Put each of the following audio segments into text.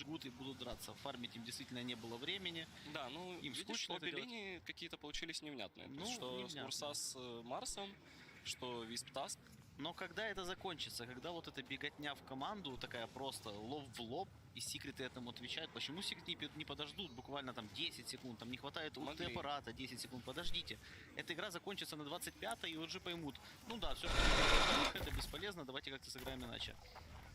GGGood и будут драться. Фармить им действительно не было времени. Да, ну, Им видишь, скучно обе это делать. линии какие-то получились невнятные. То Ну, есть, что невнятно. Урса с Марсом, что Висп Таск. Но когда это закончится, когда вот эта беготня в команду, такая просто лоб в лоб, и секреты этому отвечают, почему секреты не подождут буквально там 10 секунд, там не хватает ульт-аппарата, 10 секунд, подождите. Эта игра закончится на 25-й, и уже поймут, ну да, все, что это бесполезно, давайте как-то сыграем иначе.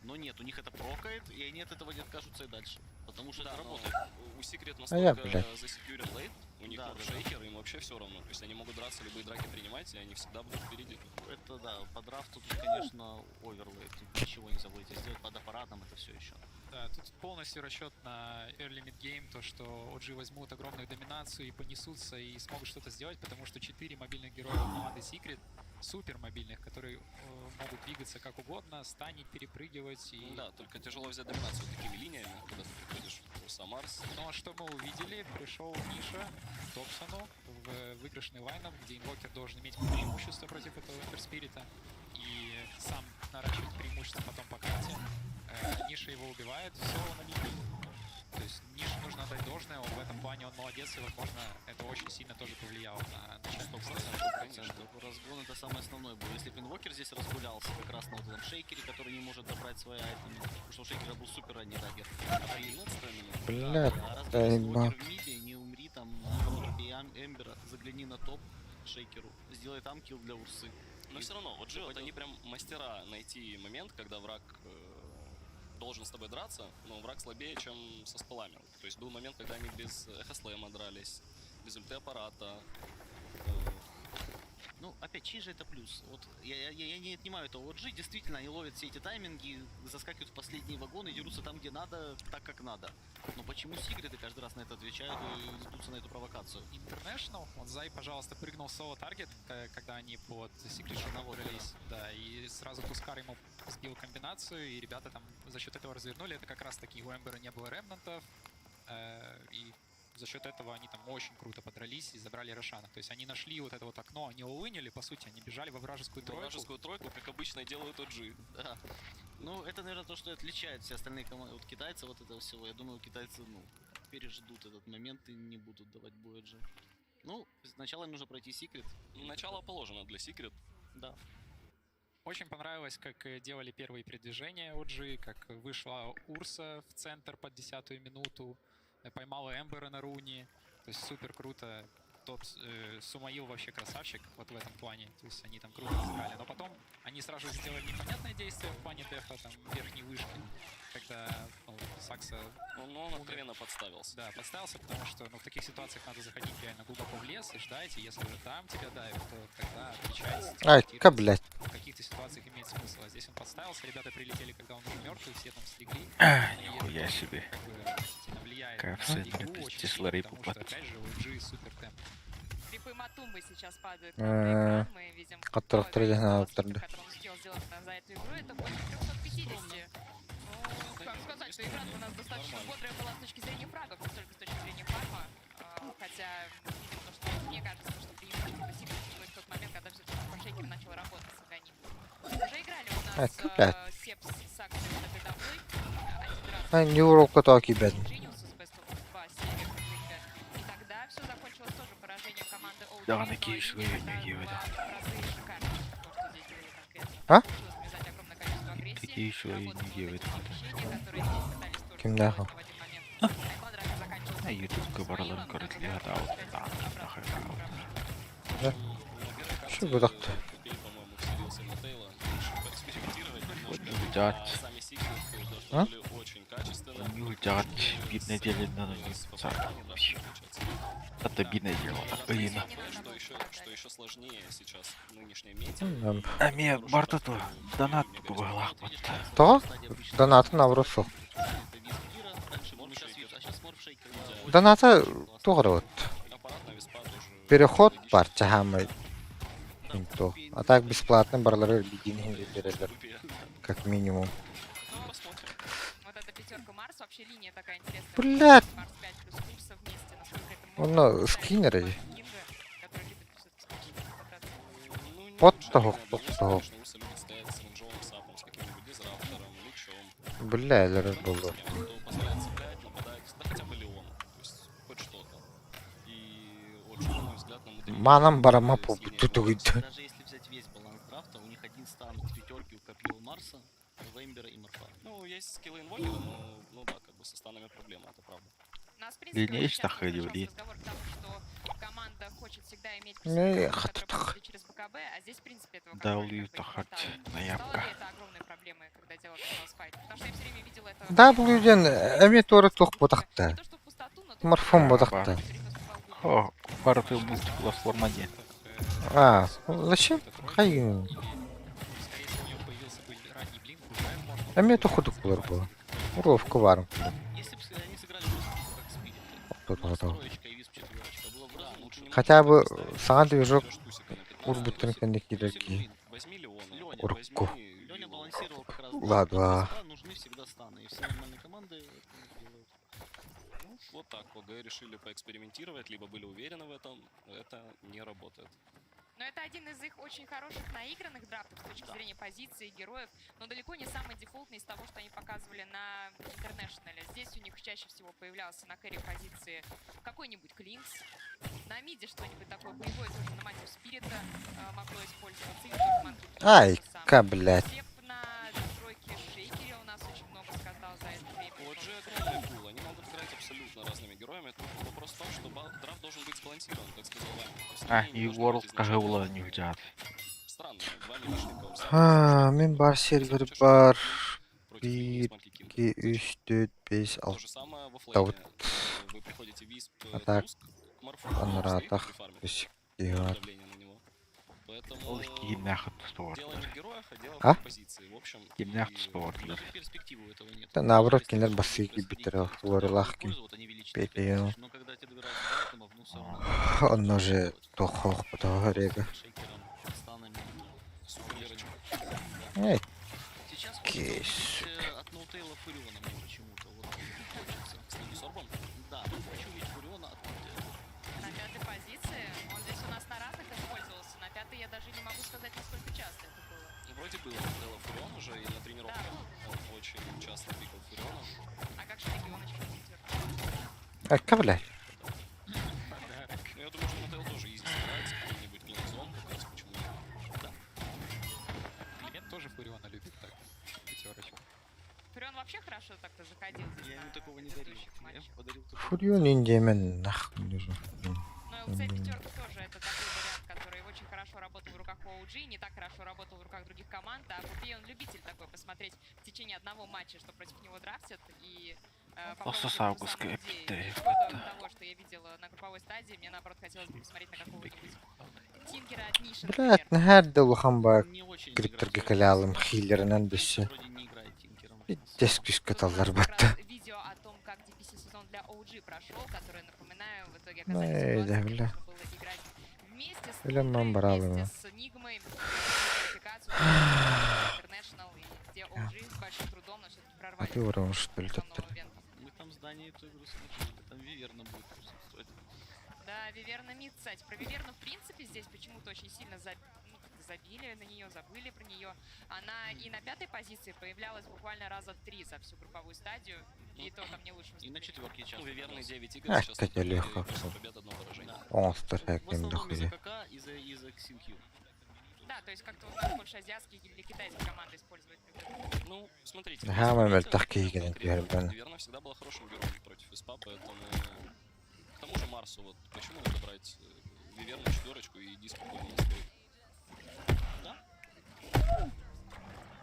Но нет, у них это прокает, и они от этого не откажутся и дальше. Потому что это работает. У Секрет настолько засекьюрен лейт, у них шейкер, им вообще все равно. То есть они могут драться, любые драки принимать, и они всегда будут впереди. Это да, по драфту тут, конечно, оверлейт. Тут ничего не забудете сделать под аппаратом, это все еще. Да, тут полностью расчет на early mid game, то что OG возьмут огромную доминацию и понесутся и смогут что-то сделать, потому что 4 мобильных героя команды Secret, супер мобильных, которые могут двигаться как угодно, станет, перепрыгивать и... Да, только тяжело взять доминацию такими линиями, когда ты приходишь в Самарс. Но что мы увидели, пришел Миша к Топсону в выигрышный лайнап, где инвокер должен иметь преимущество против этого Интерспирита и сам наращивать преимущество потом по карте. Ниша его убивает, все, он объединил. То есть Нише нужно отдать должное, в этом плане он молодец, и, возможно, это очень сильно тоже повлияло на начало. 100%. Разгон это самое основное было. Если бы инвокер здесь разгулялся как раз на вот этом шейкере, который не может добрать свои айтемы, потому что у шейкера был супер ранний даггер. Блядь, инвокер в миде, не умри там, Эмбера, загляни на топ шейкеру, сделай там килл для Урсы. Но все равно, вот Джиот, они прям мастера найти момент, когда враг должен с тобой драться, но враг слабее, чем со спалами. То есть был момент, когда они без эхослэма дрались, без ульты-аппарата. Ну, опять, чей же это плюс? Вот я не отнимаю этого. Вот G, действительно, они ловят все эти тайминги, заскакивают в последние вагоны, дерутся там, где надо, так, как надо. Но почему секреты каждый раз на это отвечают и идутся на эту провокацию? International, вот Зай, пожалуйста, прыгнул соло-таргет, когда они под секрет дрались. Да, и сразу Тускар ему сбил комбинацию, и ребята там за счет этого развернули. Это как раз таки у Эмбера не было ремнантов, и за счет этого они там очень круто подрались и забрали Рошана. То есть они нашли вот это вот окно, они улынили, по сути, они бежали во вражескую тройку. Вражескую тройку, как обычно делают OG. Да. Ну, это, наверное, то, что отличает все остальные команды. Вот китайцы вот этого всего. Я думаю, китайцы, ну, переждут этот момент и не будут давать бой OG. Ну, сначала им нужно пройти секрет. Начало положено для секрет. Да. Очень понравилось, как делали первые передвижения OG, как вышла Урса в центр под 10-ю минуту, поймала Эмбера на руне, то есть супер круто. Тот Сумаил вообще красавчик вот в этом плане, то есть они там круто сыграли. Но потом они сразу же сделали непонятное действие в плане дефа, там верхней вышки, когда Сакса... Он откровенно подставился. Да, подставился, потому что в таких ситуациях надо заходить реально глубоко в лес и ждать, и если уже там тебя давят, то тогда отвечать. Ай, блядь. В каких-то ситуациях имеет смысл. А здесь он подставился, ребята прилетели, когда он уже мертвый, все там слегли. Нихуя себе. Как бы сильно влияет Как на сын, игру это очень тислорей сильно, потому что, попадет. опять же, у G супер темп. Крипы Матумбы сейчас падают на экран, мы видим, Которых троллинг на который он успел сделать за эту игру, это больше 350. Ну, как сказать, что игра у нас достаточно бодрая была с точки зрения фрагов, не только с точки зрения фарма, хотя, видимо, то, что мне кажется, что преимущество Сигрид в тот момент, когда все-таки Шейкер начал работать с Аганим. Уже играли у нас Сепс с Саксой на передовой, Не урока так, ребят. Да, такие свои не делают. А? Такие свои не делают. Кем нахуй? На YouTube говорил, короче, я дал. Да. Что вы так-то? Улетят. А? Не улетят. Видно делать надо не это обидное дело. Блин. Что еще сложнее сейчас в нынешнем мете. А мне Бартату донат была. Кто? Донат на Урсу. Доната тоже. Переход партиями. А так бесплатно барлары деньги берет. Как минимум. Вот эта пятерка Марс, вообще линия такая интересная. Блядь. Марс 5 плюс Урса вместе, насколько это Ну, скиннеры. Нинджа, который любит все-таки скачать. Вот того. Бля, было. Манам барама по тут уйду. Даже если взять весь баланс драфта, у них один стан в пятерке у Копье Марса, Веймбера и Морфа. Ну, есть скиллы инвокера, но, ну да, как бы со станами проблема, это правда. У нас, в принципе, очень Линейщик часто ходил, возвращался и- разговор к тому, что команда хочет всегда иметь Ну, посредника, эх, который так. проходит через БКБ, а здесь, в принципе, этого Да, контроля Лью как бы не тахать хватало. Стало наябка. ли это огромной проблемой, когда дело касалось файта? Потому что я все время видела это... Да, блюден, эми торы тух Не ботахта. то, что в пустоту, но... Марфом ботахта. ботахта. О, пару мультиплатформа нет. А, зачем? Хай. Скорее всего, у него появился бы ранний блинк, уже можно... Эми то худу кулар было. Урлов коваром. Если бы они сыграли просто как спириты, Тут ну, готов. троечка и вип четверочка, было бы разумно. Лучше не Хотя бы поставить сам движок 4 штусика на 15. урбутен кеннеки. Возьми Леона, Урку. возьми Леня Виллу. балансировал как раз. Ладно. Нужны всегда станы, и все нормальные команды это делают. Ну, вот так, ОГ решили поэкспериментировать, либо были уверены в этом, это не работает. Но это один из их очень хороших наигранных драфтов с точки зрения позиции героев, но далеко не самый дефолтный из того, что они показывали на Интернешнале. Здесь у них чаще всего появлялся на кэрри позиции какой-нибудь Клинкс, на миде что-нибудь такое боевое, тоже на Матью Спирита могло использоваться, или тоже Манки Кинг, Ай, то же самое. ка, блядь. Сеп на тройке Шейкере у нас очень много сказал за это время. У OG огромный пул, они могут играть абсолютно разными героями. Тут вопрос в том, что драфт должен быть сбалансирован, как сказал Ваня. То есть А, они не и должны World быть изначально Кагаула не взят. Странно, два мидошника у всех. А, Минбар сервер бар. Против линии с Monkey King. 2, 3, 4, 5, То же самое во Да вот. флейте. Вы приходите Висп, А так, Туск, к Морфу, он стоит ратах. и фармит. Посекигат. Давление на него. Поэтому Олки мяхат спорт. дело не в героях, а дело А? в позиции. В общем, Кимнях и- спорт. Даже перспективы у этого нет. Да, наоборот, Если кинер ты басы будешь садить гибитеров, тех, лоры кто лахки. используют, они величат Пепе, 5000, но когда тебе добираются до атомов, ну все А. равно. Он уже тохох по рега. Шейкером, станами. Суперочка. Эй, Сейчас Кейс. хочется увидеть, от ноутейла Фуриона мне почему-то. Вот хочется. С Небусорбом? Да, хочу увидеть Фуриона от ноутейла. На пятой позиции, он здесь у нас на разных использовался, на пятой я даже не могу сказать, насколько часто это было. Ну, вроде был Дело Фурион уже, и на тренировках он очень часто пикал Фуриона. А как же регионочка? а, ка, блядь. Ну, я думаю, что на Тейл тоже изи сыграть, с каким-нибудь клинзом, как раз почему нет. Да. Элемент тоже Фуриона любит так. Пятерочку. Фурион вообще хорошо так-то заходил здесь Я на ему такого не дарил. предыдущих Я матчах. ему подарил только... Фурион индиамен, нахуй не нужен. Но ЛЦ пятерка тоже это такой вариант, который очень хорошо работал в руках OG, не так хорошо работал в руках других команд, а Пупей он любитель такой посмотреть в течение одного матча, что против него драфтят, и попробовать эту Сосалку самую скрипты, идею. вот Исходя от того, что я видела на групповой стадии, мне наоборот хотелось бы посмотреть на какого-нибудь Тингера от Ниши, Блядь, например. нахер лухамба Не очень криптор играет. гекалялым хиллернен бесе. Вроде не играет тинкером. Дес күш Тут у нас каталар как батта. раз видео о том, как DPC сезон для OG прошел, который, напоминаю, в итоге Ну, оказались эй, ситуации, да, где бля. нужно было играть вместе с Бля, Тундрой, мамбрал вместе его. с Нигмой, квалификацию International, и где OG с большим трудом, но все-таки А прорвались ты уровень что ли до тут? основного ивента. Мы там здание эту игру смотрели, там Виверна будет присутствовать. Да, Виверна мид, кстати. Про Виверну, в принципе, здесь почему-то очень сильно забили на нее, забыли про нее. Она и на пятой позиции появлялась буквально раза 3 за всю групповую стадию, и то там не лучше И на выступление. четверке часто. Ну, Виверны попадался. 9 игр Ах, сейчас. Катя на турнире, легко. 8 побед, одно поражение. О, старяк В им основном из-за дохуя. КК, из-за XQQ. Да, то есть как-то у нас больше азиатские или китайские команды использовать любят. Ну, смотрите. Ага, если мы брать такие конкретно, игры, наверное. Виверна всегда была хорошим героем против ИСПА, поэтому... К тому же Марсу, вот почему надо брать Виверну четверочку и иди спокойно на свой.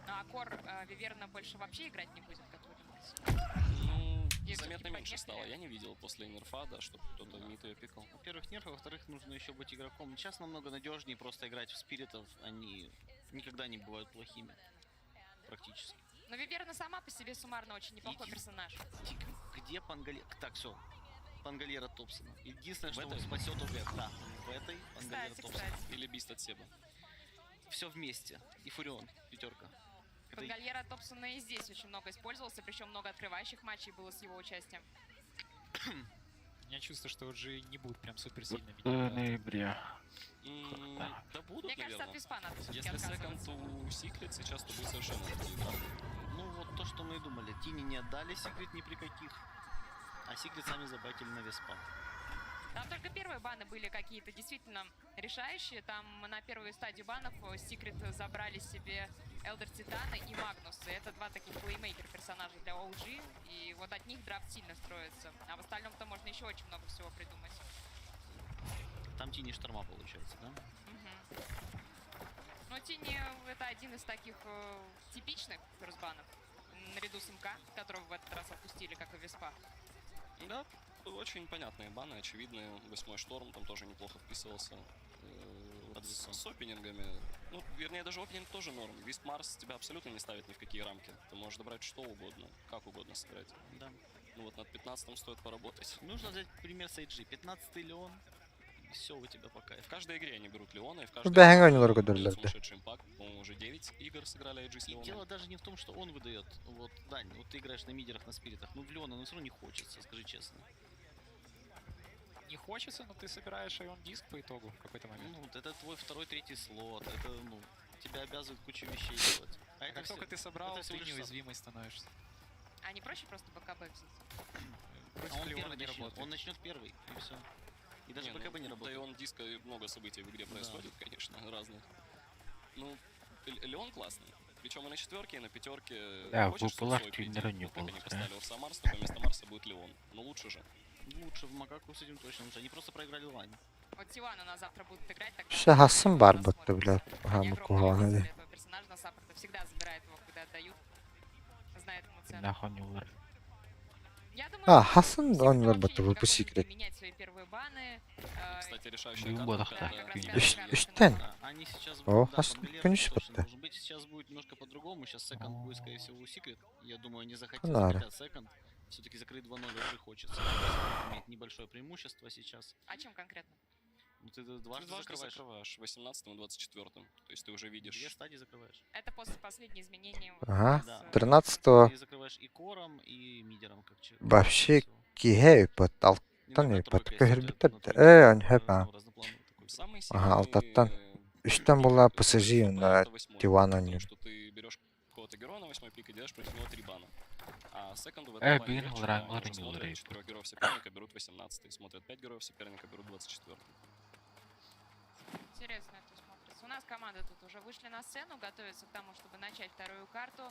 А Кор Виверна больше вообще играть не будет, как вы думаете? Ну, Её заметно всё-таки меньше поднекли. стало. Я не видел после нерфа, да, чтобы кто-то мид ее пикал. Во-первых, нерв, а во-вторых, нужно еще быть игроком. Сейчас намного надежнее просто играть в спиритов, они никогда не бывают плохими. Практически. Но Виверна сама по себе суммарно очень неплохой персонаж. Где Пангалера? Так, все. Пангалера Топсона. Единственное, В что этой? спасет ОГ. Да, в этой Пангалера Кстати, Топсона. кстати. Или Бист от Себа. Все вместе. И Фурион, пятерка. Это Пангальера Топсона и здесь очень много использовался, причем много открывающих матчей было с его участием. У меня чувство, что уже не будут прям супер сильно В ноябре. Да будут, Мне кажется, от наверное. Виспа надо все-таки Если second отказываться. to secret, сейчас то будет совершенно другие драфты. Ну вот то, что мы и думали. Тини не отдали секрет ни при каких. А секрет сами забайтили на Веспа. Там только первые баны были какие-то действительно решающие. Там на первую стадию банов Секрет забрали себе Элдер Титана и Магнуса. Это два таких плеймейкер персонажа для OG. И вот от них драфт сильно строится. А в остальном-то можно еще очень много всего придумать. Там Тини Шторма получается, да? Мгм. Но Тини это один из таких типичных ферстбанов. Наряду с МК, которого в этот раз отпустили, как и Веспа. Да, очень понятные баны, очевидные. 8-й шторм там тоже неплохо вписывался. Вот с опенингами. Ну, вернее, даже опенинг тоже норм. Вист Марс тебя абсолютно не ставит ни в какие рамки. Ты можешь добрать что угодно, как угодно сыграть. Да. Ну вот над 15-м стоит поработать. Нужно взять пример с IG. 15-й Леон. И все у тебя по кайфу. В каждой игре они берут Леона, и в каждой Бэхэнг игре oyunları дают gördüler de. сумасшедший импакт. По-моему, уже 9 игр сыграли IG с И Леоном. дело даже не в том, что он выдает. Вот, Дань, вот ты играешь на мидерах, на спиритах. Ну, в Леона, ну, все равно не хочется, скажи честно. Не хочется, но ты собираешь Ion диск по итогу в какой-то момент. Ну, вот это твой второй, третий слот. Это, ну, тебя обязывают кучу вещей делать. А это Как всё- только ты собрал, это всего ты лишь неуязвимый становишься. А не проще просто БКБ взять? А Против он Леона первый не начнет. работает. Он начнет первый, и все. И даже Не, БКБ не Да и работает. он диска много событий в игре Да. происходит, конечно, разных. Ну, Леон классный. Причем и на четверке, и на пятерке. Да, Хочешь в Пулах Сусой Тюнера прийти? не Вот как было, они да. поставили Урса Марс, только вместо Марса будет Леон. Но лучше же. Лучше в Макаку с этим точно лучше. Они просто проиграли лайн. Вот Тивана на завтра будут играть, тогда Şey Hasan var посмотрим. botta bile. Они Hamı огромные kulağına любители de. этого персонажа на саппорта. Всегда забирает его, когда отдают. Знает ему цену. Нахуй не ular. Я думаю, А, что Hasan Secret oyunları вообще botta ни bu в каком secret. виде менять свои первые баны. Кстати, решающая Ну, карта. вот когда так, как раз видишь. пятая карта Üstten. финала. Да, они сейчас О, будут, да, Hasan Пангелер dönüş точно botta. должен быть. Сейчас будет немножко по-другому. Сейчас секонд будет, скорее всего, у Секрет. Я думаю, они захотят Канары. секонд. Все-таки закрыть 2-0 уже хочется. Имеет небольшое преимущество сейчас. А чем конкретно? Ну ты Ты дважды дважды закрываешь. закрываешь 18-м и 24-м. То есть ты уже видишь. Две стадии закрываешь. Это после последних изменений. Ага. Да. 13-го Ты закрываешь и кором, и мидером, как человек. вообще Kihey под Alttan yapıp köhürbütür. On hepa. Самый Ага, сильный Алтаттан. Üstten пик была СП PSG на это 8-й, Тивана потому oynuyor. что ты берешь какого-то героя на 8-й пик и делаешь против него 3 бана. А секунду в этом плане блин, легче, Лоран- они Лоран уже не смотрят лорейт. 4 героев соперника, берут 18-й, смотрят 5 героев соперника, берут 24-й. Интересно это смотрится. У нас команды тут уже вышли на сцену, готовятся к тому, чтобы начать вторую карту.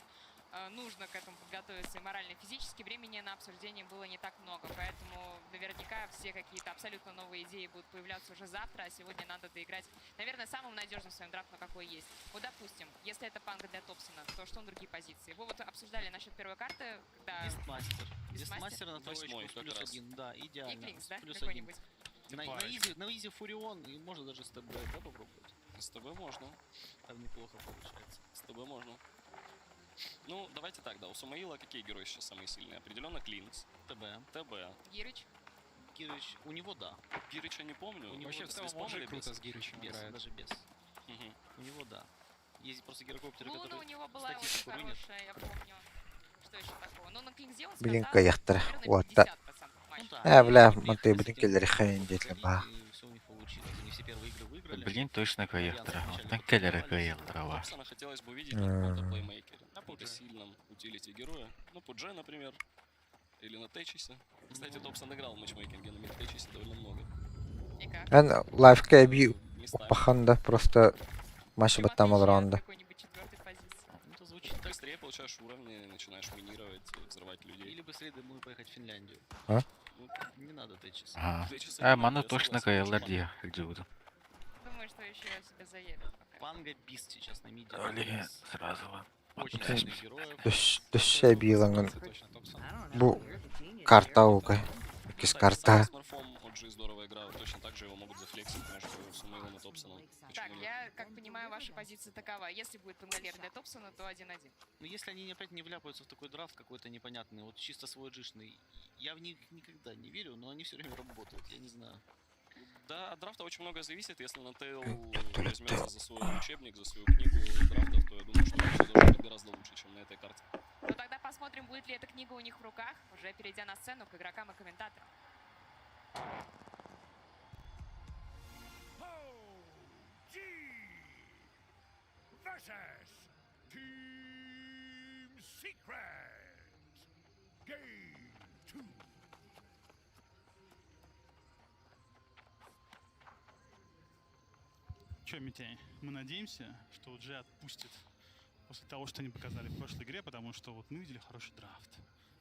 Нужно к этому подготовиться и морально, и физически. Времени на обсуждение было не так много, поэтому наверняка все какие-то абсолютно новые идеи будут появляться уже завтра, а сегодня надо доиграть, наверное, самым надежным своим драфтом, какой есть. Вот, допустим, если это панга для Топсона, то что на другие позиции? Вы вот обсуждали насчет первой карты, когда... Бистмастер. Бистмастер? Бистмастер на Восьмой троечку с как раз. +1. Да, И идеально. Клинкс, с да, +1. какой-нибудь? На изи Фурион, и можно даже с ТБ, да, попробовать. С тобой можно. Там неплохо получается. С тобой можно. Ну, давайте так, да. У Самаила какие герои сейчас самые сильные? Определенно Клинкс, ТБ. ТБ. Гирыч? Кирыч, у него да. Гирича не помню. У него Вообще, в с целом, Веспом он же или круто без? с Гиричем Без, играет. даже без. Мгм. У него да. Есть просто гирокоптеры, Ну, которые у него была очень статистику рынет. хорошая, я помню. Что еще такого? Ну, на Клинкзе он Блин, сказал, каяқтар. наверное, Уатта. 50% матчей. да, Ә, они бля, приехали монтый с будем этим келер опытом хәйін детлі, заходить, ба. и все у них получилось. Они все первые игры выиграли. Блин, точно каяқтар. Вначале Там потом келлер сдавались. каяқтар. Топсона хотелось бы увидеть на каком-то плеймейкере. На Каком-то Пудже. сильном утилити героя. Ну, Пудже, например. Или на Течисе. Кстати, Топсон играл в матчмейкинге на мид Течисе довольно много. И как? Ben life'ga bir Не ставил. bakanda просто maçı Чем battam отличие от alıranda. какой-нибудь четвертой позиции? Ну, это звучит так. Быстрее получаешь уровни, начинаешь минировать, взрывать людей. Или быстрее домой поехать в Финляндию. А? Ну, Не надо Течис. Ага. Течис это Маны надо, я точно согласен, каялар очень diye Эльджиуду. Думаю, что еще себя заявят пока. Панга Бист сейчас на миде. Блин, сразу. Очень Окей. сильных героев. Düşse bir yılın Точно Топсон. bu karta oka. Якісь карта. С Морфом OG здорово играют, точно так же его могут зафлексить между Сумейлом и Топсоном. Так, Почему нет? я как понимаю, ваша позиция такова. Если будет Пангалер для Топсона, то 1-1. Но если они опять не вляпаются в такой драфт какой-то непонятный, вот чисто свой джишный, я в них никогда не верю, но они все время работают, я не знаю. Да, от драфта очень многое зависит. Если Натейл возьмется за свой учебник, за свою книгу драфтов, то я думаю, что все должно быть гораздо лучше, чем на этой карте. Ну тогда посмотрим, будет ли эта книга у них в руках, уже перейдя на сцену к игрокам и комментаторам. OG versus Team Secret. Game 2. Че, Митяй, мы надеемся, что OG отпустит после того, что они показали в прошлой игре, потому что вот мы видели хороший драфт.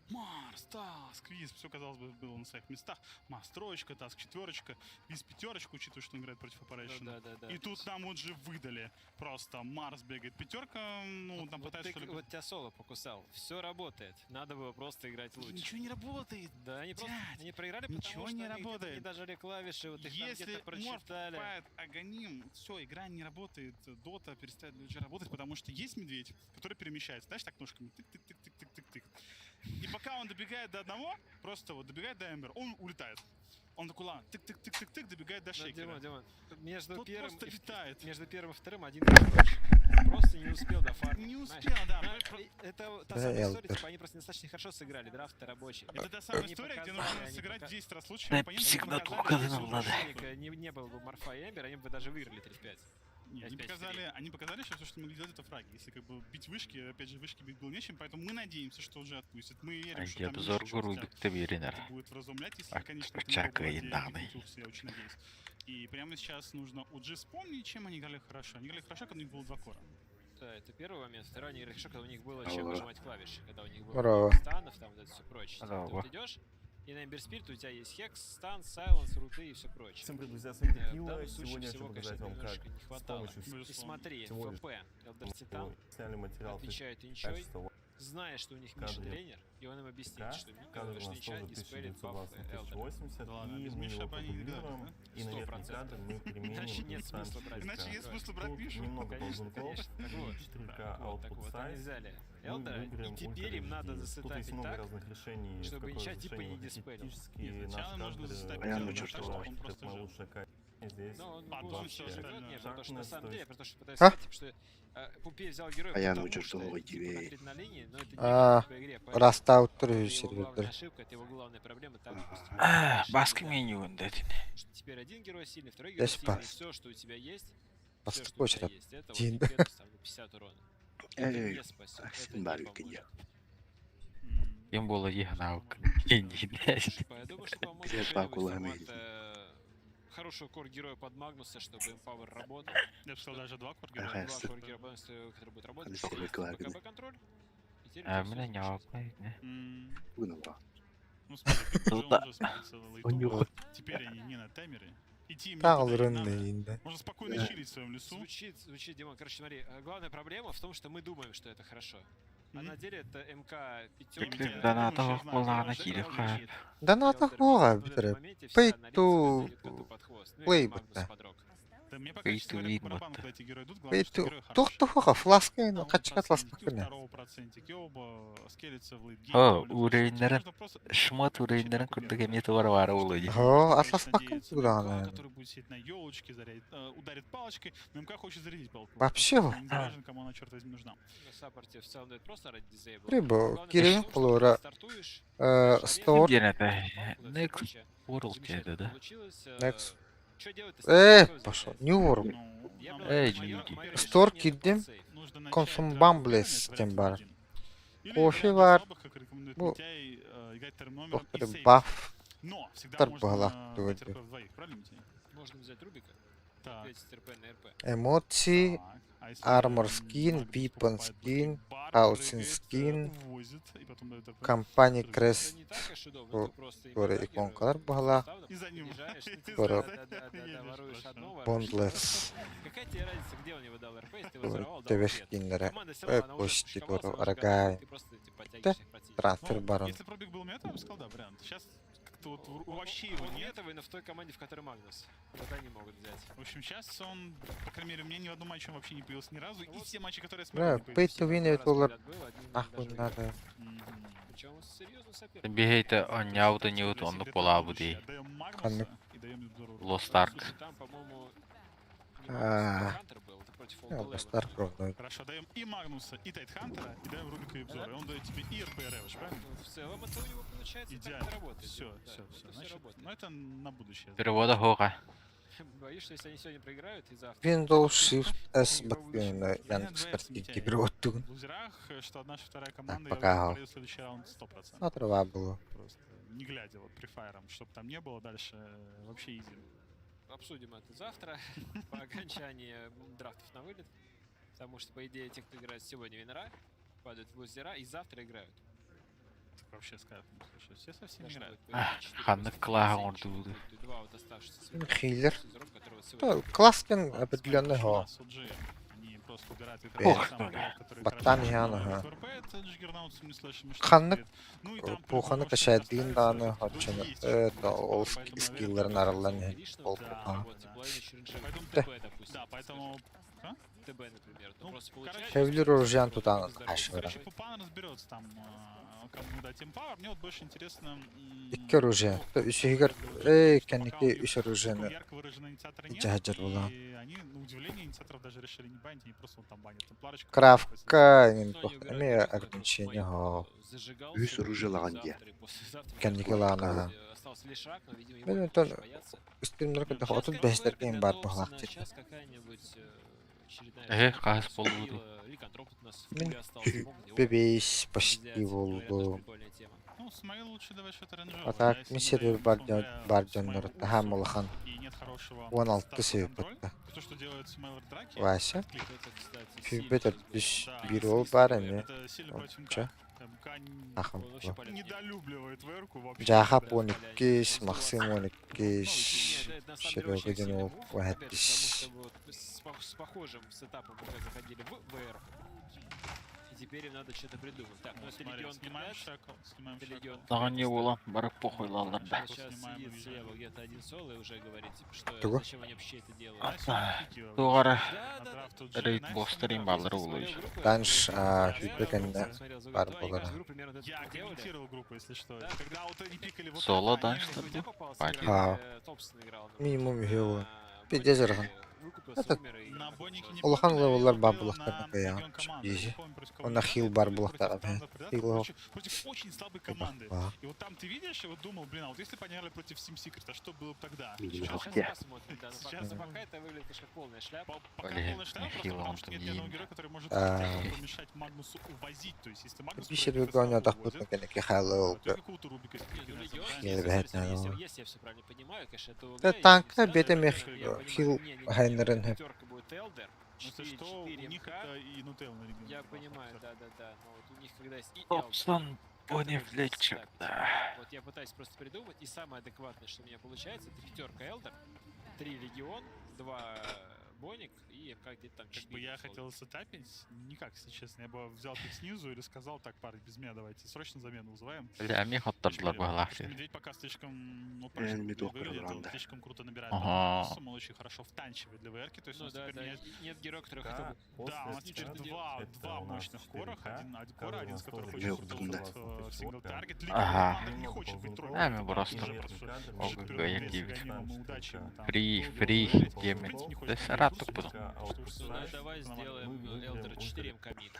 Марс, Таск, Висп, все, казалось бы, было на своих местах. Марс троечка, Таск четверочка, Висп пятерочка, учитывая, что он играет против Operation. Да. И тут нам OG выдали. Просто Марс бегает пятерка, ну, там Вот, пытается ты, что ли... вот тебя соло покусал. Все работает. Надо было просто играть лучше. Ничего не работает. Да, они просто Дядь, они проиграли, ничего потому что не они где-то работает. не дожали клавиши, вот их там Если где-то Морф прочитали. покупает Аганим, все, игра не работает, Дота перестает уже работать, потому что есть медведь, который перемещается, знаешь, так ножками, тык-тык-тык-тык-тык-тык. И пока он добегает до одного, просто вот добегает до Эмбер, он улетает. Он такой, ладно, тык-тык-тык-тык-тык, добегает до Да, Шейкера. Димон, между Тот первым, просто летает. между первым и вторым один короче. Просто не успел до фарма. Не знаешь. успел, да. Это та Да, самая история, Элтер. типа они просто недостаточно хорошо сыграли, драфт рабочий. Это та самая Они история, где показали, нужно они сыграть пока- 10 раз лучше, Да, чем оппонент, всегда чтобы только показали, один что надо. лучше. Не было бы Марфа и Эмбер, они бы даже выиграли 35. Не, они 5-3. показали сейчас, что мы могли делать, это фраги. Если как бы бить вышки, опять же, вышки бить было нечем, поэтому мы надеемся, что уже отпустит. Мы верим, что там обзор еще гуру что-то Биктабиринер. будет вразумлять, если, А, конечно, как это не чака и попадет данный. в Тулс, я очень надеюсь. И прямо сейчас нужно OG вспомнить, чем они играли хорошо. Они играли хорошо, когда у них было 2 кора. Да, это первый момент. Второй, они играли хорошо, когда у них было чем Алло. нажимать клавиши. Когда у них было Здорово. много станов, там вот это все прочее. Типа, ты Здорово. вот идешь, и на Эмбер Спирит у тебя есть хекс, стан, сайленс, руты и все прочее. Всем привет, друзья, с вами В Книла. данном случае Сегодня я всего, хочу конечно, показать вам, как немножко не с хватало. помощью И смотри, всего лишь ФП, Элдер Титан сняли материал отвечает инчой, качества зная, что у них Миша кадре. тренер, и он им объяснит, КК. что Кадр у что нас инча тоже диспелит баф 1920 на Элдера. 1080, Да ладно, и без мы Миши его бы они не играли, продублируем, да? и на верхний 100%. кадр мы применим Иначе нет инстанс смысла брать. Иначе языка. есть смысл брать Тут Мишу. немного Конечно, ползунков, конечно. Так вот, 4К так output вот, они size. взяли Мы Элдера, выберем и теперь им Ultra надо HD. Тут засетапить есть много так, разных решений, чтобы какое инча типа разрешение не вы хотите. диспелил. Технически Нет, наш сначала нужно кадр засетапить Понятно, Элдера что так, что чтобы он как просто моя жил. лучшая здесь. Но он Подумай, должен что все остальное. ждет, нет, потому что на Шахмат, самом то деле, есть- потому что пытаюсь А? сказать, типа, что Пупей взял героя, Понятно, потому что что новый типа, TV. на адреналине, но это не А, играет по игре, поэтому Растаут это его сервер. главная ошибка, это его главная проблема, так допустим. Баск меню, дайте. Теперь один герой сильный, второй герой Здесь сильный, пас. все, что у тебя есть, Пас все, что у почерк. тебя есть, это вот Один. Империус там на 50 урона. Это Ей, не спасет, это не символика поможет. Їм було їгнав. Іди, десь. Я думаю, что поможет Где шейновый Пакула формат, Америки? хорошего кор-героя под Магнуса, чтобы Empower работал. Я бы сказал, даже 2 кор Ага, героя. Два супер. кор-героя, который будет работать. Алексей Есть Клавин. БКБ-контроль. и теперь А у тебя мене всё нявкає. М, Ну смотри, тут уже Да. он уже смотрится на У него. лейту. Теперь они не на таймере. Идти им не Та туда не надо. лрынный. Можно спокойно Да. чилить в своем лесу. Звучит, Димон, короче, смотри, главная проблема в том, что мы думаем, что это хорошо. А Мгм. на деле это МК Я пятерка. думаю, Да, на я того знаю, була что на это Київ. звучит. Да надо хора, Витре. Pay to play, бля. Да мне пока, Pay честно to говоря, win, по барабану, вот. когда эти герои идут, главное, Pay что to... герой Тух хороший. туха, фласка, На ну одном качка проценте, у фласка. второго процентике оба скелятся в лейтгейм. О, довольно у хорошо. Рейнера Нужно просто Шмат у получить Рейнера такой курдага первый. мета варвара улоді. О, Конечно, а Рейч со спаком надеется туда, на МК, наверное. который будет сидеть на елочке, ударит палочкой, но МК хочет зарядить палку. Вообще, Просто не заряжен, кому она, черт возьми, нужна. На саппорте в целом дает просто ради дизейбла. Рибо, Главное, Кирилл в том, что Флора, ты стартуешь, Стор, Де це? Next Next World це, да? Next. Что делать, пошел, Нью-Ворм. Ну, Я нам бы- Эй, моё- Джинки. моё Стор решение это кидем. под сейф. нужно начать Консум драфт Бамблес играть в Тембар. один. Или Кофе вариант вар. слабых, как рекомендует Ну, Митяй, играть вторым номером и Доктор сейвить. Баф. Но всегда Тар можно Бала, взять вроде. РП вдвоих, правильно, Митяй? Можно взять Рубика, Так. опять РП на РП. Эмоции, Так, а если Armor Магнус Skin, покупает Weapon Black Skin, Bar, Housing прыгает, Skin, увозит, и потом дает РП. компания Сразу. Крест, Это не так уж удобно, О, ты просто Скоро именно иконка героя была. ставно И за ним. подъезжаешь, И ты Скоро. едешь, воруешь хорошо. одно, воруешь Бондлес, другое. Какая тебе разница, где он его дал РП, если ты его взорвал, дал ТВ ответ. Скиннера, Команда всё равно, она уже почти шиковалась, она уже Рогай. готова, ты просто типа, подтягиваешь всех противников. Трансфер Ну, Барон. если пробег был мета, я бы сказал, да, вариант. Сейчас как-то вот вообще Он его нет. метовый, но в той команде, в которой Магнус. Вот они могут взять. В общем, сейчас он, по крайней мере, у меня ни в одном матче он вообще не появился ни разу. И Вот. все матчи, которые я Бля, смотрел, не pay появился. to win Два это раза доллар. подряд был, один Нахуй даже выиграл. надо. Мгм. Причем серьезный соперник. Бігайте оняв до Ньютон, Секрет ну пола на буде. будущее. Отдаем Магнуса Ханны. и даем Ибзору. Lost Ark. Слушай, там, по-моему, не А. Магнус, Хантер был, это против Я Олд Бастар кровной. Хорошо, даем и Магнуса, и Тайтхантера, и даем Рубика и Ибзора. И он дает тебе и РП и Рэвиш, правильно? В целом это у него получается, так Идеально. это работает. Все, Да, все, это все. всё Значит, работает. ну это на будущее. Перевода гора. Боюсь, что если они сегодня проиграют и завтра... Windows Shift S Батвин Яндекс картинки Брюотун. В лузерах, что одна, что вторая команда, пока, я ага. пройду следующий раунд 100%. Ну, трава было. Просто не глядя вот при файрам, чтобы там не было дальше, вообще изи. обсудим это завтра по окончании драфтов на вылет. Потому что, по идее, те, кто играет сегодня винера, падают в лузера и завтра играют. Вообще скайп. Слушай, все совсем Должно играют. быть, по идее, 4 Ханны после Клага Сейнча, ордуды. и 2 вот оставшихся Хиллер. Сузеров, которые вот То сегодня играют. класкен определенного. Они просто убирают Ох, ветряные самые, которые Ботан хорошо Ян, знают ага. ВРП, это Джиггернаут с Мислэшем и Ханны Штатскрит. Ну и там Пуханы по-любому качает что-то Диндану, оставится. хоча Вроде не есть это, что-то, ол поэтому, наверное, скиллер нарлани. Лишнего, Пол да. пуха. вот, и половина Ширинджи. Поэтому ТБ, допустим. Да, поэтому... А? ТБ, например. Ну, Просто короче, получается, Хевлер что Ружьян вот тут такой она здоровый кашевара. Короче, Пупан разберется там, кому дать импауэр. Мне вот больше интересно... Икки оружие. Үсігер кәнеке үш оружиені Ярко выраженного инициатора нет. Джаджар была. И они, на удивление, инициаторов даже решили не банить, они просто вот там банят темпларочку. Крафка Но нинтух они эми убирают какой-то ограничения моих, го зажигал Весь сегодня, Ружеландия. завтра и послезавтра. кәнеке ланаға. Остался лишак, но, видимо, Мен его онтон больше боятся. үстімдер кіді Сейчас отыз как бәстерген бар готовься бұғлақ на деді. сейчас какая-нибудь очередная Эх, штука, каас Субтила, болуды. Ликантроп тут у нас в Мен пуле остался, могут его бебейс почти взять. Говорят, тоже болду. прикольная тема. Ну, смотри, лучше давай что-то ранжевое. А так, мисер бар жоннор һәм улахан И нет хорошего 16 статуса себеп контроля. бітті. То, что делает Смайлер Драки. Вася, Это, кстати, фибетер сильно düş Да, bir с- ol с- бар эми. Это сильно против МК. Чё? МК Ахым. Он вообще полезный. недолюбливает ВР-ку вообще. Жахап Да. 12, Максим 12, Ну, это на самом деле Шерёга очень сильный Динов мув, опять же, потому 5. что вот с похожим сетапом уже заходили в ВР. И теперь им надо что-то придумать. Так, ну это Смотри, Легион снимаем 15. шакл, снимаем Это шакл. Легион Саған не 15. бола, барып похуйлалар да. Сейчас Снимаем сидит и слева где-то один соло и уже говорит, типа, что Кого? зачем они вообще это делают. А, сегодня пики, Туғары Да, на да, драфт тут рейд же, знаешь, бостерин да, балдыр если улы. смотрел группы, Данш, я фидбэкэн смотрел, Смотрел за бар группу, и болара. каждую группу примерно это Я делали. комментировал группу, если что. Да. Когда вот они пикали вот Соло, это, да, они- что Если мне попался, Пати. А. Топсон играл. Минимум его. А, Пиздец Боник, жарган. выкупился, Это- умер, и На Бонике не Улахан помню, левеллар я бар был булахтар на накая. Легион команды. Изи. Не помню, против кого Он на играли, хил против бар булахтар. Стандарта Предатора. Хило. Короче, против очень слабой команды. Ба. И вот там ты видишь, и вот думал, блин, а вот если бы они играли против Steam Secret, а что было бы тогда? Видимо, Сейчас где? посмотрим, да, но пока Сейчас. за пока это выглядит конечно полная шляпа. Пока Блин, полная шляпа, просто Хило потому он что там нет не ни одного имя. героя, который может А. помешать Магнусу увозить. То есть, если Магнус Бишер проигрывает, вигоня сразу тахпут увозит. накенеке хайло. Только какого-то Рубика, если Не, ну, не Легион, знаю, Я если, говорю, если, ну. если я все правильно понимаю, конечно, это Да УГ, танк, если бета всё, мех, я понимаю, хил не, Хайнерен. пятерка будет Элдер, Ну, если что, у 4 них МК. это и Нутелл на регионе. Я понимаю, да, но вот у них когда есть и Элдер, Топсон как пони это флетчер, ставить? да. Вот я пытаюсь просто придумать, и самое адекватное, что у меня получается, это пятерка Элдер, 3 Легион, 2 Боник и МК где-то там Как 4. бы я условно. хотел сетапить, никак, если честно. Я бы взял пик снизу или сказал, так, парень, без меня давайте, срочно замену вызываем. Бля, мех оттарлар Потому бағлақ что Медведь пока слишком, ну, Медок выглядит, он программ, да. слишком круто набирает Ага. баланс, он очень хорошо втанчивает для ВРки, то есть Ну он да, теперь да, меняет. нет героя, который Да, хотел бы... Да, у нас после теперь этого два это у нас мощных корах, 4К, один кора, один из которых каждый очень у нас круто тоже уходит в сингл таргет. Ага. Легион не хочет быть тройкой. А, мы потому просто что уже просто ОГГ перед який. Гонимом и удачей ему там Фрі, долго фрі, говорить. геми. В принципе, не хочет Десь быть рад трусом, буду. потому что уж Ну, знаешь, давай нормально. сделаем Элдер 4 МК мид.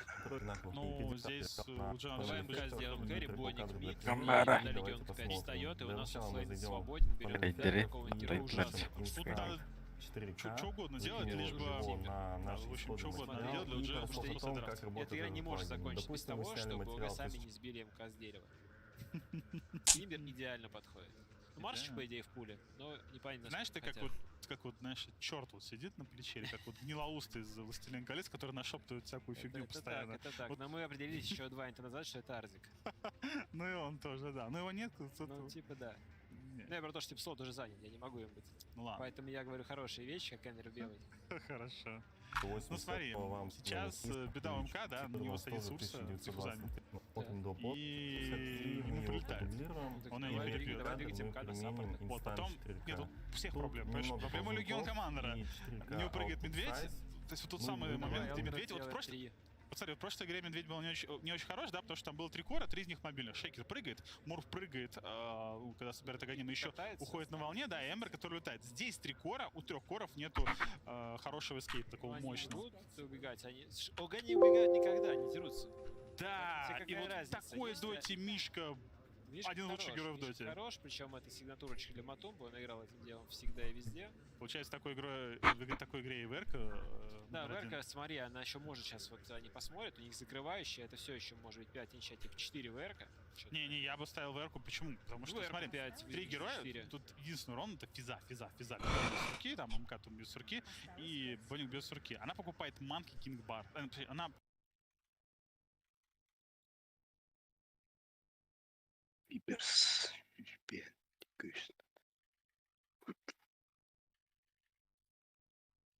Ну, здесь у Джона Давай Джеймса МК сделаем кэрри, Боник мид, и Гамбара. тогда Легион 5 встает, и у нас флейт зайдем. свободен, берет Рейдеры, какого-нибудь героя рейдеры. ужасного. Тут надо что угодно делать, лишь бы... в общем, что угодно делать для Джона, чтобы просто драться. Эта игра не может закончиться без того, чтобы ОГ сами не сбили МК с дерева. Тимбер идеально подходит. Ну, Маршич, по идее, в пуле, но непонятно, Знаешь, ты насколько как вот, знаешь, черт вот сидит на плече, или как вот гнилоустый из «Властелин колец», который нашептывает всякую фигню постоянно. Это так, Вот. но мы определились еще 2 инта назад, что это Арзик. Ну и он тоже, да. Но его нет, тут... Ну, типа, да. Не, Ну, я про то, что типа слот уже занят, я не могу им быть. ну ладно, Поэтому я говорю хорошие вещи, как Эннер Белый. хорошо. Ну смотри, сейчас беда у МК, да, на него садится Урса, психозанит. И ему прилетает. Он ее не перебьет. Давай двигать МК на саппорт. Вот, потом... Нет, тут у всех проблем, понимаешь? Проблема Легион Командера. У него прыгает медведь. То есть вот тот самый момент, где медведь... Вот вот смотри, в прошлой игре медведь был не очень хорош, да, потому что там было 3 кора, 3 из них мобильных. Шейкер прыгает, Морф прыгает, когда собирает Аганим, еще уходит на волне, да, и Эмбер, который летает. Здесь 3 кора, у 3 коров нету хорошего эскейпа, такого Они мощного. будут убегать, они... ОГ не убегают никогда, они дерутся. Да, Тебе и какая вот разница, такой если- доте Мишка Мишка Один лучший хорош, герой в Мишка доте. хорош, причем это сигнатурочка для Матумбы, он играл этим делом всегда и везде. Получается, в такой игре и ВРК. Да, номер один. ВРК, смотри, она еще может сейчас, вот они посмотрят, у них закрывающая, это все еще может быть 5 инициатив, 4 ВРК. Не, я бы ставил ВРК. Почему? Потому что, ВРК смотри, 5, три героя, 4. тут единственный урон это физа. Без руки, там МК тут без руки, и Боник без руки. Она покупает манки Кинг Бар. Она Виперс.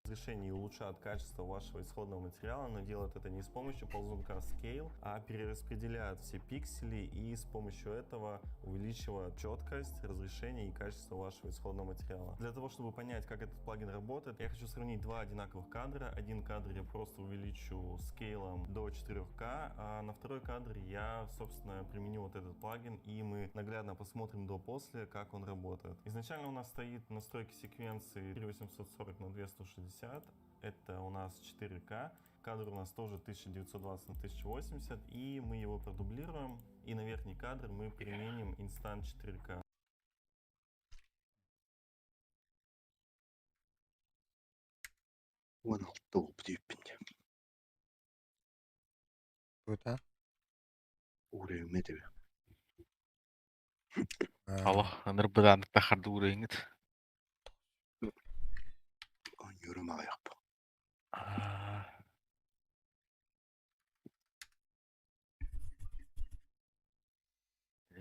Разрешение и улучшают качество вашего исходного материала, но делают это не с помощью ползунка Scale, а перераспределяют все пиксели и с помощью этого увеличивают четкость, разрешение и качество вашего исходного материала. Для того, чтобы понять, как этот плагин работает, я хочу сравнить два одинаковых кадра. Один кадр я просто увеличу скейлом до 4К, а на второй кадр я, собственно, применю вот этот плагин, и мы наглядно посмотрим до-после, как он работает. Изначально у нас стоит настройки секвенции 3840 на 260. Это у нас 4К. Кадр у нас тоже 1920 на 1080. И мы его продублируем. И на верхний кадр мы применим инстант 4К. Вон топ тyyppinen. Круто. Uuden metyä. Allah, nırpıdan takardu rengit. On jurma jappa.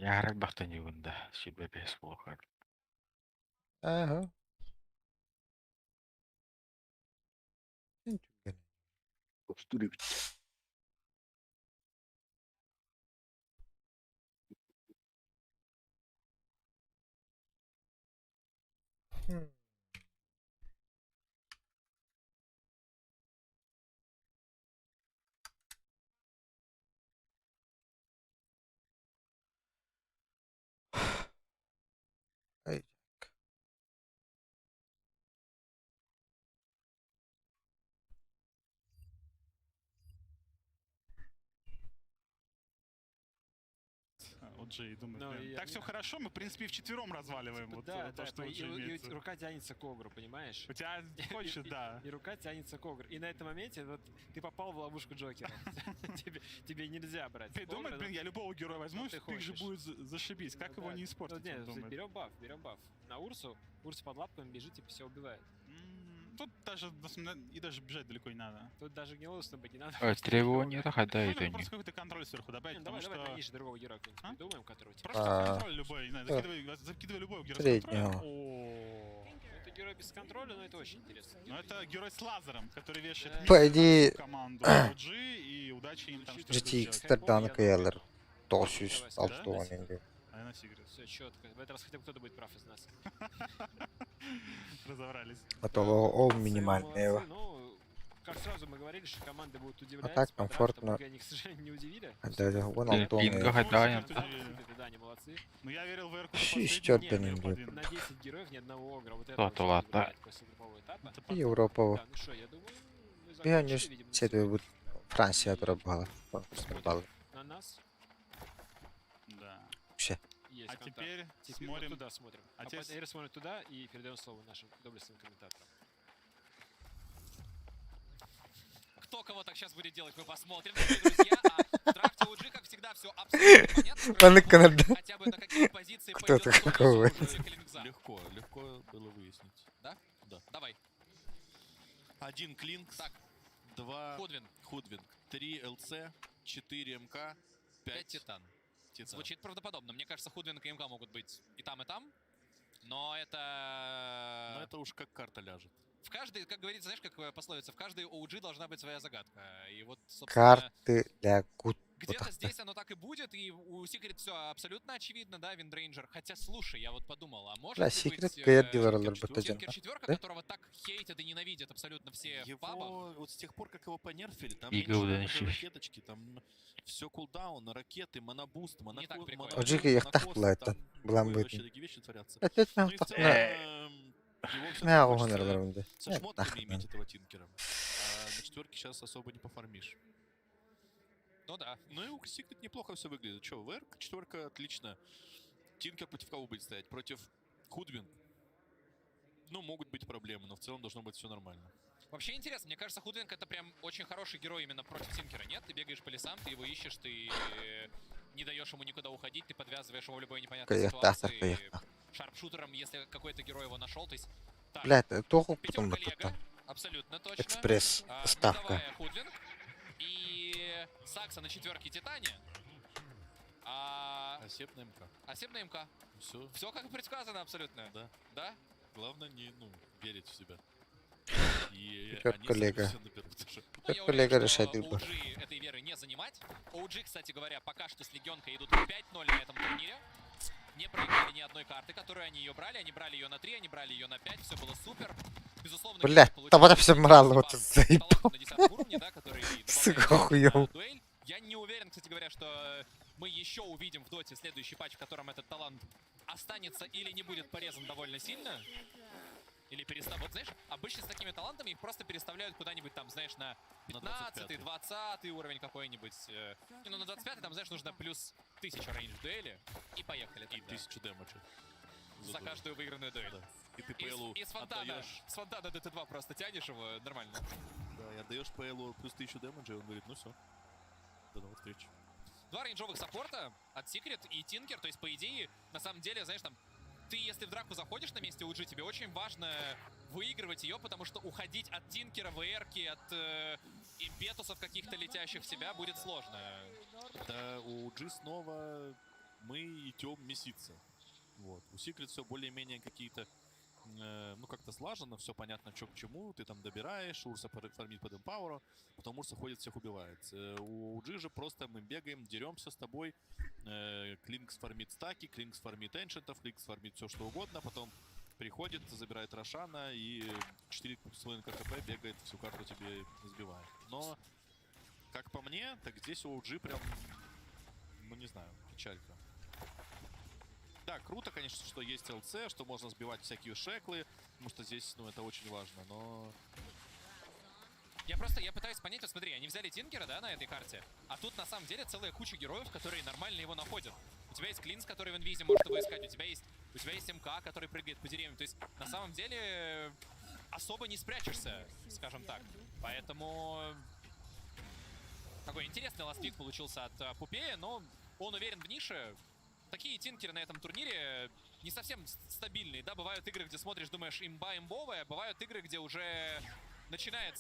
Ярик бахтан югында, шибебес болған. Ага. Tuossa tuli vittu. Ай. OG думает, Ну, блин, я- так все хорошо, мы, в принципе, и вчетвером разваливаем. Вот Да, то, да, что и OG имеется. рука тянется к Огру, понимаешь? У тебя хочет, да. И рука тянется к Огру. И на этом моменте вот ты попал в ловушку Джокера. Тебе нельзя брать. Ты думаешь, блин, я любого героя возьму, ты пик же хочешь. будет зашибись. Как его не испортить, он думает. берем баф. На Урсу. Урса под лапками бежит и все убивает. Тут даже, и даже бежать далеко не надо. Тут даже гнилостно быть не надо. Требования хода Нужно это не. просто какой-то контроль сверху добавить, Не, потому давай что... пониже другого героя какого-нибудь А? придумаем, которого тебе... Просто контроль любой, не знаю, закидывай любого героя с Среднего. контролем. О, Это герой без контроля, но это очень интересно. ну это герой с лазером, который вешает Да. мид По на идее, всю команду OG, и удачи им там что-то GTX сделать. Terdan Keller. Tosus Altoningi. А я на Сигрис. Все четко. В этот раз хотя бы кто-то будет прав из нас. Разобрались. А то лоу Молодцы, минимальные. молодцы. Ну, как сразу мы говорили, что команды будут удивлять. так по драфту, комфортно. пока они, к сожалению, не удивили. Да, вон Пинга Антоний. гадаем. Да, они молодцы. Ну я верил в Эрку. Шість Не, Терданинги. на 10 героев ни одного огра. Вот это То-то вот ладно. удивляет после группового этапа. Європова. Да, ну что, я думаю, мы Я закончили, не видимо, це сегодня. буде Франція дробала. Стрибали. На нас Да. Все. есть А контакт. теперь Теперь смотрим. вот туда смотрим. А А теперь Эйр смотрит туда и передаем слово нашим доблестным комментаторам. Кто кого так сейчас будет делать, мы посмотрим, дорогие друзья. А в драфте OG, как всегда, все абсолютно понятно. Пане Кроме того, Канада. хотя бы на какие позиции Кто пойдет ты кто такой? несет Клинкза. Легко было выяснить. Да? Да. Давай. Один Клинкс, Так. 2 Худвин. Худвинг, 3 ЛЦ, 4 МК, 5 5 Титан. Титан. Звучит правдоподобно. Мне кажется, Худвин и МК могут быть и там, и там. Но это... Но это уж как карта ляжет. В каждой, как говорится, знаешь, как пословица, в каждой OG должна быть своя загадка. И вот, собственно... Карти для гуд. Где-то здесь оно так и будет, и у Secret все абсолютно очевидно, да, Виндрейнджер. Хотя, слушай, я вот подумал, а может Да, ли Secret быть Кэт Дилер Тинкер 4, Да? которого так хейтят и ненавидят абсолютно все в пабах? Его, вот с тех пор, как его понерфили, там И меньше Golden даже Shift. ракеточки, там все кулдаун, ракеты, монобуст, так монокост, прикольно. Оджики як так була, это була вообще митна. такие вещи творятся. Опять Ну на и в так целом, на. его всё-таки Мяу хочется гонор раунди. со шмотками иметь этого Тинкера. А на четверке сейчас особо не пофармишь. Ну да. Ну и у Secret неплохо все выглядит. Че, ВР, четверка, отлично. Тинкер против кого будет стоять? Против Худвин. Ну, могут быть проблемы, но в целом должно быть все нормально. Вообще интересно, мне кажется, Худвинг это прям очень хороший герой именно против Тинкера, нет? Ты бегаешь по лесам, ты его ищешь, ты не даешь ему никуда уходить, ты подвязываешь его в любой непонятной ситуации. Шарпшутером, если какой-то герой его нашел, то есть... Так, Блядь, того потом пятерка вот Лего, это. абсолютно точно. Экспресс, ставка. Мидовая Худвинг и Сакса на четверке Титане. Осеп на МК. Осеп на МК. Все. Все как и предсказано абсолютно. Да. Да? Главное не, верить в себя. И Пятерка они Лего. все наберут уже. Пятерка Лего решает выбор. OG этой веры не занимать. OG, кстати говоря, пока что с Легионкой идут 5-0 на этом турнире. Не проиграли ни одной карты, которую они ее брали. Они брали ее на 3, они брали ее на 5. Все было супер. Безусловно, Блядь, там она все мрала, вот заебал. на 10 уровне, да, который Сука, охуел. дуэль. Я не уверен, кстати говоря, что мы еще увидим в доте следующий патч, в котором этот талант останется или не будет порезан довольно сильно. Или переставляют. Вот знаешь, обычно с такими талантами их просто переставляют куда-нибудь там, знаешь, на 15-й, 20-й уровень какой-нибудь. Ну, на 25-й там, знаешь, нужно плюс 1000 рейндж в дуэли. И поехали. И 1000 дэмэджа. За каждую выигранную дуэль. Да. И ты ПЛУ И с фонтана, отдаешь. с фонтана ДТ2 просто тянешь его, нормально. Да, и отдаешь ПЛУ плюс 1000 дэмэджа, и он говорит, ну все. До новых встреч. Два рейнджовых саппорта от Secret и Tinker, то есть, по идее, на самом деле, знаешь, там, ты, если в драку заходишь на месте OG, тебе очень важно выигрывать ее, потому что уходить от Тинкера, ВРки, от импетусов каких-то летящих в себя будет сложно. Да, у OG снова мы идем меситься. Вот. У Secret все более-менее какие-то, ну, как-то слаженно, все понятно, что к чему. Ты там добираешь, Урса фармит под эмпауэру, потом Урса ходит, всех убивает. У OG же просто мы бегаем, деремся с тобой. Клинкс фармит стаки, Клинкс фармит эншентов, Клинкс фармит все что угодно, потом приходит, забирает Рошана и 4,5 КХП бегает, всю карту тебе избивает. Но, как по мне, так здесь у OG прям, ну не знаю, печалька. Да, круто, конечно, что есть ЛЦ, что можно сбивать всякие шеклы, потому что здесь, ну, это очень важно, но... Я пытаюсь понять, вот смотри, они взяли Тинкера, да, на этой карте, а тут на самом деле целая куча героев, которые нормально его находят. У тебя есть Клинс, который в инвизе может его искать, у тебя есть МК, который прыгает по деревьям, то есть на самом деле особо не спрячешься, скажем так. Поэтому такой интересный ластпик получился от Пупея, но он уверен в нише. Такие Тинкеры на этом турнире не совсем стабильные, да, бывают игры, где смотришь, думаешь, имба имбовая, бывают игры, где уже начинают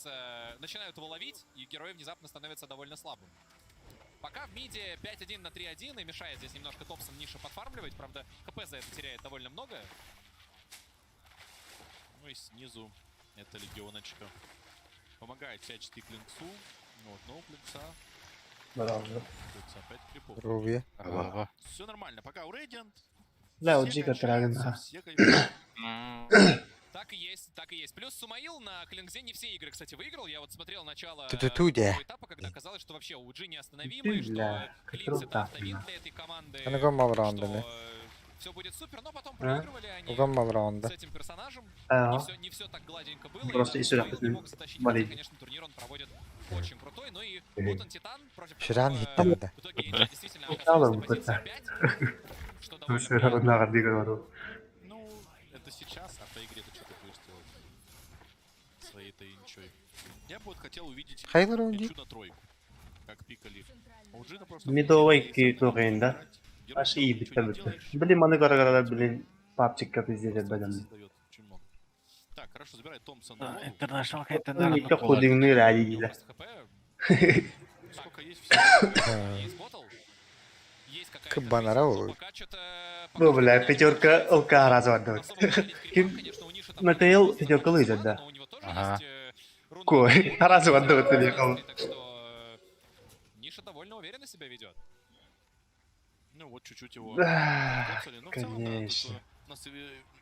его ловить, и герой внезапно становится довольно слабым. Пока в миде 5-1 на 3-1, и мешает здесь немножко Топсон ниша подфармливать, правда, ХП за это теряет довольно много. Ну и снизу это Легионочка. Помогает всячески Клинксу. Вот, но у Клинкса... Опять крипов. Руби. Все нормально, пока у Radiant. Да, у все Джика качаются, все кайфуют. Так и есть, так и есть. Плюс Сумаил на Клинкзе не все игры, кстати, выиграл. Я вот смотрел начало Ту-ту-ту-де. этапа, когда казалось, что вообще у G неостановимый, что Клинкс это автовин для этой команды, А на каком раунде, да? все будет супер, но потом проигрывали они Каком раунде? с этим персонажем. Не все так гладенько было. Просто и и сюда Сумаил не мог затащить, хотя, конечно, турнир он проводит очень крутой. Ну и Мутан Титан против Ширан которого Гитанда. в итоге действительно оказался на позиции 5, что довольно приятно. Ну, это сейчас, а по игре ты что ты будешь делать? Своей-то и ничего. Я бы вот хотел увидеть Хайлер он Инчу на тройку, как пикали. OG просто... Мидовый турин, да? Аж iyi bitti bitti. Блин, bana göre kadar блин, папчик как izleyeceğiz bölümünü. Создает очень много. Так, хорошо, забирает Томпсон на воду. Интернешнл хейта, Никто худыгны радили. Сколько есть всего? есть ботл, есть какая-то Кабанарау. пока что-то... Bu bile пятерка ЛК разворот. НТЛ пятерка лызет, да. Ага. Кой, разворот приехал. Так что Ниша довольно уверенно себя ведет. Ну вот чуть-чуть его Да, коцали, но в целом, да, тут, конечно. у нас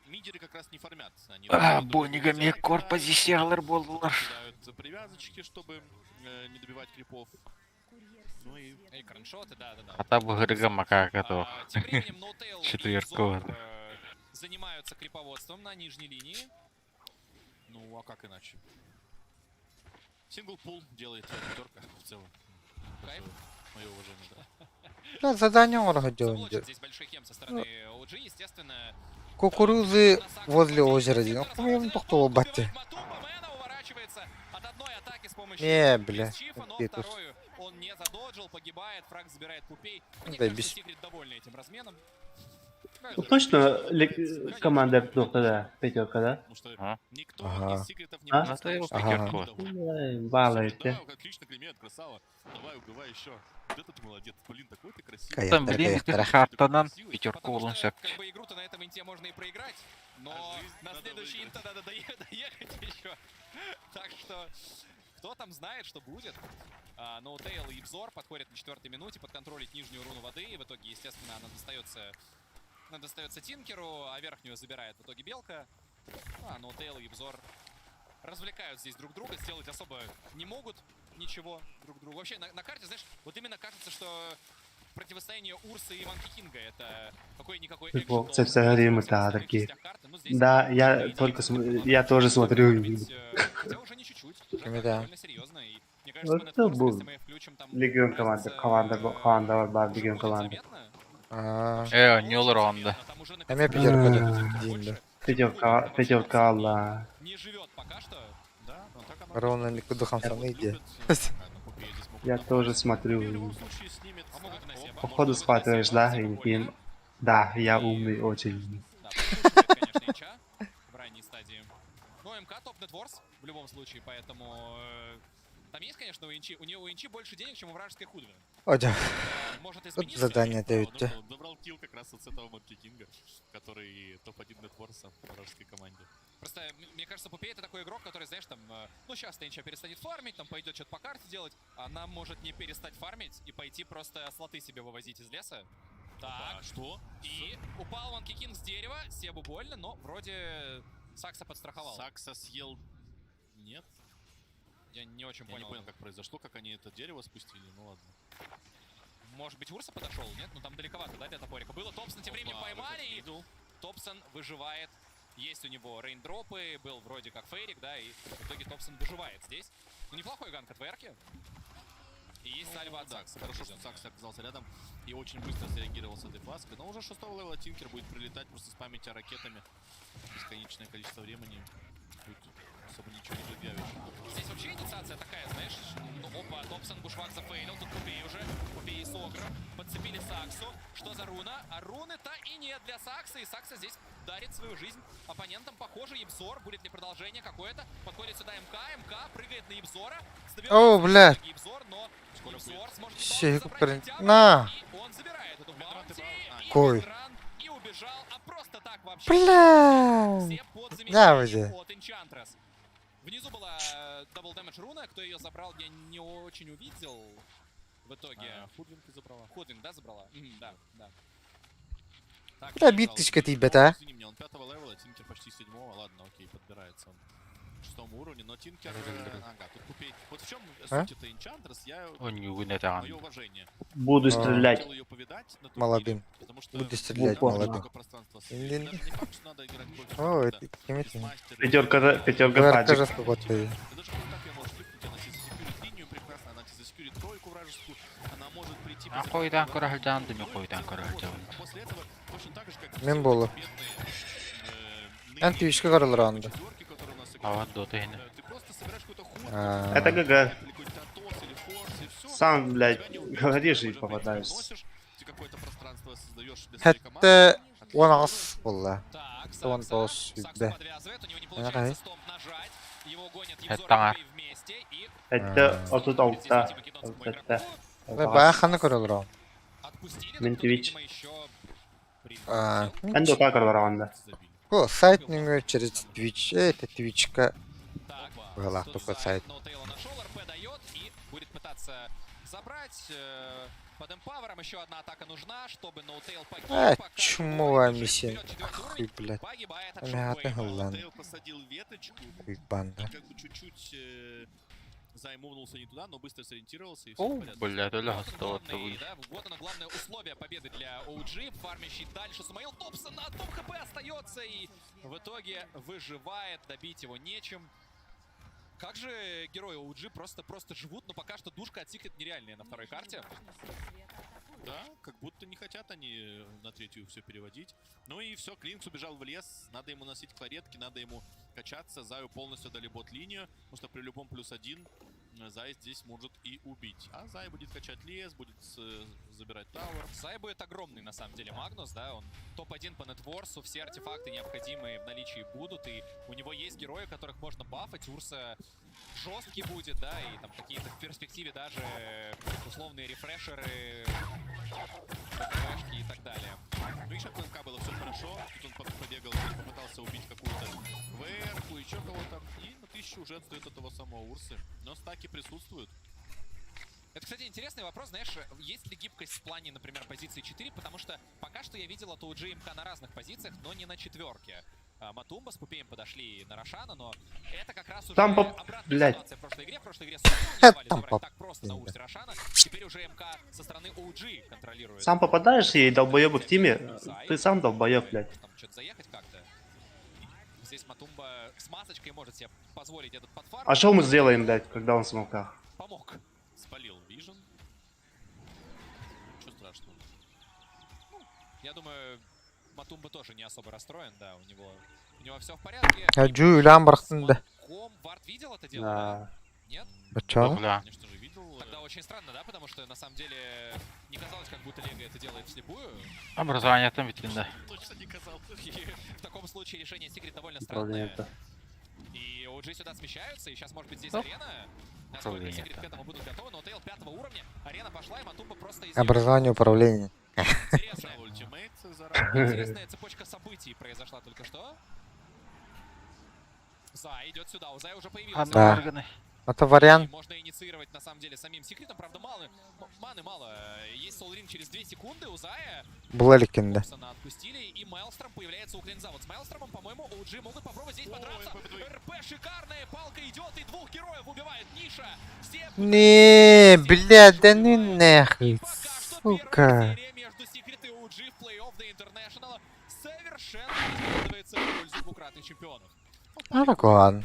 мидеры как раз не фармят. Они Бонигами корпозиции Алерболлар. кидают привязочки, чтобы не добивать крипов. Ну и... Краншоты, да-да-да. А там Грига Макака то. Тем временем Ноутейл и Четверковый. Зор занимаются криповодством на нижней линии. Ну а как иначе? Сингл пул делает пятерка в целом. Кайф. Мое уважение, да. Да, задание он Заблочит делает. здесь большой хем со стороны OG, естественно. Кукурузы возле озера. Ну, хуй тухту батти. Мена уворачивается от одной атаки с помощью Не, бля. Чифа, но Петус. вторую он не задоджил, погибает, фраг забирает Пупей. Мне Да, кажется, без- Секрет довольны этим разменом. Точно команда нокtada, пятерка, да? Потому что А? никто Ага. из секретов не А? может сказать, что Ага. это Вот. довольно. Балуете. Да, отлично, Климент, красава. Давай, убивай еще. Вот это ты молодец. Блин, такой ты красивый. Кая, Там, тара, блин, кая, ты тара. хартанан, пятерку Потому улун что, сяк. как бы, игру-то на этом инте можно и проиграть, но А жизнь на надо следующий выиграть. инт надо доехать еще. Так что, кто там знает, что будет. Ноутейл и Взор подходят на 4-й минуте, подконтролить нижнюю руну воды, и в итоге, естественно, она достается Тинкеру, а верхнюю забирает в итоге Белка. Ноутейл и Взор развлекают здесь друг друга, сделать особо не могут ничего друг другу. Вообще, на карте, знаешь, вот именно кажется, что противостояние Урса и Манки Кинга — это какой-никакой экшен. Вот, це все грімы, да, такие. Да, я тоже смотрю. Хотя уже не чуть-чуть, уже Да. так довольно серьезно. И мне кажется, Вот мы это Netforce, был если мы включим там Легион разница, команда var уже Легион будет команда. заметно. Не улронда. Там уже на А меня 5 пятерка больше. Динда. Пятерка Алла. Не живет пока что. Да, но так оно Ровно никуда вот хамсаны иди. любят, ну, Попея здесь могут Я напасть. тоже Ну, в смотрю. любом случае снимет Могут и на себя. Походу спрашиваешь, да, Интим? Да, я умный очень. Да, подпушивает, конечно, Ича в ранней стадии. Но МК топ Нетворс в любом случае, поэтому там есть, конечно, у Инчи больше денег, чем у вражеской Худвы. Одя. Может Тут измениться. задание Да, он дают. забрал килл как раз вот с этого Манки Кинга, который топ-1 Нетворса в вражеской команде. Просто, мне кажется, Пупей — это такой игрок, который, знаешь, там, ну, сейчас Инча перестанет фармить, там, пойдет что-то по карте делать, она может не перестать фармить и пойти просто слоты себе вывозить из леса. Так, Опа, что? и упал Манки Кинг с дерева, Себу больно, но вроде Сакса подстраховал. Сакса съел... Нет? Я не очень Я не понял. понял, как произошло, как они это дерево спустили, ну ладно. Может быть, Урса подошел? Нет? Ну там далековато, да, для топорика? Было, Топсон тем временем Опа, поймали, и выход Топсон выживает. Есть у него рейндропы, был вроде как фейрик, да, и в итоге Топсон выживает здесь. Ну, неплохой ганк от ВРки. И есть сальва от Да, Сакса. хорошо, что Сакс оказался рядом и очень быстро среагировал с этой флаской. Но уже 6-го левела Тинкер будет прилетать, просто спамить ракетами. Бесконечное количество времени. Будет особо ничего не предъявить. Здесь вообще инициация такая, знаешь, ну, опа, Топсон Бушвак зафейлил, тут Пупей уже, Пупей и Согром подцепили Саксу. Что за руна? А руны-то и нет для Сакса, и Сакса здесь дарит свою жизнь оппонентам. Похоже, Ебзор, будет ли продолжение какое-то? Подходит сюда МК прыгает на Ебзора. О, блядь. Ебзор, но Ебзор сможет Щей, забрать парень. хотя бы, На! и он забирает эту баунти, и Кой. Мидран, и убежал, а просто так вообще. Бля! Все под Да, замечанием вроде. от Enchantress. Внизу была дабл дэмэдж руна, кто ее забрал, я не очень увидел в итоге. Худвинка забрала. Ходвинг, да, забрала? Да, да. Так, Бля, пожалуйста. биточка ты, Ну, бета. извини меня, он 5-го левела, Тинкер почти 7-го. Ладно, окей, подбирается он к 6-му уровню. Но Тинкер... Ага, тут купить... Вот в чем А? суть этой Enchantress, я... Он не вынетан. Мое уважение. Буду стрелять. Хотел ее повидать на турнире, Молодым. потому что Буду стрелять, упор, молодым. много пространства. Инди- Даже не факт, что надо играть больше. О, когда это кемитин. мастер- Пятерка ВРК паджик. же какой-то. Да даже так я может кликнуть, она тебе засекьюрит линию прекрасно, она тебе засекьюрит тройку вражескую, она может прийти... А койдан корахалдан, да не койдан корахалдан. А после этого точно так же, как... Мен болу. Антивичка каралар анда. А вот дота Ты хине. просто собираешь какой-то худ, Это ГГ. или какой-то Атос, или Форс, и всё. Сам, блядь, Тебя не убивают, говоришь ты и уже попадаешь. носишь, ты какое-то пространство создаешь для своей команды. Хәтта он ас булла. Так, Он Сакса. тос Саксу да. подвязывает, у него не Ага. получается стомп нажать. Его гонят Это Ебзор ага. и Пупей вместе, и Это отут алта. здесь македонскому Это. игроку Баханы каралар. отпустили. Ментович. Тут, видимо, еще А, Энду как анда. о, сайт не через Twitch. Это Twitchка. Так, Была тут только сайт сайт. Ноутейла нашел, РП дает и будет пытаться забрать. Под эмпавером еще одна атака нужна, чтобы Ноутейл погиб. А, пока чумовая бежит миссия. вперед, четвертый Хуй, уровень, блядь. погибает от Мятный Шоквейва. голланд. Тейл посадил веточку, Хуй банда. как бы чуть-чуть займовнулся не туда, но быстро сориентировался и все О, в порядке. бля, то ля Вот он осталось главный, да, вот оно главное условие победы для OG, фармящий дальше Сумаил Топсон на одном хп остается и в итоге выживает, добить его нечем. Как же герои OG просто живут, но пока что душка от Secret нереальная на второй карте. Да, как будто не хотят они на третью все переводить. Ну и все, Клинкс убежал в лес, надо ему носить кларетки, надо ему качаться. Заю полностью дали бот-линию, потому что при любом +1 Зай здесь может и убить. А Зай будет качать лес, будет забирать тауэр. Зай будет огромный на самом деле Магнус, да, он топ-1 по нетворсу, все артефакты необходимые в наличии будут, и у него есть герои, которых можно бафать. Урса жесткий будет, да, и там какие-то в перспективе даже условные рефрешеры, БКБшки и так далее. Ну и от МК было все хорошо, тут он побегал, попытался убить какую-то ВР-ку, еще кого-то, и на 1000 уже отстает от того самого Урсы. Но стаки присутствуют. Это, кстати, интересный вопрос, знаешь, есть ли гибкость в плане, например, позиции 4, потому что пока что я видел от OG МК на разных позициях, но не на четверке. Матумба с Пупеем подошли на Рошана, но это как раз уже Там обратная блядь. ситуация в прошлой игре. В прошлой игре не давали забрать так просто на Урсе Рошана. Теперь уже МК со стороны OG контролирует. Сам попадаешь и долбоёбы в тиме, ты сам долбоёб, блядь. Там что-то заехать как-то. Здесь Матумба с масочкой может себе позволить этот подфарм. А что мы сделаем, блядь, когда он в смоках? Помог. Спалил Вижен. Ничего страшного. Я думаю, Матумба тоже не особо расстроен, да, у него все в порядке. Аджу Ламбрахтында. Вард видел это дело, да? Нет? Почему? Конечно же видел. Тогда очень странно, да, потому что на самом деле не казалось, как будто Лего это делает вслепую. Образование там витринда. Точно не казалось. И в таком случае решение Secret довольно Управление странное. это. И OG сюда смещаются, и сейчас может быть здесь Ну, арена. Насколько управление Secret это. к этому будут готовы, но Тейл 5 уровня, арена пошла, и Матумба просто из Образование управления. Интересная, Ультимейт заранее. интересная цепочка событий произошла только что. Зай идет сюда, у Зая уже появился. Да. Это вариант. Можно инициировать на самом деле самим секретом, правда маны мало. Есть Soul Ring через 2 секунды, у Зая Блэликинда. Коксона отпустили, и Майлстром появляется у Клинза. Вот с Майлстромом, по-моему, OG могут попробовать здесь подраться. РП шикарная, палка идет, и 2 героев убивает Ниша. Все Не, блядь, да ну нахуй, сука. серия между Secret и OG в плей-офф до International совершенно не складывается в пользу двукратных чемпионов. Ну так ладно.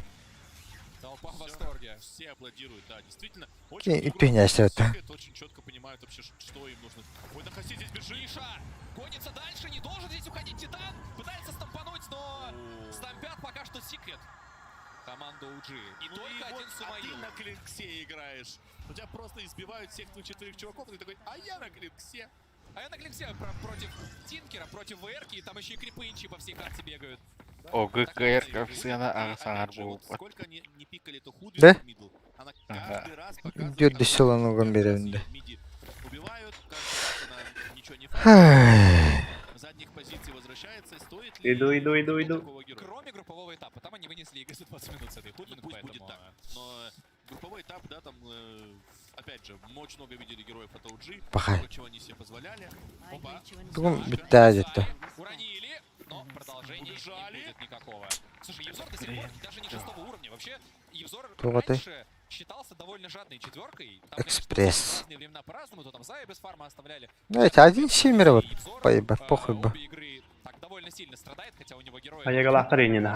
Толпа в восторге. Все аплодируют, да, действительно. И пеня все это. Secret очень четко понимают вообще, что им нужно. Ой, на Хаси здесь бежит. Ниша гонится дальше, не должен здесь уходить Титан. Пытается стампануть, но стампят пока что Secret. Команда OG. И Ну только и один вот, а ты Сумаил. на Клинксе играешь. У тебя просто избивают всех твоих 4 чуваков, и ты такой, а я на Клинксе. А я на Клинксе против Тинкера, против ВРки, и там еще и крипы инчи по всей карте бегают. ОГКР коэффициента Опять же, был. вот сколько не пикали эту худу Да? мидл, она каждый раз показывает, Идет до как села много ногам раз берем, её да. в миде убивают, каждый раз она ничего не фактит, задних позиций возвращается, стоит ли Иду. такого героя? Кроме группового этапа, там они вынесли ЕГЭ за 20 минут с этой худвинг, Пусть поэтому... будет так, но групповой этап, да, там, опять же, мы очень много видели героев от OG, Пахай. много чего они себе позволяли. Опа. Думаю, битает-то. Уронили, но продолжения не будет никакого. Слушай, Евзор до сих пор даже не 6 уровня. Вообще, Евзор Кого ты? раньше считался довольно жадной четверкой. Там, конечно, Экспресс. в разные времена по-разному, то там Зая без фарма оставляли. Знаете, один семеро вот Евзор, поебать, похуй бы. обе игры так довольно сильно страдает, хотя у него герои... Аягалах таринин,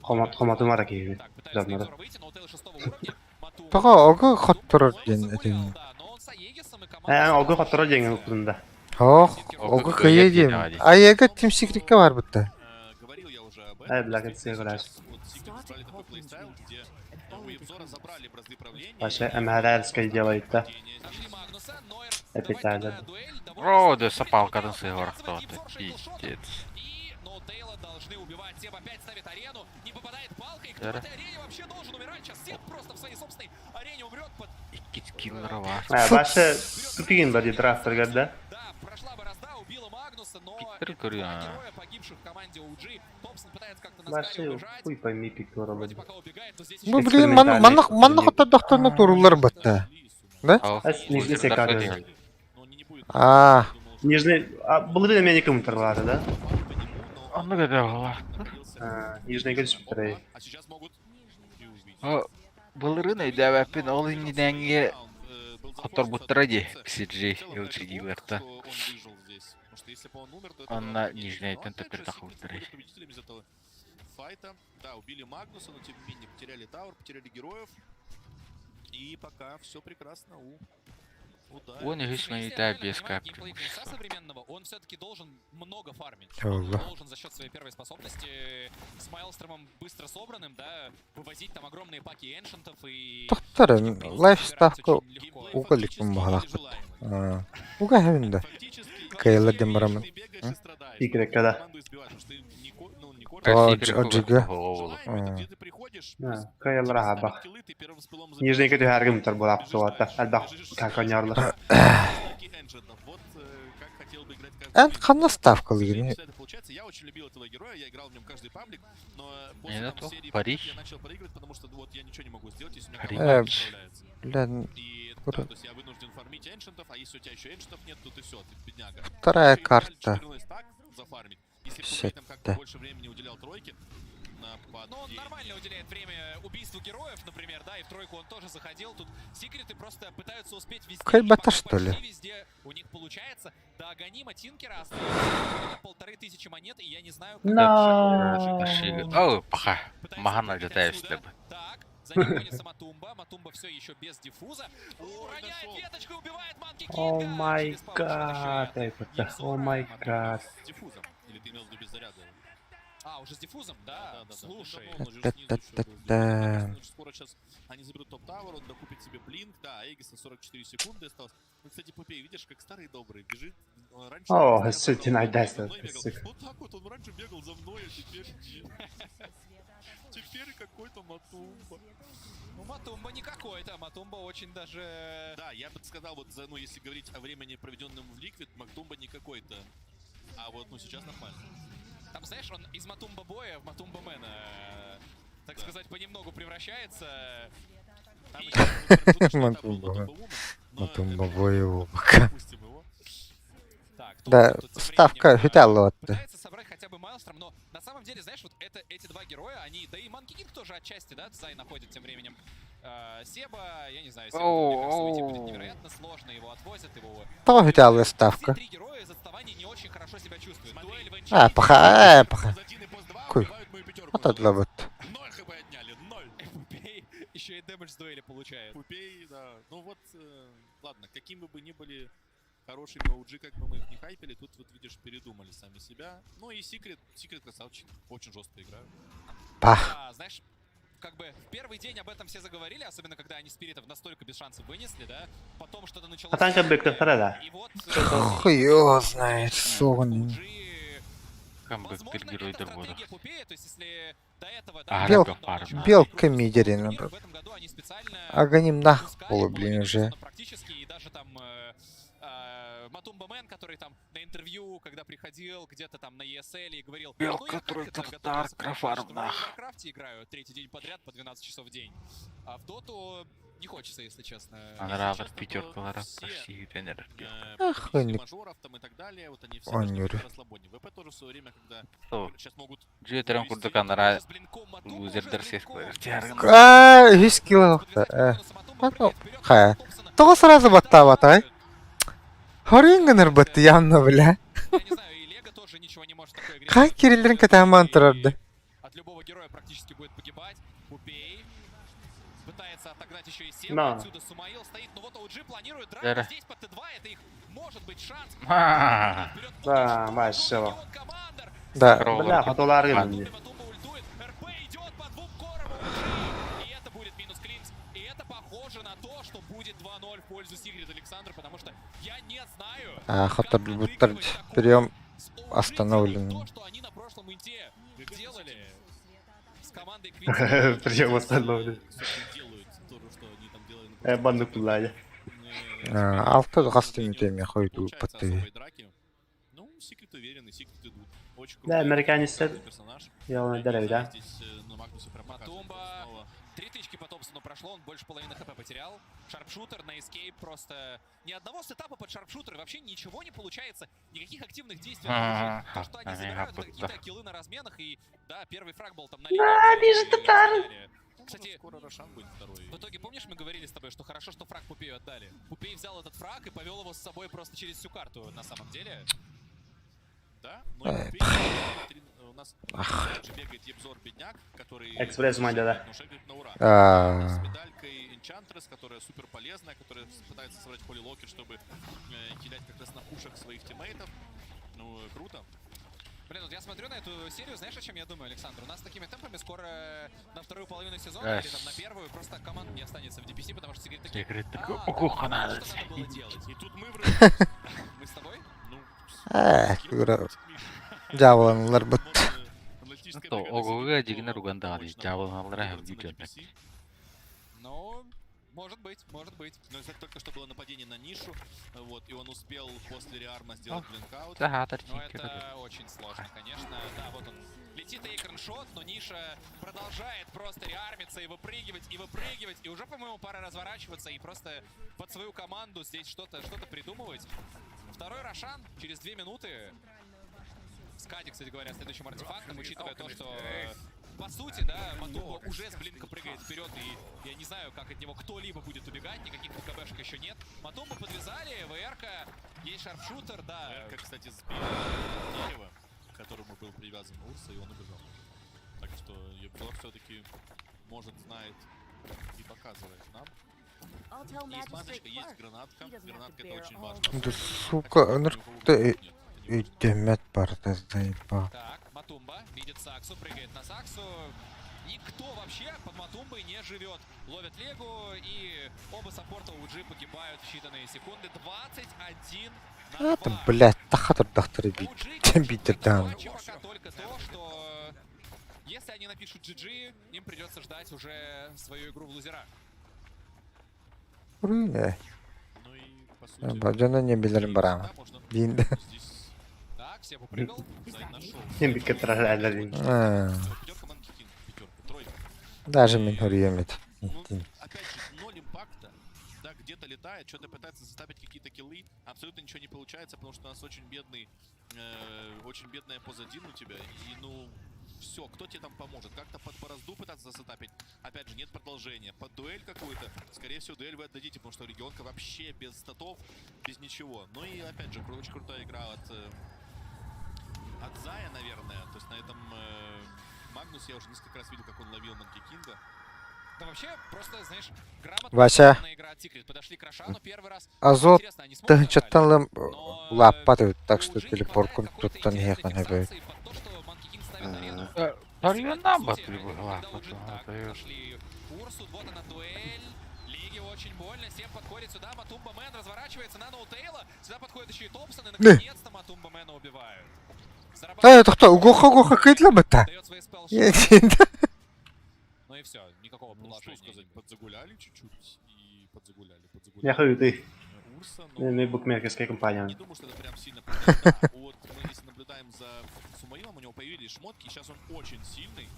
хоматумара кейви. Так, пытаются на Евзора выйти, но у Тейла 6 уровня. Матумба, Пога, ого, хоттур по-моему, ден. загулял, да, но он с Аегисом и команда Ого сразу хатыра же деген вместе. укрында. Ох, ого кыйедим. Аяга тим секретке бар бутта. Говорил я уже об Ай, этом. бля, как все играешь. Вот Secret избрали такой плейстайл, где у Евзора забрали бразды правления. Вообще МРРской делает, да? Нашли Магнуса, Нойер, Опять, давай да. такая дуэль, довольно Роды, сложная сопалка дуэль, на сыгор, кто показывает ты, Евзор шейдлшотом. пиздец. И, но Тейла должны убивать. Себ опять ставит арену, не попадает палкой. Кто в Да. этой арене вообще должен умирать? Сейчас Себ просто в своей собственной арене умрет под... Киллерова. Башы тупигин бар дейді драфтерге, да? Да, прошла борозда, убила Магнуса, но Пикер это два Курьяна. героя, погибших в команде OG. Томпсон пытается как-то на скаре Башы убежать. хуй пойми пиктора Вроде бады. пока убегает, но здесь Ну еще... блин, маннах доктор турулар бутта. Да? Нижний секадр. А, Нижний... А был ли на меня никому торвата, да? Он нагадал. Нижний говоришь, второй. А сейчас могут и убить. Былырын өйдәвәппен ол иннидәңге Котор буттради CG LGD верта. Анна нижняя тентапер таху буттради. файта. Да, убили Магнуса, но тем не менее потеряли Тауэр, потеряли героев. И пока все прекрасно у Дайв. Он лично и да без капки. Геймплей современного, он все-таки должен много фармить. Аллах. Он должен за счет своей первой способности с Майлстромом быстро собранным, да, вывозить там огромные паки эншентов и... Тохтар, лайфставка уголиком могла. Уга хевинда. Кейла демарамын. Секрет когда? Оджига. Кайыл раха. Нижний көтü her gün tur bulap soğatta. Elbaq kalkanyarlar. Энд қана ставка лигин. Я очень любил этого героя, я играл в нем каждый паблик, но Не после на там, то, серии Париж. я начал проигрывать, потому что вот я ничего не могу сделать, если у меня Париж. команда не справляется. Бля, И круто. да, то есть я вынужден фармить эншентов, а если у тебя еще эншентов нет, то ты все, ты бедняга. Вторая Еще и карта. 14 так зафармить. Если бы ты там как-то Сетта. больше времени уделял тройке, Ну, он нормально уделяет время убийству героев, например, да, и в тройку он тоже заходил. Тут секреты просто пытаются успеть везде. Кайбата, и пока что ли? почти везде у них получается. До Аганима Тинкера остается 1500 монет, и я не знаю, как О, пока. Магана летает с тобой. Так, за ним гонится Матумба. Матумба все еще без диффуза. Уроняет веточкой, убивает Манки О Кинга. май Через паузу возвращает. гад. О май гад. с диффузом. Или ты имел в виду без заряда? А, уже с диффузом? Да, слушай. Та-та-та-та. Скоро сейчас они заберут топ-тавер, он докупит себе блинк. Да, Эгиса 44 секунды осталось. Ну, кстати, Попей, видишь, как старый добрый, бежит. Раньше О, он сути, бегал, найдется, за мной бегал. сука. Вот так вот, он раньше бегал за мной, а теперь нет. Теперь какой-то Матумба. Ну, Матумба не какой-то, Матумба очень даже... Да, я бы сказал, вот, ну, если говорить о времени, проведенном в Ликвид, Матумба не какой-то. А вот, ну, сейчас нормально. Там, знаешь, он из Матумба боя в Матумба Мэна, так сказать, понемногу превращается. Матумба. Матумба воевал пока. Да, ставка витала. Пытается собрать хотя бы Майлстром, но на самом деле, знаешь, вот эти два героя, они, да и Манки Кинг тоже отчасти, да, Цай находит тем временем. Себа, я не знаю, Себа, мне кажется, выйти будет невероятно сложно, его отвозят, его... То витала Все ставка. три героя из отставания не очень хорошо себя чувствуют. Дуэль в А, пока, пока. Куй. Вот Вот это вот. 0 хп отняли, 0. Пупей еще и дэмэдж с дуэли получает. Пупей, да. Ну вот, ладно, какими бы ни были хорошими OG, как бы мы их не хайпели, тут вот видишь, передумали сами себя. Ну и Секрет красавчик, очень жестко играют. Да, знаешь, как бы в первый день об этом все заговорили, особенно когда они спиритов настолько без шансов вынесли, да, потом что-то началось. А танка бэктахтара, да. И вот... Хуй его знает, Сони. Камбэк герой довода. Пупея, то есть если до этого... А, Бел, фарм. белка мидерина. В этом году они специально... Аганим нахуй, блин, уже. Практически, и даже там Матумба Мэн, который там на интервью, когда приходил где-то там на ESL и говорил, Белка, ну я который как-то Тартар, готовился, Крафарм, что в нах. Warcraft играю третий день подряд по 12 часов в день, а в Доту не хочется, если честно. Анравер, пятерка, лара, почти тренер. Ах, После не. мажоров там и так далее, вот они все Он должны быть юры. на расслабоне. ВП тоже в свое время, когда О, сейчас могут... Джетером курдака нара лузердер сесклер. А, 10 килов. Ха. То сразу баттавата, а? Хорингенер бат явно, бля. Я не знаю, и Лего тоже ничего не может в такой игре. Как Кириллин катаман турарды. От любого героя практически будет погибать. Убей. Пытается отогнать еще и Да. Себа. Отсюда Сумаил стоит. Но вот OG планирует драку. Да. Здесь по Т2 это их может быть шанс. А, Вперед. Да, машева. Командер. Да. Бля, фотолары мне. Матумба ультует. РП идет по двум корам OG. И это будет минус Клинкс. И это похоже на то, что будет 2-0 в пользу Сигрид Александр, потому что я не знаю. А, хотя бы прием остановлен. То, что они на прошлом инте делали с командой Quincy. Прием остановлен. делают то, что они там делали на Банду кулая. Алты гастын теме хойду Получается патты. особой драки. Ну, Секрет уверенный, Секрет идут. Очень Да, крутой американец персонаж. я он дарю, да? Здесь на Магнусе прям Матумба. показывает снова. 3 тычки по Томпсону прошло, он больше половины хп потерял. Шарпшутер на эскейп просто... Ни одного сетапа под шарпшутер, вообще ничего не получается. Никаких активных действий. То, что они забирают, это какие-то киллы на разменах. И да, первый фраг был там на линии. вижу татар. Кстати, Скоро Рошан будет второй. в итоге, помнишь, мы говорили с тобой, что хорошо, что фраг Пупею отдали? Пупей взял этот фраг и повел его с собой просто через всю карту, на самом деле. да? Но у нас также бегает Ебзор бедняк, который... Экспресс мать, да. Но шагает на ура. А. С медалькой Enchantress, которая супер полезная, которая пытается собрать Holy Locker, чтобы кидать как раз на пушек своих тиммейтов. Ну, круто. Блин, вот я смотрю на эту серию, знаешь, о чем я думаю, Александр? У нас такими темпами скоро на вторую половину сезона или там на первую просто команд не останется в DPC, потому что Секрет такие, что надо было делать. И тут мы вроде... Мы с тобой? Ну, Дьяволlar бут. То ОГГ дигнер угандали. Дьяволlar видео. Ну, может быть, может быть. Но, кстати, только что было нападение на нишу, вот, и он успел после реарма сделать блинкаут. Но это очень сложно, конечно. Да, вот он летит эйкроншот, но ниша продолжает просто реармиться и выпрыгивать, и уже, по-моему, пора разворачиваться и просто под свою команду здесь что-то придумывать. Второй Рошан через 2 минуты. Скади, кстати говоря, следующим артефактом, учитывая то, что... По сути, да, Матумба уже с блинка прыгает вперед, и я не знаю, как от него кто-либо будет убегать, никаких КБшек еще нет. Матумбу подвязали, ВР-ка, есть шарпшутер, да. ВР-ка, кстати, сбил дерево, к которому был привязан Урса, и он убежал. Так что Ебзор все-таки может, знает и показывает нам. Есть масочка, есть гранатка. Гранатка это очень важно. Да сука, ну ты... Идемет партес заебал. Так, Матумба видит Саксу, прыгает на Саксу. Никто вообще под Матумбой не живет. Ловят Легу, и оба саппорта UG погибают в считанные секунды. 21 на 2. Это, блядь, тахатор доктор бит. Битер даун. Пока только то, что если они напишут GG, им придется ждать уже свою игру в лузера. Руине. Ну и, по сути... Баджана не билер барама. Дин. Так, все попрыгал. Им катралали. Даже минхуриемит. Опять же, 0 импакта. Да, где-то летает, что-то пытается заставить какие-то киллы. Абсолютно ничего не получается, потому что у нас очень бедный, очень бедная позади у тебя. И, ну, все, кто тебе там поможет? Как-то под борозду пытаться засетапить. Опять же, нет продолжения. Под дуэль какую-то, скорее всего, дуэль вы отдадите, потому что регионка вообще без статов, без ничего. Ну и, опять же, очень крутая игра от Зая, наверное. То есть на этом Магнус, я уже несколько раз видел, как он ловил Манки Кинга. Да вообще, просто, знаешь, грамотно Вася. игра от Secret. Подошли к Рошану первый раз. Азот, Интересно, они да смогут что-то но лапатывают, так что телепорт тут там не будет. под то, что Манки Кинг ставит арену. Парвенамба Когда UG так нашли Урсу, вот она дуэль. Лиги очень больно, всем подходит сюда. Матумба Мэн разворачивается на ноутейла. Сюда подходит еще и Топсон, и наконец-то Матумба Мэна убивают. Это кто? Угоха Хитлоба-то? Дает свои спелл. Ну и все, никакого продолжения. Что сказать, подзагуляли чуть-чуть и подзагуляли. Я хожу, ты. Урса, Не букмекерская компания. не думаю, что это прям сильно повлияет. Да, вот мы если наблюдаем за Сумаилом, у него появились шмотки, и сейчас он очень сильный.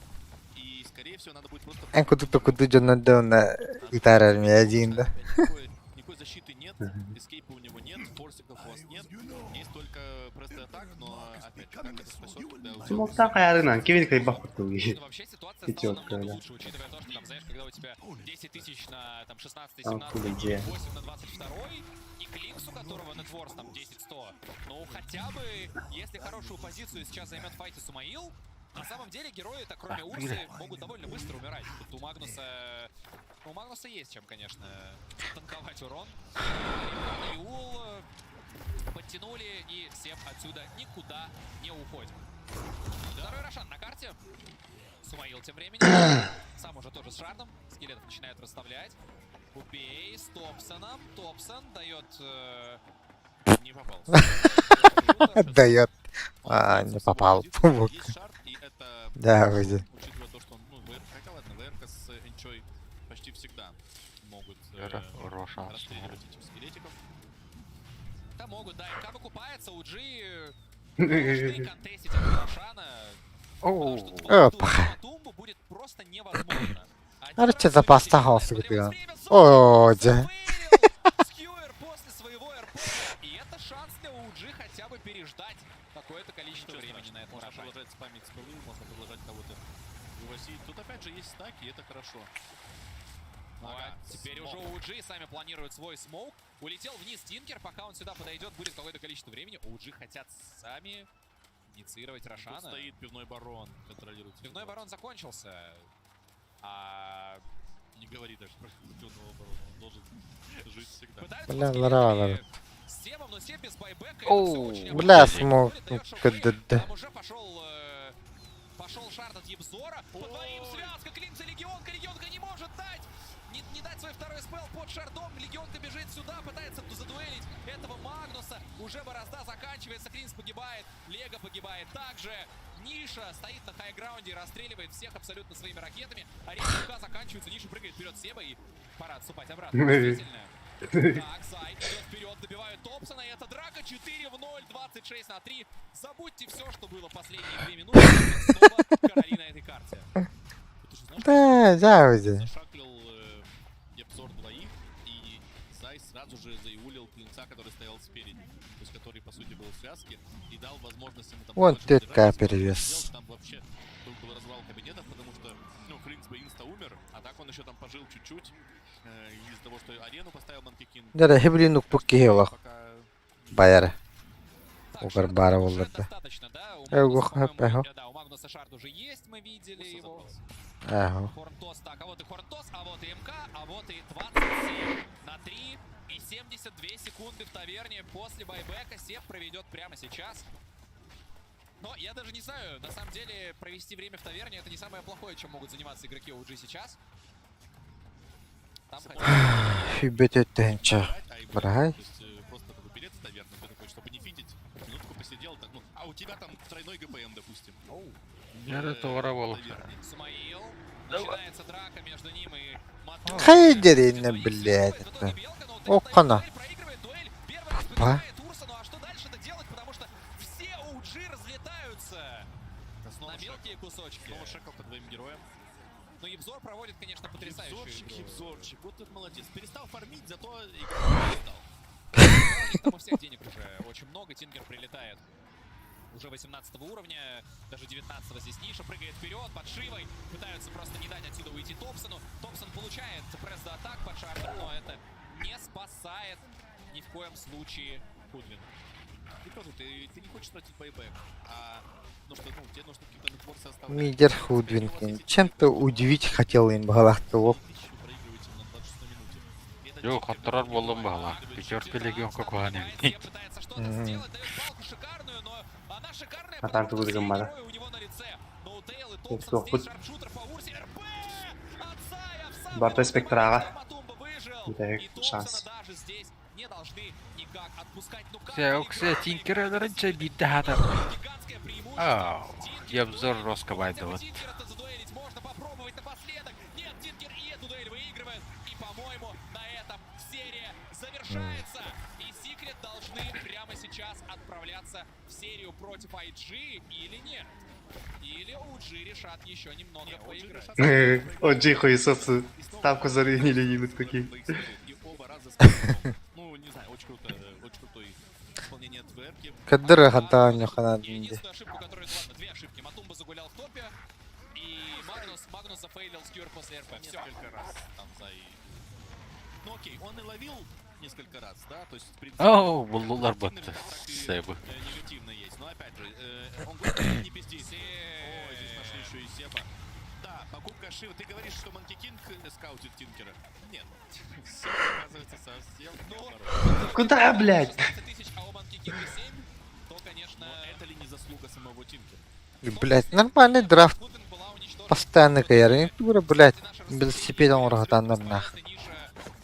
И, скорее всего, надо будет просто... Энку тут только дудя на гитаре армии 1, да? Никакой защиты нет, эскейпа у него нет, форсиков у вас нет. Есть только просто атак, но опять же, как это спасет, когда у Ну так, я Кевин Кайбахуту. Вообще ситуация стала Пятерка, намного да. лучше, учитывая то, что там, знаешь, когда у тебя 10 тысяч на там 16, А, 17, откуда, где? 8 на 22, и Клинкс, у которого нетворс там 10-100, ну хотя бы, если хорошую позицию сейчас займет в файте Сумаил, на самом деле герои-то, кроме Урсы, могут довольно быстро умирать. Тут у Магнуса есть чем, конечно, танковать урон. Юл подтянули, и всем отсюда никуда не уходим. Второй Рошан на карте. Сумаил тем временем. Сам уже тоже с шардом. Скелетов начинает расставлять. Убей с Топсоном. Топсон дает... Не попал. Дает. А, не попал. Да, выйди. Учитывая то, что он, ну, хотя ладно, ВРК с Энчой почти всегда могут расстреливать этих скелетиков. Да могут, да, МК выкупается, UG должны контестить этого Рошана. Матумбу будет просто невозможно. Арчи запастахался, где. О, да. Скьюер после своего РП, и это шанс для UG хотя бы переждать какое-то количество времени на этом Можно Рошане. продолжать спамить спылы, можно продолжать кого-то вывозить. Тут опять же есть стаки, и это хорошо. Ага, теперь уже UG сами планируют свой смоук. Улетел вниз Тинкер, пока он сюда подойдет, будет какое-то количество времени. UG хотят сами инициировать Тут Рошана. стоит пивной барон, контролирует. Пивной барон закончился. А Не говори даже про пивного барона, он должен жить всегда. пытаются Бля, подскипеть ладно. с Себом, но Себ без байбека. Оу, Бля, смог. Там уже пошел шард от Ебзора. По двоим связка, Клинца, Легионка. Легионка не может дать. Не дать свой второй спел под шардом. Легионка бежит сюда, пытается задуэлить этого Магнуса. Уже борозда заканчивается, Клинц погибает, Лего погибает. Также Ниша стоит на хайграунде и расстреливает всех абсолютно своими ракетами. Арена МК заканчивается, Ниша прыгает вперед Себа и пора отступать обратно. Действительно. Так, Зайд идет вперед, добивают Топсона, и это драка 4-0, 26-3. Забудьте все, что было последние 2 минуты. Снова короли на этой карте. Да, заводи. Зашаклил Ебзор двоих, и Зай сразу же заиулил Клинца, который стоял спереди. То есть который, по сути, был в связке, и дал возможность ему там... Вон дальше ТК продержаться, перевес. Там вообще был развал кабинетов, потому что, ну, Клинц бы инста умер, а так он еще там пожил чуть-чуть. Из-за того, что арену поставил Манкикин. Дара хиблинук пуккигелах. Пока... Байер. Угар бара болларды. Достаточно, да? Эго хэпэго. Да, у Магнуса шард уже есть, мы видели его. Эго. Хорнтос, так, а вот и Хорнтос, а вот и МК, а вот и 27-3 и 72 секунды в таверне после байбека. Сев проведет прямо сейчас. Но я даже не знаю, на самом деле провести время в таверне это не самое плохое, чем могут заниматься игроки OG сейчас. Там Фибететенча. Брай. То есть просто такой билет в таверну, ты такой, чтобы не фидить, минутку посидел, так, ну, а у тебя там тройной ГПМ, допустим. Я это воровал. Сумаил. Начинается драка между ним и Матвеем. Хайдерина, блядь. Это. Окона. Папа. Ну а что дальше-то делать, потому что все OG разлетаются на мелкие кусочки. Снова шекал по двоим героям. Но Ебзор проводит, конечно, потрясающую игру. Ебзорчик, вот тут молодец. Перестал фармить, зато играть перестал. Там у всех денег уже очень много. Тингер прилетает уже 18 уровня, даже 19 здесь Ниша прыгает вперед под Шивой, пытаются просто не дать отсюда уйти Топсону. Топсон получает пресс до атак под шардом, но это не спасает ни в коем случае Худвин. И тоже ты не хочешь тратить байбек, а ну что, ну, тебе нужно какие-то нетворсы оставлять. Мидер Худвинкин. Чем-то удивить хотел им Галахтову. Joo, Hattoran болом бала. Пятерка легионка куанин. А там тут гаммада. Барто спектрала. Да, шанс. Se Tinker раньше битата. Ау, я взор раскавайдывает. Завершается, и Секрет должны прямо сейчас отправляться в серию против IG или нет? Или OG решат еще немного поиграть? OG хуесосы. Ставку заруинили ебут такие. И оба раза ну, не знаю, очень крутой исполнение тверки. Кадыра гаданю ханадинди. Единственную ошибку, которую... Ладно, две ошибки. Матумба загулял в топе, и Магнус зафейлил скьюр после РП. Все. Несколько раз там за и... Ну окей, он и ловил несколько раз, да, то есть в принципе... Оу, буллар бата. Себы. Негативно есть, но опять же, он говорит, не пизди. Ой, здесь нашли еще и Себа. Да, покупка Шива. Ты говоришь, что Манки Кинг скаутит Тинкера? Нет. Все оказывается совсем наоборот. Куда, блядь? Но это ли не заслуга самого Тинкера? Блядь, нормальный драфт. Постоянный гарнитура, блядь. Велосипедом ургаданным нахуй.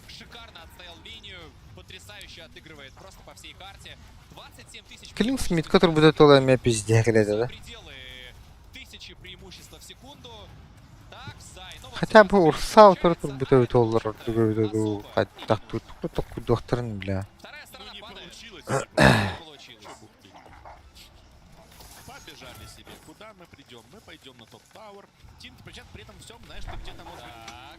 Шикарно отстоял линию, потрясающе отыгрывает просто по всей карте. 27 тысяч... Клин Смит, который будет толы меня пизде, глядя, да? Пределы тысячи преимущества в секунду. Так, Зай, ну вот Хотя бы Урсал, который будет доллар. Так тут кто такой доктор, бля. вторая сторона Ну не падает. получилось. Не получилось. Побежали себе. Куда мы придем? Мы пойдем на топ-тауэр. Тинк, причем при этом всем, знаешь, что где-то может... Так.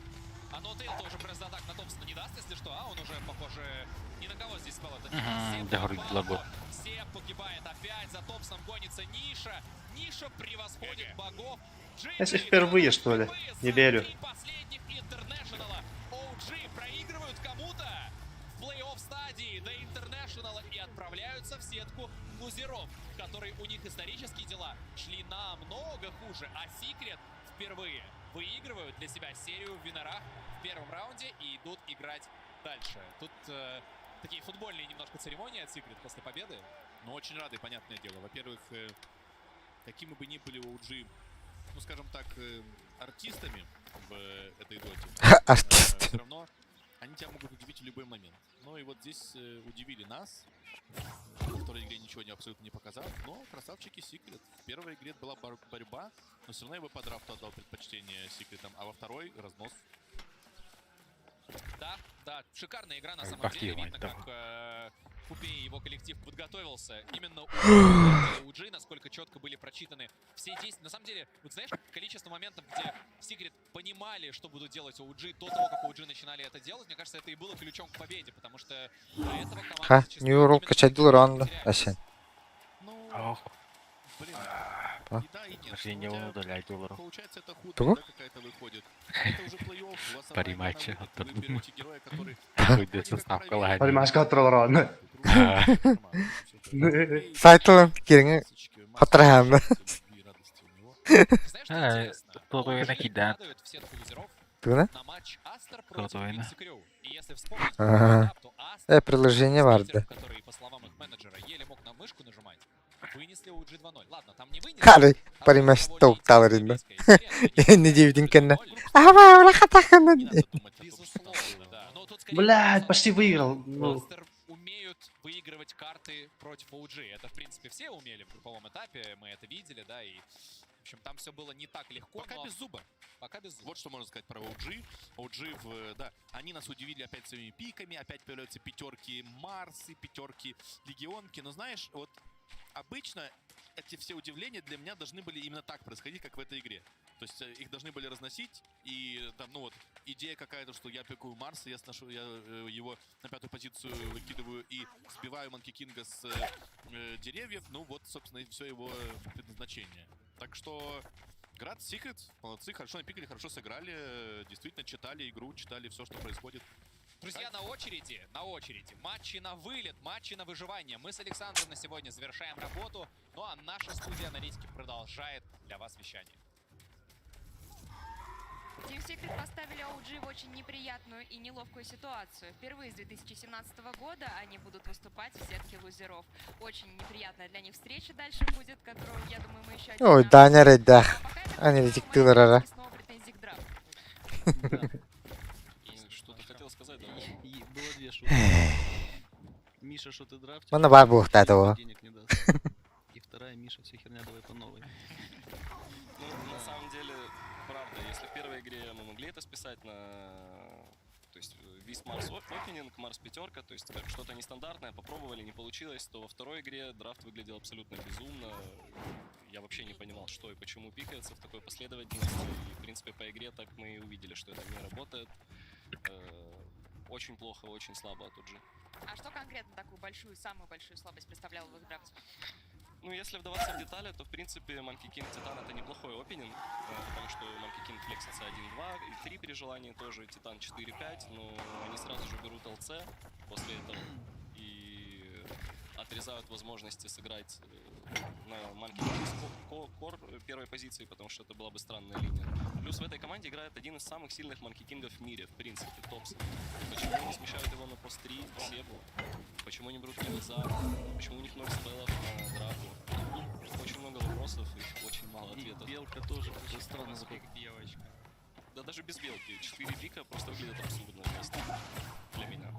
А Нотейл тоже пресс-атак на Томпсона не даст, если что. А он уже, похоже, ни на кого здесь спал. Да, говорит, благо. Сеп погибает опять, за Томпсоном гонится Ниша. Ниша превосходит богов. Если впервые, что ли? Не верю. Три последних Интернешнала. OG проигрывают кому-то в плей-офф стадии до Интернешнала и отправляются в сетку лузеров, которой у них исторические дела шли намного хуже, а Secret впервые выигрывают для себя серию в Винорах в первом раунде и идут играть дальше. Тут такие футбольные немножко церемонии от Secret после победы. Но очень рады, понятное дело. Во-первых, какими бы ни были OG, ну скажем так, артистами в этой доте, все равно они тебя могут удивить в любой момент. Ну и вот здесь удивили нас. Во второй игре ничего абсолютно не показал. Но красавчики Secret. В первой игре была борьба, но все равно я бы по драфту отдал предпочтение Секретам, а во второй разнос. Да, шикарная игра на самом деле. Видно, как Купе и его коллектив подготовился. Именно у OG, насколько четко были прочитаны все действия. На самом деле, вот знаешь, количество моментов, где Secret понимали, что будут делать OG до того, как OG начинали это делать, мне кажется, это и было ключом к победе, потому что до этого команда... Нью-Йорк качать ронда. Асен. Ну, блин. И да, и нет. Не удалять долларов. Получается, это худо какая-то выходит. Это уже плей-офф, у вас Пари матча. вы берете героя, который... Выйдет состав колония. Понимаешь, который рано. Сайтон киринг хатрахам. Кто-то и накидает. Туна? Кто-то и на. Приложение варда. Который, по словам их менеджера, еле мог на мышку нажимать. Вынесли OG 2-0. Ладно, там не вынесли. Харри, понимаешь, топ таларин. Не дивдин кенна. Ава, ула хатахан. Безусловно, да. Но тут, Блядь, почти выиграл. Монстер умеют выигрывать карты против OG. Это, в принципе, все умели в групповом этапе. Мы это видели, да, и... В общем, там все было не так легко. Пока без зуба. Пока без зуба. Вот что можно сказать про OG. OG, да, они нас удивили опять своими пиками. Опять появляются пятерки Марсы, пятерки Легионки. Но знаешь, вот обычно эти все удивления для меня должны были именно так происходить, как в этой игре. То есть их должны были разносить, и там, ну вот, идея какая-то, что я пикую Марса, я его на пятую позицию выкидываю и сбиваю Манки Кинга с деревьев. Ну вот, собственно, и все его предназначение. Так что Град, Secret, молодцы, хорошо напикали, хорошо сыграли, действительно читали игру, читали все, что происходит. Друзья, на очереди. Матчи на вылет, матчи на выживание. Мы с Александром на сегодня завершаем работу, ну а наша студия аналитики продолжает для вас вещание. Team Secret поставили OG в очень неприятную и неловкую ситуацию. Впервые с 2017 года они будут выступать в сетке лузеров. Очень неприятная для них встреча дальше будет, которую, я думаю, мы еще... Ой, Даня Реддах. Аналитик Тыларара. Снова претензий к драфту. Что-то хотел сказать, да? Было две шутки. Миша, что ты драфтишь? Вон бабу этого. Денег не даст. И вторая, Миша, все херня, давай по новой. Ну, на самом деле, правда, если в первой игре мы могли это списать на... То есть, весь Марс опенинг, Марс пятерка, то есть что-то нестандартное, попробовали, не получилось, то во второй игре драфт выглядел абсолютно безумно. Я вообще не понимал, что и почему пикается в такой последовательности. И, в принципе, по игре так мы и увидели, что это не работает. Очень плохо, очень слабо от OG. А что конкретно такую большую, самую большую слабость представлял в их драфте? Ну, если вдаваться в детали, то, в принципе, Monkey King Титан — это неплохой опенинг, потому что Monkey King флексится 1-2, и 3 при желании тоже, Титан 4-5, но они сразу же берут ЛЦ после этого и отрезают возможности сыграть на Monkey King Core первой позиции, потому что это была бы странная линия. Плюс в этой команде играет один из самых сильных Monkey King'ов в мире, в принципе, Топс. Почему не смещают его на пост 3, Себу? Почему не берут Мелиза? Почему у них 0 спеллов на драфу? Очень много вопросов и очень мало ответов. Белка тоже как-то странно Как девочка. Да даже без белки. 4 пика просто выглядит абсурдно вместе. Для меня.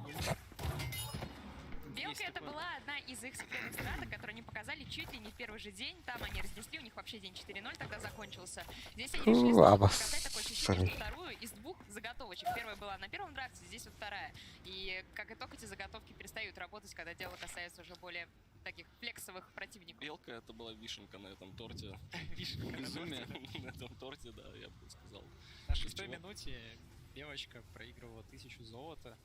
Белка это была одна из их секретных страток, которые они показали чуть ли не в первый же день. Там они разнесли, у них вообще день 4-0 тогда закончился. Здесь они решили снова показать такое ощущение, что вторую из двух заготовочек. Первая была на первом драфте, здесь вот вторая. И как итог эти заготовки перестают работать, когда дело касается уже более таких флексовых противников. Белка — это была вишенка на этом торте. Вишенка безумия на этом торте, да, я бы сказал. На 6-й минуте девочка проигрывала 1000 золота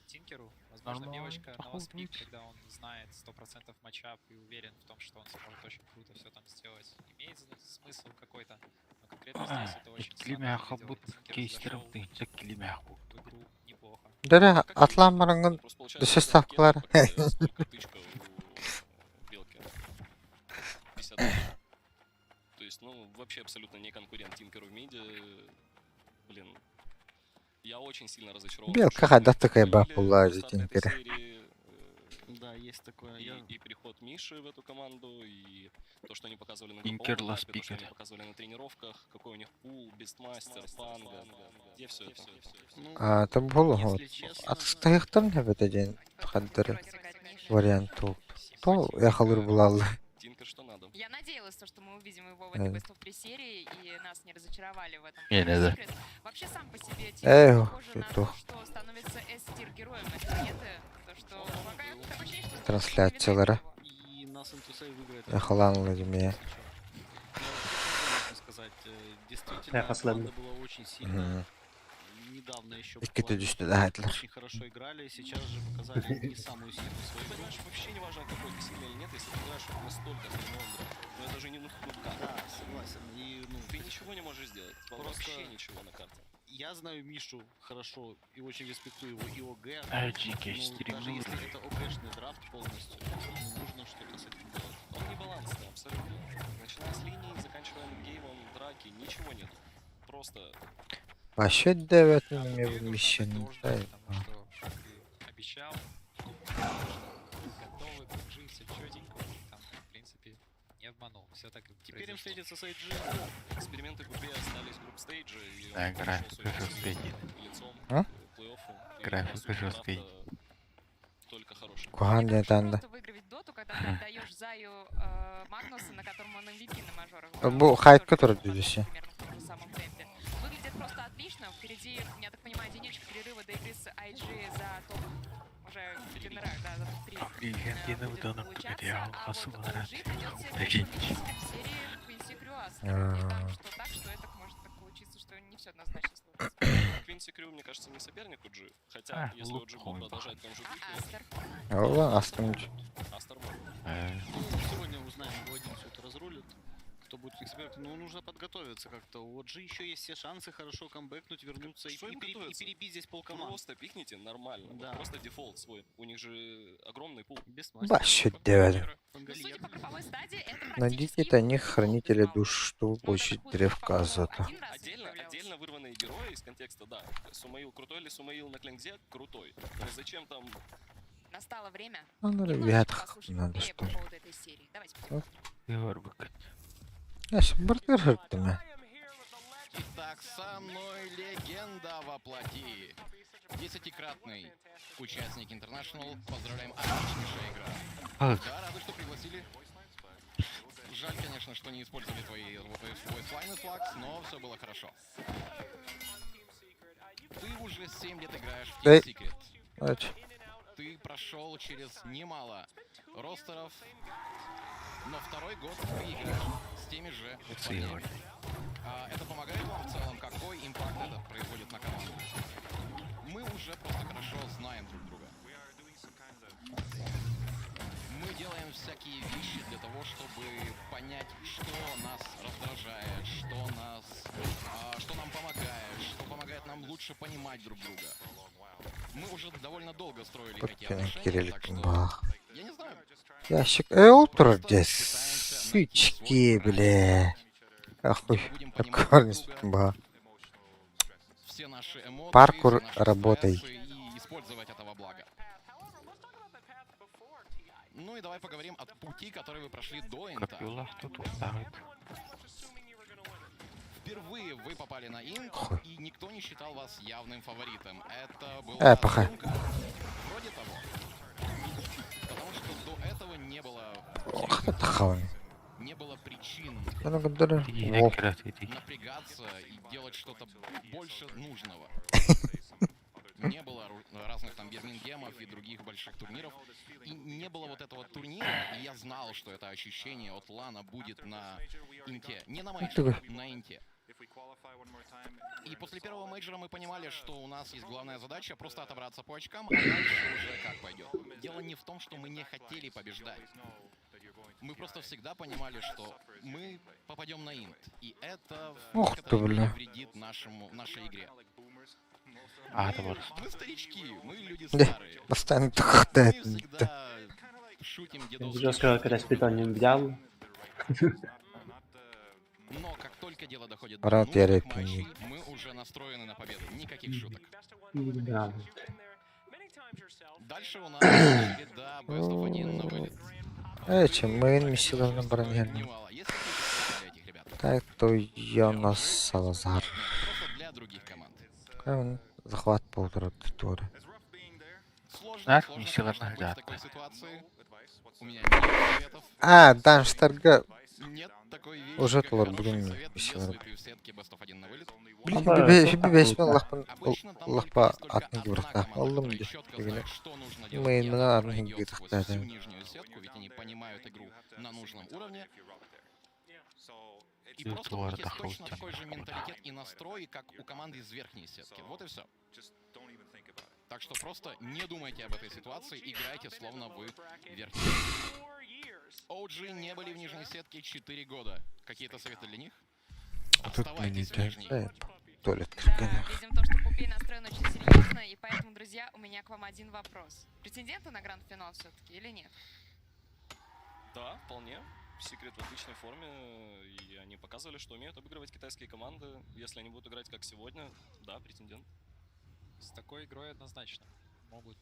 Тинкеру. Возможно, девочка на вас пик, когда он знает 100% матчап и уверен в том, что он сможет очень круто все там сделать. Имеет смысл какой-то, но конкретно здесь это очень слабо выглядело. Тинкер зашел в игру неплохо. Да, атланмаранган. Дөшөстав кылар. вообще абсолютно не конкурент Тинкеру в миде. Блин, я очень сильно разочарован. Белка хода такая бабка лазит, Тинкера. Да, есть такое. И приход Миши в эту команду, и то, что они показывали на Тинкер групповом лас этапе, то, что пикер. они показывали на тренировках, какой у них пул, Бестмастер, Панга, где все это? А, то було. А та хто не в день ходили варіанту? То я халур була. Тинкер что надо? Я надеялась, что мы увидим его в Э. этой Best of 3 серии, и нас не разочаровали в этом. Не, да. Secret. Вообще сам по себе Эй, Тинкер похоже на что? то, что становится S-тир героем этой планеты. То, что пока такое ощущение, что Трансляція Лера. И нас Интусей выиграет. Я халанла зім'я. Можно сказать, действительно, Я послаб. команда была очень сильная. Недавно еще Які буквально тоді сюди Гетлер? очень хорошо играли, сейчас же показали не самую сильную свою игру. Понимаешь, вообще не важно, какой ты сильный или нет, если ты играешь настолько хреново. Но это же не как. Да, согласен. И, ну, Ты ничего не можешь сделать. Вообще ничего на карте. я знаю Мишу хорошо и очень респектую его и ОГ. Айчики, Ну, даже стримы. если это ОГшный драфт полностью, ну, нужно что-то с этим делать. Он не балансный, абсолютно. Начиная с линии, заканчивая геймом, драки, ничего нет. Просто А ще 9 не Периодов надо вміщено. дождать, потому что, как и обещал, готовы, PUBG, все четенько, и там, в принципе, не обманул. Все так и Теперь им произошло. встретится с IG. эксперименты группе остались в групп-стейдже, и Да, он график прошел свой жесткий. путь лицом А? к плей-оффу. И График после жесткий. драфта только хороший. Куган Это танда. просто выигрывать доту, когда ты отдаешь Заю Магнуса, на котором он MVP на мажорах. Бо хайт, который дивишься. Примерно в том же самом темпе. Выглядит просто отлично. Впереди, я так понимаю, денечек перерыва до игры с IG за топ. Уже генерал, да, за топ-3. Аргентина будет удобно получаться. потерял, А вот посмотрят. OG придется Прикинь. в серии Quincy Crew. И там что так, что это может так получиться, что не все однозначно сложится. Квинси Крю, мне кажется, не соперник OG. Хотя, А, если OG лукой, будет продолжать в том же духе, Астер. Ола, Астромич. Астер может. Ну, сегодня узнаем, кто один все это разрулит. Кто будет эксперт. Ну, нужно подготовиться как-то. У OG еще есть все шансы хорошо камбэкнуть, вернуться и, Что им и готовиться? перебить здесь полкоманд. Просто пикните нормально. Да. Вот просто дефолт свой. У них же огромный пул. Без Ба, ще 9. Ну, судя по групповой стадии, это Найдите до них хранителя душ, чтобы получить древка азота. Отдельно вырванные герои из контекста, да. Сумаил крутой или Сумаил на Клингзе крутой. Но зачем там... Настало время. Ну, на немножечко ребятах послушать надо мнение по что. поводу этой серии. Давайте посмотрим. Я ще бартер тебе. Итак, со мной легенда воплоти. 10-кратный участник International. Поздравляем, отличнейшая игра. Да, рады, что пригласили. Жаль, конечно, что не использовали твой Voice Flux, но все было хорошо. Ты уже 7 лет играешь в Team Secret. Давайте. Ты прошел через немало ростеров, но второй год ты играешь с теми же парнями. Это помогает вам в целом? Какой импакт это производит на команду? Мы уже просто хорошо знаем друг друга. Мы делаем всякие вещи для того, чтобы понять, что нас раздражает, что нам помогает, что помогает нам лучше понимать друг друга. Мы уже довольно долго строили эти отношения, так что... Бах. Я не знаю. Ящик. Утро здесь. Сучки, бля. Охуй. Попкорн, ба. Все наши эмоции, Паркур, все наши работай. стрессы и использовать этого блага. Ну и давай поговорим о пути, который вы прошли до инта. Впервые вы попали на инт, и никто не считал вас явным фаворитом. Это была Паха. задумка? Вроде того. Потому что до этого не было... Ох, это хаун. Не было причин Я благодарю. Волк. напрягаться и делать что-то больше нужного. Не было разных там Бирмингемов и других больших турниров. И не было вот этого турнира, и я знал, что это ощущение от лана будет на инте. Не на мейджоре, на инте. И после первого мейджора мы понимали, что у нас есть главная задача просто отобраться по очкам, а дальше уже как пойдет. Дело не в том, что мы не хотели побеждать. Мы просто всегда понимали, что мы попадем на инт, и это в Ух ты, некоторой мере бля. вредит нашей игре. Это просто. Мы старички, мы люди Да, старые. постоянно так хватает. Мы всегда шутим дедовские Жестко, когда с питанием взял. Но, как только дело доходит до Рад я нужных рейтинги. матчей, мы уже настроены на победу. Никаких шуток. Да. Дальше у нас череда Best of 1 на вылет. Чем мейн місіли на броні. Немало. Есть какие-то советы для этих ребят? Так, то Йонас Салазар. Просто для других команд. Захват полтора тури. Сложно не сила конечно, быть в наглядно. такой ситуации. У меня нет советов. Данштерга. Нет такой вещи, Уже как Толор хороший Блин совет, місіли. если ты в сетке Best of 1 на вылет. Весь Обычно там лахпа есть только атны одна гуртах команда, алдым которая ди. четко знает, что нужно делать. Мейн И мына она атны пройдет гитах сквозь тәді. всю нижнюю сетку, ведь они понимают игру на нужном уровне. И просто у них есть точно такой же менталитет и настрой, как у команды из верхней сетки. Вот и все. Так что просто не думайте об этой ситуации, играйте словно вы верхней. OG не были в нижней сетке 4 года. Какие-то советы для них? Тут мені Оставайтесь в нижней. туалет Да, криканя. видим то, что Пупей настроен очень серьезно, и поэтому, друзья, у меня к вам один вопрос. Претенденты на гранд-финал все-таки или нет? Да, вполне. Секрет в отличной форме, и они показывали, что умеют обыгрывать китайские команды. Если они будут играть как сегодня, да, претендент. С такой игрой однозначно могут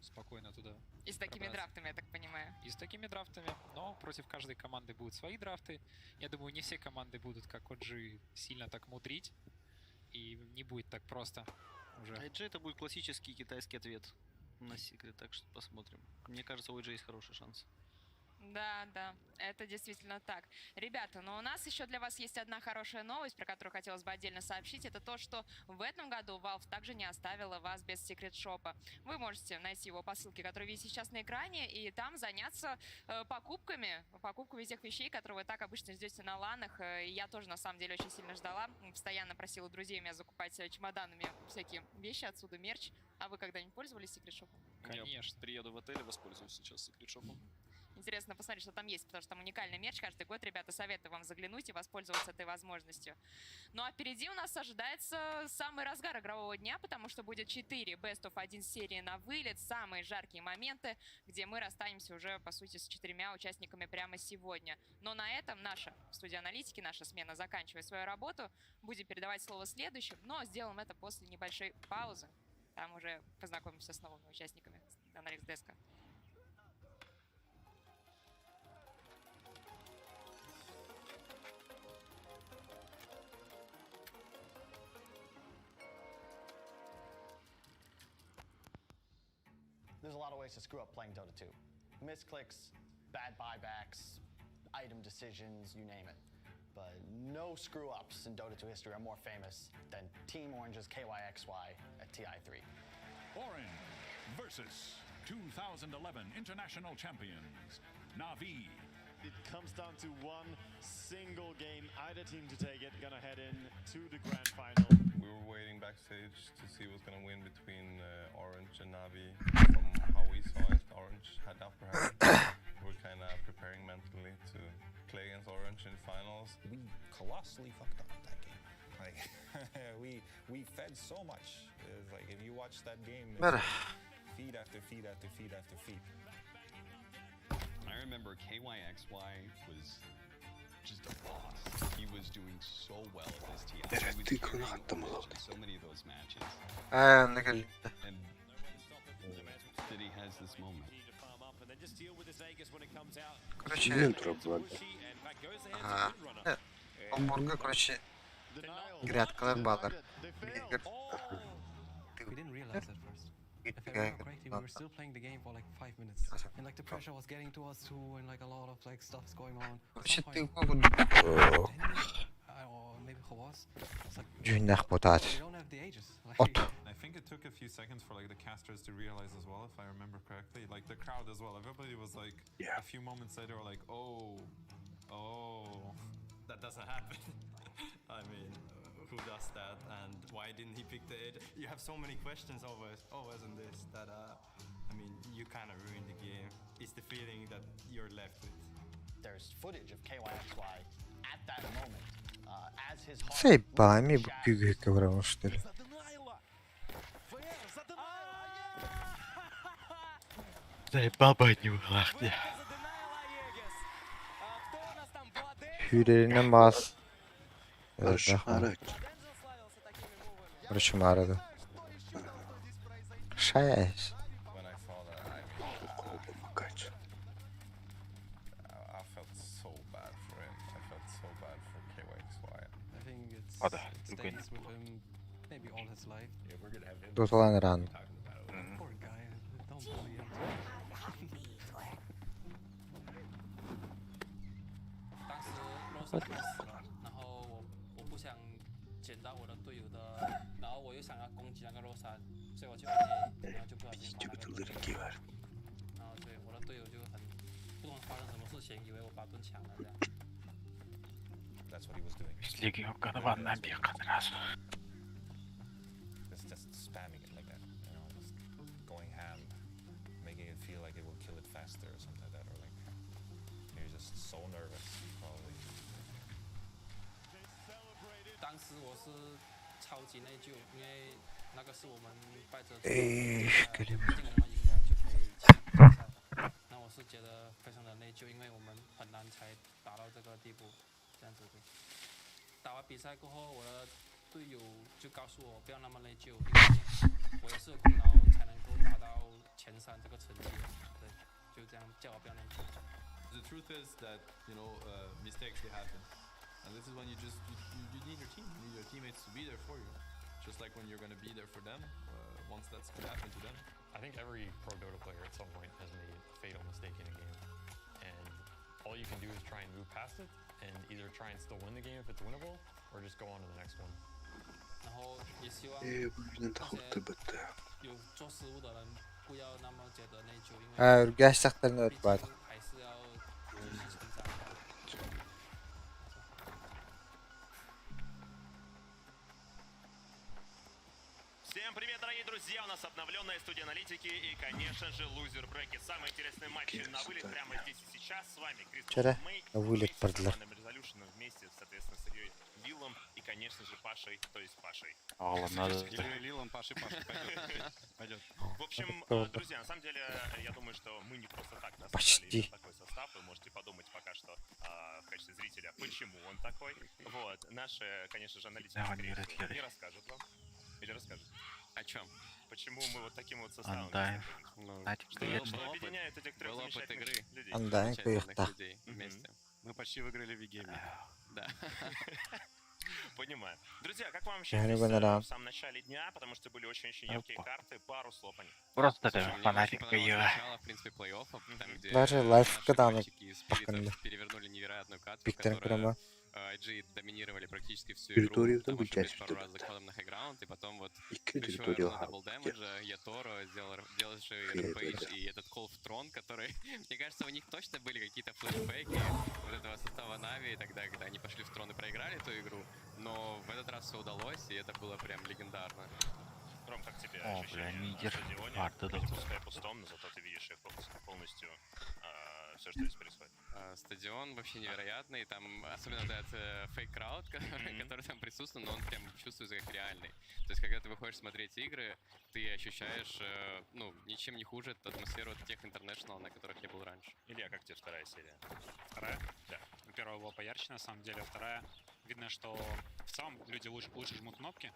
спокойно туда И с такими пробраться. драфтами, я так понимаю. И с такими драфтами, но против каждой команды будут свои драфты. Я думаю, не все команды будут, как OG, сильно так мудрить. И не будет так просто уже. IG это будет классический китайский ответ на секрет, так что посмотрим. Мне кажется, у IG есть хороший шанс. Да, да, это действительно так. Ребята, но у нас еще для вас есть одна хорошая новость, про которую хотелось бы отдельно сообщить. Это то, что в этом году Valve также не оставила вас без секрет-шопа. Вы можете найти его по ссылке, которую видите сейчас на экране, и там заняться покупками тех вещей, которые вы так обычно ждете на ланах. И я тоже, на самом деле, очень сильно ждала. Постоянно просила друзей меня закупать чемоданами всякие вещи отсюда, мерч. А вы когда-нибудь пользовались секрет-шопом? Я приеду в отель и воспользуюсь сейчас секрет-шопом. Интересно посмотреть, что там есть, потому что там уникальный мерч каждый год. Ребята, советую вам заглянуть и воспользоваться этой возможностью. Ну а впереди у нас ожидается самый разгар игрового дня, потому что будет 4 Best of 1 серии на вылет, самые жаркие моменты, где мы расстанемся уже, по сути, с 4 участниками прямо сегодня. Но на этом наша студия аналитики, наша смена заканчивает свою работу. Будем передавать слово следующим, но сделаем это после небольшой паузы. Там уже познакомимся с новыми участниками Analytics Desk. There's a lot of ways to screw up playing Dota 2. Misclicks, bad buybacks, item decisions, you name it. But no screw-ups in Dota 2 history are more famous than Team Orange's KYXY at TI3. Orange versus 2011 international champions, Na'Vi. It comes down to one single game. Either team to take it, gonna head in to the grand final. We were waiting backstage to see what's gonna win between Orange and Na'Vi. From how we saw it, Orange had upper hand. We're kind of preparing mentally to play against Orange in finals. We colossally fucked up that game. Like we fed so much. It's like if you watch that game, it's feed after feed after feed after feed. I remember KYXY was just a boss. He was doing so well at this TI. He was carrying so many of those matches. And that he has this moment. Короче, Омбурга, короче, грядка Баллар. We didn't realize at first. If I remember correctly, we were still playing the game for like 5 minutes. And like the pressure was getting to us too, and like a lot of like stuff's going on. Короче, ты Or maybe Hawas. Джуннах потат. От. I think it took a few seconds for like the casters to realize as well, if I remember correctly. Like the crowd as well. Everybody was like, a few moments later, were like, oh, that doesn't happen. I mean, who does that, and why didn't he pick the edge? You have so many questions always on this that I mean, you kind of ruined the game. It's the feeling that you're left with. There's footage of KYXY at that moment as his heart. Заебами бегай ковром, что ли. Заебал бы одни в углах, бля. Hürerine mas. Ручмариду. 6. When I saw that, I felt so bad for him. I felt so bad for KYXY. I think it's What the- it stays with him maybe all his life. Yeah, we're gonna have him. Тут лайн ран. Poor guy. Don't bully him. 当时 Rosa 快死了，然后我不想捡到我的队友的，然后我又想要攻击那个 Rosa，所以我就按 A，然后就不小心把那个盾给然后对我的队友就很不懂发生什么事情，以为我把盾抢了这样。 That's what he was doing. Сліги обканував набіг одразу. Just spamming it like that, you know, just going ham, making it feel like it will kill it faster or something like that, or like you're just so nervous, probably. 当时我是超级内疚，因为那个是我们败者，哎毕竟我们赢了就可以抢比赛。那我是觉得非常的内疚，因为我们很难才打到这个地步，这样子对。打完比赛过后，我的队友就告诉我不要那么内疚，因为我也是有功劳才能够达到前3这个成绩。对，就这样叫我不要内疚。 The truth is that mistakes they happen, and this is when you need your team, you need your teammates to be there for you, just like when you're going to be there for them once that's going to happen to them. I think every pro Dota player at some point has made a fatal mistake in a game, and all you can do is try and move past it, and either try and still win the game if it's winnable, or just go on to the next one. 然后也希望 有做失误的人不要那么觉得内疚，因为 Gerçekten öyle bari. 还是要继续成长。 Всем привет, дорогие друзья! У нас обновленная студия аналитики и, конечно же, лузер бреки. Самые интересные матчи на вылет прямо здесь и сейчас. С вами Вчера Кристал Мэй, на вылет продля. Resolution вместе, соответственно, с Ильей Лилом и, конечно же, Пашей, то есть Пашей. Надо... Лилом, Пашей, пойдет. В общем, друзья, на самом деле, я думаю, что мы не просто так создали такой состав. Вы можете подумать пока что в качестве зрителя, почему он такой. Вот. Наши, конечно же, аналитики не расскажут вам. Или расскажет? О чем? Почему мы вот таким вот составом? Что объединяет этих трех замечательных людей? Андай, замечательных людей вместе. Мы почти выиграли в гейме. Да. Понимаю. Друзья, как вам Я не вообще поняла. в самом начале дня? Потому что были очень-очень яркие карты. Пару слов о них. Просто Слушай, это мне фанатик очень понравилось ее. начало, в принципе, плей-оффов, там, где Даже лайф наши каналы мальчики из Спиритов поканули. перевернули невероятную катку, Виктор которая Грома. IG доминировали практически всю Территорию игру, там там ошиблись участие пару раз что-то. заходом на хайграунд, и потом вот территорию ключевая руна ага. дабл дэмэджа, Яторо, делавший Rampage и этот Call of Throne, который, мне кажется, у них точно были какие-то флешбеки вот этого состава Нави, тогда, когда они пошли в трон и проиграли эту игру, но в этот раз все удалось, и это было прям легендарно. Ром, как тебе О, ощущение бля, лидер. на стадионе? Марта дал. Пускай пустом, но зато ты видишь их полностью все, что здесь происходит. Стадион вообще невероятный, там особенно этот фейк-крауд, который там присутствует, но он прям чувствуется как реальный. То есть, когда ты выходишь смотреть игры, ты ощущаешь, ну, ничем не хуже атмосферу тех интернешнл, на которых я был раньше. Илья, как тебе вторая серия? Вторая? Да. Ну, первая была поярче, на самом деле. Вторая, видно, что в целом люди лучше жмут кнопки,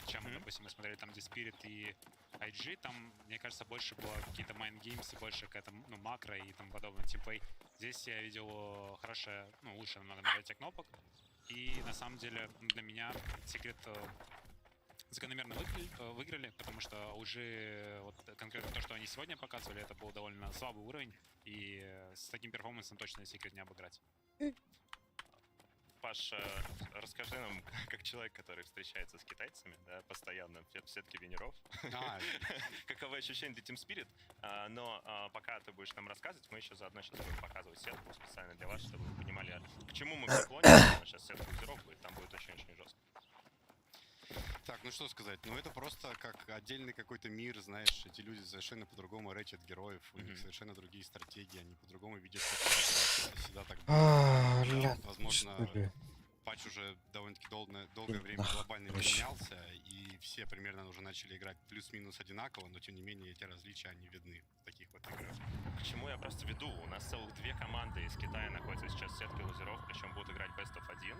чем, допустим, мы смотрели там, где Spirit и IG. Там, мне кажется, больше было какие-то майнд-геймсы, больше какая-то, ну, макро и тому подобное, тимплей. Здесь я видел хорошее, ну, лучше намного нажатие кнопок. И, на самом деле, для меня Secret закономерно выиграли, потому что уже вот конкретно то, что они сегодня показывали, это был довольно слабый уровень, и с таким перформансом точно Secret не обыграть. Паш, расскажи нам, как человек, который встречается с китайцами, да, постоянно в сетке венеров, каковы ощущения для Team Spirit, но пока ты будешь нам рассказывать, мы еще заодно сейчас будем показывать сетку специально для вас, чтобы вы понимали, к чему мы клонимся. Сейчас сетка венеров будет, там будет очень-очень жестко. Так, ну что сказать, ну это просто как отдельный какой-то мир, знаешь, эти люди совершенно по-другому рэчат героев, у них совершенно другие стратегии, они по-другому видят, как всегда так было. Возможно, патч уже довольно-таки долгое время глобально не менялся, и все примерно уже начали играть плюс-минус одинаково, но тем не менее эти различия, они видны в таких вот играх. К чему я просто веду? У нас целых две команды из Китая находятся сейчас в сетке лузеров, причем будут играть Best of 1.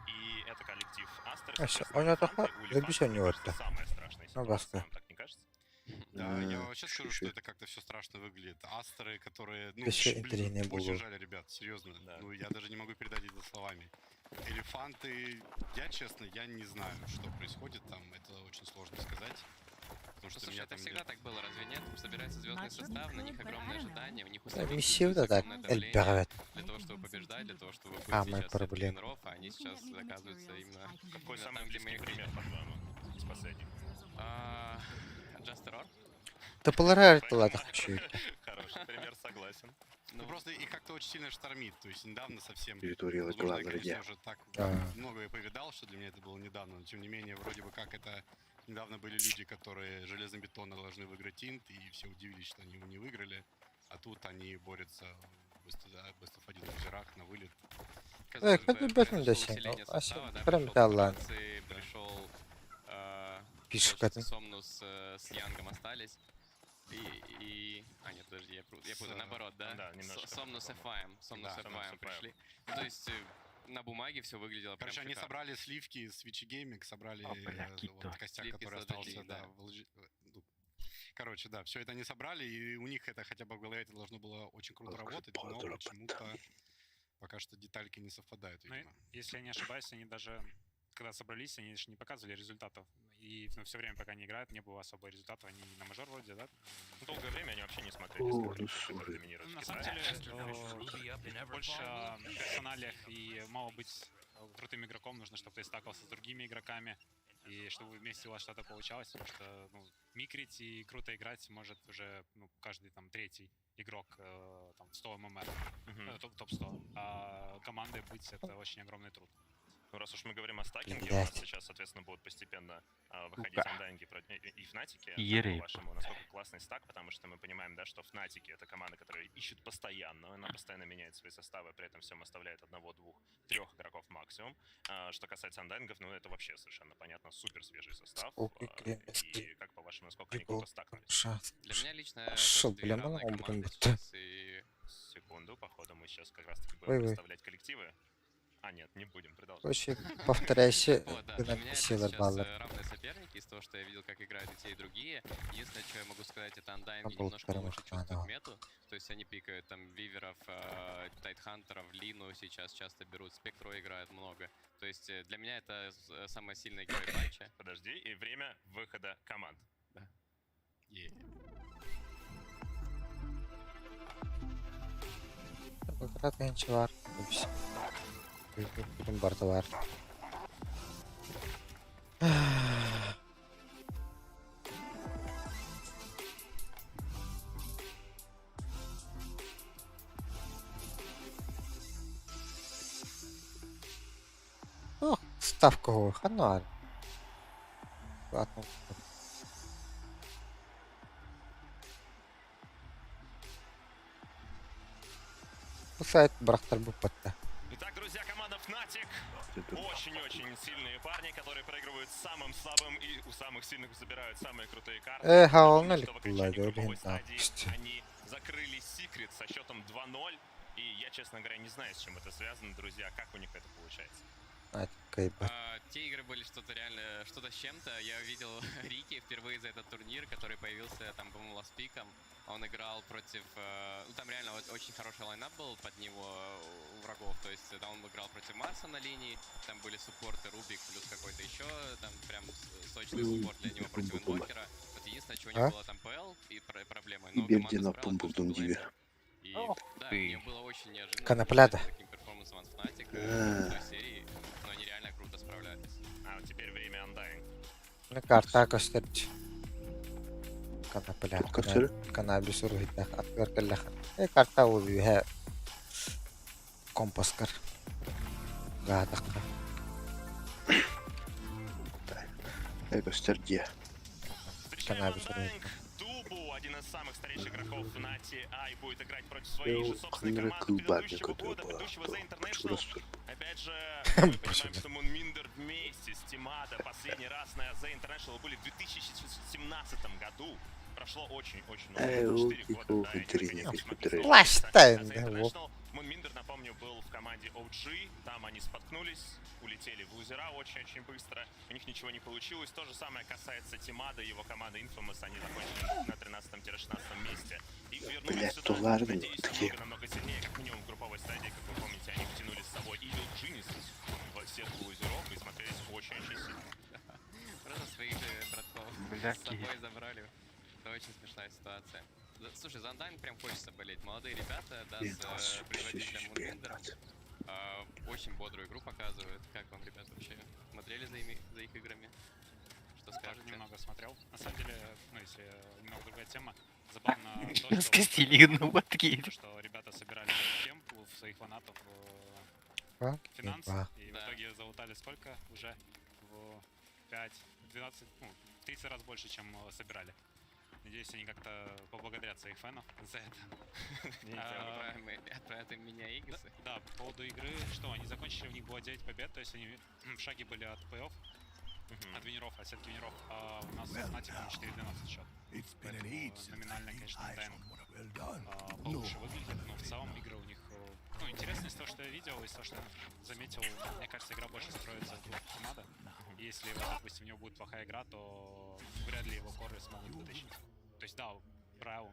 И это коллектив Астер. А все, он это забежал не вот. Самая страшная Ну, ситуация, баста. вам так не кажется? Да, я вообще скажу, что это как-то все страшно выглядит. Астеры, которые... Ну, Еще блин, интернет очень было. жаль, ребят, серьезно. Ну, я даже не могу передать это словами. Элефанты, я честно, я не знаю, что происходит там, это очень сложно сказать. Потому что Слушай, меня это там всегда так было, разве нет? Собирается звездный состав, на них огромные ожидания, у них у Да, самих миссивно существует так, огромное давление Эльберет. для того, чтобы побеждать, для того, чтобы быть Самая сейчас среди проблема. тренеров, а они сейчас оказываются именно Какой именно самый там, где мы близкий их пример, по-твоему, из последних? Just Terror? Да поларарит, ладно, хочу. Хороший пример, согласен. Ну, просто их как-то очень сильно штормит. То есть недавно совсем... Территория Возможно, я, Ладно, конечно, где? уже так А. многое повидал, что для меня это было недавно. Но тем не менее, вроде бы как это... Недавно были люди, которые железобетонно должны выиграть инт, и все удивились, что они его не выиграли. А тут они борются best of 1 в лузерах на вылет. Эх, это бэтмен досягнул. А все, прям да ладно. Пришел Пишка. Сомнус с Янгом остались. А, нет, подожди, я путаю, наоборот, да? Да, немножко. Сомнус FIM, Сомнус FIM пришли. Ну, то есть на бумаге все выглядело прям Короче, они шикарно. собрали сливки с Switch Gaming, собрали вот костяк, Сливки который с остался, LGG, да. да. Ну, короче, да, все это они собрали, и у них это хотя бы в голове это должно было очень круто работать, но почему-то пока что детальки не совпадают, Ну, видимо. если я не ошибаюсь, они даже, когда собрались, они же не показывали результатов. И все время, пока они играют, не было особо результатов. Они на мажор вроде, да? Долгое время они вообще не смотрели, кто доминирует в На Китае. самом деле, больше о персоналиях и мало быть крутым игроком. Нужно, чтобы ты стакался с другими игроками. И чтобы вместе у вас что-то получалось. Потому что микрить и круто играть может уже каждый там третий игрок там 100 ММР, топ-100. А командой быть это очень огромный труд. Ну, раз уж мы говорим о стакинге, у нас сейчас, соответственно, будут постепенно выходить Undying и Фнатики. По-вашему, насколько классный стак, потому что мы понимаем, да, что Фнатики — это команда, которая ищет постоянно, она постоянно меняет свои составы, при этом всем оставляет 1, 2, 3 игроков максимум. Что касается Undying'ов, ну, это вообще совершенно понятно, супер свежий состав. И как, по-вашему, насколько они круто стакнулись? Для меня лично Шо, это две бля, равные мало команды бы сейчас, и... Секунду, походу, мы сейчас как раз-таки будем Ой-ой. представлять коллективы. А, нет, не будем, продолжать. Короче, повторяйся, Вот, да, ты для меня это написала сейчас баллы. равные соперники из того, что я видел, как играют и те, и другие. Единственное, что я могу сказать, это Undying Был немножко вторым лучше чувствуют каналом. мету. То есть они пикают там Виверов, Тайтхантеров, Лину сейчас часто берут, Спектро играет много. То есть для меня это самая сильная герой матча. Подожди, и время выхода команд. Да. Аккуратно ничего var. Hepsi. Bütün barda var. Ох, ставковый ханар. Ладно. Сайт Брахтар Бупатта. Итак, друзья, команда Fnatic. Очень-очень сильные парни, которые проигрывают самым слабым и у самых сильных забирают самые крутые карты. Гаулна Что в окончании групповой ликвидировали, да. стадии они закрыли Secret со счетом 2-0. И я, честно говоря, не знаю, с чем это связано, друзья, как у них это получается. Те игры были что-то реально, что-то с чем-то. Я увидел Рики впервые за этот турнир, который появился там, по-моему, ласпиком. Он играл против... Ну, там реально очень хороший лайнап был под него у врагов. То есть там он играл против Марса на линии, там были суппорты Рубик плюс какой-то еще, там прям сочный суппорт для него против Инвокера. Вот единственное, чего не было там ПЛ и проблемой, но команда справилась, потому что была и да, мне было очень неожиданно. Конопляда. Таким перформансом от Fnatic в той серии, но они реально круто справлялись. А вот теперь время Undying. Ne kartaa gösterici. Kanapela. Kanabi suruh dah atgar kellah. Kartaa uluyor he. Kompaskar. Gadak. Gösterge. Kanabi suruh. Тубу, один из самых старейших игроков в Нати, и будет играть против своей же собственной команды предыдущего года, предыдущего The International. Опять же, мы понимаем, что Мунминдер вместе с Тимада последний раз на The International были в 2017 году. прошло очень-очень много, 4 года, да, и никак они не смогли Плащ-тайн, International. Moonbinder, напомню, был в команде OG, там они споткнулись, улетели в лузера очень-очень быстро, у них ничего не получилось. То же самое касается Тимада и его команды Infamous, они закончили на 13-16 месте. И вернулись сюда, надеюсь, намного сильнее, как минимум в групповой стадии, как вы помните, они втянули с собой Evil Geniuses в сетку лузеров и смотрелись очень-очень сильно. Просто своих же братков с собой забрали. Это очень смешная ситуация. Слушай, за Undyne прям хочется болеть. Молодые ребята, да, с предводителем Moonbinder. Очень бодрую игру показывают. Как вам, ребята, вообще? Смотрели за их играми? Что скажете? Немного смотрел. На самом деле, ну, если немного другая тема, забавно то, что ребята собирали кемп в своих фанатов в финанс, и в итоге залутали сколько? Уже в 5, 12, ну, 30 раз больше, чем собирали. Надеюсь, они как-то поблагодарят своих фанов за это. Отправят им меня Игсы. Да, по поводу игры, что, они закончили, у них было 9 побед, то есть они в шаге были от плей-офф, от винеров, от сетки винеров, а у нас на типа 4-12 счет. Поэтому номинально, конечно, Undyne получше выглядит, но в целом игры у них... Ну, интересно из того, что я видел, из того, что я заметил, мне кажется, игра больше строится вокруг Тимада. Если, допустим, у него будет плохая игра, то вряд ли его коры смогут вытащить. То есть, да, Брайл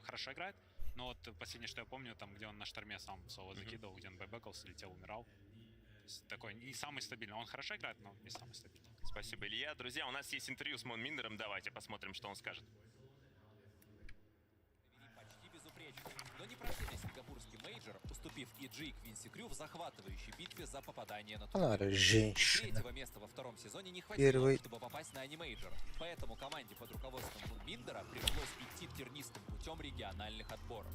хорошо играет, но вот последнее, что я помню, там, где он на шторме сам соло закидывал, где он бэкался, летел, умирал. То есть, такой не самый стабильный. Он хорошо играет, но не самый стабильный. Спасибо, Илья. Друзья, у нас есть интервью с Moonbinder'ом, давайте посмотрим, что он скажет. Но не прошли сингапурский мейджор, уступив EG и Квинси Крю в захватывающей битве за попадание на турнир. Третьего места во втором сезоне не хватило, чтобы попасть на анимейджор. Поэтому команде под руководством Moonbinder пришлось идти тернистым путем региональных отборов.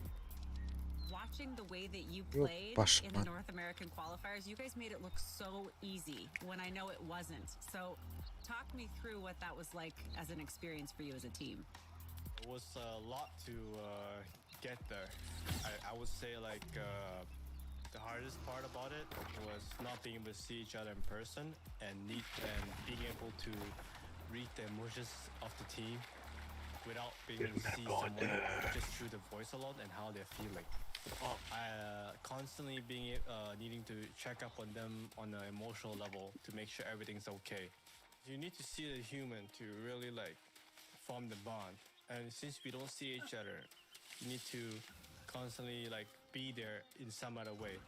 Watching the way that you played in the North American qualifiers, you guys made it look so easy when I know it wasn't. So talk me through what that was like as an experience for you as a team. It was a lot to get there. I would say like the hardest part about it was not being able to see each other in person and being able to read the emotions of the team without being able to see someone just through the voice alone and how they're feeling. Constantly needing to check up on them on an emotional level to make sure everything's okay. You need to see the human to really like form the bond. And since we don't see each other, you need to constantly like be there in some other way.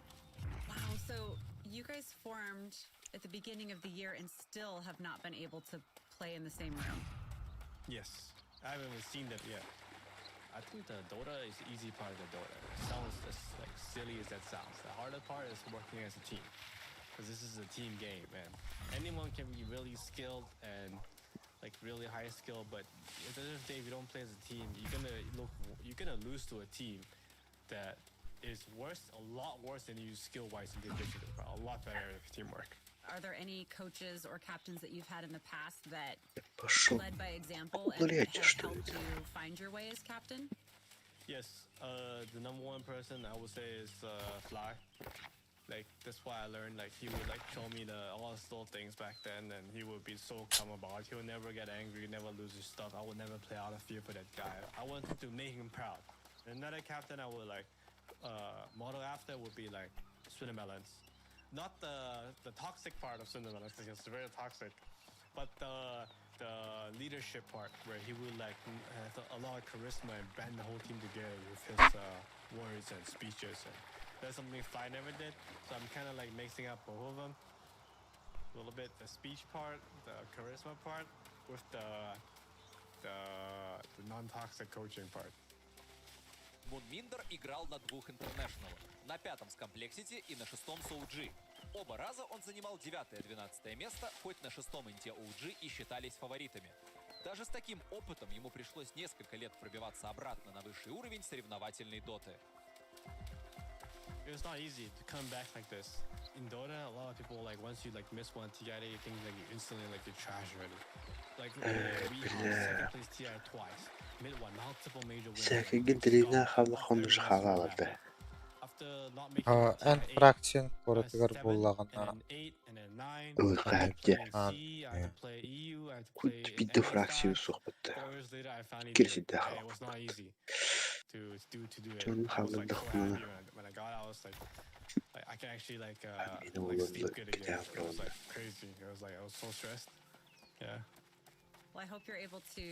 Wow, so you guys formed at the beginning of the year and still have not been able to play in the same room. Yes, I haven't even seen that yet. I think the Dota is the easy part of the Dota. It sounds as like silly as that sounds. The harder part is working as a team, because this is a team game, man. Anyone can be really skilled and like really high skill, but at the end of the day, if you don't play as a team, you're gonna lose to a team that is a lot worse than you skill-wise individually, but a lot better at teamwork. Are there any coaches or captains that you've had in the past that led by example and have helped you find your way as captain? Yes, the number one person I would say is Fly. Like that's why I learned. Like he would like show me all the little things back then, and he would be so calm about it. He would never get angry, never lose his stuff. I would never play out of fear for that guy. I wanted to make him proud. Another captain I would like model after would be like Swinnemelons. Not the toxic part of Swinnemelons, because it's very toxic, but the leadership part where he would like have a lot of charisma and band the whole team together with his words and speeches. And that's something Fly never did, so I'm kind of like mixing up both of them. A little bit the speech part, the charisma part, with the non-toxic coaching part. Moonbinder играл на двух интернешнлах, на пятом с Complexity и на шестом с OG. Оба раза он занимал 9-12 место, хоть на шестом инте OG и считались фаворитами. Даже с таким опытом ему пришлось несколько лет пробиваться обратно на высший уровень соревновательной доты. It was not easy to come back like this. In Dota, a lot of people like once you like miss one TI, you think like you instantly like you're trash already. Like we had second place TI twice, mid one multiple major wins. Всякие гендрина хавла хомиш хавала бе. En fraction korotugар буллагана. Ылгапте. Бидde фракцию сохбатта. Кирсидde халбат. Жон халдах мана. When I got out, I was like I can actually like sleep good again. It was like crazy. It was like I was so stressed. Yeah. Well, I hope you're able to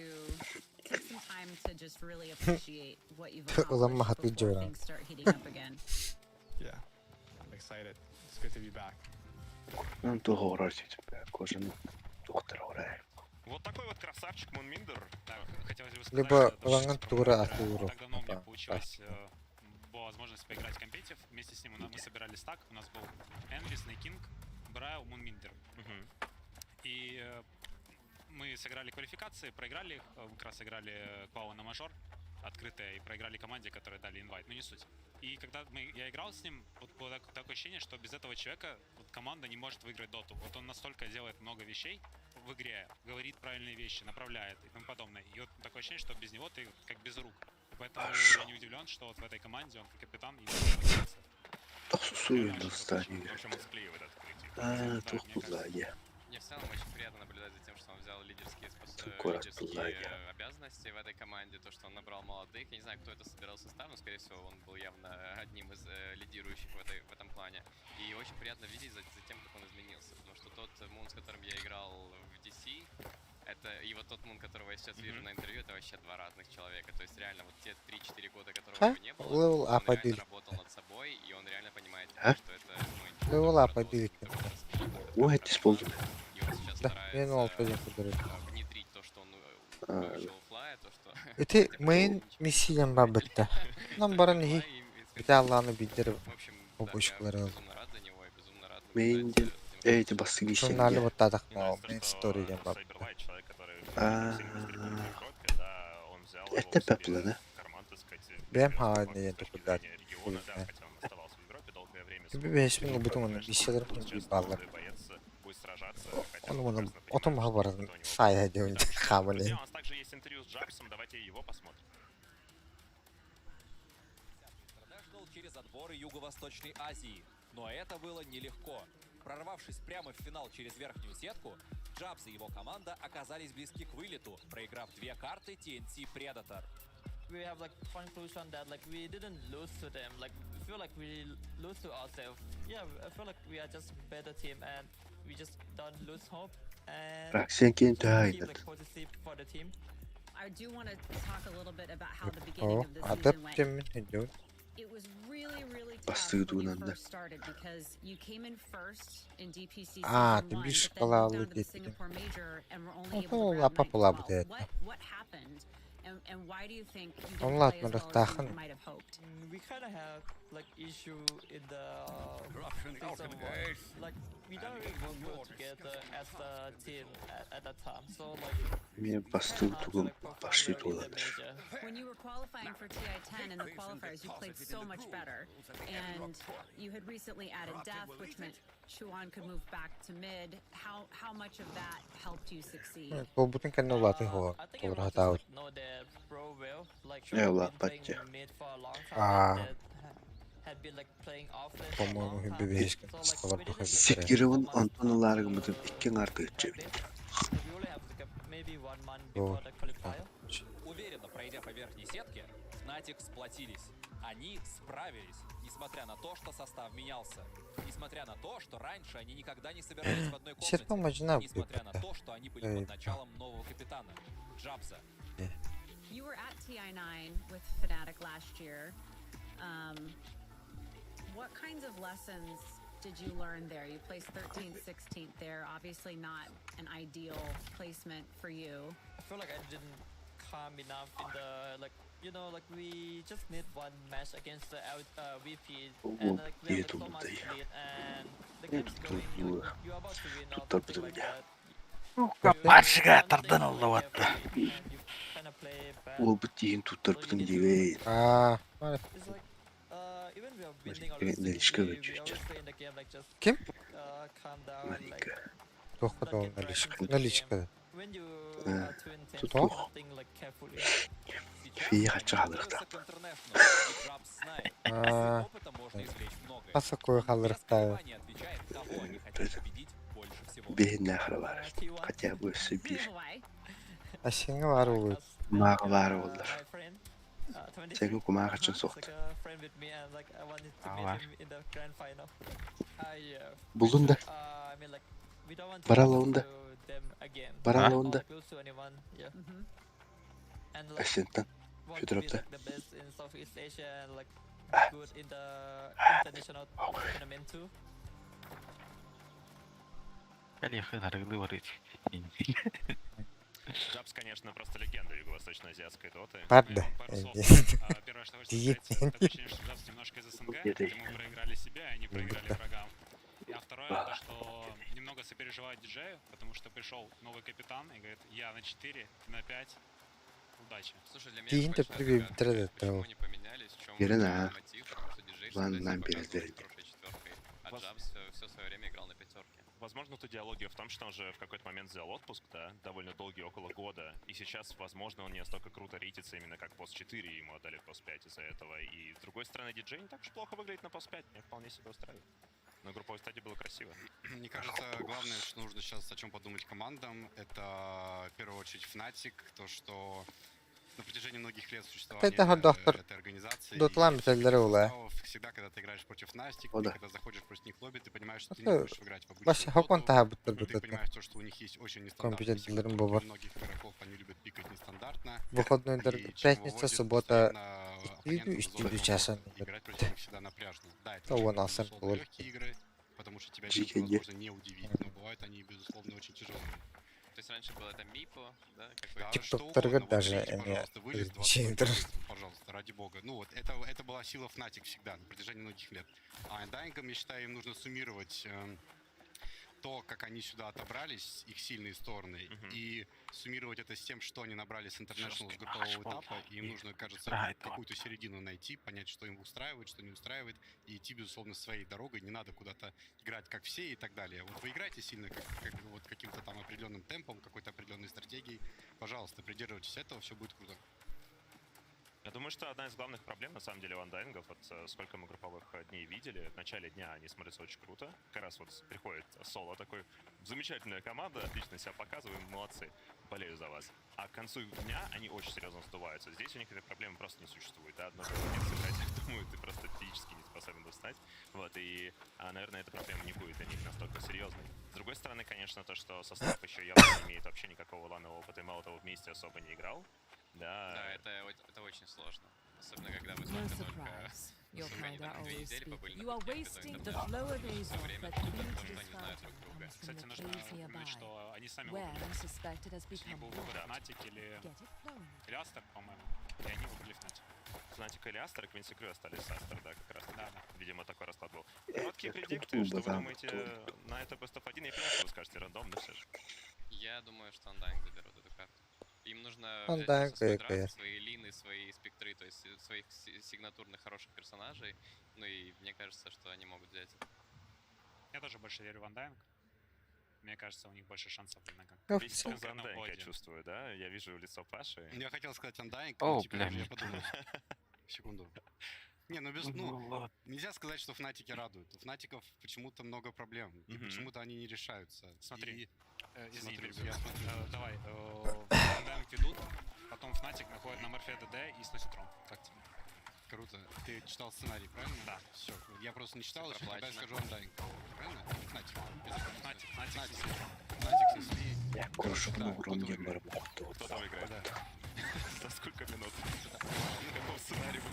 take some time to just really appreciate what you've Ulan accomplished mahati before jora. things start heating up again. Yeah. I'm excited. It's good to be back. Он того растет, кожаный доктор орай. Вот такой вот красавчик Мунминдер. Хотелось бы сказать, Либо что ланган тура атуру. так давно у меня получилось, была возможность поиграть компетитив. Вместе с ним мы собирали стак. У нас был Энви, Снейкинг, Брайл, Мунминдер. И мы сыграли квалификации, проиграли их. Мы как раз играли квалы на мажор, открытое, и проиграли команде, которые дали инвайт. Ну не суть. И когда я играл с ним, вот было такое ощущение, что без этого человека вот команда не может выиграть доту. Вот он настолько делает много вещей в игре, говорит правильные вещи, направляет и тому подобное. И вот такое ощущение, что без него ты как без рук. Поэтому я не удивлен, что вот в этой команде он как капитан и Тахсусую на здании. Тухпузая. Мне в целом очень приятно наблюдать за тем, что он взял лидерские Лидерские обязанности в этой команде, то, что он набрал молодых. Я не знаю, кто это собирал состав, но, скорее всего, он был явно одним из лидирующих в этом плане. И очень приятно видеть за тем, как он изменился. Потому что тот Мун, с которым я играл в DC, и вот тот Мун, которого я сейчас вижу на интервью, это вообще два разных человека. То есть реально вот те 3-4 года, которого у него не было, он реально работал над собой, и он реально понимает, что это... Ой, это использует. Да, я думал, пойдем подорожить. Внедрить то, что он выучил флая, то, что... Эти main миссиям бабытта. Нам баранги. Бите Аллах'ını bildirip обучкалары. Main эти бассы Журналы вот так, но main story я бабытта. Это пеплы, да? Benim haline dokudlar. Bir bunu bütün bir şeyler bir bağlar. Onu otomatik olarak sayı ediyorum kabul. У нас также есть интервью с Джабсом, давайте его посмотрим. International через отборы Юго-Восточной Азии. Но это было нелегко. Прорвавшись прямо в финал через верхнюю сетку, Джабс и его команда оказались близки к вылету, проиграв две карты TNT Predator. We have like conclusion that like we didn't lose to them. Like we feel like we lose to ourselves. Yeah, I feel like we are just better team and we just don't lose hope and keep like positive for the team. I do want to talk a little bit about how the beginning of the season went. It was really tough when you first started because you came in first in DPC season 1, but then moved on to the Singapore Major and were only able to grab night 12. What happened? And why do you think you didn't play as well as you might have hoped? We kind of have like issue in the season 1. Like we don't really work well together as a team at that time. So like when you were qualifying for TI10 in the qualifiers, you played so much better, and you had recently added Death, which meant Chuan could move back to mid. How much of that helped you succeed? I think it was just like know that pro well, like Chuan been playing mid for a long time. Had been like playing offense for a long time. Sekir'in Anton'larımızın iki artı geçebilir. Уверенно пройдя по верхней сетке, Fnatic сплотились. Они справились, несмотря на то, что состав менялся. Несмотря на то, что раньше они никогда не собирались в одной комнате. Несмотря на то, что они были под началом нового капитана, Джабса. You were at TI9 with Fnatic last year. What kinds of lessons did you learn there? You placed 13th, 16th there. Obviously not an ideal placement for you. I feel like I didn't calm enough in the like, you know, like we just need one match against the VP and like we have so much lead and the game's going, you're about to win or something like that. Başka tardan oldu hatta. O bitiyin tutar bütün gibi. It's like even we are winning or losing, Kim? Calm down, like Наличка. when you are to intend something like carefully. Фига халыртап. Пасакую халыртаю. Бейне храбар. Хотя бы сыбир. А сеңі бар ой. Мағы бар олар. Сені кумаға чын соқты. Бұлында. Баралауында. Баралауында. Әсентен. Федерапта. Джабс, конечно, просто легенда юго-восточно-азиатской доты. Правда? Первое, что хочется сказать, это ощущение, что Джабс немножко из СНГ, где мы проиграли себе, а они проиграли врагам. А второе, то, что немного сопереживает диджею, потому что пришел новый капитан и говорит, я на 4, на 5, удачи. Слушай, для меня Тиінті большая привів загадка, треба. почему они поменялись, в чем Ирина, мотив, потому что диджей ладно, всегда нам себя показывал пересдерите. хорошей четверкой, а Джабс все свое время играл на пятерке. Возможно, тут идеология в том, что он же в какой-то момент взял отпуск, да, довольно долгий, около года, и сейчас, возможно, он не настолько круто рейтится именно как пост 4, и ему отдали пост 5 из-за этого. И, с другой стороны, диджей не так уж плохо выглядит на пост 5, мне вполне себе устраивает. На групповой стадии было красиво. Мне кажется, главное, что нужно сейчас о чем подумать командам, это в первую очередь Fnatic, то, что на протяжении многих лет существования этой организации всегда, когда ты играешь против Fnatic, когда заходишь против них в лобби, ты понимаешь, что ты не будешь играть в обычную доту, ты понимаешь, что у них есть очень нестандартный сигнал, у многих игроков они любят пикать нестандартно, Виходної п'ятниця, субота, і часом. играть против них всегда напряжно. Да, это То вона сам безусловно легкие игры, потому что тебя возможно не удивить, но бывают они, безусловно, очень тяжелые. То есть раньше было это Мипо, да? Тикток торгать даже не пожалуйста, ради бога. Ну вот, это была сила Fnatic всегда, на протяжении многих лет. А Undying, я считаю, им нужно суммировать то, как они сюда отобрались, их сильные стороны, и суммировать это с тем, что они набрали с International с группового этапа, и им нужно, кажется, какую-то середину найти, понять, что им устраивает, что не устраивает, и идти, безусловно, своей дорогой, не надо куда-то играть как все и так далее. Вот вы играете сильно как вот каким-то там определенным темпом, какой-то определенной стратегией, пожалуйста, придерживайтесь этого, все будет круто. Я думаю, что одна из главных проблем, на самом деле, у андайнгов, вот сколько мы групповых дней видели, в начале дня они смотрятся очень круто. Как раз вот приходит соло такой, замечательная команда, отлично себя показываем, молодцы, болею за вас. А к концу дня они очень серьезно сдуваются. Здесь у них этой проблемы просто не существует, да, одно дело не сыграть, думаю, ты просто физически не способен достать. Вот, и, наверное, эта проблема не будет для них настолько серьезной. С другой стороны, конечно, то, что состав еще явно не имеет вообще никакого ланового опыта, и мало того, вместе особо не играл. Да, это очень сложно. Особенно, когда вы только они там 2 недели побыли на все время, потому что они знают друг друга. Кстати, нужно упомянуть, что они сами выбрали. Не был выбор Fnatic или Астер, по-моему, и они выбрали Fnatic. Fnatic или Астер, Квинси Крю остались с Астер, да, как раз. Да. Видимо, такой расклад был. Короткие предикты, что вы думаете на это Best of 1? Я понимаю, что вы скажете рандомно все же. Я думаю, что Undying заберут эту карту. Им нужно взять свой драфт, свои лины, свои спектры, то есть своих сигнатурных хороших персонажей. Ну и мне кажется, что они могут взять. Я тоже больше верю в Undying. Мне кажется, у них больше шансов на Весь Undying я чувствую, да? Я вижу лицо Паши. Я хотел сказать Undying, но теперь я подумал. Секунду. Не, ну без, нельзя сказать, что Фнатики радуют. У Фнатиков почему-то много проблем, и почему-то они не решаются. Смотри, извини, я смотрю. Давай, Undying ведут, потом Fnatic находит на Морфе ДД и сносит трон. Как тебе? Круто. Ты читал сценарий, правильно? Да. Все, я просто не читал, еще тогда я скажу Undying. Правильно? Fnatic. Fnatic. Я кожаную уровне мармоту. Кто-то выиграет. За сколько минут? Каков сценарий был?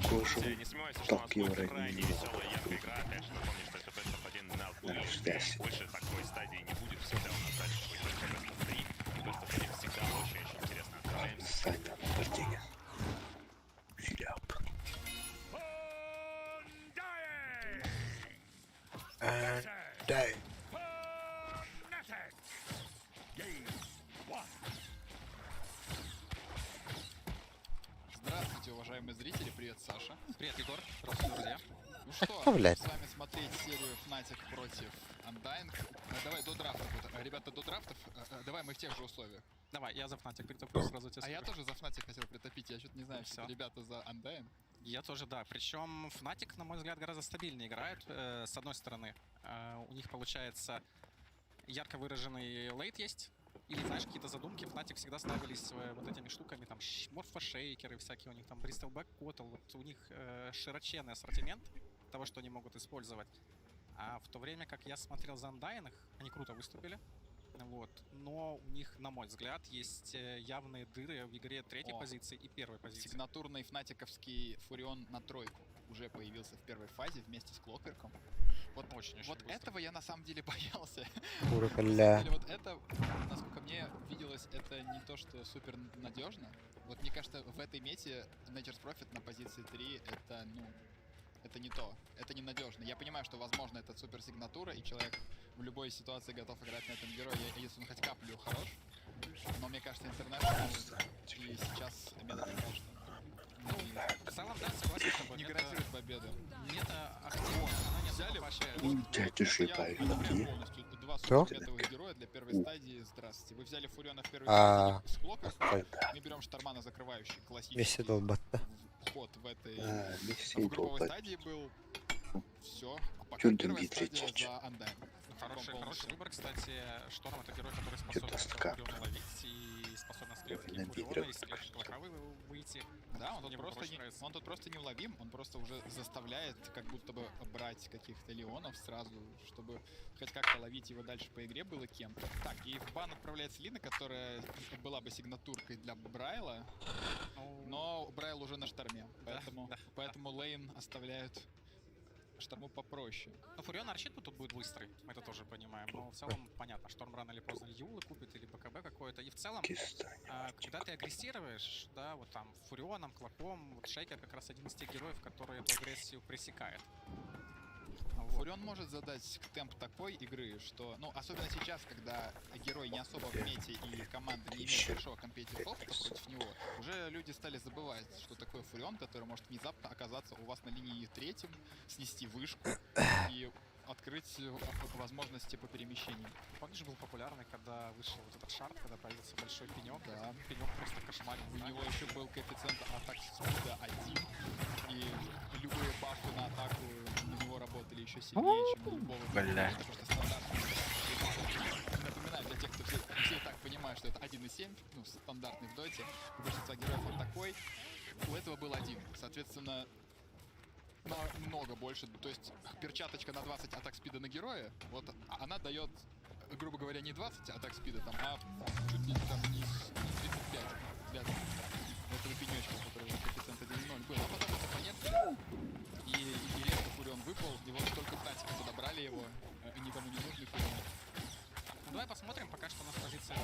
Кожаную. Не сомневаюсь, что у нас будет крайне веселая яркая игра. Опять же, напомню, что это Best of 1 на пуле. Больше такой стадии не будет. Всегда у нас дальше будет только Best of 3. Best of 1 всегда очень-очень интересно. Отправляемся. Саня, Мартинес. Филяп. Дай. Здравствуйте, уважаемые зрители, привет, Саша. Привет, Егор, здравствуйте, друзья. Ну что, блядь? с вами смотреть серию Fnatic против Undying. Давай до драфта будет Ребята, до драфтов, давай мы в тех же условиях. Давай, я за Fnatic притоплю, сразу тебя А я скажу. тоже за Fnatic хотел притопить, я что-то не знаю, что ребята за Undyne. Я тоже, да. Причем Fnatic, на мой взгляд, гораздо стабильнее играет. С одной стороны, у них получается ярко выраженный лейт есть. Или, знаешь, какие-то задумки Fnatic всегда ставились вот этими штуками, там, морфошейкеры всякие у них, там, Bristol Back Bottle. Вот у них широченный ассортимент того, что они могут использовать. А в то время, как я смотрел за Undyne, они круто выступили. Вот. Но у них, на мой взгляд, есть явные дыры в игре третьей позиции и первой позиции. Сигнатурный фнатиковский Фурион на тройку уже появился в первой фазе вместе с Клокверком. Вот, вот этого я на самом деле боялся. Бля. Вот это, насколько мне виделось, это не то, что супер надежно. Вот мне кажется, в этой мете Nature's Prophet на позиции 3 это, ну, это не то, это ненадежно. Я понимаю, что, возможно, это супер сигнатура, и человек в любой ситуации готов играть на этом герое, если он хоть каплю хорош. Но мне кажется, Интернешнл и сейчас мета такая, что в целом, да, согласен с тобой. не гарантирует победу. Мета Актион, она не взяли вообще. Полностью два Кто? суперметовых героя для первой стадии. Здравствуйте. Вы взяли Фуриона в первой стадии с Клоком. Мы берем Штормана закрывающий, классический Месси долбата. ход в этой Месси в групповой долбат. стадии был. Все. Пока Чё первая Дмитрий стадия Чич? за Undyne. Хороший выбор, кстати. Шторм — это герой, который способен Фуриона ловить и способен с клетки Фуриона и с клетки Клока выйти. Да, он тут просто неуловим, он просто уже заставляет как будто бы брать каких-то леонов сразу, чтобы хоть как-то ловить его дальше по игре было кем-то. Так, и в бан отправляется Лина, которая была бы сигнатуркой для Брайла, но Брайл уже на шторме, поэтому лейн оставляют Шторму попроще. Ну, Фурион Арчит тут будет быстрый, мы это тоже понимаем, но в целом понятно, Шторм рано или поздно Юлы купит или БКБ какое-то, и в целом, когда ты агрессируешь, да, вот там Фурионом, Клоком, вот Шейкер как раз один из тех героев, который эту агрессию пресекает. Фурион может задать темп такой игры, что, ну, особенно сейчас, когда герой не особо в мете и команда не имеет большого компетитив опыта против него, уже люди стали забывать, что такое Фурион, который может внезапно оказаться у вас на линии третьим, снести вышку и открыть возможности по перемещению. Помнишь, был популярный, когда вышел вот этот шарт, когда появился большой пенек, да, пенек просто кошмарил. У него еще был коэффициент атак спида 1, и любые бафы на атаку на него работали еще сильнее, чем у любого. Бля. Потому что стандартный. Напоминаю, для тех, кто все и так понимают, что это 1.7, ну, стандартный в доте, у большинства героев он такой, у этого был 1. Соответственно, намного больше, то есть перчаточка на 20 атак спида на героя, вот она дает, грубо говоря, не 20 атак спида, там, а чуть ли там не 35 для этого пенечка, у которого коэффициент 1.0 был. А потом это понятно, и резко Фурион выпал, и вот только Фнатики подобрали его, никому не нужный Фурион. Ну, давай посмотрим, пока что у нас позиция 3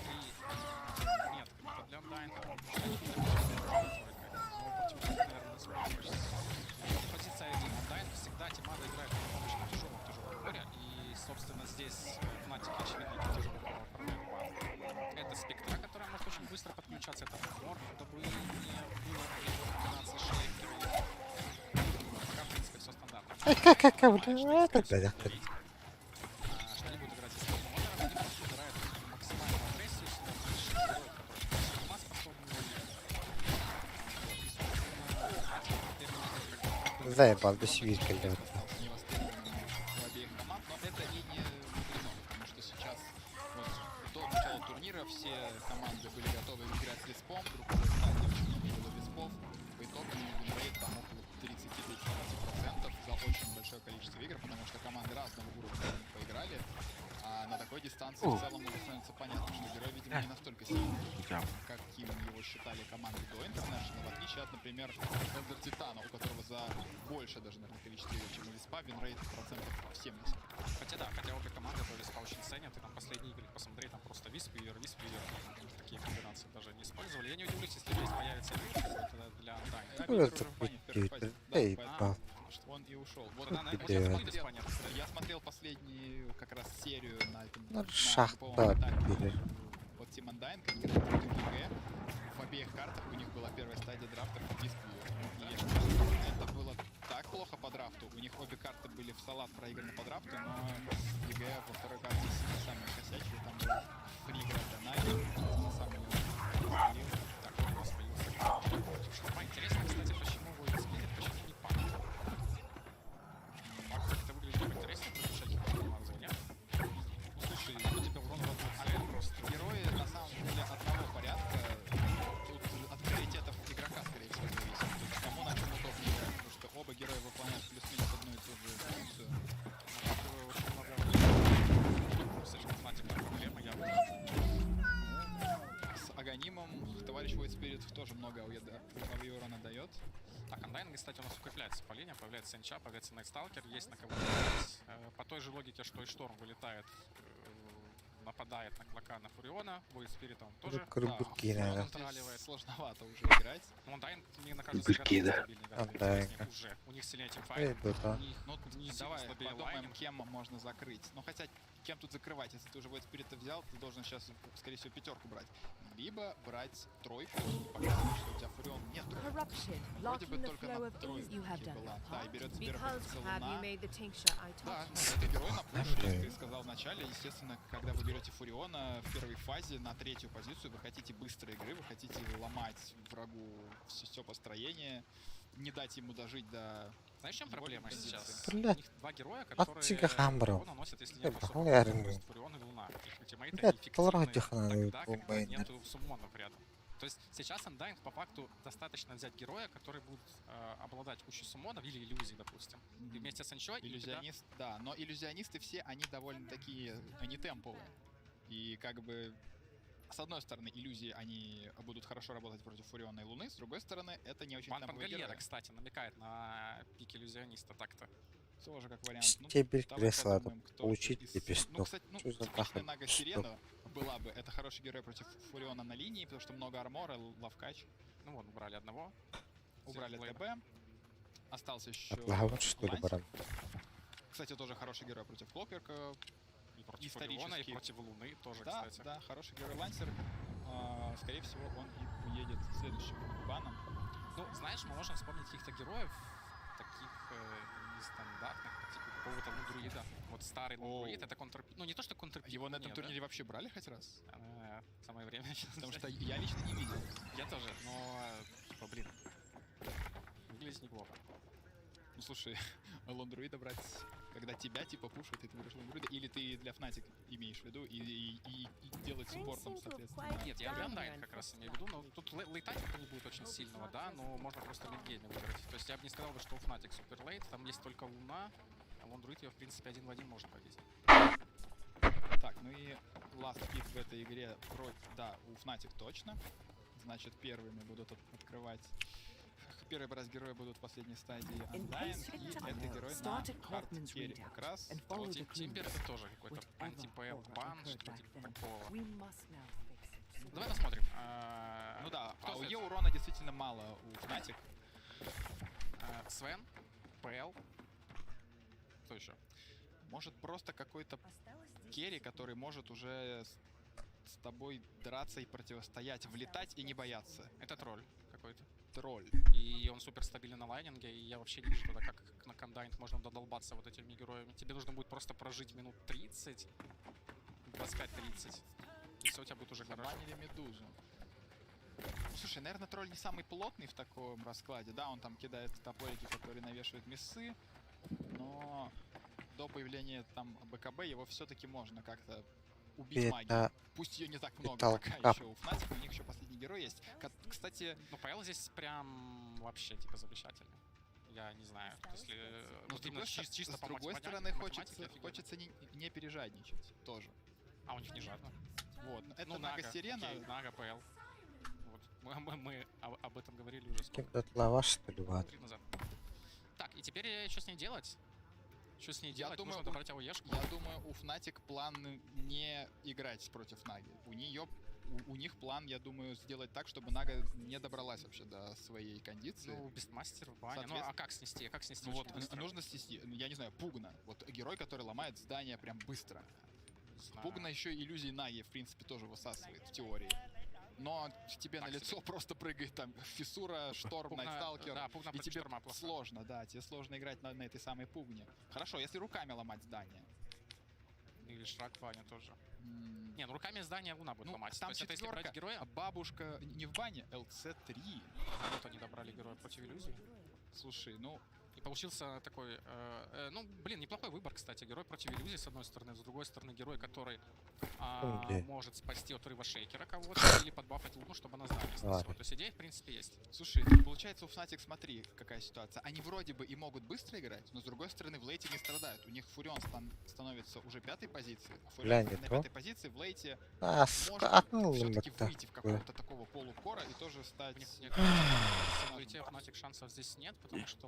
нет, для Undyne. Позиция 1. Undyne всегда Тимада играет достаточно тяжелом поле, и, собственно, здесь Fnatic, очевидно, тяжело оформляет бан. Это Спектра, которая может очень быстро подключаться, это Мор, чтобы не было комбинации шейкера. Пока, в принципе, все стандартно. Что не будет играть с Мором, они просто убирают максимальную агрессию, сюда сама способна. Заебал, до свитка, блядь. У обеих команд, но это и не мудрено, потому что сейчас вот, до начала турнира все команды были готовы играть с Виспом, групповой стадии очень много было Виспов, по итогу винрейт там около 30-35% за очень большое количество игр, потому что команды разного уровня поиграли, а на такой дистанции в целом уже становится понятно, что герой, видимо, не настолько сильный, каким его считали команды до International, в отличие от, например, Эндер Титана, у которого за больше даже, наверное, количество игр, чем у Виспа, винрейт процентов 70. Хотя обе команды то Виспа очень ценят, и там последние игры посмотри, там просто Висп и такие комбинации даже не использовали. Я не удивлюсь, если здесь появится игры какой-то для Undyne. Он и ушел. Вот Я смотрел последнюю как раз серию на этом шахта. Вот Team Undyne, как ГГ. В обеих картах у них была первая стадия драфта в и это было так плохо по драфту. У них обе карты были в салат проиграны по драфту, но ЕГЭ во второй карте сами косячие, там было Спирит тоже много урона дает. Так, Undying, кстати, у нас укрепляется по линиям, появляется Сенча, появляется Найтсталкер, есть на кого нападать. По той же логике, что и Шторм вылетает, нападает на Клака, на Фуриона, будет Спиритом тоже. Контроливает, сложновато уже играть. Ну, Undying мне на кажется стабильнее. Уже. У них сильнее тимфайт. Ну, давай подумаем, кем можно закрыть. Ну, хотя, кем тут закрывать? Если ты уже будет Спирита взял, ты должен сейчас, скорее всего, пятерку брать. Либо брать тройку, показывать, что у тебя Фурион нет. Вроде бы только на тройке была. Да, и берет Спира позицию Луна. Да, это герой на пуш, как ты сказал в начале. Естественно, когда вы берете Фуриона в первой фазе на третью позицию, вы хотите быстрой игры, вы хотите ломать врагу все построение, не дать ему дожить до... Знаешь, в чем проблема сейчас? Бля. У них два героя, которые наносят, если нет Фурион и Луна. Их ультимейты эффективны, когда нету суммонов рядом. То есть сейчас Undying по факту достаточно взять героя, который будет обладать кучей суммонов или иллюзий, допустим. И вместе с Анчо... Иллюзионист, да, но иллюзионисты все, они довольно такие, они темповые. И как бы... С одной стороны, иллюзии, они будут хорошо работать против Фуриона и Луны, с другой стороны, это не очень темповые герои. Кстати, намекает на пик иллюзиониста так-то. Тоже как вариант. Стебель кресла, получить лепесток. Ну, кстати, типичная Нага Сирена была бы. Это хороший герой против Фуриона на линии, потому что много армора, лавкач. Ну вот, убрали одного. Убрали ТБ. Остался еще Лансер. Кстати, тоже хороший герой против Клокверка. И против Фуриона, и против Луны тоже, да, кстати. Да, хороший герой Лансер. Скорее всего, он и уедет следующим баном. Ну, знаешь, мы можем вспомнить каких-то героев, таких нестандартных, типа какого-то друида. Вот старый друид, это контрпик. Ну, не то, что контрпик. Его на этом турнире вообще брали хоть раз? Самое время сейчас. Потому что я лично не видел. Я тоже, но, типа, блин, выглядит неплохо. Ну, слушай, лондруида брать, когда тебя, типа, пушат, и ты берешь лондруида, или ты для Fnatic имеешь в виду, и делать суппортом, соответственно. Нет, я для Undying как раз имею в виду, но тут лейтатика не будет очень сильного, да, но можно просто мидгейме выиграть. То есть я бы не сказал, что у Fnatic супер лейт, там есть только Луна, а лондруид ее, в принципе, один в один может победить. Так, ну и last pick в этой игре, да, у Fnatic точно. Значит, первыми будут открывать... Первый раз герои будут в последней стадии Undying, и это герой на хард-керри как раз. А вот Тимбер это тоже какой-то анти-ПЛ бан, что-то типа такого. Давай посмотрим. Ну да, а у Е урона действительно мало у Fnatic. Свен, ПЛ. Кто еще? Может просто какой-то керри, который может уже с тобой драться и противостоять, влетать и не бояться. Это тролль какой-то. Тролль. И он супер стабилен на лайнинге, и я вообще не вижу тогда, как на Undying можно додолбаться вот этими героями. Тебе нужно будет просто прожить минут 30, 25-30, и все у тебя будет уже хорошо. Забанили Медузу. Ну, слушай, наверное, тролль не самый плотный в таком раскладе. Да, он там кидает топорики, которые навешивают миссы, но до появления там БКБ его все-таки можно как-то убить магию. Пусть ее не так много пока еще у Fnatic, у них еще последний герой есть. Кстати... Ну, ПЛ здесь прям вообще, типа, замечательный. Я не знаю, если... Ну, с другой стороны, хочется не пережадничать тоже. А у них не жадно. Вот, это Нага Сирена. Нага ПЛ. Вот, мы об этом говорили уже сколько. Каким-то что ли, назад. Так, и теперь что с ней делать? Что с ней делать? Нужно добрать АОЕшку? Я думаю, у Fnatic план не играть против Наги. У них план, я думаю, сделать так, чтобы Нага не добралась вообще до своей кондиции. Ну, Бестмастер в бане. Ну, а как снести? Как снести? Вот, нужно снести, я не знаю, Пугна. Вот герой, который ломает здание прям быстро. Пугна еще иллюзии Наги, в принципе, тоже высасывает в теории. Но тебе на лицо просто прыгает там Фиссура, Шторм, Найтсталкер, и тебе сложно, да, тебе сложно играть на этой самой Пугне. Хорошо, если руками ломать здание. Или Шрак в бане тоже. Не, ну руками здание Луна будет ломать. Там есть, четверка, героя, а бабушка не в бане, ЛЦ-3. Вот они добрали героя против иллюзии. Слушай, ну... И получился такой, ну, блин, неплохой выбор, кстати. Герой против иллюзии, с одной стороны, с другой стороны, герой, который может спасти от рыва шейкера кого-то или подбафать Луну, чтобы она знала. Ладно. То есть идея, в принципе, есть. Слушай, получается у Fnatic, смотри, какая ситуация. Они вроде бы и могут быстро играть, но с другой стороны в лейте не страдают. У них Фурион становится уже 5-й позиции. А Фурион на 5-й позиции в лейте может все-таки выйти в какого-то такого полукора и тоже стать... В лейте Fnatic шансов здесь нет, потому что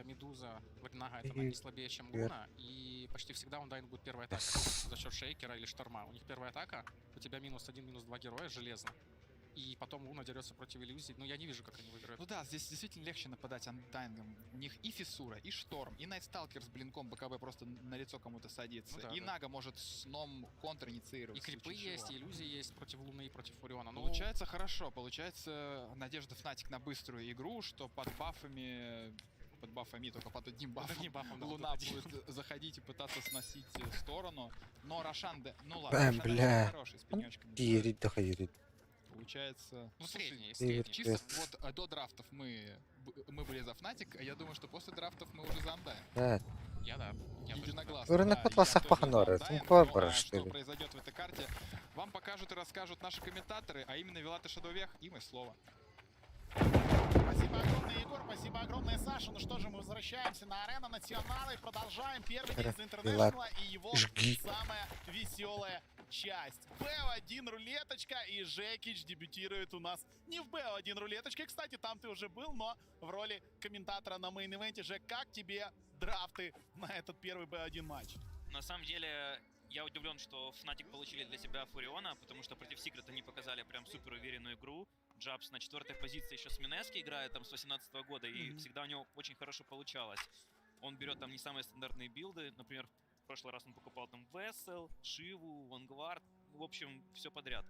Медуза Варнага это не слабее, чем Луна, и почти всегда Undyne будет первая атака за счет шейкера или шторма. У них первая атака, у тебя -1, -2 героя железно. И потом Луна дерется против иллюзий. Но я не вижу, как они выиграют. Ну да, здесь действительно легче нападать Андайнгом. У них и Фиссура, и Шторм, и Найтсталкер с блинком БКБ просто на лицо кому-то садится. Ну, да, и Нага может с ном контр инициировать. И крипы есть, и иллюзии есть против Луны и против Фуриона. Ну, получается хорошо. Получается надежда Fnatic на быструю игру, что под бафами, только под одним бафом Луна будет заходить и пытаться сносить сторону. Но Рошан, ну ладно, Рошан хороший, с пенечками. Получается, ну, средний. Чисто вот до драфтов мы были за Fnatic, а я думаю, что после драфтов мы уже за Undyne. Я единогласно. Рынок атласах погнорит. Что произойдет в этой карте, вам покажут и расскажут наши комментаторы, а именно Вилат и Шадовех, им и слово. Спасибо огромное, Егор, спасибо огромное, Саша. Ну что же, мы возвращаемся на Арена Национала и продолжаем первый день за Интернешнла и его самая веселая часть. Б1 рулеточка, и Жекич дебютирует у нас не в Б1 рулеточке. Кстати, там ты уже был, но в роли комментатора на мейн-ивенте. Жек, как тебе драфты на этот первый Б1 матч? На самом деле, я удивлен, что Fnatic получили для себя Фуриона, потому что против Secret они показали прям супер уверенную игру. Джабс на 4-й позиции еще с Минески играет там с 18 года, и всегда у него очень хорошо получалось. Он берет там не самые стандартные билды, например, в прошлый раз он покупал там Vessel, Шиву, Vanguard, в общем, все подряд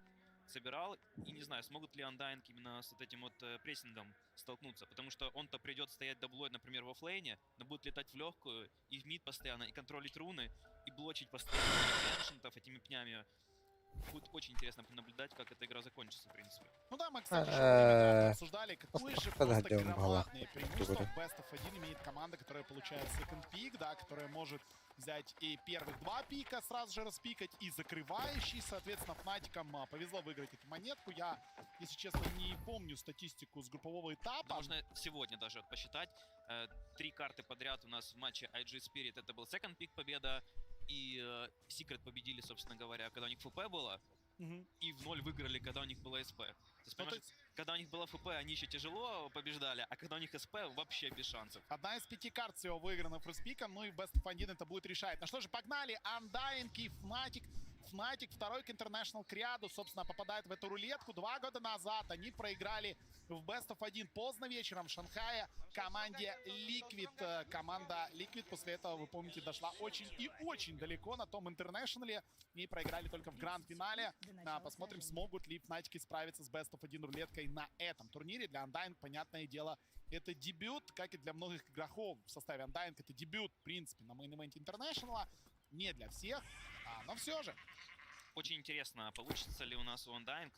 собирал. И не знаю, смогут ли Undyne именно с вот этим вот прессингом столкнуться, потому что он-то придет стоять даблой, например, в оффлейне, но будет летать в легкую, и в мид постоянно, и контролить руны, и блочить постоянно эншентов этими пнями. Будет очень интересно наблюдать, как эта игра закончится, в принципе. Ну да, мы, кстати, обсуждали, какое же просто громадное преимущество в Best of 1 имеет команда, которая получает second pick, да, которая может взять и первых 2 пика сразу же распикать, и закрывающий, соответственно, Фнатикам повезло выиграть эту монетку. Я, если честно, не помню статистику с группового этапа. Да, можно сегодня даже посчитать. 3 карты подряд у нас в матче IG Spirit, это был second pick победа, и Secret победили, собственно говоря, когда у них ФП было, и в 0 выиграли, когда у них было СП. То есть, понимаешь, когда у них было ФП, они еще тяжело побеждали, а когда у них СП, вообще без шансов. Одна из 5 карт всего выиграна фрспиком, ну и в Best of 1 это будет решать. Ну что же, погнали, Undyne и Fnatic. Fnatic второй к International Криаду, собственно, попадает в эту рулетку. 2 года назад они проиграли в Best of 1 поздно вечером в Шанхае команде Liquid. Команда Liquid после этого, вы помните, дошла очень и очень далеко на том Интернешнале и проиграли только в гранд-финале. Посмотрим, смогут ли Fnatic справиться с Best of 1 рулеткой на этом турнире. Для Undyne, понятное дело, это дебют, как и для многих игроков в составе Undyne. Это дебют, в принципе, на мейн-ивенте Интернешнала. Не для всех, но все же. Очень интересно, получится ли у нас у Undyne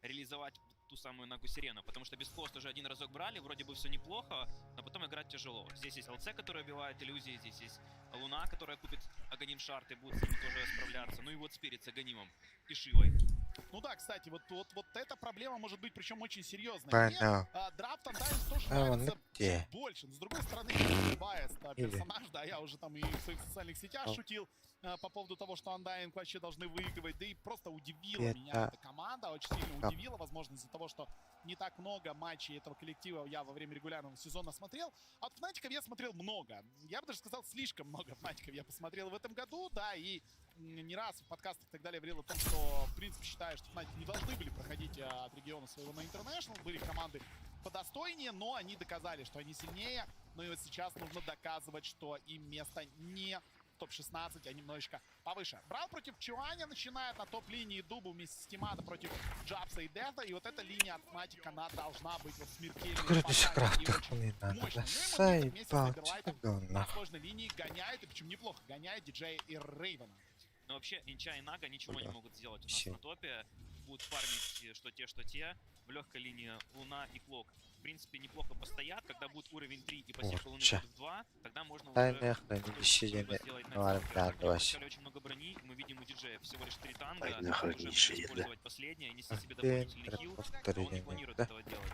реализовать ту самую Нагу Сирену, потому что без Кост уже один разок брали, вроде бы все неплохо, но потом играть тяжело. Здесь есть ЛЦ, который убивает иллюзии, здесь есть Луна, которая купит Аганим Шарт и будет с ним тоже справляться. Ну и вот Спирит с Аганимом и Шивой. Ну да, кстати, вот эта проблема может быть, причем очень серьезная. Драфт Undyne тоже нравится чуть больше. Но с другой стороны, байс персонаж, да, я уже там и в своих социальных сетях шутил по поводу того, что Undyne вообще должны выигрывать. Да и просто удивила меня эта команда, очень сильно удивила, возможно, из-за того, что не так много матчей этого коллектива я во время регулярного сезона смотрел. А от Фнатиков я смотрел много. Я бы даже сказал, слишком много Фнатиков я посмотрел в этом году, да, и не раз в подкастах и так далее говорил о том, что, в принципе, считаю, что Fnatic не должны были проходить от региона своего на International. Были команды подостойнее, но они доказали, что они сильнее. Но и вот сейчас нужно доказывать, что им место не топ-16, а немножечко повыше. Брал против Чуаня начинает на топ-линии Дубу вместе с Тимата против Джабса и Дефа. И вот эта линия от Fnatic, она должна быть вот смертельной. На сложной линии гоняет, и причем неплохо гоняет диджей и Рейвена. Но вообще Инча и Нага ничего не могут сделать у нас на топе. будут фармить что те. В легкой линии Луна и Клок, в принципе, неплохо постоят. Когда будет уровень 3 и пассивка Луны будет в 2, тогда можно уже сделать на очень много брони. Мы видим у диджея всего лишь 3 танга. Уже будут использовать последнее, нести себе дополнительный хил, но он не планирует этого делать.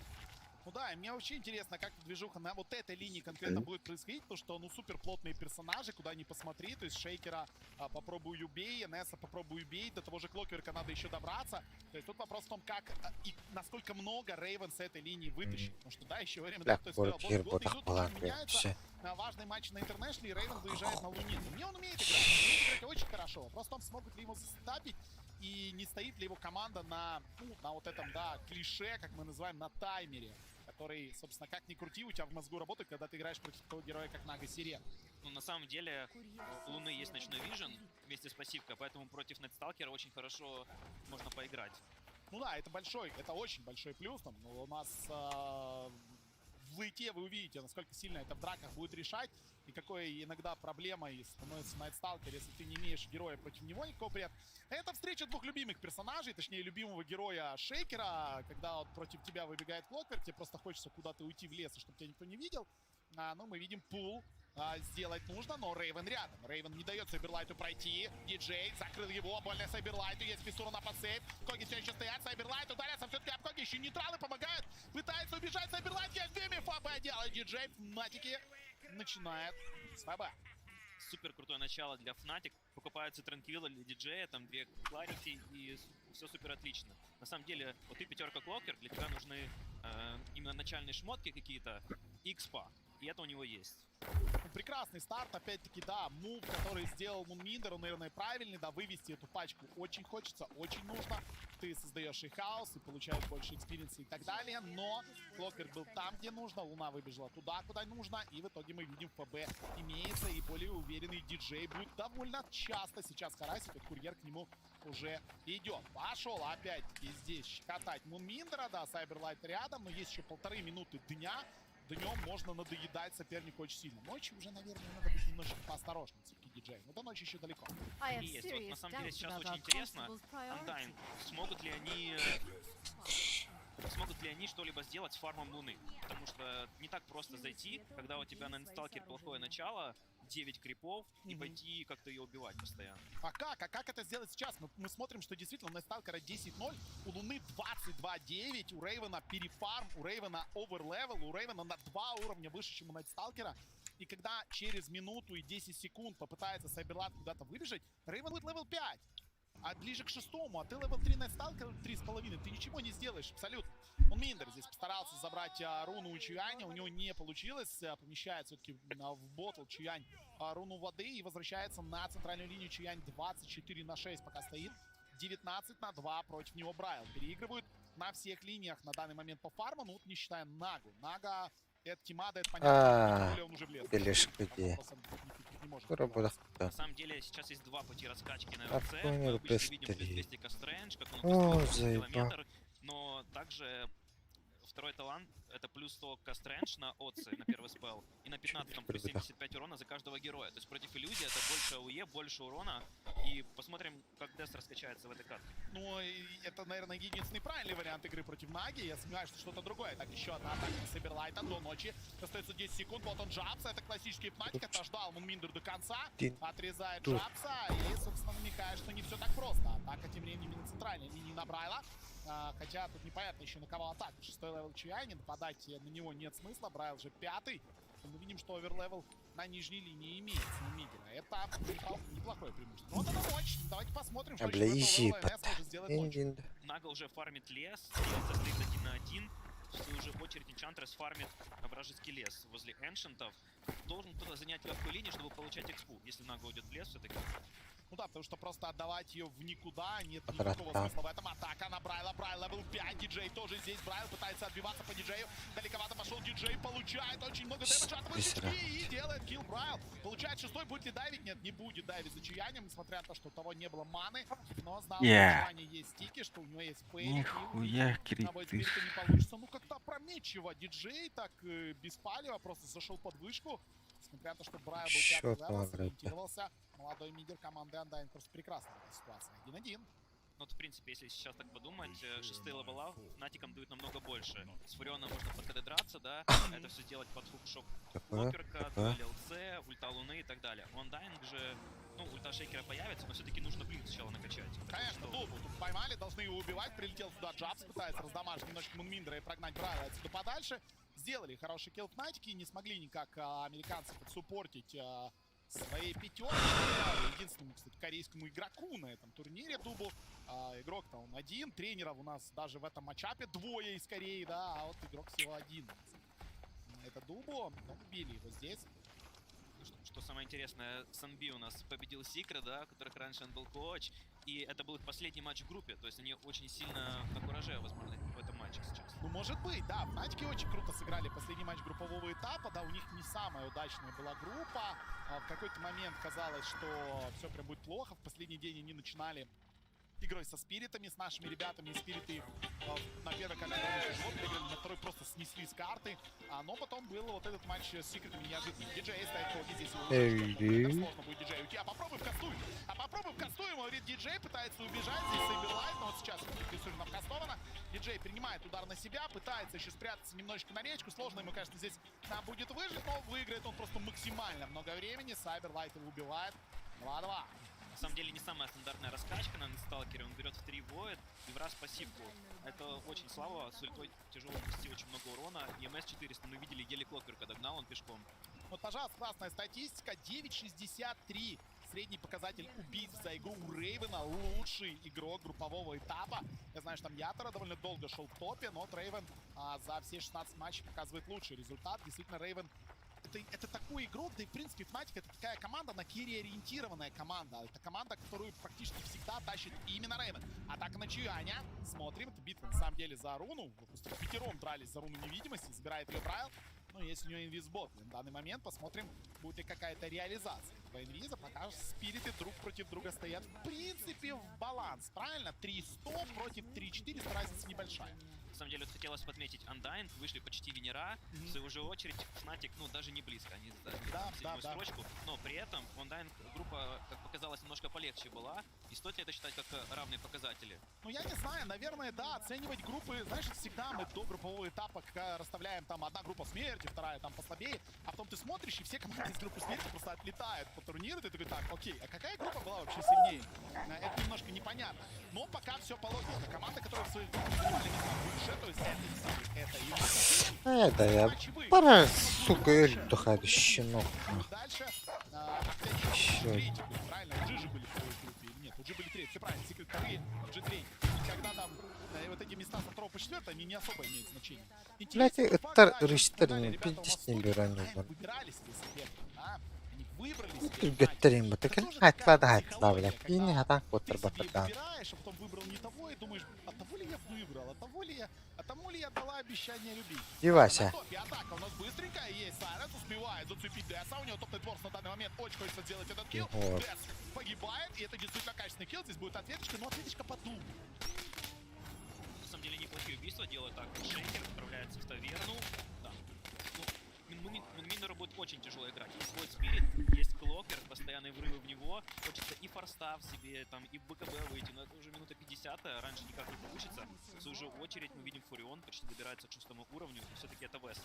Ну да, и мне вообще интересно, как движуха на вот этой линии конкретно будет происходить, потому что, ну, супер плотные персонажи, куда ни посмотри, то есть Шейкера попробуй убей, Несса попробуй убей, до того же Клокверка надо еще добраться. То есть тут вопрос в том, как и насколько много Рейвен с этой линии вытащит, потому что, да, еще время, да, кто сказал, годы идут, уже меняются. Важный матч на Интернешнле, и Рейвен выезжает на Луне. Но мне он умеет играть очень хорошо. Вопрос в том, смогут ли его застапить, и не стоит ли его команда на, ну, на вот этом, да, клише, как мы называем, на таймере, который, собственно, как ни крути, у тебя в мозгу работает, когда ты играешь против такого героя, как Нага Сирен. Ну, на самом деле, у Луны есть ночной вижен вместе с пассивкой, поэтому против Найтсталкера очень хорошо можно поиграть. Ну да, это большой, это очень большой плюс. Там, ну, у нас в лейте вы увидите, насколько сильно это в драках будет решать, и какой иногда проблемой становится Найтсталкер, если ты не имеешь героя против него никакого при этом. Это встреча двух любимых персонажей, точнее, любимого героя Шейкера, когда вот против тебя выбегает Клокверк, тебе просто хочется куда-то уйти в лес, чтобы тебя никто не видел. Ну, мы видим пул. Сделать нужно, но Рейвен рядом. Рейвен не дает Сайберлайту пройти. Диджей закрыл его, больно Сайберлайту. Есть Миссура на подсейв. Коги все еще стоят. Сайберлайт ударятся все-таки об Коги. Еще нейтралы помогают. Пытается убежать Сайберлайт. Есть Дыми. ФБ делает Диджей. Фнатики начинает с ФБ. Супер крутое начало для Fnatic. Покупаются Транквилла для диджея, там 2 Кларити, и все супер отлично. На самом деле, вот ты пятерка Клокер, для тебя нужны именно начальные шмотки какие-то, X-па, и это у него есть. Прекрасный старт, опять-таки, да, мув, который сделал Мунминдер, он, наверное, правильный, да, вывести эту пачку очень хочется, очень нужно. Ты создаешь и хаос, и получаешь больше экспириенса и так далее, но Клокер был там, где нужно, Луна выбежала туда, куда нужно, и в итоге мы видим ФБ имеется, и более уверенный диджей будет довольно часто сейчас харасить, и курьер к нему уже идет. Пошел опять-таки здесь катать Мунминдера, да, Сайберлайт рядом, но есть еще 1,5 минуты дня. Днем можно надоедать сопернику очень сильно. Ночью уже, наверное, надо быть немножко поосторожнее, все-таки диджей. Но до ночи еще далеко. И есть. Вот, на самом деле сейчас очень интересно, Undyne, смогут ли они что-либо сделать с фармом Луны? Потому что не так просто зайти, когда у тебя на Найтсталкере плохое начало, 9 крипов, и пойти как-то ее убивать постоянно. А как это сделать сейчас? Мы смотрим, что действительно у Найтсталкера 10-0, у Луны 22-9, у Рейвена перефарм, у Рейвена оверлевел, у Рейвена на 2 уровня выше, чем у Найтсталкера. И когда через минуту и 10 секунд попытается Сайберлайт куда-то выбежать, Рейвен будет левел 5. А ближе к 6-му, а ты левел 3 Найтсталкер 3,5, ты ничего не сделаешь, абсолютно. Мунминдер здесь постарался забрать руну у Чуяня, у него не получилось, помещает все-таки в ботл Чуянь руну воды и возвращается на центральную линию. Чуянь 24-6 пока стоит, 19-2 против него Брайл. Переигрывают на всех линиях на данный момент по фарму, ну вот не считая Нагу. Нага, это Тимада, это понятно, он уже влез. На самом деле сейчас есть 2 пути раскачки на РЦ. Мы обычно видим Плюстестика Стрэндж, как он километр, но также второй талант это плюс 100 Стрэндж на Отце, на первый спел, и на 15-м плюс 75 урона за каждого героя. То есть против иллюзии это больше АУЕ, больше урона, и посмотрим, как Дест раскачается в этой катке. Ну, это, наверное, единственный правильный вариант игры против Наги. Я сомневаюсь, что что-то другое. Так, еще одна атака Сайберлайта до ночи. Остается 10 секунд, вот он Джабса, это классический Fnatic, это ждал Мунминдер до конца, отрезает Джабса и, собственно, намекает, что не все так просто. Атака тем временем на центральной линии на Брайла. Хотя тут непонятно еще на кого атака. 6-й левел Чуяни, нападать на него нет смысла. Брайл же 5-й. Мы видим, что оверлевел на нижней линии имеется на мидера. Это неплохое преимущество. Вот это ночь. Давайте посмотрим, что еще может сделать ночь. Нага уже фармит лес, состоит 1 на 1. В свою же очередь Энчантрес фармит вражеский лес возле эншентов. Должен кто-то занять легкую линию, чтобы получать экспу, если Нага уйдет в лес все-таки. Ну да, потому что просто отдавать ее в никуда нет никакого смысла в этом. Атака на Брайла. Брайл левел 5. Диджей тоже здесь. Брайл пытается отбиваться по диджею. Далековато пошел диджей. Получает очень много дэмэджа от высечки и делает килл Брайл. Получает 6-й. Будет ли дайвить? Нет, не будет дайвить за Чуянем, несмотря на то, что у того не было маны. Но знал, что у Чуяня есть стики, что у него есть фейк. Нихуя крит. Не получится. Ну как-то опрометчиво. Диджей так без палева просто зашел под вышку. Несмотря на то, что Брайл был 5-й левел, сориентировался. Молодой мидер команды Undyne просто прекрасно в этой ситуации. 1-1. Ну, вот, в принципе, если сейчас так подумать, шестые левела Натикам дают намного больше. С Фурионом можно подкадраться, да, это все сделать под хукшоп Оперка, дуэль ЛЦ, ульта Луны и так далее. У Undying же, ну, ульта Шейкера появится, но все-таки нужно блин сначала накачать. Конечно, Дубу тут поймали, должны его убивать, прилетел сюда Джабс, пытается раздамажить немножко Мунминдера и прогнать Брайла отсюда подальше. Сделали хороший килл Натики, не смогли никак американцы подсуппортить своей пятерки. Единственному, кстати, корейскому игроку на этом турнире Дубу. Игрок-то он один, тренеров у нас даже в этом матчапе двое из Кореи, да, а вот игрок всего один. Это Дубу, но убили его здесь. Что самое интересное, Санби у нас победил Секрет, да, у которых раньше он был коуч, и это был их последний матч в группе, то есть они очень сильно на кураже, возможно, в этом матче сейчас. Ну, может быть, да, в Натике очень круто сыграли последний матч группового этапа, да, у них не самая удачная была группа, в какой-то момент казалось, что все прям будет плохо, в последний день они начинали игрой со спиритами, с нашими ребятами, и спириты на первой карте выиграли, на второй просто снесли с карты, но потом был вот этот матч с секретами неожиданный. Диджей стоит хоги здесь, сложно будет диджей уйти, а попробуй в кастуй, говорит диджей, пытается убежать, здесь Сейберлайт, но вот сейчас Писурина вкастована, диджей принимает удар на себя, пытается еще спрятаться немножечко на речку, сложно ему, конечно, здесь будет выжить, но выиграет он просто максимально много времени, Сайберлайт его убивает, 2-2. На самом деле не самая стандартная раскачка на Сталкере, он берет в 3 воид и в раз пассивку. Это очень слабо, с ультой тяжело нанести очень много урона. ЕМС 400 мы видели, еле Клокверка догнал, он пешком. Вот, пожалуйста, классная статистика, 9.63. Средний показатель убийств за игру у Рейвена, лучший игрок группового этапа. Я знаю, что там Ятора довольно долго шел в топе, но Рейвен за все 16 матчей показывает лучший результат. Действительно, Рейвен это такой игрок, да и в принципе Fnatic это такая команда, на керри-ориентированная команда. Это команда, которую практически всегда тащит именно Рейвен. Атака на Чуаня. Смотрим, это битва на самом деле за руну. Просто пятером дрались за руну невидимости, забирает ее Брайл. Ну, есть у него инвизбот. На данный момент посмотрим, будет ли какая-то реализация этого инвиза. Пока спириты друг против друга стоят в принципе в баланс. Правильно? 3-100 против 3-400, разница небольшая. На самом деле, вот хотелось подметить, Undying вышли почти Венера, в свою же очередь Fnatic, ну, даже не близко, они заняли седьмую строчку, но при этом Undying группа, как показалось, немножко полегче была, и стоит ли это считать как равные показатели? Ну, я не знаю, наверное, да, оценивать группы, знаешь, всегда мы до группового этапа расставляем там одна группа смерти, вторая там послабее, а потом ты смотришь, и все команды из группы смерти просто отлетают по турниру, ты такой, так, окей, а какая группа была вообще сильнее? Это немножко непонятно, но пока все по логике, это команда, которая в своей группе занимали места выше, то есть это и да я пора, сука, Эль духает, щенок. Дальше, правильно, G же были в той группе, нет, у G были третьи, все правильно, Секрет вторые, G3, и когда там вот эти места со 2 по 4, они не особо имеют значение. Блять, это ресторан, пиздец не беру, не знаю. Геттерим, вот так отладать, блядь, и не так вот работа. Выбираешь, а потом выбрал не того и думаешь, от того ли я выбрал, от тому ли я дала обещание любить. И Вася. Атака у нас быстренькая есть, Сайрес успевает зацепить Дэса, у него топ нетворс на данный момент, очень хочется сделать этот килл. Дэс погибает, и это действительно качественный килл, здесь будет ответочка, но ответочка по Дубу. На самом деле неплохие убийства делают так, Шейкер отправляется в таверну, да. Мунминеру будет очень тяжело играть. Есть свой спирит, есть Клокер, постоянные врывы в него. Хочется и форстав себе, там, и в БКБ выйти, но это уже минута 50, раньше никак не получится. В свою же очередь мы видим Фурион, почти добирается к 6 уровню, все-таки это Весел.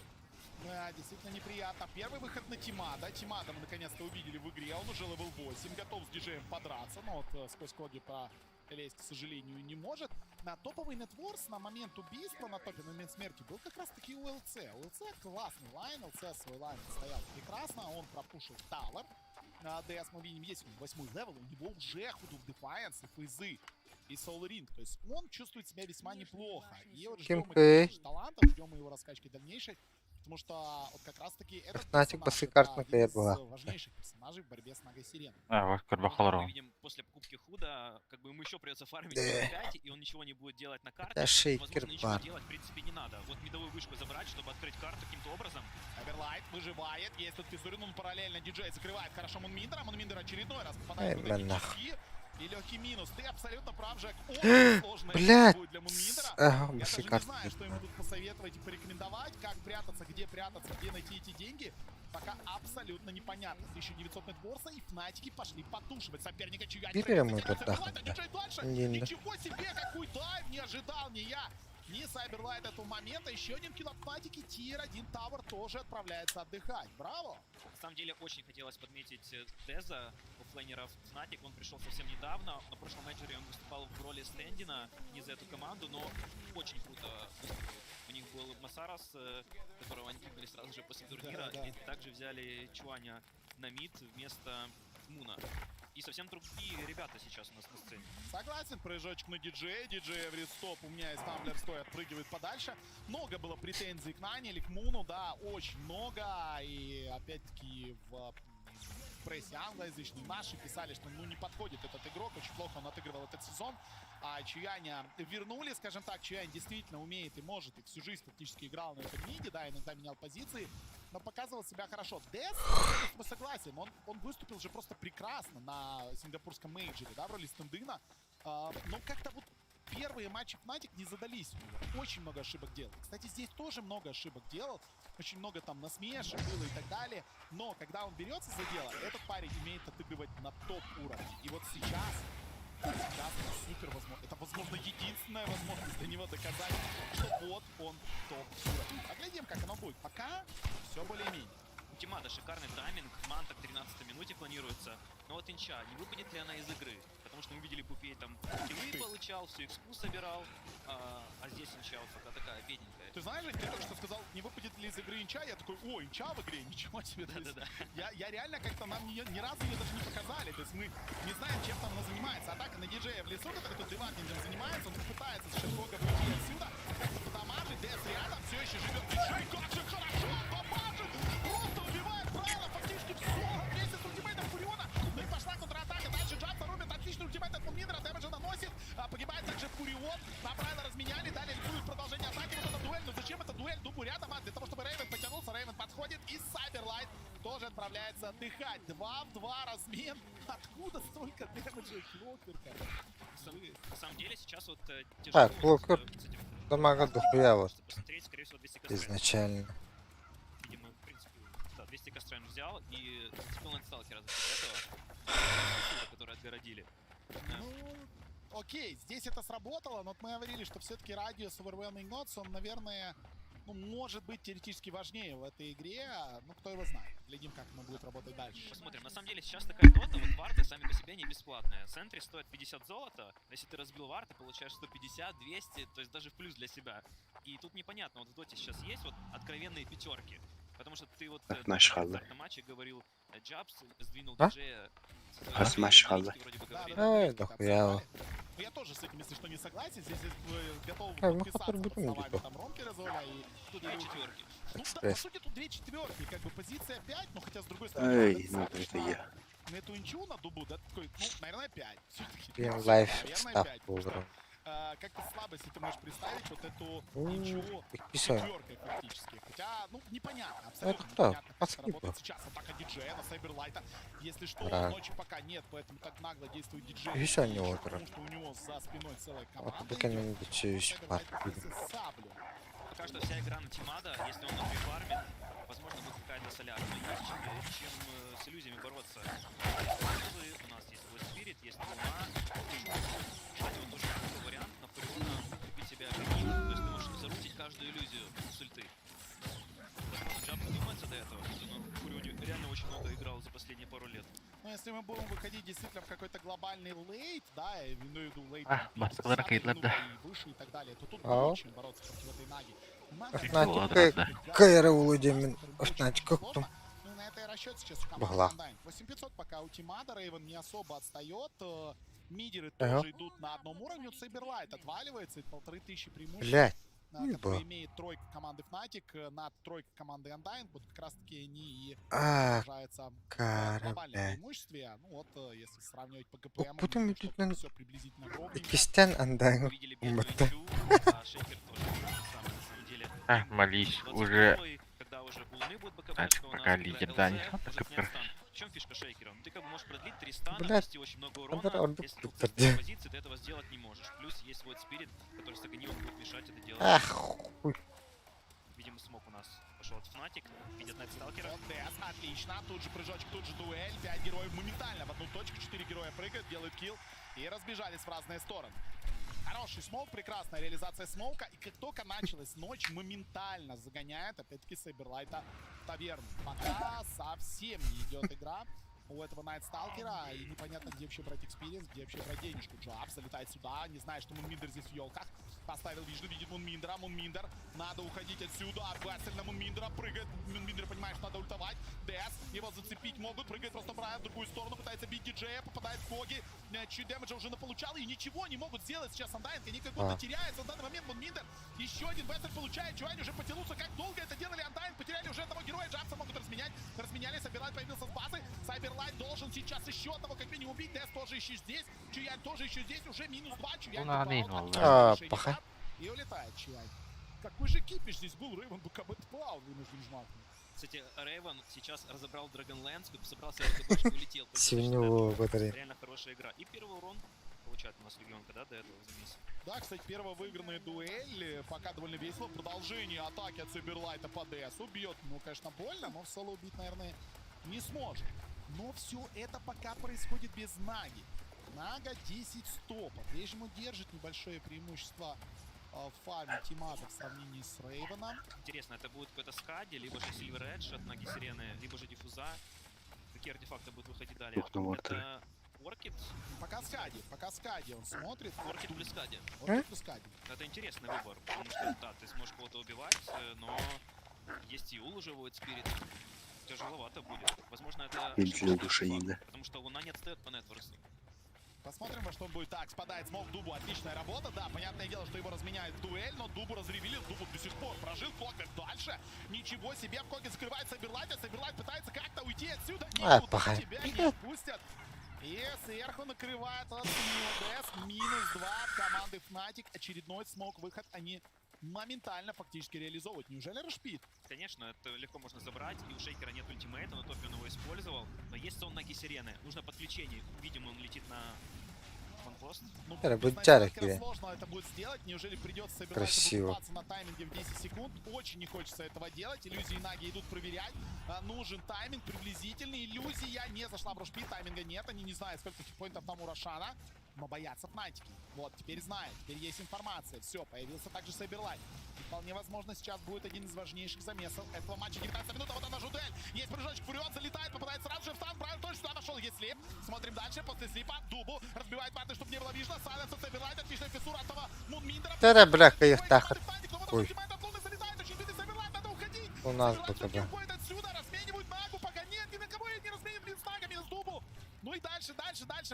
Да, действительно неприятно. Первый выход на Тимада. Тимада мы наконец-то увидели в игре, он уже левел 8, готов с диджеем подраться, но вот сквозь коги пролезть, к сожалению, не может. На топовый нетворс на момент убийства, на топе, на момент смерти был как раз-таки у ЛЦ. У ЛЦ классный лайн, ЛЦ свой лайн стоял прекрасно, он пропушил Талер. ДС мы видим, есть у него 8 левел, у него уже Худук Дефайенс и Фейзы и Soul Ring. То есть он чувствует себя весьма неплохо. И вот ждем талантов, ждем его раскачки дальнейшей. Потому что вот как раз таки этот персонаж один из важнейших персонажей в борьбе с Нагой Сиреной. Мы видим, после покупки Худа, как бы ему еще придется фармить 5, и он ничего не будет делать на карте. Возможно, ничего делать в принципе не надо. Вот медовую вышку забрать, чтобы открыть карту каким-то образом. Эверлайт выживает, есть тут Писурин, он параллельно диджей закрывает хорошо Мунминдера. Мунминдер очередной раз попадает в эти кишки. И легкий минус. Ты абсолютно прав, Жек. Очень сложная будет для Мунминдера. Я даже не знаю, что ему тут посоветовать и порекомендовать, как прятаться, где найти эти деньги. пока абсолютно непонятно. 1900 нетворса и Фнатики пошли подтушивать соперника. Чуянь Берем мы проигрывает, вот Сайберлайт, так, диджей дальше. Нинда. Ничего себе, какой дайв, не ожидал ни я, ни Сайберлайт этого момента. Еще один килл от Фнатики, Тир-1 Тавер тоже отправляется отдыхать. Браво! На самом деле, очень хотелось подметить Деза, оффлейнеров Fnatic. Он пришел совсем недавно. На прошлом мейджоре он выступал в роли стендина, не за эту команду, но очень круто выступил. У них был Масарас, которого они кикнули сразу же после турнира, и также взяли Чуаня на мид вместо Муна. И совсем другие ребята сейчас у нас на сцене. Согласен, прыжочек на диджея. Диджей Эврит стоп. У меня из Тамблер стоя отпрыгивает подальше. Много было претензий к Нане или к Муну, да, очень много. И опять-таки в прессе англоязычной наши писали, что ну не подходит этот игрок, очень плохо он отыгрывал этот сезон. А Чуяня вернули, скажем так, Чуянь действительно умеет и может, и всю жизнь фактически играл на этом миде, да, иногда менял позиции, но показывал себя хорошо. Дэс, мы согласен, он выступил же просто прекрасно на сингапурском мейджоре, да, в роли стендына, но как-то вот первые матчи Fnatic не задались у него, очень много ошибок делал. Кстати, здесь тоже много ошибок делал, очень много там насмешек было и так далее, но когда он берется за дело, этот парень умеет отыгрывать на топ-уровне. И вот сейчас супер возможно. Это, возможно, единственная возможность для него доказать, что вот он топ-уровень. Поглядим, как оно будет. Пока все более-менее. У Тимада шикарный тайминг. Манта к 13 минуте планируется. Но вот Инча, не выпадет ли она из игры? Потому что мы видели, Пупей там киллы получал, всю экспу собирал. А здесь Инча вот пока такая бедненькая. Ты знаешь, ты только что сказал, не выпадет ли из игры Инча? Я такой, о, Инча в игре, ничего себе. Да-да-да. Я реально как-то нам ни разу ее даже не показали. То есть мы не знаем, чем там она занимается. Атака на диджея в лесу, который тут деватнингом занимается. Он пытается с Шербога выйти отсюда. Как-то подамажить. Дэс рядом, все еще живет диджей. Как же хорошо он помажет! Просто убивает правильно, фактически все. Вместе с ультимейтом Фуриона. Ну и пошла контратака. Дальше Джапса рубит. Отличный ультимейт от Мумидера. Дэмэджа наносит. Погибает также Фурион. Направо разменяли. Далее будет продолжение атаки. Вот эта дуэль. Но зачем эта дуэль? Дубу рядом. Для того, чтобы Рейвен потянулся. Рейвен подходит. И Сайберлайт тоже отправляется отдыхать. 2 в 2 размен. Откуда столько дэмэджа и Клокверка? На самом деле сейчас вот тяжело. Так, Клоквер дамага дохуя вот. Посмотреть, скорее всего, 200 кострен. Изначально. Видимо, в принципе, да, 200 кострен взял и зацепил Найтсталкера за этого, который отгородили. Ну, окей, здесь это сработало, но вот мы говорили, что все-таки радиус Overwhelming Notes, он, наверное, ну, может быть теоретически важнее в этой игре. Ну, кто его знает. Глядим, как оно будет работать дальше. Посмотрим. На самом деле сейчас такая дота, вот варты сами по себе не бесплатные. Сентри стоит 50 золота. Если ты разбил варт, ты получаешь 150, 200, то есть даже в плюс для себя. И тут непонятно, вот в доте сейчас есть вот откровенные пятерки. Потому что ты вот на стартном матче говорил, Джабс сдвинул А? диджея. Смаш Халла. Дохуя. Я тоже с этим, если что, не согласен. Здесь готов мы подписаться под будем словами видеть. там Ромки Розоля и тут 2 четверки. Ну, да, по сути, тут 2 четверки, как бы позиция 5, но хотя с другой стороны... Эй, ну это я. На эту инчу на дубу, да, такой, ну, наверное, 5. Все-таки. Прям лайф Наверное, 5. став. Как-то слабо, если ты можешь представить вот эту инчу писаю. четверкой фактически. Хотя, ну, непонятно, абсолютно кто? непонятно, как это Пацаны работает кто? сейчас. Атака диджея на Сайберлайта. Если что, Да. ночи пока нет, поэтому так нагло действует диджей. Еще не утро. Потому что у него за спиной целая команда. Вот это как-нибудь еще пару. Пока что вся игра на Тимада, если он наприфармит, возможно, будет какая-то солярка. Есть чем с иллюзиями бороться. У нас есть Void Spirit, есть Луна. Кстати, вот тоже такой вариант на Фуриона купить себя огонь. То есть ты можешь зарутить каждую иллюзию с ульты. Джаб думается до этого, потому что Фурионе реально очень много играл за последние пару лет. Ну, если мы будем выходить действительно в какой-то глобальный лейт, да, я имею в виду лейт выше и так далее, то тут очень бороться против этой наги. Фнатик, Кайра Владимир, Фнатик, как там? Ну, на это и расчет сейчас у команды Undying. 8500 пока у Тимада, Рейвен не особо отстает. Мидеры тоже идут на одном уровне. Сайберлайт отваливается, и 1500 преимуществ, который имеет тройка команды Fnatic над тройкой команды Undying. Вот как раз таки они и выражаются в глобальном преимуществе. Ну вот, если сравнивать по ГПМ, все приблизительно ровненько. Кистян Undying. Молись, уже... Когда уже у Луны будет БКБ, Значит, пока лидер, да, не в чем фишка шейкера? Ты как бы можешь продлить 3 стана, Блядь, нанести очень много урона, если в целевой позиции ты этого сделать не можешь. Плюс есть Void Spirit, который с Агонием будет мешать это делать. Ах, хуй. Видимо, активный смог у нас пошел от Fnatic. Видят Найтсталкера. ДС, отлично. Тут же прыжочек, тут же дуэль. 5 героев моментально в одну точку. 4 героя прыгают, делают килл и разбежались в разные стороны. Хороший смоук, прекрасная реализация смоука. И как только началась ночь, моментально загоняет, опять-таки, Сайберлайта в таверну. Пока совсем не идет игра у этого Найтсталкера. И непонятно, где вообще брать экспириенс, где вообще брать денежку. Джаб залетает сюда, не знает, что Мунминдер здесь в елках. Поставил вижу, видит Мунминдера. Мунминдер, надо уходить отсюда. Вессель на Мунминдера прыгает. Мунминдер понимает, что надо ультовать. ДС, его зацепить могут. Прыгает просто Брайан в другую сторону. Пытается бить диджея, попадает в Коги. Чуть дэмэджа уже наполучал. И ничего не могут сделать сейчас Undying. Они как будто теряются в данный момент. Мунминдер еще один Вессель получает. Чуань уже потянулся. Как долго это делали Undying? Потеряли уже одного героя. Джабса могут разменять. Разменяли. Сайберлайт появился с базы. Сайберлайт должен сейчас еще одного как минимум убить. ДС тоже еще здесь. Чуянь тоже еще здесь. Уже минус 2. Чуянь и улетает Чуянь. Какой же кипиш здесь был. Рейвен БКБ плавал вынужден жмакнуть. Кстати, Рейвен сейчас разобрал Dragonlance, собрался РТБшку, улетел. Реально хорошая игра. И первый урон получает у нас Легионка, да, до этого замес. Да, кстати, первая выигранная дуэль. Пока довольно весело. Продолжение атаки от Сайберлайта по ДС. Убьет. Ну, конечно, больно, но в соло убить, наверное, не сможет. Но все это пока происходит без Наги. Нага 10-100. По-прежнему держит небольшое преимущество в фарме тимата в сравнении с Рейвеном. Интересно, это будет какой-то Скади, либо же Silver Edge от Наги Сирены, либо же Диффуза. Какие артефакты будут выходить далее? Это Оркид. Пока Скади он смотрит. Оркид плюс Скади. Оркид плюс Скади. Это интересный выбор, потому что, да, ты сможешь кого-то убивать, но есть и Ул уже будет Спирит. Тяжеловато будет. Возможно, это потому что Луна не отстает по нетворсу. Посмотрим, во что он будет. Так, спадает смог Дубу. Отличная работа. Да, понятное дело, что его разменяют в дуэль, но Дубу разревели. Дубу до сих пор прожил. Когер дальше. Ничего себе. Когер скрывает Сайберлайта. Сайберлайт пытается как-то уйти отсюда. Никуда тебя не отпустят. И сверху накрывает от ДС. Минус 2 от команды Fnatic. Очередной смог-выход они моментально фактически реализовывают. Неужели Рашпит? Конечно, это легко можно забрать. И у Шейкера нет ультимейта, на топе он его использовал. Но есть сон Наги Сирены. Нужно подключение. Видимо, он летит на ванпост. Ну, сложно это будет сделать. Неужели придется собираться на тайминге в 10 секунд? Очень не хочется этого делать. Иллюзии Наги идут проверять. Нужен тайминг приблизительный. Иллюзия не зашла в Рашпит. Тайминга нет. Они не знают, сколько хитпоинтов там у Рошана. Но боятся Фнатики. Вот, теперь знает. Теперь есть информация. Все, появился также Сайберлайт. Вполне возможно, сейчас будет один из важнейших замесов этого матча. 19 минут, а вот она Жудель. Есть прыжочек, Фурион залетает, попадает сразу же в стан. Правильно, точно сюда нашел. Есть слип. Смотрим дальше. После слипа Дубу разбивает варты, чтобы не было видно. Сайленс от Сайберлайт. Отличная фиссура от этого Мунминдера. Да, бляха, их так. Ой. У нас БКБ. Разменивают Нагу, пока нет, ни на кого не разменивают блин с Нагами, с Дубу. Ну и дальше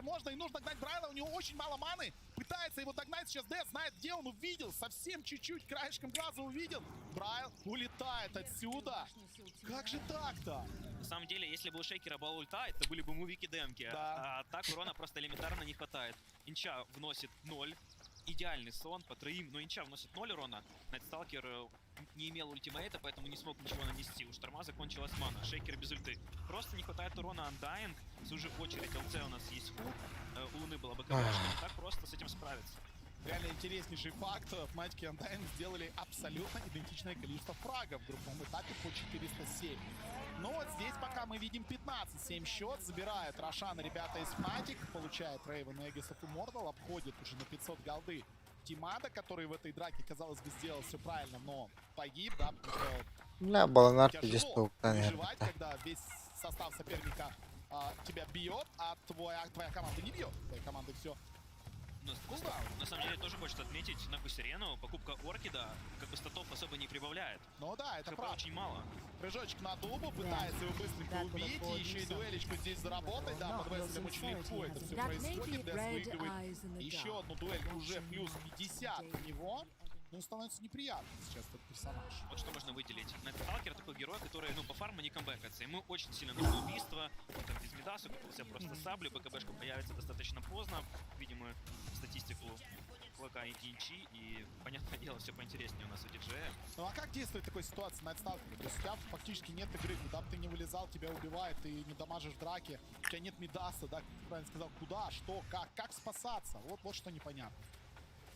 можно, и нужно гнать Брайла, у него очень мало маны. Пытается его догнать, сейчас Дэд знает, где он увидел, совсем чуть-чуть, краешком глаза увидел. Брайл улетает отсюда. Как же так-то? На самом деле, если бы у Шейкера была ульта, это были бы мувики демки. Да. А так урона просто элементарно не хватает. Инча вносит 0. Идеальный сон по троим, но Инча вносит 0 урона. Найтсталкер не имел ультимейта, поэтому не смог ничего нанести. У Шторма закончилась мана, Шейкер без ульты. Просто не хватает урона Undying. Уже очередь ЛЦ у нас есть фул. У Луны была бы КВшка, так просто с этим справиться. Реально интереснейший факт. Фнатики и Undying сделали абсолютно идентичное количество фрагов в групповом этапе по 407. Но вот здесь пока мы видим 15-7 счет. Забирает Рошана ребята из Fnatic. Получает Рейвен и Эгисов Immortal. Обходит уже на 500 голды Тимада, который в этой драке, казалось бы, сделал все правильно, но погиб, да, тяжело выживать, когда весь состав соперника тебя бьет, а твоя команда не бьет. Твоя команда все. На самом деле тоже хочется отметить Нагу Сирену. Покупка Оркида как бы статов особо не прибавляет. Ну да, это правда. Очень мало. Прыжочек на Дубу, пытается его быстренько убить, и еще и дуэлечку здесь заработать. Да, под Веселем очень легко это все происходит. Дэс выигрывает еще одну дуэль, уже плюс 50 у него. Ну, становится неприятно сейчас этот персонаж. Вот что можно выделить. Найтсталкер такой герой, который, ну, по фарму не камбэкается. Ему очень сильно нужно убийство. Он там без меда сукупился просто саблю. БКБшка появится достаточно поздно. Видимо, статистику Клока и Инчи. И, понятное дело, все поинтереснее у нас у диджея. Ну а как действует в такой ситуации Найтсталкер? То есть у тебя фактически нет игры. Куда бы ты не вылезал, тебя убивает, ты не дамажишь в драке. У тебя нет медаса, да, как ты правильно сказал. Куда, что, как спасаться? Вот что непонятно.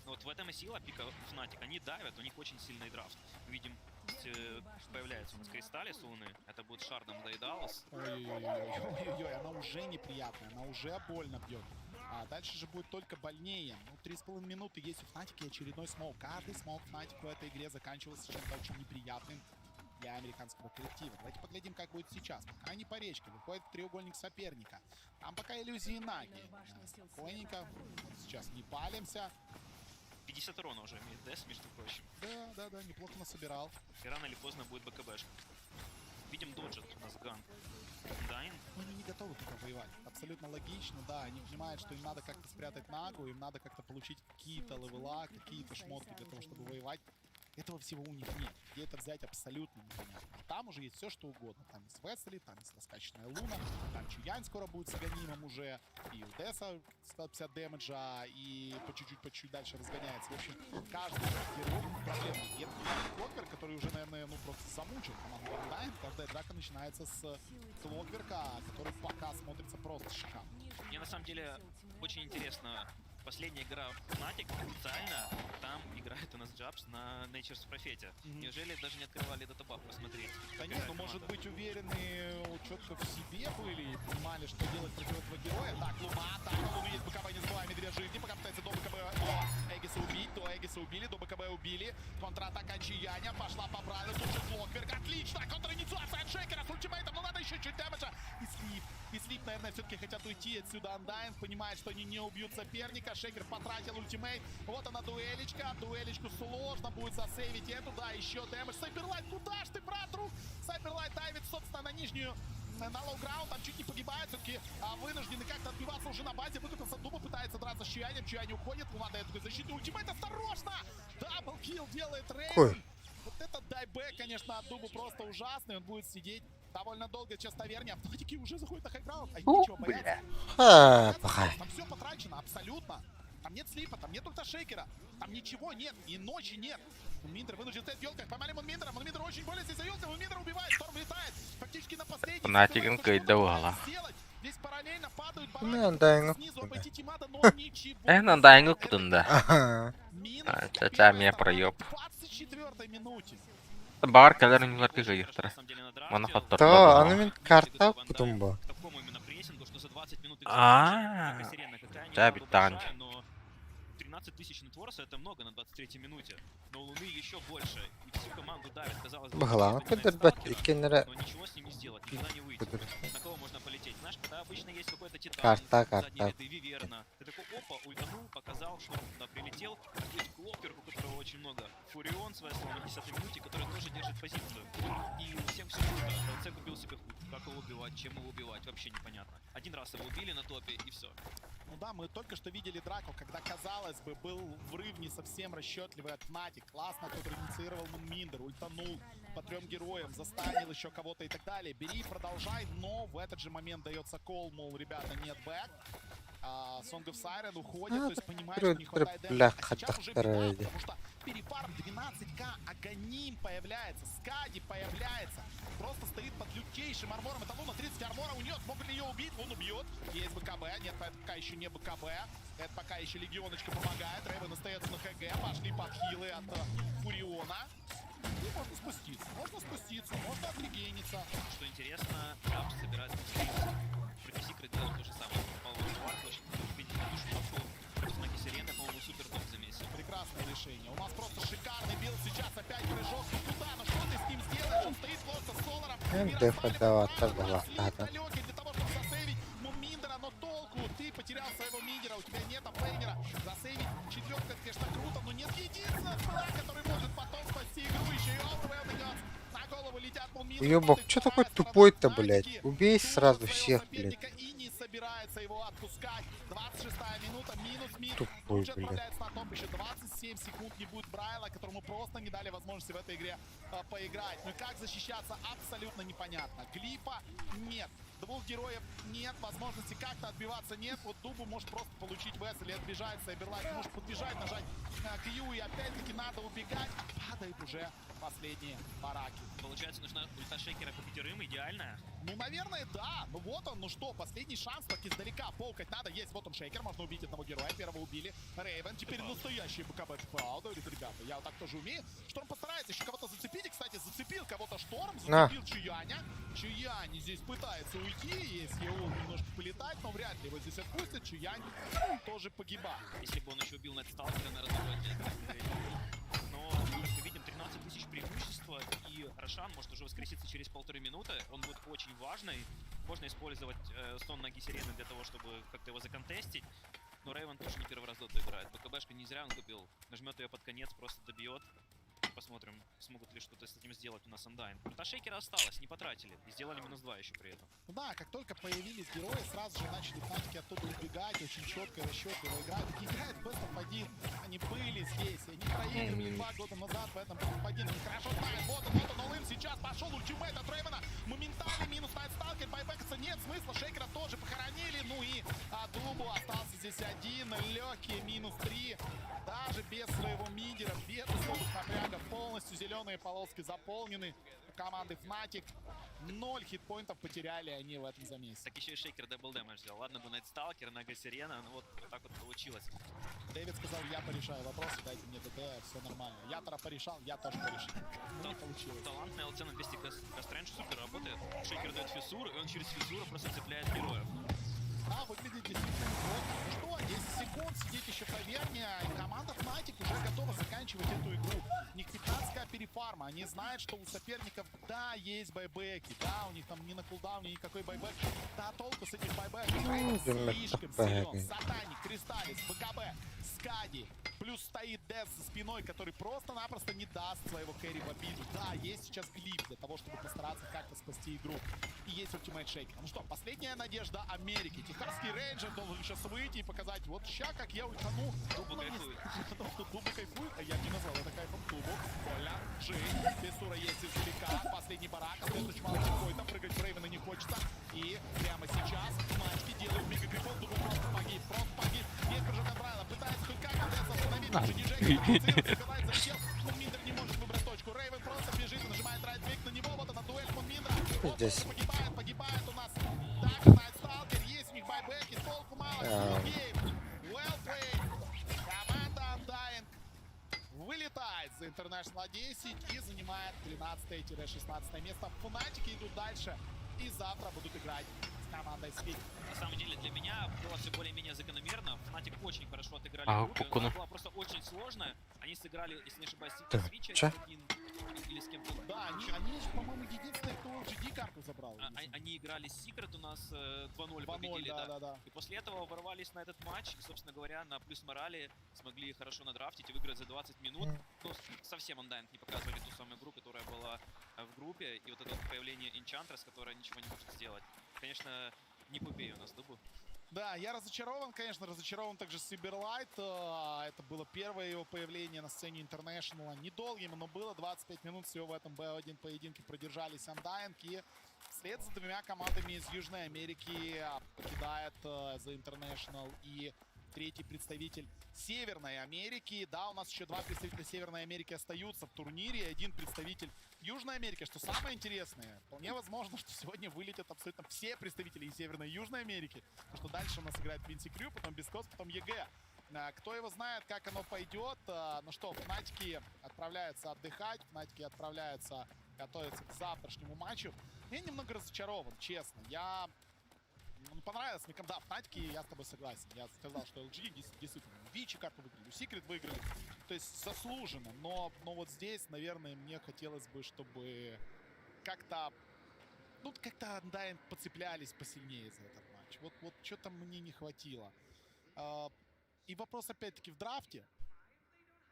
Вот в этом и сила пика Fnatic. Они давят, у них очень сильный драфт. Видим, появляется у нас Кристаллис у Луны. Это будет Шардом Дейдалус. Ой-ой-ой, она уже неприятная, она уже больно бьет. А дальше же будет только больнее. Ну, 3,5 минуты есть у Fnatic и очередной смоук. Каждый смоук Fnatic в этой игре заканчивался чем-то очень неприятным для американского коллектива. Давайте поглядим, как будет сейчас. Пока они по речке, выходит треугольник соперника. Там пока иллюзии Наги. Спокойненько. Вот сейчас не палимся. 50 урона уже имеет Дэс, между прочим. Да, неплохо насобирал. И рано или поздно будет БКБшка. Видим, доджит у нас Ганг. Дайн. Но они не готовы пока воевать. Абсолютно логично, да. Они понимают, что им надо как-то спрятать Нагу, им надо как-то получить какие-то левела, какие-то шмотки для того, чтобы воевать. Этого всего у них нет. Где это взять, абсолютно непонятно. Там уже есть все, что угодно. Там есть Весли, там есть раскачанная Луна, там Чуянь скоро будет с гонимом уже, и у Деса 150 дэмэджа, и по чуть-чуть дальше разгоняется. В общем, каждый герой проблемный. И это Клокверк, который уже, наверное, ну просто замучил команду Вандайн. Каждая драка начинается с Клокверка, который пока смотрится просто шикарно. Мне на самом деле очень интересно. Последняя игра Fnatic официально, там играет у нас Джабс на Nature's Prophet. Неужели даже не открывали датабаф посмотреть? Да нет, ну может быть уверены четко в себе были, понимали, что делать против этого героя. Так, Луна, так, Луна есть БКБ, не забываем, медведь жизни, пока пытается до БКБ, Эгиса убить, до Эгиса убили, до БКБ убили. Контратака Чияня пошла по правилу, тут же Клокверк, отлично, контраинициация от Шейкера с ультимейтом, но надо еще чуть дэмэджа. И Слип, наверное, все-таки хотят уйти отсюда. Undying понимает, что они не убьют соперника. Шейкер потратил ультимейт. Вот она дуэлечка. Дуэлечку сложно будет засейвить эту. Да, еще дэмэдж. Сайберлайт, куда ж ты, брат, друг? Сайберлайт дайвит, собственно, на нижнюю, на лоу-граунд. Там чуть не погибает. Все-таки вынуждены как-то отбиваться уже на базе. Выкатился Дуба, пытается драться с Чуянем. Чуянь уходит. Луна дает защитный ультимейт. Осторожно! Даблкилл делает Рейвен. Вот этот дайбэк, конечно, от Дуба просто ужасный. Он будет сидеть довольно долго. Сейчас таверни, автоматики уже заходят на хайграунд. А ничего бояться. Там все потрачено, абсолютно. Там нет слипа, там нет ульташейкера. Там ничего нет, и ночи нет. Мунминдер вынужден стоять в елках. Поймали Мунминдера. Мунминдер очень более здесь заелся. Мунминдер убивает. Шторм летает. Фактически на последний. Фнатиком кайдавала. Здесь параллельно падают бараки. Снизу обойти Тимада, но ничего. Нандайнгу кутунда. Чача меня проеб. 24-й минуте. Бар калерингларки жаихтара. Монохоттор. Да, она мен карта потумба. Жабит танч. 13 тысяч нетворса это много на 23-й минуте. Но у Луны еще больше. И всю команду давит, казалось бы. Багла, кадербет и кенера. Но ничего с ним не сделать, никуда не выйти. На кого можно полететь? Знаешь, когда обычно есть какой-то титан, Карта. Виверна. Ты такой, опа, ультанул, показал, что он туда прилетел. Есть Клокверк, у которого очень много. Фурион с Веслом на 10-й минуте, который тоже держит позицию. И всем все круто. ЛЦ купил себе хук. Как его убивать, чем его убивать, вообще непонятно. Один раз его убили на топе и все. Ну да, мы только что видели драку, когда, казалось бы, был врыв не совсем расчетливый от Fnatic. Классно, который инициировал Мунминдер, ультанул по 3 героям, застанил еще кого-то и так далее. Бери, продолжай, но в этот же момент дается кол, мол, ребята, нет бэк. Song of Siren уходит, то есть понимает, что не хватает дэмэджа. А сейчас уже беда, потому что перепар 12к, Аганим появляется, Скади появляется. Просто стоит под лютейшим армором. Это Луна, 30 армора у нее. Смогут ли ее убить? Луну бьет. Есть БКБ. Нет, это пока еще не БКБ. Это пока еще Легионочка помогает. Рейвен остается на ХГ. Пошли подхилы от Фуриона. И можно спуститься, можно отрегениться. Что интересно, Джабс собирается против Секрет делать то же самое. Против Наги Сирены, по-моему, супер топ за месяц. Прекрасное решение. У нас просто шикарный билд. Сейчас опять прыжок туда. Но что ты с ним сделаешь? Он стоит просто с Соларом. Для того, чтобы засейвить Мунминдера, но толку. Ты потерял своего мидера, у тебя нет апейнера. Засейвить четверка, конечно, круто, но нет единственного спела, который может потом спасти игру. Еще и Overwhelming на голову летят Мунминдер. Ёбок, что такой тупой-то, блядь? Убей сразу всех, блядь. И не собирается его отпускать. 26-я минута, минус мид. Тупой, Уже блядь. отправляется на топ. Еще 27 секунд не будет Брайла, которому просто не дали возможности в этой игре поиграть. Ну и как защищаться, абсолютно непонятно. Глифа нет. 2 героев нет. Возможности как-то отбиваться нет. Вот Дубу может просто получить ВС или отбежать. Сайберлайт может подбежать, нажать Q. И опять-таки надо убегать. А падает уже последние бараки. Получается, нужна ульта Шейкера по пятерым, идеальная. Ну, наверное, да. Ну вот он, ну что, последний шанс, так издалека полкать надо. Есть, вот он Шейкер, можно убить одного героя. Первого убили. Рейвен, теперь настоящий БКБ. Правда, ребята, я так тоже умею. Шторм постарается еще кого-то зацепить. И, кстати, зацепил кого-то Шторм, зацепил Чуяня. Чуянь здесь пытается уйти, если он немножко полетать, но вряд ли его здесь отпустят. Чуянь тоже погибает. Если бы он еще убил на сталкера, на разводе. Но, как мы видим, 13 тысяч преимущества, и Рошан может уже воскреситься через 1,5 минуты. Он будет очень важный. Можно использовать стон ноги Сирены для того, чтобы как-то его законтестить. Но Рейвен тоже не первый раз доту играет. БКБшка не зря он купил. Нажмет ее под конец, просто добьет. Посмотрим, смогут ли что-то с этим сделать у нас Undying. Ульта Шейкера осталось, не потратили. И сделали -2 еще при этом. Да, как только появились герои, сразу же начали Фнатики оттуда убегать. Очень четко и расчетливо играют. Играют Best of 1. Они были здесь. Они проигрывали 2 года назад в этом Best of 1. Они хорошо знают. Вот он, Олым сейчас пошел. Ультимейт от Рейвена. Моментально минус на Сталкер. Байбекаться нет смысла. Шейкера тоже похоронили. Ну и Дубу остался здесь один. Легкие -3. Даже без своего мидера, без особых напрягов. Полностью зеленые полоски заполнены у команды Fnatic. 0 хитпоинтов потеряли они в этом замесе. Так еще и Шейкер дабл дэмэдж сделал. Ладно бы Найтсталкер, Нага Сирена, ну вот так вот получилось. Дэвид сказал, я порешаю вопросы, дайте мне ДД, все нормально. Я порешал, я тоже порешил. Ну, не получилось. Талант на ЛЦ на 200 Кастрэндж супер работает. Шейкер дает фиссур, и он через фиссуру просто цепляет героев. Да, выглядит действительно неплохо. Ну что, 10 секунд, сидеть еще повернее. Команда Fnatic уже готова заканчивать эту игру. У них 15к перефарма. Они знают, что у соперников, да, есть байбеки. Да, у них там ни на кулдауне никакой байбек. Да, толку с этих байбеков. Слишком силен. Сатаник, Кристаллис, БКБ, Скади. Плюс стоит Дэс за спиной, который просто-напросто не даст своего кэрри в обиду. Да, есть сейчас глип для того, чтобы постараться как-то спасти игру. И есть ультимейт Шейкер. Ну что, последняя надежда Америки. Техасский рейнджер должен сейчас выйти и показать, вот ща как я ультану. Дубу кайфует. Дубу кайфует, а я не назвал это кайфом. Дубу, Коля, Джей, Бессура есть издалека. Последний барак, остается очень мало хитпоинтов. Прыгать в Рейвена не хочется. И прямо сейчас Фнатики делают мегагрифон. Дубу просто погиб, Есть прыжок от Брайла, пытается хоть как-то остановить. Мунминдер не может выбрать точку. Рейвен просто бежит, нажимает райт-клик на него. Вот она дуэль Мунминдера. Здесь. Погибает у нас. Так, Найтсталкер, есть у них байбеки, толку мало. Well played. Команда Undying вылетает за International 10 и занимает 13-16 место. Фнатики идут дальше и завтра будут играть с командой Speed. На самом деле для меня было все более-менее закономерно. Fnatic очень хорошо отыграли игру. Она была просто очень сложная. Они сыграли, если не ошибаюсь, Свитча или с кем-то. Да, они по-моему, единственные, кто GD карту забрал. Они играли с Secret, у нас 2-0 победили, да. И после этого ворвались на этот матч, и, собственно говоря, на плюс морали смогли хорошо надрафтить и выиграть за 20 минут. Ну, совсем Undying не показывали ту самую игру, которая была в группе. И вот это появление Enchantress, которая ничего не может сделать. Конечно, не побей у нас Дубу. Да, я разочарован, конечно, разочарован также Сиберлайт. Это было первое его появление на сцене International. Недолгим, но было 25 минут всего в этом Б1 поединке продержались Undying. И вслед за двумя командами из Южной Америки покидает The International и третий представитель Северной Америки. Да, у нас еще 2 представителя Северной Америки остаются в турнире. Один представитель Южной Америки. Что самое интересное, вполне возможно, что сегодня вылетят абсолютно все представители из Северной и Южной Америки. Потому что дальше у нас играет Винси Крю, потом Бискос, потом ЕГЭ. Кто его знает, как оно пойдет. Ну что, Фнатики отправляются отдыхать. Фнатики отправляются готовиться к завтрашнему матчу. Я немного разочарован, честно. Понравилось мне, да, Фнатики, я с тобой согласен. Я сказал, что LG действительно Вичи карту выиграли, Secret выиграли. То есть заслуженно. Но вот здесь, наверное, мне хотелось бы, чтобы как-то Undying подцеплялись посильнее за этот матч. Вот что-то мне не хватило. И вопрос опять-таки в драфте.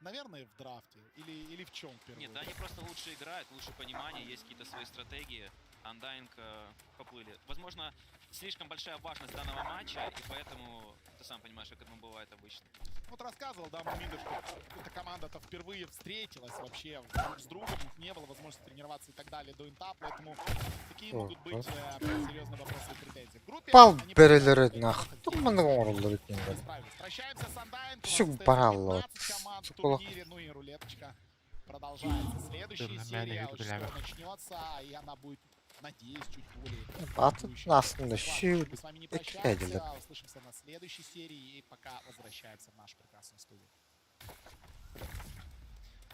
Наверное, в драфте. Или в чем первый? Нет, да, они просто лучше играют, лучше понимание, есть какие-то свои стратегии. Undying поплыли. Возможно, слишком большая важность данного матча, и поэтому ты сам понимаешь, как это бывает обычно. Вот рассказывал, да, Муминдер, что эта команда-то впервые встретилась вообще друг с другом, у них не было возможности тренироваться и так далее до инта, поэтому такие могут быть серьезные вопросы и претензии. В группе они прощаемся с Undying, Все упорало. команд в турнире, ну и рулеточка продолжается. Следующая серия вот что начнется, и она будет, надеюсь, чуть более... Батут нас на щит. Мы с вами не прощаемся, услышимся на следующей серии, и пока возвращаемся в нашу прекрасную студию.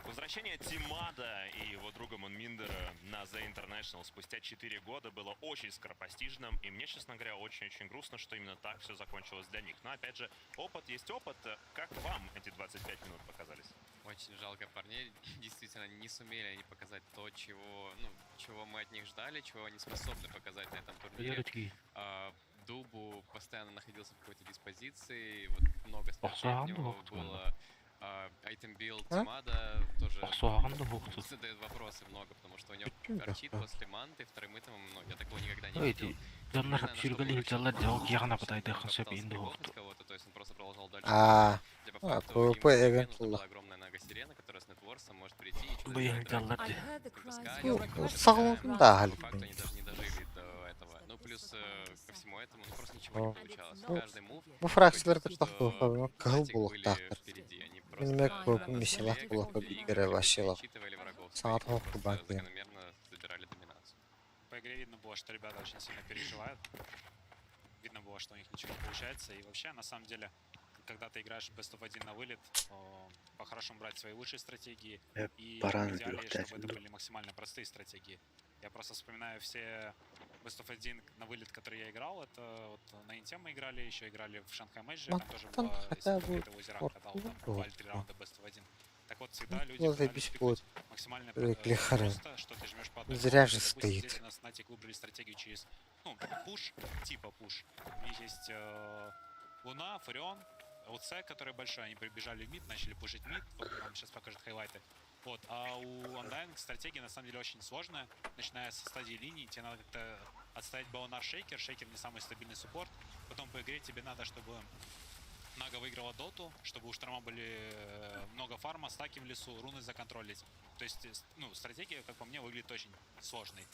Возвращение Тимада и его друга Мунминдера на The International спустя 4 года было очень скоропостижным, и мне, честно говоря, очень-очень грустно, что именно так все закончилось для них. Но, опять же, опыт есть опыт. Как вам эти 25 минут показались? Очень жалко парней. Действительно, не сумели они показать то, чего мы от них ждали, чего они способны показать на этом турнире. Дубу постоянно находился в какой-то диспозиции, вот много статей у него было. Айтем билд Тимада тоже задает вопросы много, потому что у него арчит после манты, вторым итемом, я такого никогда не видел. То есть он просто продолжал дальше. ПВП эвент была огромная нага сирена, которая с нетворсом может прийти и да, по факту они даже не дожили до этого. Ну плюс ко всему этому просто ничего не получалось. Каждый мув впереди, они закономерно забирали доминацию. По игре видно было, что ребята очень сильно переживают. Видно было, что у них ничего не получается. И вообще, на самом деле, когда ты играешь Best of 1 на вылет, по-хорошему брать свои лучшие стратегии. И в идеале, чтобы это были максимально простые стратегии. Я просто вспоминаю все Best of 1 на вылет, которые я играл. Это вот на Инте мы играли, еще играли в Шанхай Мэджи. Там тоже было, если это озеро катал, там бывали 3 раунда Best of 1. Так вот, всегда люди пытались пикать максимально просто, что ты жмешь по одной кнопке. Допустим, здесь у нас Fnatic выбрали стратегию через, пуш, типа пуш. У них есть Луна, Фурион, УЦ, который большой, они прибежали в мид, начали пушить мид, вот нам сейчас покажут хайлайты. Вот, а у Undying стратегия на самом деле очень сложная, начиная со стадии линии, тебе надо как-то отставить Балонар Шейкер, Шейкер не самый стабильный суппорт, потом по игре тебе надо, чтобы Нага выиграла доту, чтобы у Шторма были много фарма, стаки в лесу, руны законтролить. То есть, стратегия, как по мне, выглядит очень сложной.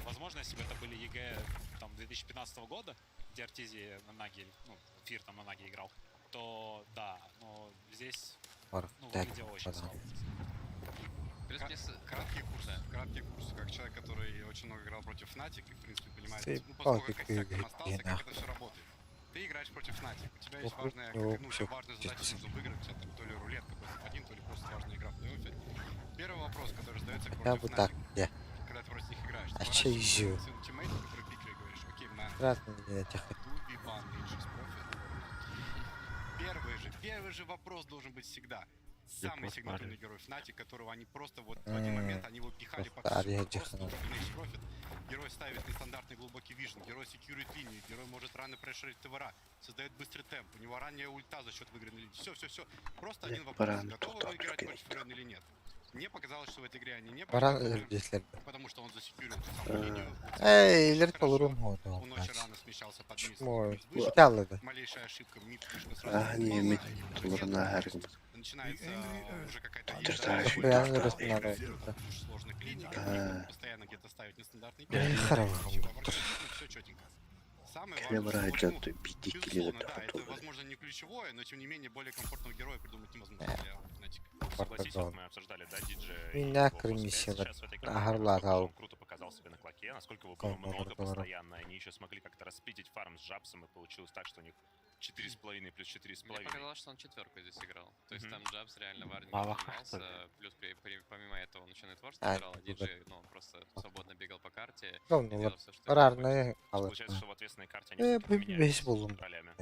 Возможно, если бы это были ЕГЭ там 2015 года, где Артези на Наге, Фир там на Наге играл, то да, но здесь выглядело очень сложно. Краткий курс, как человек, который очень много играл против Fnatic и, в принципе, понимает, поскольку костяк там остался, как это все работает. Ты играешь против Fnatic, у тебя есть важная задача выиграть, это то ли рулетка против 1, то ли просто важная игра в плей-оффе. Первый вопрос, который задается против Fnatic, когда ты против них играешь, ты своим тиммейтом, который пикли, и говоришь, окей, man, Дуби, бан, Ninjas, профи. Первый же вопрос должен быть всегда. Самый сигнатурный герой Fnatic, которого они просто вот в один момент, они его пихали по всему, просто должен быть профит. Герой ставит нестандартный глубокий вижн, герой секьюрит линию, герой может рано прешерить ТВРа, создает быстрый темп, у него ранняя ульта за счет выигранной линии. Все. Просто один вопрос, готовы вы играть против Фуриона или нет? Мне показалось, что в этой игре они не были, потому что он засекьюрил саму линию. Он очень рано смещался под мид. Малейшая ошибка, мид слишком сразу. Начинается уже какая-то сложных линий, постоянно где-то ставить нестандартные все четенько. Самое важное, безусловно, да, это возможно не ключевое, но тем не менее более комфортного героя придумать невозможно для Fnatic. Согласись, вот мы обсуждали, да, диджей. Сейчас в этой игре он круто показал себя на клоке, насколько его было много постоянно. Они еще смогли как-то расплитить фарм с Джабсом, и получилось так, что у них 4,5 плюс 4,5. Мне показалось, что он четверку здесь играл. То есть там Джабс реально варнинг занимался, плюс помимо этого он еще нетворство играл, а диджей, просто свободно бегал по карте. Делал все, что получается, что в ответственной карте они поменялись ролями.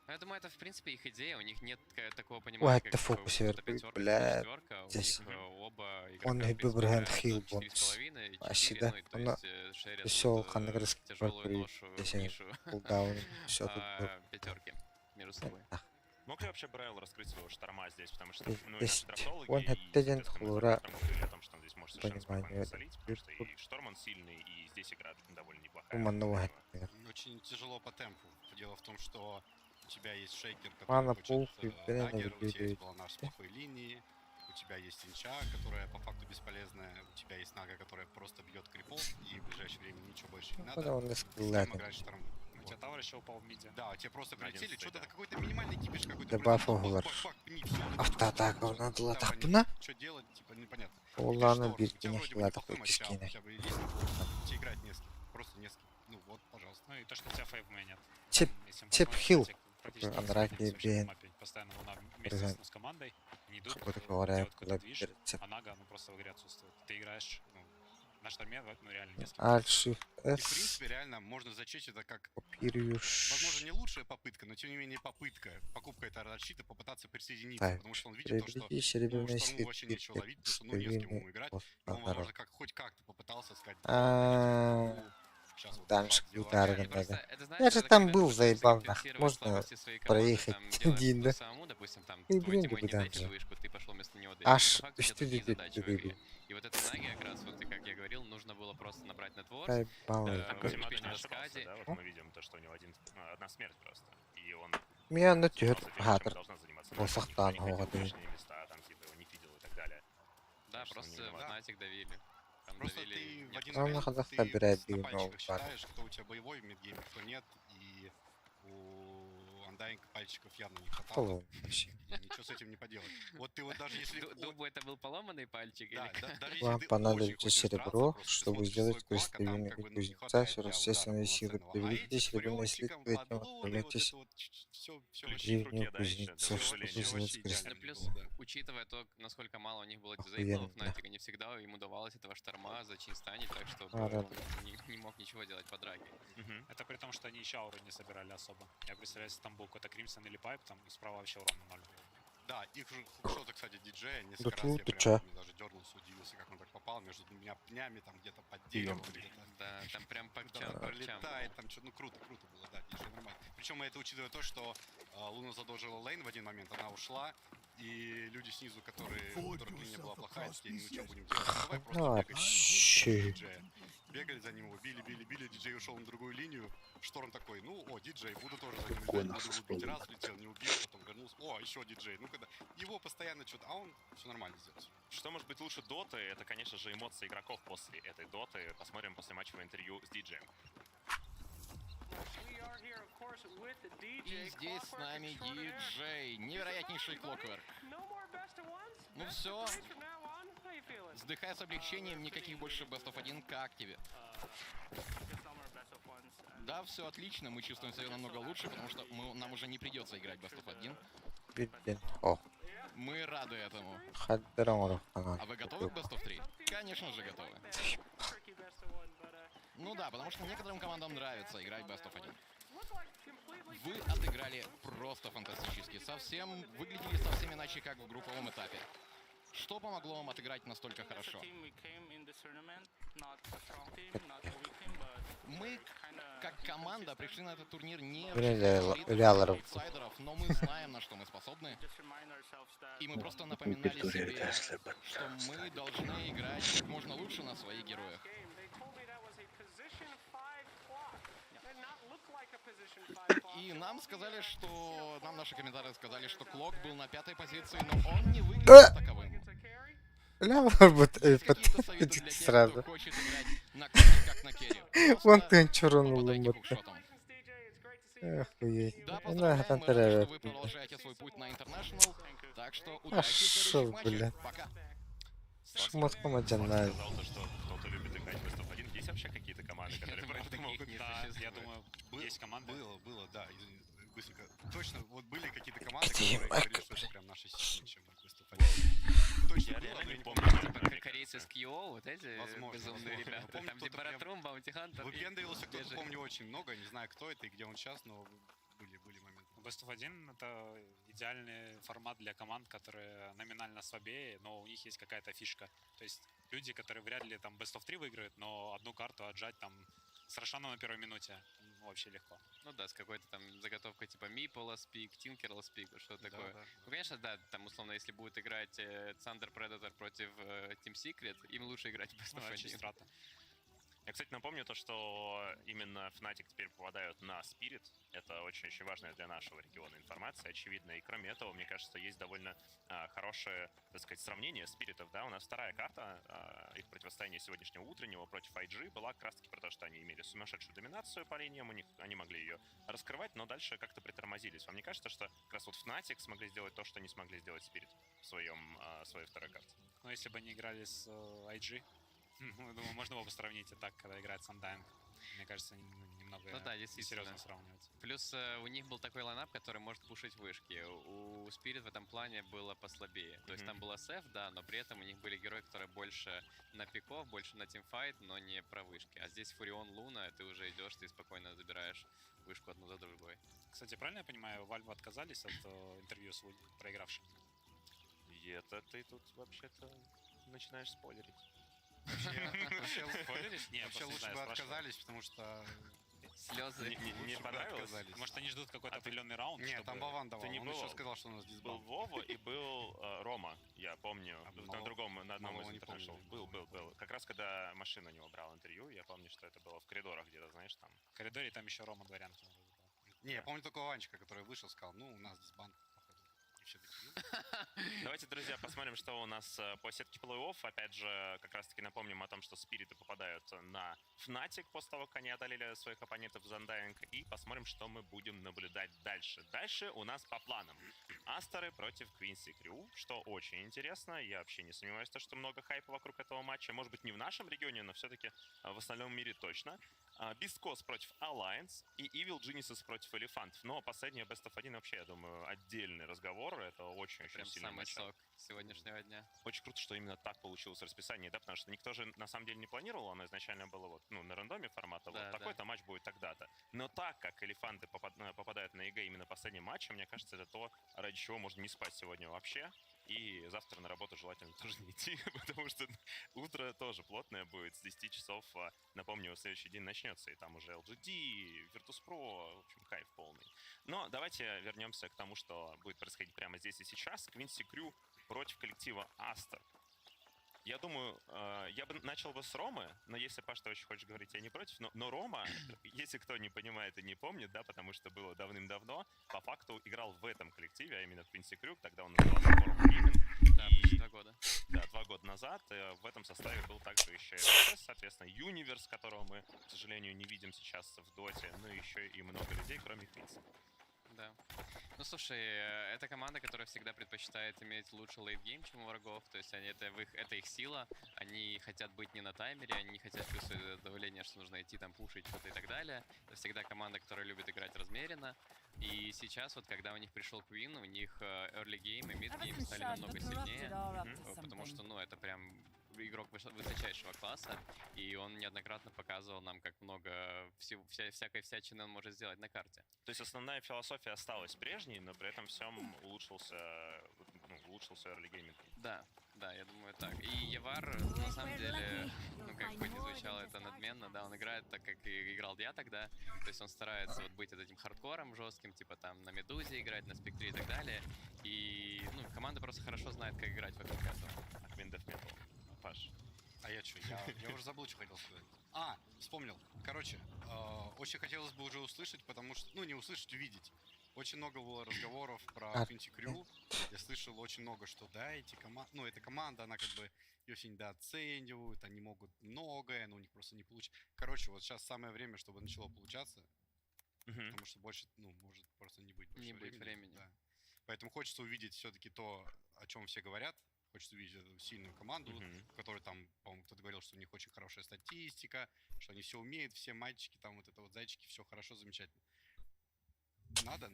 Я думаю, это в принципе их идея, у них нет такого понимания, как пятерка, здесь оба он играют 4,5 и 4, то есть шерят тяжелую ношу в нишу пятерки между собой. Мог ли вообще Брайл раскрыть своего Шторма здесь, потому что, наши драфтологи и о том, что он здесь может совершенно спокойно солить, потому что и Шторм он сильный, и здесь игра довольно неплохая. Очень тяжело по темпу. Дело в том, что у тебя есть шейкер, который хочет даггер, у тебя есть Балонар с плохой линии, у тебя есть инча, которая по факту бесполезная, у тебя есть Нага, которая просто бьет крипов, и в ближайшее время ничего больше не надо. Система играет Шторм. У тебя тавр еще упал в миде. Да, тебе просто прилетели, что-то какой-то минимальный кипиш какой-то. Дебаф угла. Автоатака надо так пна. Что делать, типа, непонятно. Уланы бирки не хила такой кискины. Тебе играть не с кем, просто не с кем. Ну вот, пожалуйста. Ну и то, что у тебя фейвмена нет. Тип хил. Анраки блин. Постоянно луна вместе с командой. Не идут, Какой-то говоря, делают какой-то движ, а Нага, ну просто в игре отсутствует. Ты играешь, ну, на шторме, ну реально не с кем. Alt-Shift И в S. принципе реально можно зачесть это как, Копируешь. возможно, не лучшая попытка, но тем не менее попытка. Покупка этого защиты, попытаться присоединиться, Так, потому что он видит то, что приобрети серебряный Шторму вообще свиток, нечего ловить, потому что ну не с кем ему играть. Но он, возможно, хоть как-то попытался сказать. Дальше гитары надо. Я же там был, заебал нахуй. Можно проехать один, да? И блин, куда же. Аж 4 выбил. И вот это Наги как раз, вот как я говорил, нужно было просто набрать нетворс. Заебал. Вот мы видим то, что у него одна смерть просто. И он... Меня натюрт гатер. Посахтан гогоди. Да, просто Фнатик давили. Там Просто давили... ты в один Он момент находа ты собирает с бивного пальчиков пара. считаешь, кто у тебя боевой в мидгейме, кто нет, и у Undying пальчиков явно не хватало. Поломанный. Ничего с этим не поделать. Вот ты вот даже если... Дубу это был поломанный пальчик? Да, или как? даже если Вам ты понадобится очень хочешь серебро, драться, чтобы просто сделать смотришь своего крестовину как бы, ну, не кузнеца, хватает сверхъестественные для силы. удара полноценного. Приведите серебряный слиток, этим отправляйтесь в древнюю кузнеца, чтобы сделать Да, крестовину. плюс, учитывая то, насколько мало у них было дизейблов, Фнатика не всегда им удавалось этого шторма зачин-станить, так что он не мог ничего делать по драге. Это при том, что они еще ауру не собирали особо. Я представляю, если там был какой-то Кримсон или Пайп, там справа вообще урона 0 было. Да, их же хукшоты, кстати, диджея несколько Да раз тут я ты прям чё? даже дернулся, удивился, как он так попал между двумя пнями, там где-то под деревом, где-то. Да, там прям по Куда-то пролетает, там что, ну круто было, да, диджей нормально. Причем это учитывая то, что Луна задолжила лейн в один момент, она ушла, и люди снизу, у которых линия была плохая, такие, ну что будем делать? Давай просто бегать диджея. Бегали за ним, его били, диджей ушел на другую линию. Шторм такой, ну, о, диджей, буду тоже за ним бегать, буду убить. Раз летел, не убил, потом вернулся. О, еще диджей. Ну, когда его постоянно что-то, а он все нормально сделал. Что может быть лучше доты, это, конечно же, эмоции игроков после этой доты. Посмотрим после матчевого интервью с диджеем. И здесь с нами диджей, невероятнейший Clockwork. Ну все, вздыхая с облегчением, никаких больше Best of 1, как тебе? Да, все отлично, мы чувствуем себя намного лучше, потому что нам уже не придется играть Best of 1. О. Мы рады этому. А вы готовы к Best of 3? Конечно же готовы. Ну да, потому что некоторым командам нравится играть Best of 1. Вы отыграли просто фантастически. Выглядели совсем иначе, как в групповом этапе. Что помогло вам отыграть настолько хорошо? Мы, как команда, пришли на этот турнир не аутсайдеров, но мы знаем, на что мы способны. И мы просто напоминали себе, что мы должны играть как можно лучше на своих героях. И нам сказали, что... Нам наши комментаторы сказали, что Клок был на 5-й позиции, но он не выглядит таковым. Подходит сразу. Вон ты чурнул ему. Охуеть. Да, поздравляем, что вы продолжаете свой путь на International, так что удачи в следующих матчах. Пока. Шмотком отжимает. Кто-то любит играть в Best of 1. Есть вообще какие-то команды, которые про это могут? Да, я думаю, есть команды. Было, да. Быстренько. Точно, вот были какие-то команды, которые говорили, что это прям наши сильнее, чем Best of 1. Точно было, но не помню. Корейцы с Кио, вот эти безумные ребята. Там где Баратрум, Баунтихантер. Выпендривался кто-то, помню, очень много. Не знаю, кто это и где он сейчас, но были моменты. Best of 1 — это идеальный формат для команд, которые номинально слабее, но у них есть какая-то фишка. То есть люди, которые вряд ли там Best of 3 выиграют, но одну карту отжать там с Рошаном на первой минуте вообще легко. Ну да, с какой-то там заготовкой типа Мипа Ласпик, Тинкер Ласпик, что такое. Да. Ну, конечно, да, там условно, если будет играть Thunder Predator против Team Secret, им лучше играть Best of 1. Я, кстати, напомню то, что именно Fnatic теперь попадают на Spirit. Это очень-очень важная для нашего региона информация, очевидно. И кроме этого, мне кажется, есть довольно хорошее, так сказать, сравнение спиритов. Да? У нас вторая карта, их противостояние сегодняшнего утреннего против IG была как раз-таки про то, что они имели сумасшедшую доминацию по линиям, они могли ее раскрывать, но дальше как-то притормозились. Вам не кажется, что как раз вот Fnatic смогли сделать то, что не смогли сделать Spirit в своей второй карте? Ну, если бы они играли с IG, думаю, можно было бы сравнить и так, когда играет Sundying. Мне кажется, немного серьезно сравнивать. Плюс у них был такой лайнап, который может пушить вышки. У Spirit в этом плане было послабее. То есть там был SF, да, но при этом у них были герои, которые больше на пиков, больше на тимфайт, но не про вышки. А здесь Фурион, Луна, ты уже идешь, ты спокойно забираешь вышку одну за другой. Кстати, правильно я понимаю, Valve отказались от интервью с проигравшим? И это ты тут вообще-то начинаешь спойлерить. Вообще лучше бы отказались, потому что слезы не понравилось. Может, они ждут какой-то определенный раунд? Нет, там Вован давал. Он еще сказал, что у нас дисбал. Был Вова и был Рома, я помню, на одном из интернет-шоу. Был. Как раз когда машина у него брал интервью, я помню, что это было в коридорах где-то, знаешь, там. В коридоре там еще Рома Дворянкин. Не, я помню только Ванчика, который вышел, сказал, у нас дисбан. Давайте, друзья, посмотрим, что у нас по сетке плей-офф. Опять же, как раз-таки напомним о том, что спириты попадают на Fnatic после того, как они одолели своих оппонентов в Undying. И посмотрим, что мы будем наблюдать дальше. Дальше у нас по планам. Астеры против Quincy Crew, что очень интересно. Я вообще не сомневаюсь, что много хайпа вокруг этого матча. Может быть, не в нашем регионе, но все-таки в остальном мире точно. Бисткос против Alliance и Evil Geniuses против Элефантов. Но последнее Best of 1 вообще, я думаю, отдельный разговор. Это очень-очень сильный матч. Самый сок сегодняшнего дня. Очень круто, что именно так получилось расписание, да, потому что никто же на самом деле не планировал, оно изначально было на рандоме формата, такой-то матч будет тогда-то. Но так как Элефанты попадают на ЕГЭ именно последним матчем, мне кажется, это то, ради чего можно не спать сегодня вообще. И завтра на работу желательно тоже не идти, потому что утро тоже плотное будет. С 10 часов, напомню, следующий день начнется. И там уже LGD, Virtus.pro, в общем, кайф полный. Но давайте вернемся к тому, что будет происходить прямо здесь и сейчас. Quincy Crew против коллектива Aster. Я думаю, я бы начал бы с Ромы, но если, Паш, ты очень хочешь говорить, я не против. Но Рома, если кто не понимает и не помнит, да, потому что было давным-давно, по факту играл в этом коллективе, а именно в Quincy Crew, тогда он назывался Forum Gaming. Да, почти 2 года. Да, 2 года назад. В этом составе был также еще и RSS, соответственно, Universe, которого мы, к сожалению, не видим сейчас в Доте, но еще и много людей, кроме Quincy. Да. Ну слушай, это команда, которая всегда предпочитает иметь лучше лейтгейм, чем у врагов. То есть это их сила. Они хотят быть не на таймере, они не хотят чувствовать давление, что нужно идти там пушить что-то и так далее. Это всегда команда, которая любит играть размеренно. И сейчас, вот когда у них пришел Queen, у них early game и mid game стали намного сильнее. Потому что, это прям игрок высочайшего класса, и он неоднократно показывал нам, как много всякой всячины он может сделать на карте. То есть основная философия осталась прежней, но при этом всем улучшился early gaming. Да, я думаю так. И Явар, на самом деле, как бы не звучало это надменно, да, он играет так, как и играл я тогда. То есть он старается быть этим хардкором жестким, типа там на Медузе играть, на Спектре и так далее. И, команда просто хорошо знает, как играть вокруг этого. Wind of Metal. Паш. А я что? Я уже забыл, что хотел сказать. Вспомнил. Короче, очень хотелось бы уже услышать, потому что, не услышать, увидеть. Очень много было разговоров про Quincy Crew. Я слышал очень много, что эти команды, эта команда, она как бы ее все недооценивают, они могут многое, но у них просто не получится. Короче, вот сейчас самое время, чтобы начало получаться, потому что больше, может просто не быть больше времени. Да. Поэтому хочется увидеть все-таки то, о чем все говорят. Хочется увидеть эту сильную команду, в которой там, по-моему, кто-то говорил, что у них очень хорошая статистика, что они все умеют, все мальчики, там зайчики, все хорошо, замечательно. Надо.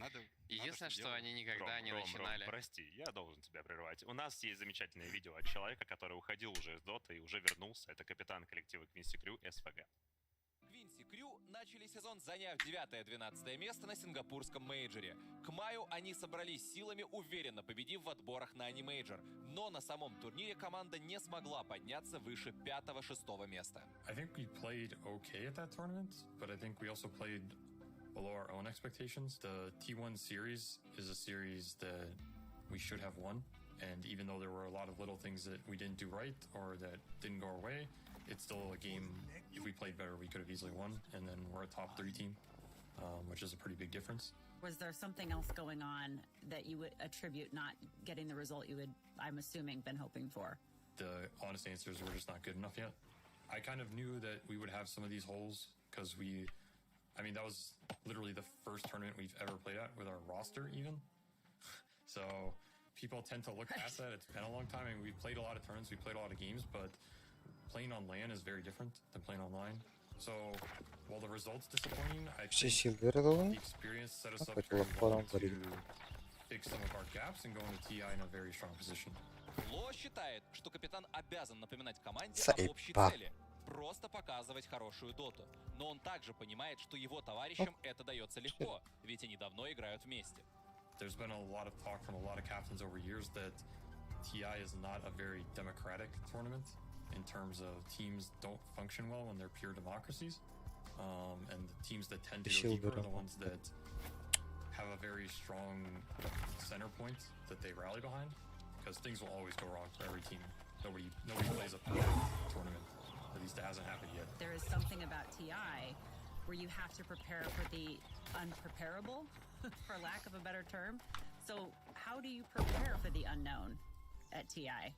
Единственное, что они никогда не начинали. Ром, прости, я должен тебя прервать. У нас есть замечательное видео от человека, который уходил уже из Дота и уже вернулся. Это капитан коллектива Quincy Crew SVG. Quincy Crew начали сезон, заняв 9-12 место на сингапурском мейджоре. К маю они собрались силами, уверенно победив в отборах на Animajor. Но на самом турнире команда не смогла подняться выше 5-6 места. I think we played okay at that tournament, but I think we also played below our own expectations. The T1 series is a series that we should have won. And even though there were a lot of little things that we didn't do right or that didn't go our way, it's still a game. If we played better, we could have easily won. And then we're a top 3 team, which is a pretty big difference. Was there something else going on that you would attribute not getting the result you would, I'm assuming, been hoping for? The honest answers were just not good enough yet. I kind of knew that we would have some of these holes because that was literally the first tournament we've ever played at with our roster even. So people tend to look past that. It's been a long time. I mean, we've played a lot of tournaments, we played a lot of games, but playing on LAN is very different than playing online. So while the result's disappointing, I think the experience set us up very well to fix some of our gaps and go into TI in a very strong position. Ло считает, что капитан обязан напоминать команде об общей цели. Просто показывать хорошую доту. Но он также понимает, что его товарищам это дается легко, ведь они давно играют вместе. There's been a lot of talk from a lot of captains over years that TI is not a very democratic tournament in terms of teams don't function well when they're pure democracies. And the teams that tend to go deeper are the ones that have a very strong center point that they rally behind, because things will always go wrong for every team. Nobody plays a perfect tournament. At least it hasn't happened yet. There is something about TI where you have to prepare for the unpreparable, for lack of a better term. So how do you prepare for the unknown at TI?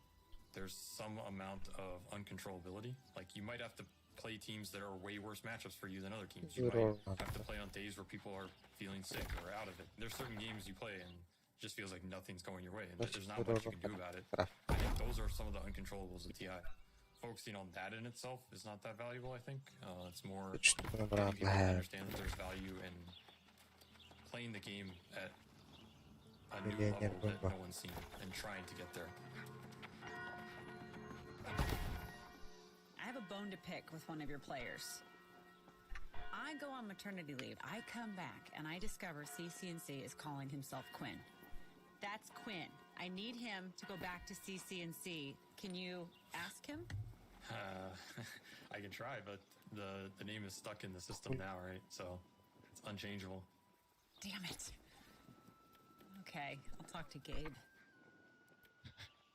There's some amount of uncontrollability. Like, you might have to play teams that are way worse matchups for you than other teams. You might have to play on days where people are feeling sick or out of it. There's certain games you play and it just feels like nothing's going your way, and there's not much you can do about it. I think those are some of the uncontrollables of TI. Focusing on that in itself is not that valuable, I think. It's more getting people to understand that there's value in playing the game at a new level that no one's seen and trying to get there. I have a bone to pick with one of your players. I go on maternity leave, I come back, and I discover CCNC is calling himself Quinn. That's Quinn. I need him to go back to CCNC. Can you ask him? I can try, but the name is stuck in the system now, right? So it's unchangeable. Damn it. Okay, I'll talk to Gabe.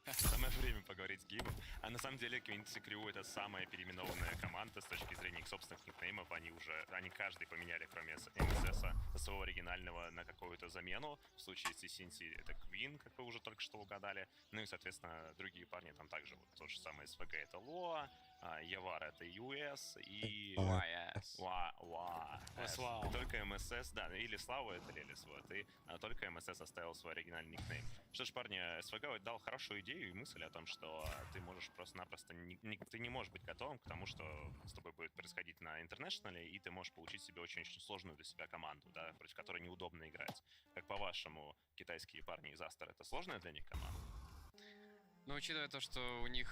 Самое время поговорить с Гибом. А на самом деле Quincy Crew — это самая переименованная команда с точки зрения их собственных никнеймов. Они каждый поменяли, кроме МСС, своего оригинального на какую-то замену. В случае с CCNC это Queen, как вы уже только что угадали. Ну и, соответственно, другие парни там также. Вот то же самое СВГ — это Лоа, Явар — это US и... Только МСС, да, или Слава — это Лелис. Вот, и только МСС оставил свой оригинальный никнейм. Что ж, парни, СВГ дал хорошую идею и мысль о том, что ты можешь просто-напросто ты не можешь быть готовым к тому, что с тобой будет происходить на интернешнале, и ты можешь получить себе очень-очень сложную для себя команду, да, против которой неудобно играть. Как по-вашему, китайские парни из Астер — это сложная для них команда? Ну, учитывая то, что у них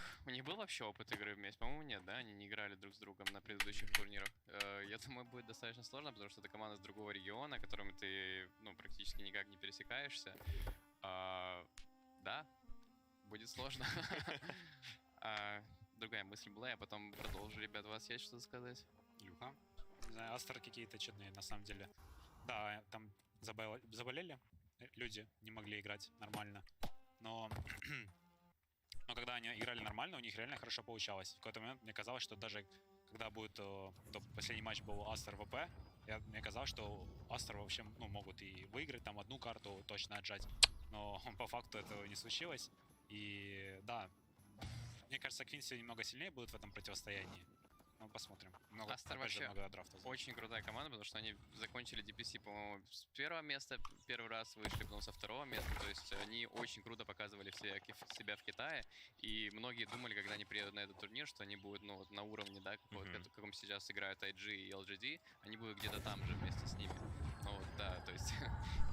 был вообще опыт игры вместе, по-моему, нет, да? Они не играли друг с другом на предыдущих турнирах. Я думаю, будет достаточно сложно, потому что это команда с другого региона, которыми ты, практически никак не пересекаешься. Да, будет сложно. Другая мысль была, я потом продолжу. Ребят, у вас есть что сказать? Илюха? Не знаю, Астер какие-то чудные, на самом деле. Да, там заболели люди, не могли играть нормально. Но когда они играли нормально, у них реально хорошо получалось. В какой-то момент мне казалось, что даже когда будет последний матч был Астер ВП, мне казалось, что Астер вообще могут и выиграть, там одну карту точно отжать. Но по факту этого не случилось. И да, мне кажется, Quincy немного сильнее будут в этом противостоянии. Ну, посмотрим. Астер вообще очень крутая команда, потому что они закончили DPC, по-моему, с первого места, первый раз вышли, потом со второго места. То есть они очень круто показывали себя в Китае. И многие думали, когда они приедут на этот турнир, что они будут на уровне, да, каком сейчас играют IG и LGD, они будут где-то там же вместе с ними. Ну вот, да, то есть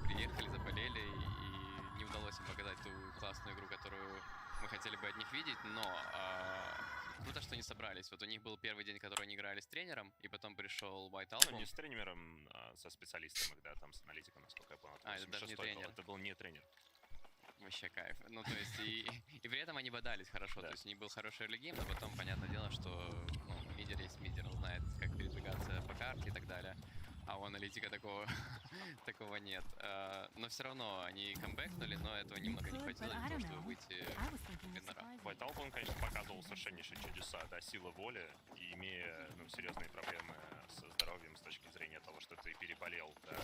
приехали, заболели, и не удалось им показать ту классную игру, которую мы хотели бы от них видеть, но круто, что они собрались. Вот у них был первый день, который они играли с тренером, и потом пришел White Album. Ну, не с тренером, а со специалистом, когда там с аналитиком, насколько я понял. Это даже не тренер. Это был не тренер. Вообще кайф. Ну, то есть, и при этом они бодались хорошо. Да. То есть у них был хороший early game, но потом, понятное дело, что мидер есть мидер, он знает, как передвигаться по карте и так далее. а у аналитика такого, такого нет. Но все равно они камбэкнули, но этого немного не хватило для того, чтобы выйти в Виннера. White Album, он, конечно, показывал совершеннейшие чудеса, да, сила воли, и имея, ну, серьезные проблемы со здоровьем с точки зрения того, что ты переболел, да,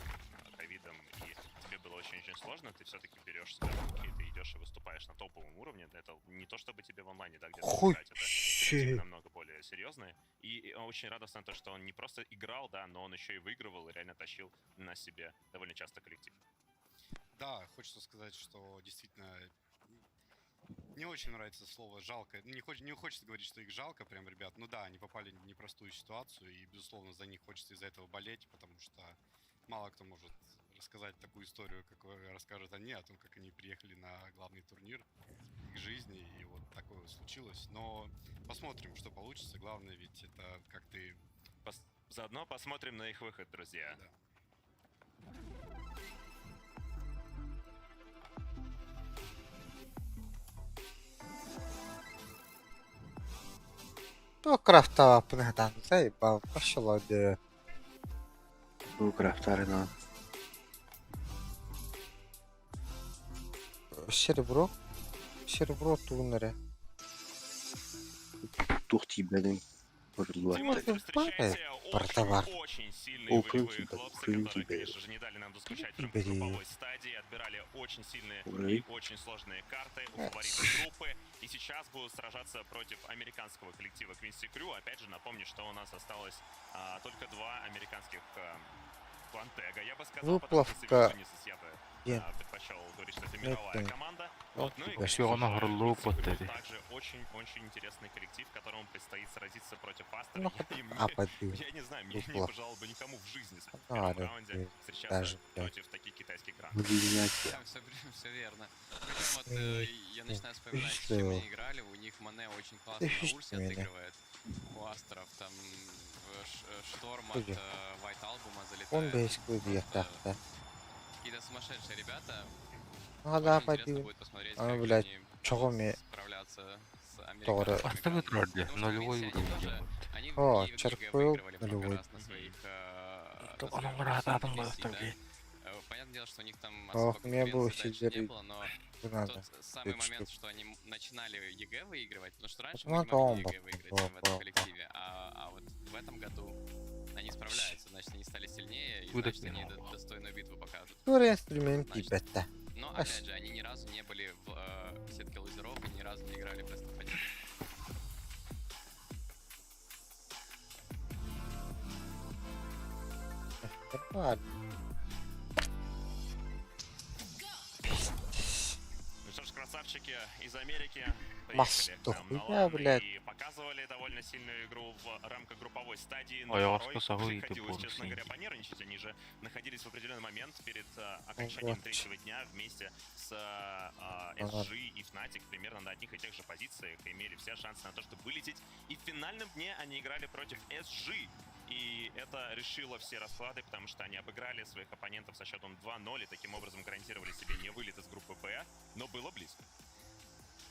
ковидом, и тебе было очень-очень сложно, ты все-таки берешь себя в руки, ты идешь и выступаешь на топовом уровне. Это не то, чтобы тебе в онлайне, да, где-то играть, это коллективы намного более серьезные. И очень радостно то, что он не просто играл, да, но он еще и выигрывал и реально тащил на себе довольно часто коллектив. Да, хочется сказать, что действительно не очень нравится слово «жалко». Не хочется говорить, что их жалко, прям, ребят. Ну да, они попали в непростую ситуацию, и, безусловно, за них хочется из-за этого болеть, потому что мало кто может рассказать такую историю, как расскажут они, о том, как они приехали на главный турнир их жизни, и вот такое вот случилось. Но посмотрим, что получится. Главное ведь это как ты... Заодно посмотрим на их выход, друзья. Да. То крафта пнегдан заїбав, пошла де. Ну, крафтарина. Серебро? Серебро тунере. Тух тебе, да. Можно продавать. Очень сильные волевые хлопцы, которые, конечно же, не дали нам доскучать в групповой стадии, отбирали очень сильные и очень сложные карты у фаворитов группы, и сейчас будут сражаться против американского коллектива Quincy Crew. Опять же, напомню, что у нас осталось только два американских Плантега, я бы сказал, потому что Genesis я бы предпочел говорить, что это мировая команда. Вот, ну и также очень интересный коллектив, которому предстоит сразиться против Астера. Я не знаю, мне не пожелал бы никому в жизни в первом раунде встречаться против таких китайских гранд. Все верно. Причем вот я начинаю вспоминать, с чем они играли. У них Мане очень классно на Урсе отыгрывает. У Астеров там Шторм от White Album залетает. Какие-то сумасшедшие ребята. Ну да, побил. А, блядь, чего мне? Торы. Оставят ради, нулевой уровень. О, черпыл нулевой. Понятное дело, что у них там ох, мне было не было, но тот самый момент, что они начинали ЕГЭ выигрывать, потому что раньше мы не могли ЕГЭ выиграть в этом коллективе, а вот в этом году они справляются, значит, они стали сильнее, и значит, они достойную битву покажут. Но, опять же, они ни разу не были в сетке лузеров и ни разу не играли в Best of 1. Ну что ж, красавчики из Америки приехали к нам на LAN и показывали довольно сильную игру в рамках групповой стадии. Но порой приходилось, честно говоря, понервничать. Они же находились в определенный момент перед окончанием третьего дня вместе с SG и Fnatic примерно на одних и тех же позициях, имели все шансы на то, чтобы вылететь. И в финальном дне они играли против SG. И это решило все расклады, потому что они обыграли своих оппонентов со счетом 2-0 и таким образом гарантировали себе не вылет из группы Б, но было близко.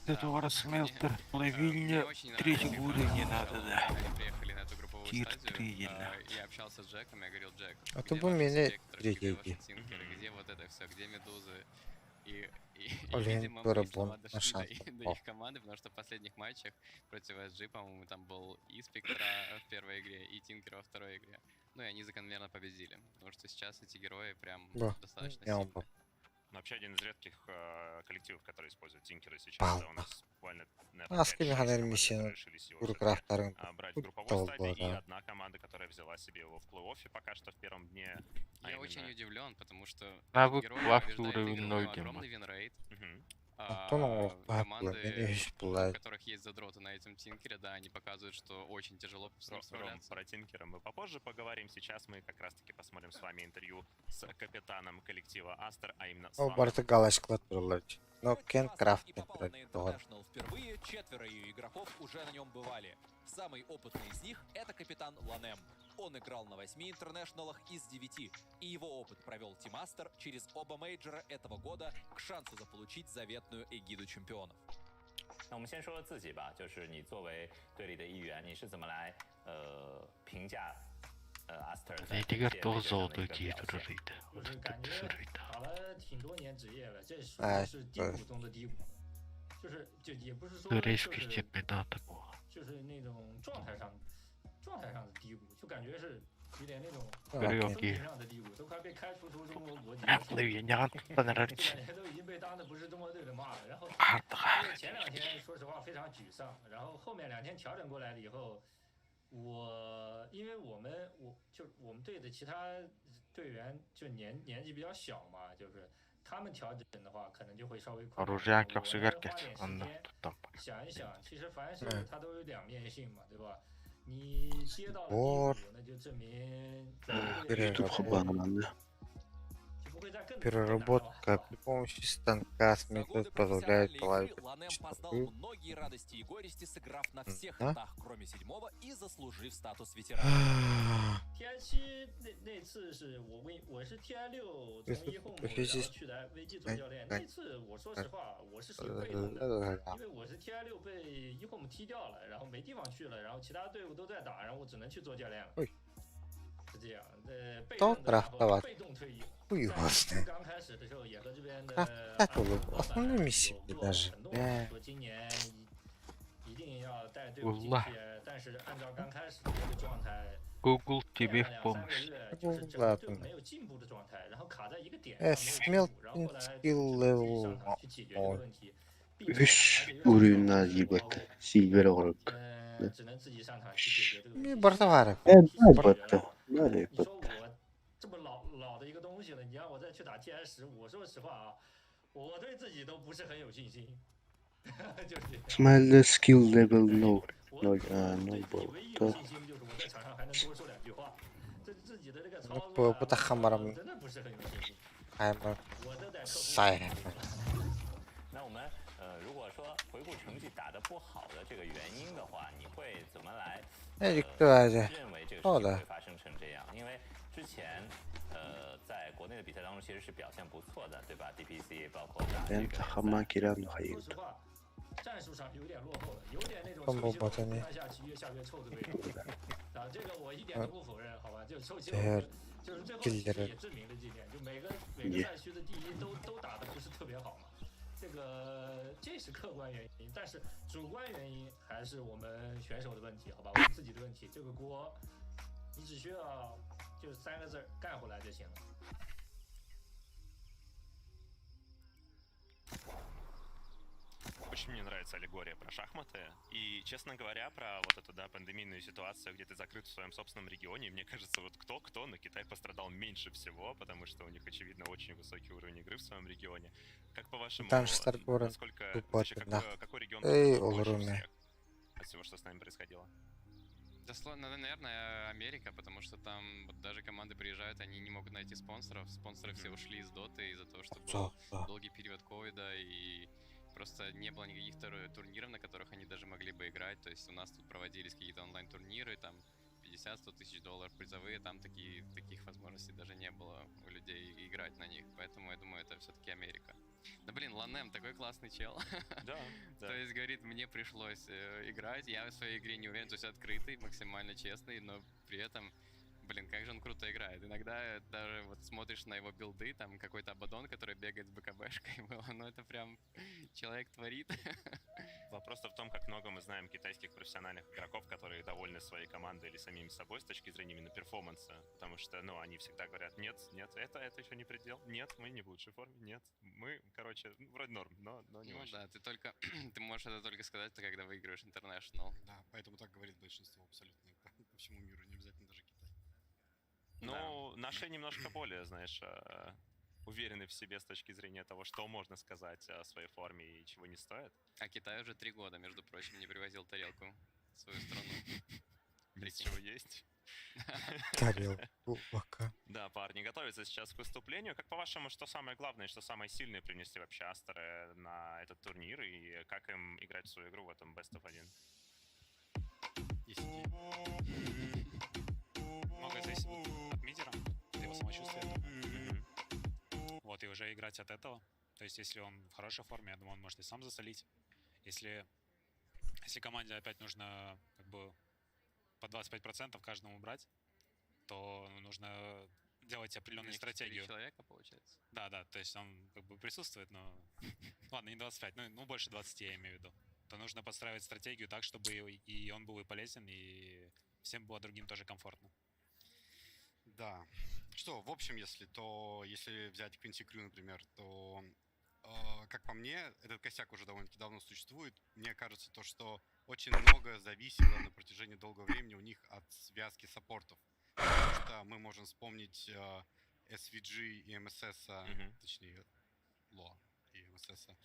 Это Смелтер, плавильня третьего уровня надо, да. Они приехали на эту групповую стадию, я общался с Джеком, я говорил, Джек, а ты бы меня третий. где вот это все, где медузы? И Блин, видимо, мы слова дошли до их команды, потому что в последних матчах против SG, по-моему, там был и Спектра в первой игре, и Тинкер во второй игре. Ну и они закономерно победили, потому что сейчас эти герои прям достаточно сильные. Но вообще один из редких коллективов, который использует Тинкера сейчас, да, у нас буквально решили сегодня брать в групповой стадии, и одна команда, которая взяла себе его в плей-оффе пока что в первом дне. Я очень удивлен, потому что навык уровень 0 огромный винрейт. Команды, у которых есть задроты на этом Тинкере, да, они показывают, что очень тяжело с ним справляться. Про Тинкера мы попозже поговорим. Сейчас мы как раз-таки посмотрим с вами интервью с капитаном коллектива Астер, а именно с но Кен Крафт впервые 4 ее игроков уже на нем бывали. Самый опытный из них — это капитан Ланем. Он играл на 8 интернешналах из 9, и его опыт провел Team Aster через оба мейджора этого года к шансу заполучить заветную эгиду чемпионов. 那我们先说自己吧，就是你作为队里的一员，你是怎么来评价 Не тигр то золото тигр рыда. Вот это рыда. 打了挺多年职业了，这属哎于是低谷中的低谷，就也不是说Турецкий чемпионат был. 就是那种状态上的低谷，就感觉是有点那种 Окей. 心理上的低谷，都快被开除出中国国籍了。 Плывенят 就 понравится. 感觉都已经被当的不是中国队的骂了。然后因为前2天说实话非常沮丧，然后后面2天调整过来了以后，因为我们队的其他队员就年纪比较小嘛，就是他们调整的话可能就会稍微困难。 Оружие 我 как 呢 всегда 花点 get. Он 时间 там. 想一想，其实凡事它都有两面性嘛，对吧？你跌到了低 Вот. 谷，那就证明 YouTube хабарlandı. Переработка при помощи станка с метод позволяет плавить. Ланем познал многие радости и горести, сыграв на всех хитах, кроме 7-го, и заслужив статус ветерана. TI7那次是我是 TI6 从一后母然后去的 VG 做教练，那次我说实话我是属于被动的，因为我是 TI6 被一后母踢掉了，然后没地方去了，然后其他队伍都在打，然后我只能去做教练了。是这样，被动的，然后被动退役。 刚开始的时候也和这边的 основными себе даже. 说今年一定要带队伍进去，但是按照刚开始的这个状态。 Google тебе в помощь. Ладно. Smelting skill level 0. Üç ürünler ебать. Silver olarak. 只能自己上场去解决这个问题。 Бортоварок. Надо ебать. 这么老的一个东西了，你让我再去打 TI10，我说实话啊，我对自己都不是很有信心。就是。Smell skill level no. No bu. 信心就是我在场上还能多说2句话，自己的这个操作真的不是很有信心。我都得克服。那我们如果说回顾成绩打得不好的这个原因的话，你会怎么来认为这个事情会发生成这样？因为之前在国内的比赛当中其实是表现不错的，对吧 ？DPC 包括打这个。说实话，战术上有点落后了，有点那种臭棋上下棋越下越臭的味道。啊，这个我一点都不否认，好吧？就臭棋就是最后其实也证明了这一点，就每个赛区的第一都打得不是特别好嘛。这是客观原因，但是主观原因还是我们选手的问题，好吧？我们自己的问题，这个锅你只需要就3个字干回来就行了。 Очень мне нравится аллегория про шахматы. И, честно говоря, про вот эту, да, пандемийную ситуацию, где ты закрыт в своем собственном регионе, мне кажется, вот кто, но Китай пострадал меньше всего, потому что у них, очевидно, очень высокий уровень игры в своем регионе. Как по-вашему, насколько какой регион больше всех от всего, что с нами происходило? Наверное, Америка, потому что там вот даже команды приезжают, они не могут найти спонсоров. Спонсоры все ушли из доты из-за того, что был долгий период ковида и просто не было никаких турниров, на которых они даже могли бы играть. То есть у нас тут проводились какие-то онлайн-турниры, там 50-100 тысяч долларов призовые, там таких возможностей даже не было у людей играть на них. Поэтому я думаю, это все-таки Америка. Да блин, Ланем такой классный чел. Да. То есть, говорит, мне пришлось играть, я в своей игре не уверен, то есть открытый, максимально честный, но при этом, блин, как же он круто играет. Иногда даже вот смотришь на его билды, там какой-то Абадон, который бегает с БКБшкой, ну это прям человек творит. Вопрос-то в том, как много мы знаем китайских профессиональных игроков, которые довольны своей командой или самими собой с точки зрения именно перформанса. Потому что, ну, они всегда говорят, нет, это еще не предел, нет, мы не в лучшей форме, нет, мы, короче, вроде норм, но не очень. Да, ты можешь это только сказать, когда выигрываешь International. Да, поэтому так говорит большинство абсолютно по всему миру, не обязательно даже Китай. Ну, наши немножко более, знаешь, уверены в себе с точки зрения того, что можно сказать о своей форме и чего не стоит. А Китай уже 3 года, между прочим, не привозил тарелку в свою страну. Без чего есть. Тарелку пока. Да, парни готовятся сейчас к выступлению. Как по-вашему, что самое главное, что самое сильное принесли вообще Астеры на этот турнир и как им играть в свою игру в этом Best of 1? Многое зависит от мидера, от его самочувствия. Вот, и уже играть от этого. То есть, если он в хорошей форме, я думаю, он может и сам засолить. Если команде опять нужно как бы по 25% каждому брать, то нужно делать определенную стратегию. Человека, получается. Да, то есть он как бы присутствует, но... Ладно, не 25, ну больше 20 я имею в виду. То нужно подстраивать стратегию так, чтобы и он был и полезен, и всем было другим тоже комфортно. Да. Что, в общем, если взять Квинси Крю, например, то, как по мне, этот косяк уже довольно-таки давно существует. Мне кажется, то, что очень много зависело на протяжении долгого времени у них от связки саппортов. Потому что мы можем вспомнить SVG и MSS, точнее, Ло и MSS,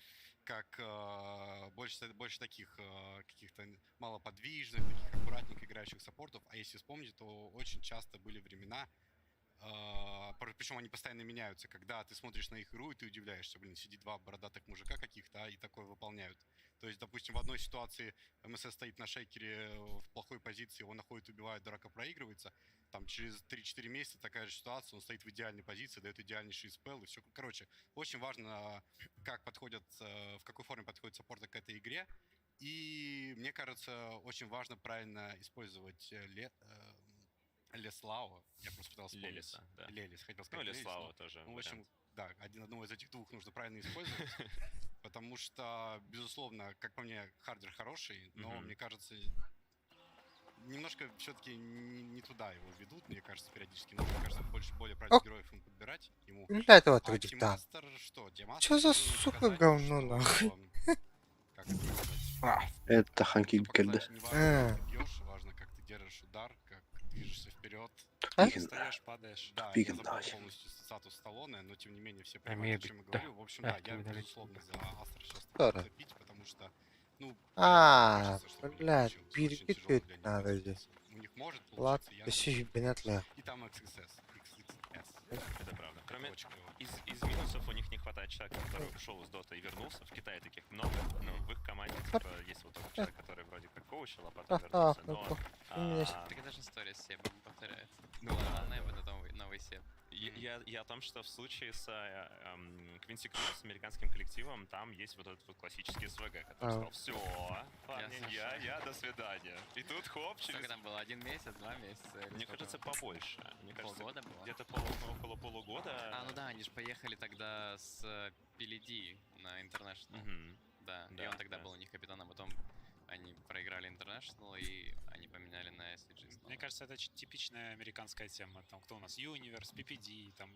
как больше таких каких-то малоподвижных, таких аккуратненько играющих саппортов. А если вспомнить, то очень часто были времена, причем они постоянно меняются, когда ты смотришь на их игру и ты удивляешься, сидит два бородатых мужика каких-то, и такое выполняют. То есть, допустим, в одной ситуации МСС стоит на шейкере в плохой позиции, его находит, убивает, драка проигрывается. Там через 3-4 месяца такая же ситуация, он стоит в идеальной позиции, дает идеальнейший спелл и все. Короче, очень важно, в какой форме подходят саппорты к этой игре. И мне кажется, очень важно правильно использовать Леслава. Я просто пытался вспомнить. Лелиса, да. Лелис, хотел сказать. Ну, Леслава тоже. Ну, в общем, да, одного из этих двух нужно правильно использовать. Потому что, безусловно, как по мне, хардер хороший, но мне кажется, немножко все-таки не туда его ведут, мне кажется, периодически. Но, мне кажется, более правильных героев ему подбирать. Для этого А трудик там. Тимастер что? Чё за сука говно нахуй? Как это сказать? Это Ханки Гельда. Бьешь, важно, как ты держишь удар, как движешься вперед. Встаешь, падаешь. Да, я забыл полностью статус Сталлоне, но тем не менее все понимают, о чем я говорю. В общем, да, я, безусловно, за Астра сейчас буду бить, потому что, ну... блядь, перекидывать надо здесь. У них может получиться, я... И там XXS. Это правда. Кроме из минусов у них не хватает человека, который ушел из Дота и вернулся. В Китае таких много, но в их команде типа, есть вот тот человек, который вроде как коучил, а потом вернулся. Но так это же история с Себом повторяется. Ну, главное, вот это новый Себ. Я о том, что в случае с Квинси Крю, с американским коллективом, там есть вот этот вот классический СВГ, который сказал: все, парни, я до свидания. И тут хоп, Сколько там было? 1 месяц, 2 месяца? Мне кажется, побольше. Мне кажется, полгода было? Где-то около полугода. Ну да, они же поехали тогда с PLD на International. Да, и он тогда был у них капитаном, потом они проиграли International, и они поменяли на SVG. Мне кажется, это типичная американская тема. Там кто у нас? Universe, PPD, там...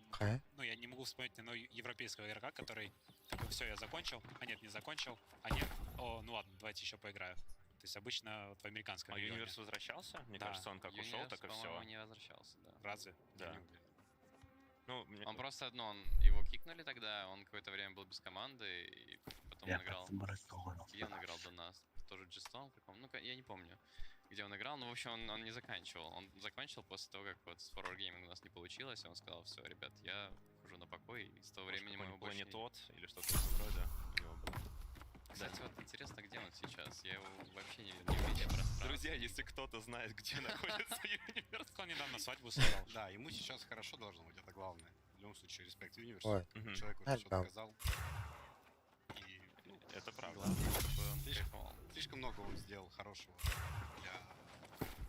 Ну, я не могу вспомнить ни одного европейского игрока, который такой: все, я закончил, а нет, не закончил, а нет, ну ладно, давайте еще поиграю. То есть обычно вот в американском регионе. Universe возвращался? Мне кажется, он как ушел, так и все. По-моему, не возвращался, да. Разве? Да. Ну, он просто, его кикнули тогда, он какое-то время был без команды, и потом он играл... Где он играл до нас? Тоже G-Stone каком? Ну, я не помню, где он играл, но, в общем, он не заканчивал. Он закончил после того, как вот с Forward Gaming у нас не получилось, и он сказал: все, ребят, я ухожу на покой, и с того времени мы его больше... Planetot или что-то вроде у него было. Кстати, вот интересно, где он сейчас? Я его вообще не в медиапространстве. Друзья, если кто-то знает, где находится Universe, он недавно свадьбу сыграл. Да, ему сейчас хорошо должно быть, это главное. В любом случае, респект Universe. Ой. Человеку это все доказал. Это правда. Слишком много он сделал хорошего для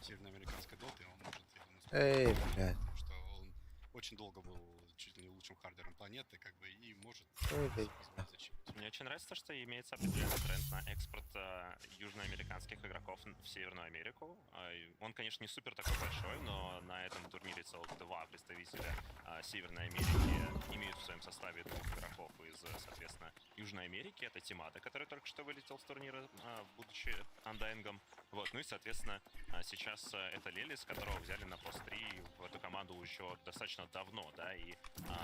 североамериканской доты, он может, я думаю, блядь. потому что он очень долго был чуть ли не лучшим хардером планеты, как бы, и может... Мне очень нравится, что имеется определенный тренд на экспорт южноамериканских игроков в Северную Америку. Он, конечно, не супер такой большой, но на этом турнире целых 2 представителя Северной Америки имеют в своем составе 2 игроков из, соответственно, Южной Америки. Это Тимата, который только что вылетел с турнира, будучи андайнгом. Вот. Ну и, соответственно, сейчас это Лелис, которого взяли на пост-3 в эту команду еще достаточно давно, да, и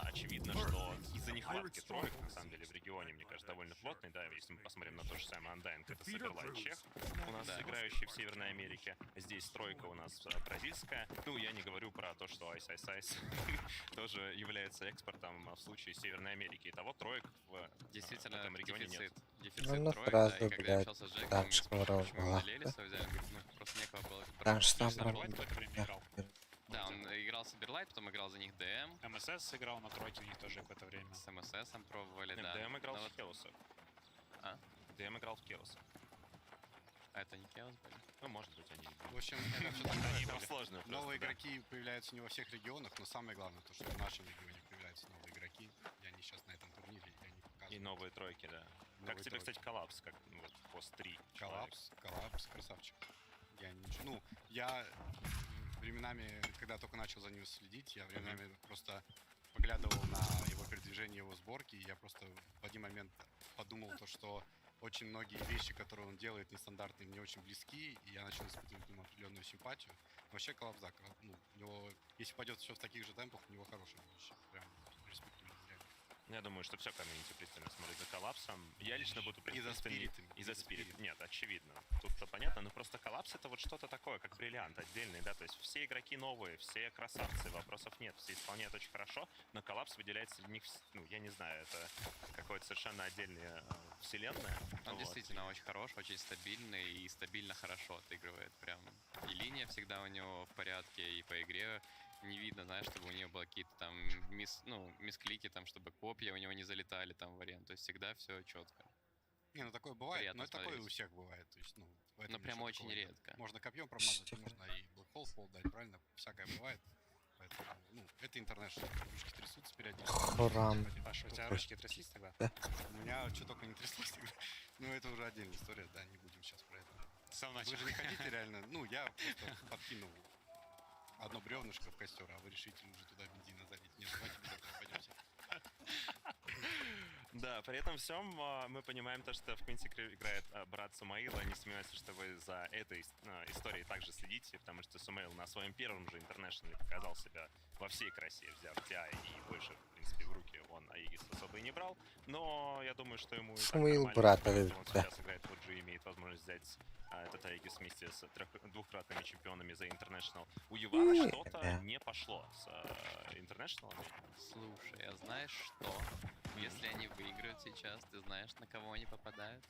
очевидно, что из-за нехватки троек, на самом деле, в регионе, мне кажется, довольно плотный, да, если мы посмотрим на то же самое Undying, это Саберлайт Чех, у нас играющий в Северной Америке, здесь тройка у нас бразильская, ну, я не говорю про то, что Ice Ice Ice тоже является экспортом в случае Северной Америки, и того троек в этом регионе нет. Ну, сразу, блядь, там скоро была. Там же там Да, он играл с Саберлайт, потом играл за них ДМ. МСС играл на тройке у них тоже какое-то время. С МССом пробовали, да. ДМ играл в Хеоса. А? ДМ играл в Хеоса. А это не Chaos были? Ну, может быть, они... В общем, это все такое. Они там сложные Новые игроки появляются не во всех регионах, но самое главное, то, что в нашем регионе появляются новые игроки, и они сейчас на этом турнире, и они показывают. И новые тройки, да. Как тебе, кстати, коллапс, как вот пост 3? Коллапс, красавчик. Я временами, когда только начал за ним следить, я временами просто поглядывал на его передвижение, его сборки, и я просто в один момент подумал то, что очень многие вещи, которые он делает, нестандартные, мне очень близки, и я начал испытывать к нему определенную симпатию. Но вообще коллапс, да, у него, если пойдет все в таких же темпах, у него хорошее будущее. Прям респектую. Я думаю, что все комьюнити пристально смотрит за коллапсом. Я лично буду пристальнее. И за спирит. Нет, очевидно. Тут-то понятно, но просто коллапс это вот что-то такое, как бриллиант отдельный, да, то есть все игроки новые, все красавцы, вопросов нет, все исполняют очень хорошо, но коллапс выделяется среди них, я не знаю, это какое-то совершенно отдельная вселенная. Он действительно очень хорош, очень стабильный и стабильно хорошо отыгрывает прям. И линия всегда у него в порядке, и по игре не видно, знаешь, чтобы у нее были какие-то там мисклики, там, чтобы копья у него не залетали там в арену. То есть всегда все четко. Не, такое бывает, приятно но это такое смотреть. у всех бывает. То есть, Но прям очень редко. Можно копьем промазать, можно и блэкхолл в пол дать, правильно? Всякое бывает. Поэтому, это интернешнл. Ручки трясутся периодически. Паша, у тебя ручки тряслись тогда? Да. У меня что только не тряслось тогда. Ну, это уже отдельная история, да, не будем сейчас про это. Вы же не хотите реально, я просто подкинул одно бревнышко в костер, а вы решите уже туда бензина залить. Нет, давайте без этого пойдемте. Да, при этом всем мы понимаем то, что в Квинте играет брат Сумаила. Не сомневаюсь, что вы за этой историей также следите, потому что Сумаил на своем первом же интернешнале показал себя во всей красе, взяв TI и больше, в принципе, в руки он Аигис особо и не брал. Но я думаю, что ему Сумаил брат, он сейчас играет в OG и имеет возможность взять этот Аигис вместе с двухкратными чемпионами за Интернешнл. У Ювана что-то не пошло с Интернешналами. Слушай, а знаешь что? Если они выиграют сейчас, ты знаешь, на кого они попадают?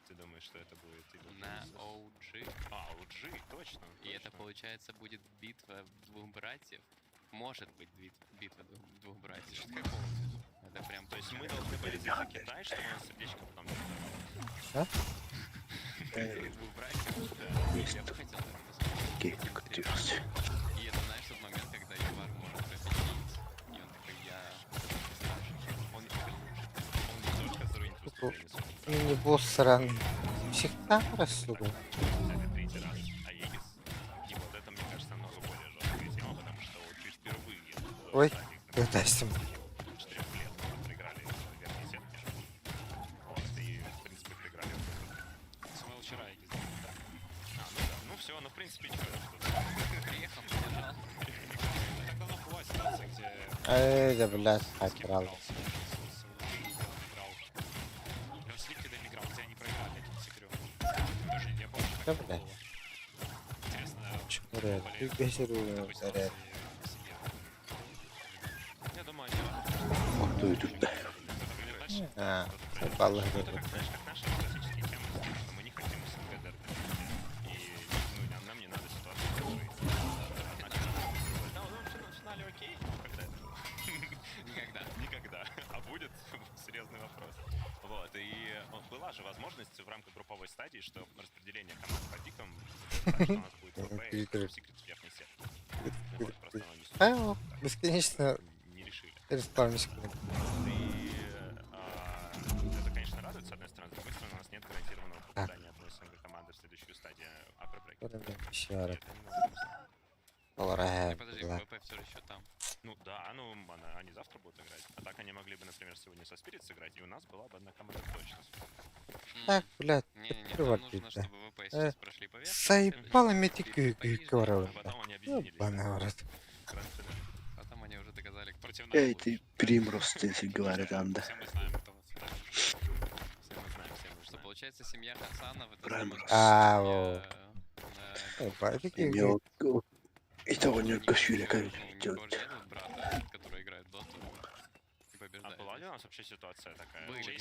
Ты думаешь, что это будет? На OG. OG, точно. И это, получается, будет битва двух братьев. Может быть битва двух братьев. Это прям... То есть мы должны болеть за Китай, чтобы у нас сердечко потом не да? Двух братьев? Да. Я бы хотел это посмотреть. И это, знаешь, тот момент, когда Ювар может победить. И он такой, я старший. Он не только заруинит выступление. Мини-босс сраный. Всегда рассудил. Это третий раз. Аегис. И вот это, мне кажется, намного более жесткая тема, потому что вот чуть впервые... Ой, дастим. 4 лет проиграли верхней сетки. Вот, и, в принципе, проиграли. Самое вчера Аегис. Ну все, в принципе, что? Приехал, поддержал. Так давно была ситуация, где... Да, блядь, хакерал. Я в Слик, когда играл, где они проиграли этим секрем. Даже не помню, Да, как это блядь. было. Интересно, Чё, ты бесерую заряд. Я думаю, они... Кто идут? Баллы. Это как, знаешь, как наши классические темы, что мы не хотим СНГ дерби. И нам не надо ситуацию решить. Да, в финале окей, когда это было? Никогда. А будет серьезный вопрос. Вот, и была же возможность в рамках групповой стадии, что распределение команд по пикам, так что у нас будет ВП и Секрет в верхней сетке. Бесконечно не решили. Респаун секунд. И это, конечно, радует, с одной стороны, с другой стороны, у нас нет гарантированного попадания одной СНГ команды в следующую стадию аппер-брейка. Еще раз. Подожди, ВП все еще там. Ну да, они завтра будут играть. А так они могли бы, например, сегодня со Спирит сыграть, и у нас была бы одна команда точно. Так, блядь, Не-не-не, нам нужно, чтобы ВП сейчас прошли по верхней. Заебало метик коровы. Потом они объединились. Потом они уже доказали, кто против нас. Эй, ты примрос, ты говорит, Анда. Все мы знаем этого. Все мы знаем, Что получается, семья Хасанов это Примрос. Такие... И того не кошюля, как делать. Брата, который играет доту и побеждает. А была ли у нас вообще ситуация такая? Были.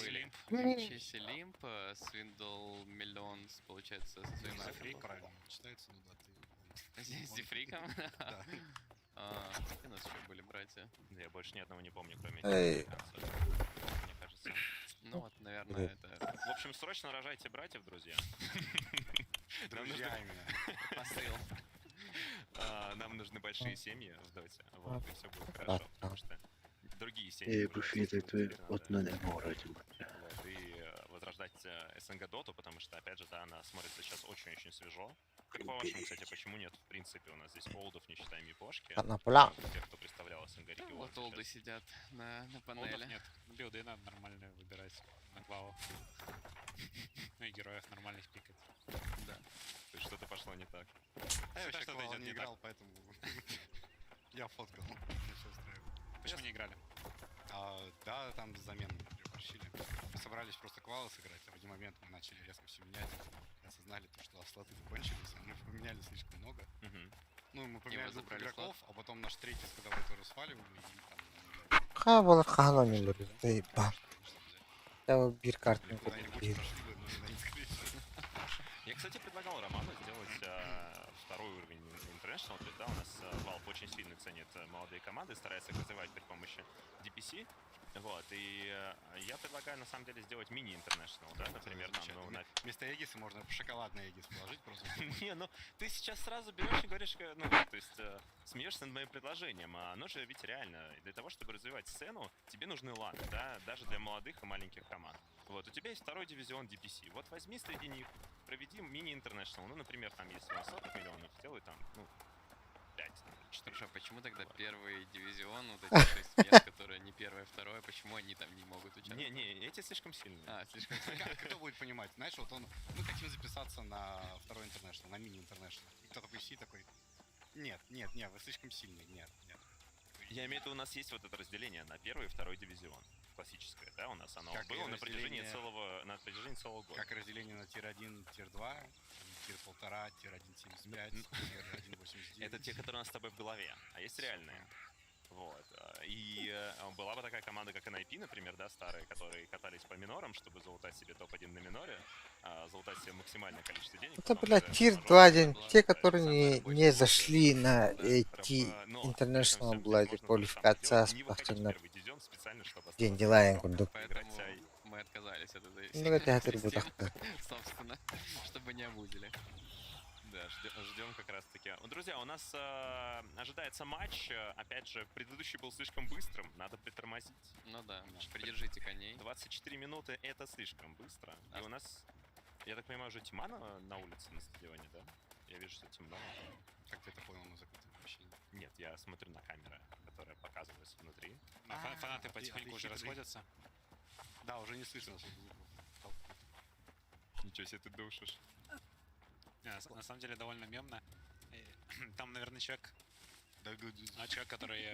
Чейси Лимп, Свиндл Миллионс, получается, со своим Зифрик, правильно читается, ну да, ты... С Зифриком? Да. Какие у нас еще были братья? Я больше ни одного не помню, кроме Эй. мне кажется. Ну вот, наверное, это... В общем, срочно рожайте братьев, друзья. Друзья именно. Посыл. Нам нужны большие семьи в доте, вот, и все будет хорошо, потому что другие семьи... Вот, и возрождать СНГ доту, потому что, опять же, да, она смотрится сейчас очень-очень свежо. Как по-вашему, кстати, почему нет, в принципе, у нас здесь олдов, не считая мипошки, тех, кто представлял СНГ регион? Вот олды сидят на панели. Олдов нет. Билды надо нормально выбирать на главу. Ну и героев нормальных пикать. Да. То есть что-то пошло не так. Я вообще что-то не играл, поэтому я фоткал. Почему не играли? Да, там замены переборщили. Мы собрались просто квалы сыграть, а в один момент мы начали резко все менять. И осознали, что слоты закончились, а мы поменяли слишком много. Ну, мы поменяли двух игроков, а потом наш третий сказал, тоже сваливали, и там... Хавала ханами, заебал. Я бы биркарт не купил. Я, кстати, предлагал Роману сделать второй уровень International. То есть, да, у нас Valve очень сильно ценит молодые команды, старается их развивать при помощи DPC. Вот, и я предлагаю, на самом деле, сделать мини-интернешнл, да, например, там, ну, вместо Эгиса можно шоколадный Эгис положить просто. Не, ну, ты сейчас сразу берешь и говоришь, ну, то есть, смеешься над моим предложением, а оно же ведь реально, для того, чтобы развивать сцену, тебе нужны ланы, да, даже для молодых и маленьких команд. Вот, у тебя есть второй дивизион DPC, вот возьми среди них, проведи мини-интернешнл, ну, например, там, если у нас 40 миллионов, сделай там, ну, 5. Хорошо, почему тогда первый дивизион, вот эти 6 мест, которые не первое, второе, почему они там не могут участвовать? Не, эти слишком сильные. Слишком сильные. Кто будет понимать? Знаешь, вот мы хотим записаться на второй интернешнл, на мини-интернешнл. Кто такой си такой? Нет, вы слишком сильные, нет. Я имею в виду, у нас есть вот это разделение на первый и второй дивизион. Классическое, да, у нас оно как было на протяжении целого года. Как разделение на тир-1, тир-2, тир-1,5, тир-1,75, тир-1,89. Это те, которые у нас с тобой в голове, а есть реальные. Вот. И была бы такая команда, как NIP, например, да, старые, которые катались по минорам, чтобы залутать себе топ-1 на миноре, залутать себе максимальное количество денег. Это, блядь, тир-2, те, которые не зашли на эти International, блядь, квалификация спортивных деньги лаем кунду. Поэтому мы отказались от этой Ну, это я буду собственно, чтобы не обузили. Да, ждем как раз таки. Друзья, у нас ожидается матч. Опять же, предыдущий был слишком быстрым, надо притормозить. Ну да, придержите коней. 24 минуты — это слишком быстро. И у нас, я так понимаю, уже тьма на улице, на стадионе, да? Я вижу, что темно. Как ты это понял на закрытом помещении? Нет, я смотрю на камеры, которые показываются внутри. Фанаты потихоньку уже расходятся. Да, уже не слышно. Ничего себе ты душишь. На самом деле довольно мемно. Там, наверное, человек, который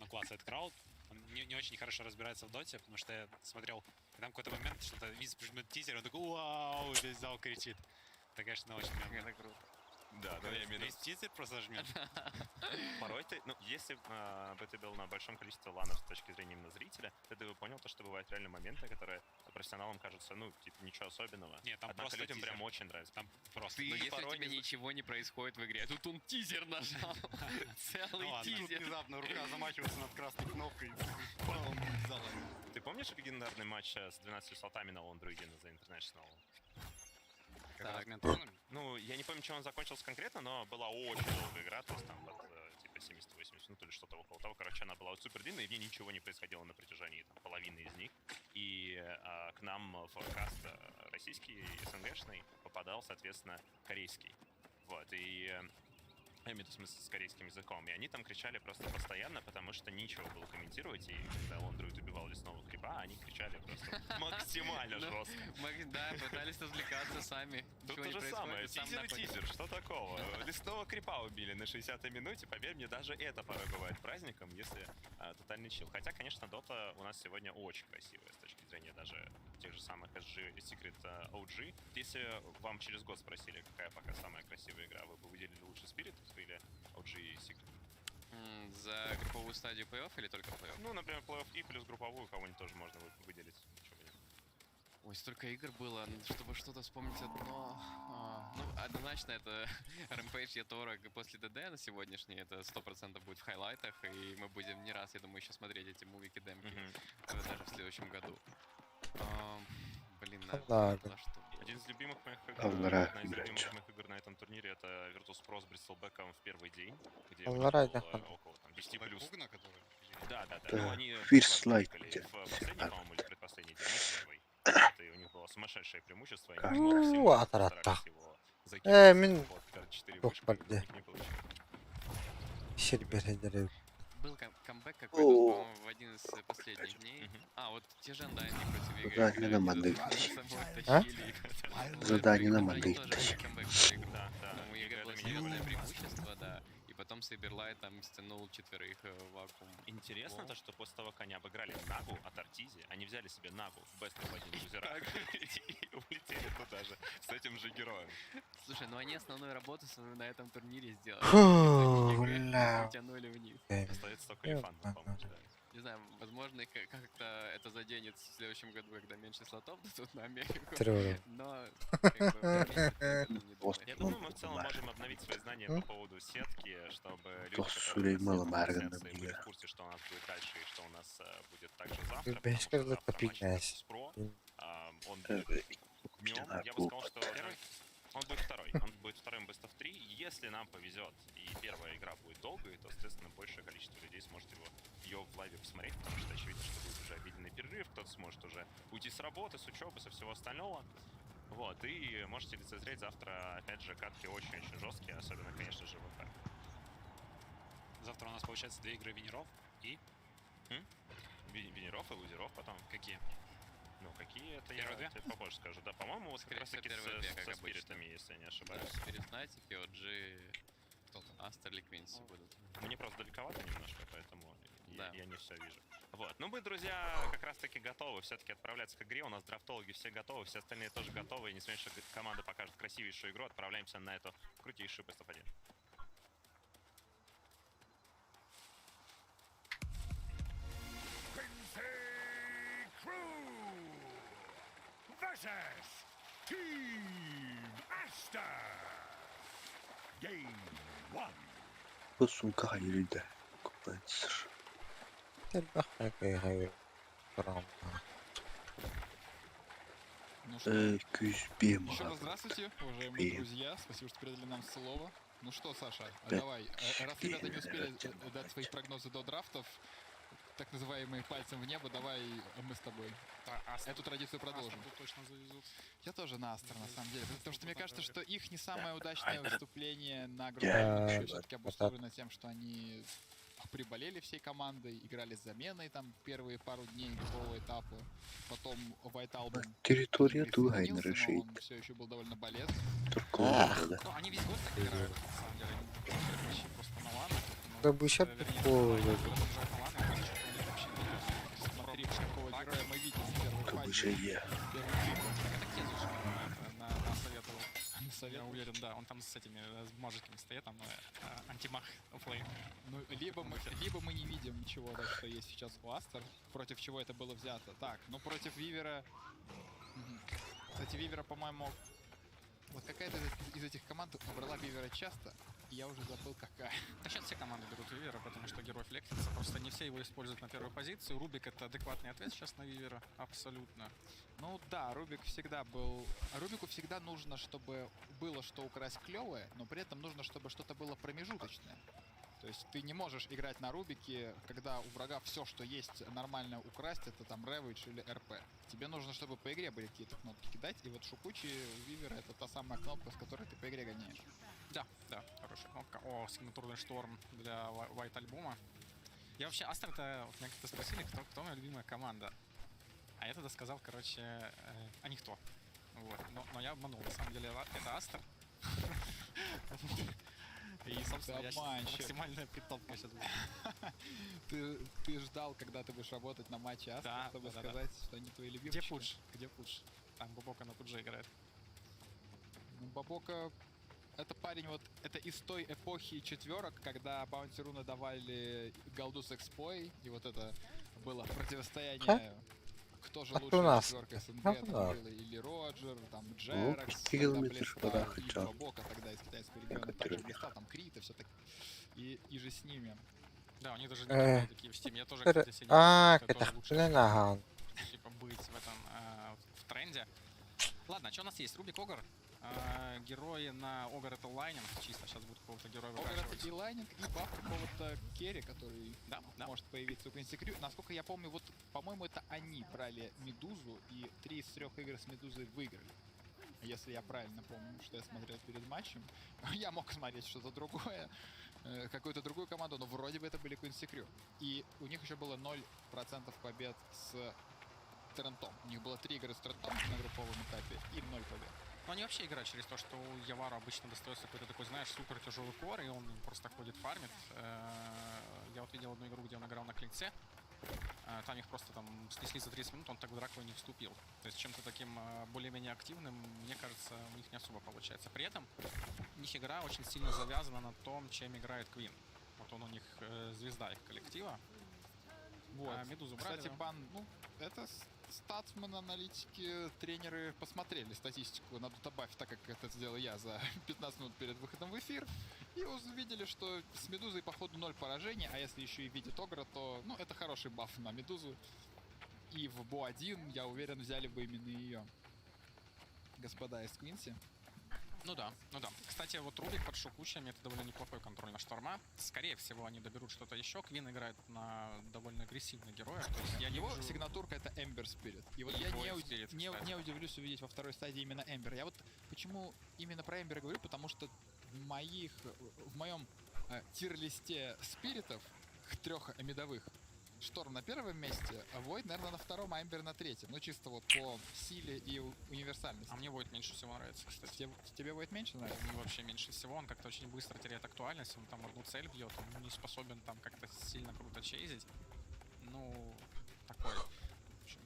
классает крауд, он не очень хорошо разбирается в доте, потому что я смотрел, там какой-то момент, что-то видит тизер, он такой, вау, весь зал кричит. Это, конечно, очень мемно. Это круто. Да, но я имею в виду... Весь тизер просто жмет. Порой ты, ну, если бы ты был на большом количестве ланов с точки зрения именно зрителя, ты бы понял то, что бывают реально моменты, которые профессионалам кажутся, ну, типа, ничего особенного. Нет, там однако просто людям тизер. прям очень нравится. Там просто. Но если у тебя ничего не происходит в игре, тут он тизер нажал. Целый тизер. Тут внезапно рука замахивается над красной кнопкой. Ты помнишь легендарный матч с 12 слотами на Лондруиде за International? Ну, я не помню, чем он закончился конкретно, но была очень долгая игра, то есть там типа 70-80 минут или что-то около того. Короче, она была вот супер длинная, и в ней ничего не происходило на протяжении там, половины из них. И к нам в каст российский, СНГшный, попадал, соответственно, корейский. Вот, и... Я имею в виду, в смысле, с корейским языком. И они там кричали просто постоянно, потому что нечего было комментировать. И когда Лондруид убивал лесного крипа, они кричали просто максимально жестко. Да, пытались развлекаться сами. Тут то же самое. Тизер и тизер. Что такого? Лесного крипа убили на 60-й минуте. Поверь мне, даже это порой бывает праздником, если тотальный чил. Хотя, конечно, Дота у нас сегодня очень красивая с точки зрения даже тех же самых SG и Secret OG. Если вам через год спросили, какая пока самая красивая игра, вы бы выделили лучше Spirit или OG и Secret? За групповую стадию плей-офф или только плей-офф? Ну, например, плей-офф и плюс групповую кого-нибудь тоже можно выделить. Ой, столько игр было, чтобы что-то вспомнить одно. Ну, однозначно это Rampage и Торог после ДД на сегодняшний, это 100% будет в хайлайтах, и мы будем не раз, я думаю, еще смотреть эти мувики демки даже в следующем году. Блин, Ладно. Один из любимых моих игр, Аллара, одна из блядь. любимых моих игр на этом турнире это Virtus.pro с Бристолбеком в первый день, где Аллара, у них было да. около там, 10 плюс. Пугна, который? Да. Да, Ну, они First Light. выиграли в последний, по-моему, или предпоследний день, ну, первый. Вот, и у них было сумасшедшее преимущество. Они максимум постарались его закинуть. Мин. Вот, 4 Ох, вышки, у подожди. них не получилось. Сербер. Был камбэк какой-то, по-моему, в один из последних дней. Вот те же Андайны против Игоря. Задание на Мадrid. А? Задание на Мадrid. Да. У Игоря было серьезное преимущество, да. И потом Сейберлайт там стянул 4 в вакуум. Интересно то, что после того, как они обыграли Нагу от Артизи, они взяли себе Нагу в Best of 1 лузера и улетели туда же с этим же героем. Слушай, ну они основную работу свою на этом турнире сделали. Фу, бля. Утянули вниз. Остается только Лифан, по-моему. Не знаю, возможно, как-то это заденет в следующем году, когда меньше слотов дадут на Америку. Трue. Но, как бы, я думаю, мы в целом можем обновить свои знания по поводу сетки, чтобы люди, Tossuri которые mala märgännyt были mihinkään. в курсе, что у нас будет дальше и что у нас будет также завтра. Kyllä потому что ehkä завтра матч pitäisi. с Pro, он будет днем, я бы сказал, что он будет второй. Он будет вторым Best of 3. Если нам повезет и первая игра будет долгой, то, соответственно, большее количество людей сможет ее в лайве посмотреть, потому что очевидно, что будет уже обеденный перерыв, кто-то сможет уже уйти с работы, с учебы, со всего остального. Вот, и можете лицезреть завтра, опять же, катки очень-очень жесткие, особенно, конечно же, ВП. Завтра у нас получается 2 игры винеров и... Винеров и лузеров потом. Какие? Ну, какие это Первые я две? тебе попозже скажу. Да, по-моему, вот как раз таки со спиритами, если я не ошибаюсь. Спирит Найтики, OG, кто-то, Астер, Ликвинси будут. Мне просто далековато немножко, поэтому Да. я не все вижу. Вот, ну мы, друзья, как раз таки готовы все-таки отправляться к игре. У нас драфтологи все готовы, все остальные тоже готовы. И несмотря на то, что команда покажет красивейшую игру, отправляемся на эту крутейшую Best of 1. Versus Team Aster. Game 1. بصوا كهيري ده كوبانسر البحر كي Ну что, Кюзбема. еще раз здравствуйте, уважаемые друзья. Спасибо, что передали нам слово. Ну что, Саша, давай. Раз ребята не успели дать свои прогнозы до драфтов, так называемые пальцем в небо, давай мы с тобой эту традицию продолжим. Точно завезут. Я тоже на Астер, на самом деле. Потому что мне кажется, что их не самое удачное выступление на группе все-таки обусловлено тем, что они приболели всей командой, играли с заменой там первые пару дней группового этапа. Потом White Album Территория Тугай но решит. он все еще был довольно болезнен. Ну, они весь год так играют, на самом деле. Они вообще просто на лан. Да бы еще такое. Смотри, какого героя мы видим в первой фазе. Обучение. Это Кезу же насоветовал. Я уверен, да, он там с этими с бумажками стоит, там антимах плей. Ну, либо мы не видим ничего, да, что есть сейчас у Астер, против чего это было взято. Так, ну против Вивера... Кстати, Вивера, по-моему, вот какая-то из этих команд брала Вивера часто, и я уже забыл какая. Да сейчас все команды берут Вивера, потому что герой флексится, просто не все его используют на первую позицию. Рубик — это адекватный ответ сейчас на Вивера, абсолютно. Ну да, Рубик всегда был... Рубику всегда нужно, чтобы было что украсть клевое, но при этом нужно, чтобы что-то было промежуточное. То есть ты не можешь играть на Рубике, когда у врага все, что есть нормально украсть, это там Ravage или РП. Тебе нужно, чтобы по игре были какие-то кнопки кидать, и вот Шукучи Вивера — это та самая кнопка, с которой ты по игре гоняешь. Да, хорошая кнопка. О, сигнатурный шторм для White альбома. Я вообще, Астер, это меня как-то спросили, кто моя любимая команда. А я тогда сказал, короче, а никто. Вот. Но я обманул, на самом деле это Астер. И, собственно, я максимально притопка сейчас буду. Ты ждал, когда ты будешь работать на матче Астер, чтобы сказать, что они твои любимчики? Где Пудж? Там Бабока на Пудже играет. Ну, Бабока... Это парень, вот, это из той эпохи четверок, когда Баунти Руна давали Галдус Экспой, и вот это было противостояние, кто же лучше четверка СНГ, там было или Роджер, там Джеракс, и Бабока тогда из китайского региона также блистал, там Крит и все так, и же с ними. Да, у них даже не такие в Steam, я тоже, кстати, это лучше типа быть в этом команде. Ладно, что у нас есть? Рубик, Огр. Герои на Огр это лайнинг. Чисто сейчас будет какого-то героя Огр выкачивать. это и лайнинг, и баф какого-то керри, который может появиться у Quincy Crew. Насколько я помню, вот, по-моему, это они брали Медузу, и 3 из 3 игр с Медузой выиграли. Если я правильно помню, что я смотрел перед матчем. Я мог смотреть что-то другое, какую-то другую команду, но вроде бы это были Quincy Crew. И у них еще было 0% побед с Трентом. У них было 3 игры с Трентом на групповом этапе и 0 побед. Но они вообще играют через то, что у Явара обычно достается какой-то такой, знаешь, супер тяжелый кор, и он просто ходит, фармит. Я вот видел одну игру, где он играл на клинце. Там их просто там снесли за 30 минут, он так в драку и не вступил. То есть чем-то таким более-менее активным, мне кажется, у них не особо получается. При этом у них игра очень сильно завязана на том, чем играет Квин. Вот он у них звезда их коллектива. Вот. Медузу брали, кстати, да? бан, ну, это статсмен, аналитики, тренеры посмотрели статистику на Дутабафе, так как это сделал я за 15 минут перед выходом в эфир, и увидели, что с Медузой, походу, 0 поражений, а если еще и видит Огра, то, ну, это хороший баф на Медузу. И в Бо-1, я уверен, взяли бы именно ее. Господа из Квинси. Ну да, ну да. Кстати, вот Рубик под Шукучами это довольно неплохой контроль на Шторма. Скорее всего, они доберут что-то еще. Квин играет на довольно агрессивных героях. То есть я Его вижу... сигнатурка это Ember Spirit. И вот И я Void не, Spirit, не удивлюсь увидеть во второй стадии именно Ember. Я вот почему именно про Ember говорю, потому что в моем тир-листе спиритов 3 медовых Шторм на первом месте, а Void, наверное, на втором, а Эмбер на третьем. Ну, чисто вот по силе и универсальности. А мне Void меньше всего нравится, кстати. Тебе Void меньше нравится? Мне вообще меньше всего. Он как-то очень быстро теряет актуальность. Он там одну цель бьет. Он не способен там как-то сильно круто чейзить. Ну, такой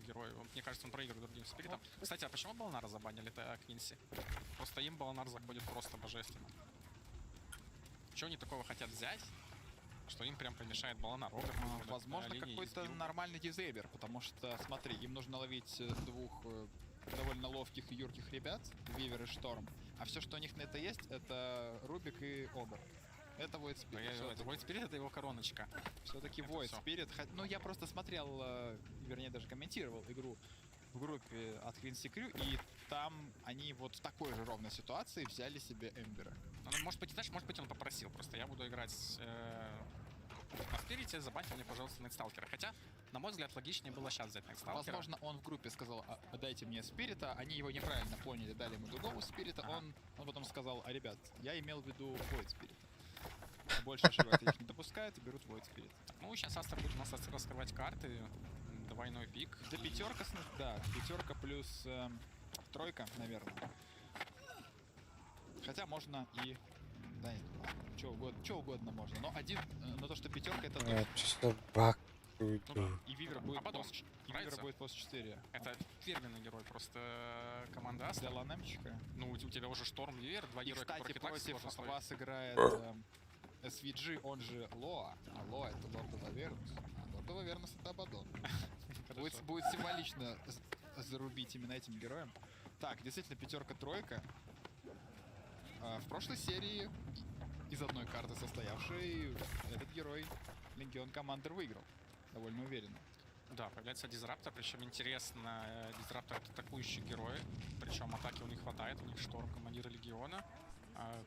герой. Мне кажется, он проигрывает другим спиритом. Кстати, а почему Балнара забанили это Квинси? Просто им Балнар заходит просто божественно. Что они такого хотят взять, что им прям помешает Баланар? Возможно, какой-то нормальный дизейбер, потому что, смотри, им нужно ловить 2 довольно ловких и юрких ребят, Вивер и Шторм, а все, что у них на это есть, это Рубик и Огр. Это Void Spirit. Void Spirit это его короночка. Все-таки Void Spirit. Ну, я просто смотрел, вернее, даже комментировал игру в группе от Quincy Crew, и там они вот в такой же ровной ситуации взяли себе Эмбера. Ну, может быть, знаешь, может быть, он попросил. Просто я буду играть на спирите, забаньте мне, пожалуйста, Найтсталкера. Хотя, на мой взгляд, логичнее было сейчас взять Найтсталкера. Возможно, он в группе сказал, дайте мне спирита, они его неправильно поняли, дали ему другого спирита, он потом сказал, ребят, я имел в виду Void Spirit. Больше ошибок их не допускают и берут Void Spirit. Ну, сейчас Астер будет у нас раскрывать карты, двойной пик. Да, пятерка, да, 5 плюс 3, наверное. Хотя можно и... Да, что угодно можно. Но но то, что 5 это точно. Чисто баг. Ну да, и Вивер будет после 4. Это фирменный герой, просто команда Астер. Для ланемчика. Ну, у тебя уже Шторм, Вивер, 2 героя, кстати, которых против вас играет SVG, он же Лоа. А Лоа это Лорд оф Авернус. А Лорд оф Авернус это Абадон. Будет символично зарубить именно этим героем. Так, действительно, 5-3. В прошлой серии из одной карты состоявшей этот герой Легион Командер выиграл. Довольно уверенно. Да, появляется Дизраптор, причем интересно, Дизраптор это атакующий герой, причем атаки у них хватает, у них Шторм, командира Легиона,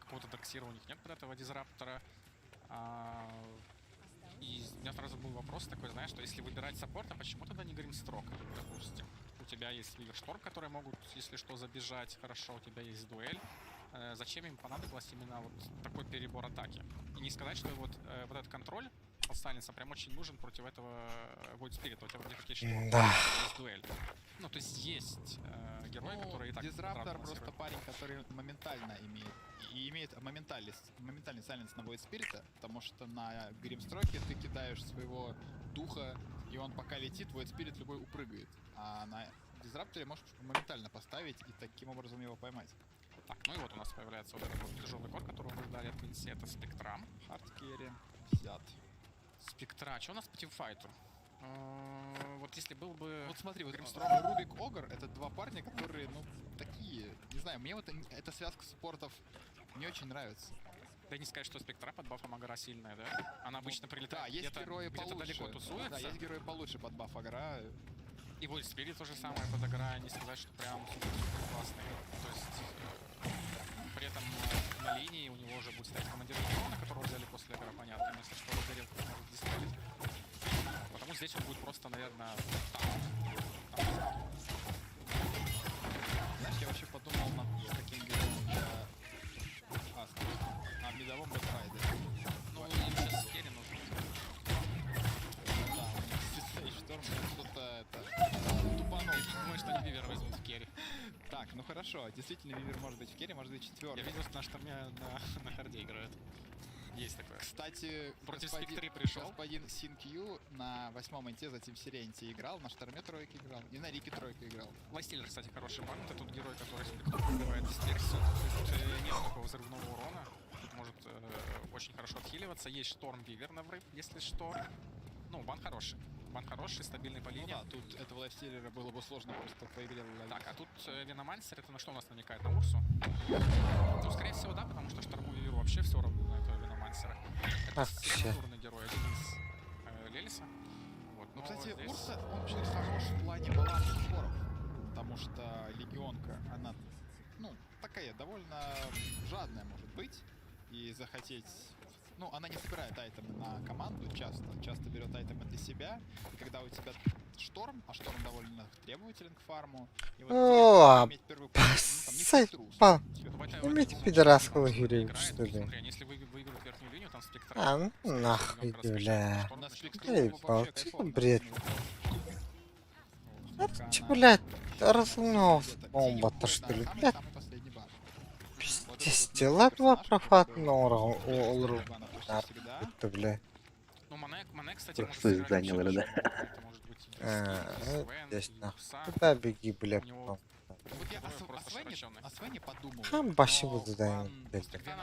какого-то Дарксира у них нет под этого Дизраптора. И у меня сразу был вопрос такой, знаешь, что если выбирать саппорта, почему тогда не Гримстрок, допустим? У тебя есть Вивер Шторм, которые могут, если что, забежать хорошо, у тебя есть дуэль. Зачем им понадобилось именно вот такой перебор атаки? И не сказать, что вот этот контроль от Сайленса прям очень нужен против этого Void Spirit. У тебя вроде как есть дуэль. Ну, то есть есть герой, который и так... Дизраптор просто парень, который моментально имеет моментальный сайленс на Void Spirit, потому что на Гримстроке ты кидаешь своего духа, и он пока летит, Void Spirit любой упрыгает. А на Дизрапторе можешь моментально поставить и таким образом его поймать. Так, ну и вот у нас появляется вот этот вот тяжелый кор, которого мы ждали от Квинси, это Спектра. Хардкерри взят. Спектра, что у нас по тимфайту? Вот если был бы... Вот смотри, вот Рубик Огр — это 2 парня, которые, ну, такие, не знаю, мне вот эта связка спортов не очень нравится. Да не сказать, что Спектра под бафом Агра сильная, да? Она обычно прилетает. Да, есть герои получше. Далеко тусуется. Да, есть герои получше под баф Агра. И Void Spirit то же самое подыграя, не сказать, что прям супер классный. То есть при этом на линии у него уже будет стоять командир легиона, которого взяли после игры, понятно, если что, Лазарев может диспелить. Потому здесь он будет просто, наверное, Знаешь, я вообще подумал над каким героем для Астра. На мидовом Бэтрайдере. ну, им сейчас керри нужен. Да, у них стоит шторм, кто-то это тупанул. Думаю, что не Вивер возьмут в керри. Так, ну хорошо, действительно Вивер может быть в керри, может быть четвертый. Я видел, что на шторме на харде играют. Есть такое. Кстати, против Спектри пришел. Господин Синкью на 8-м инте за Тим Сиренти играл, на шторме тройки играл, и на Рике тройка играл. Лайстиллер, кстати, хороший момент. Это тут герой, который Спектру пробивает дисперсию. То есть нет такого взрывного урона. Тут может очень хорошо отхиливаться. Есть Шторм Вивер на врыв, если что. Ну, бан хороший. Бан хороший, стабильный по линии. Ну да, тут этого лайфстиллера было бы сложно просто по игре ловить. Так, а тут Виномансер, это на что у нас намекает? На Урсу? Ну, скорее всего, да, потому что Шторму Виверу вообще все равно на этого Виномансера. Это сигнатурный герой, один из Лелиса. Вот, ну, кстати, здесь... Урса, он очень хорош в плане баланса споров, потому что Легионка, она, ну, такая довольно жадная может быть, и захотеть... Ну, она не собирает айтемы на команду часто берет айтемы для себя, и когда у тебя Шторм, а Шторм довольно требователен к фарму, и вот иметь первый имейте пидорасского Юрия, что ли? Если выиграют верхнюю линию, там Спектр... А, ну нахуй, бля. Ебал, что бред? Это, блядь, разумного бомба-то, что ли? Блядь. Пиздец, дела два профатного олру. Это, бля. Ну, Мане, кстати, может просто занял, да? Здесь нахуй. Куда беги, бля, потом. Вот я о Свене подумал. Хамбаси буду занять. Спектра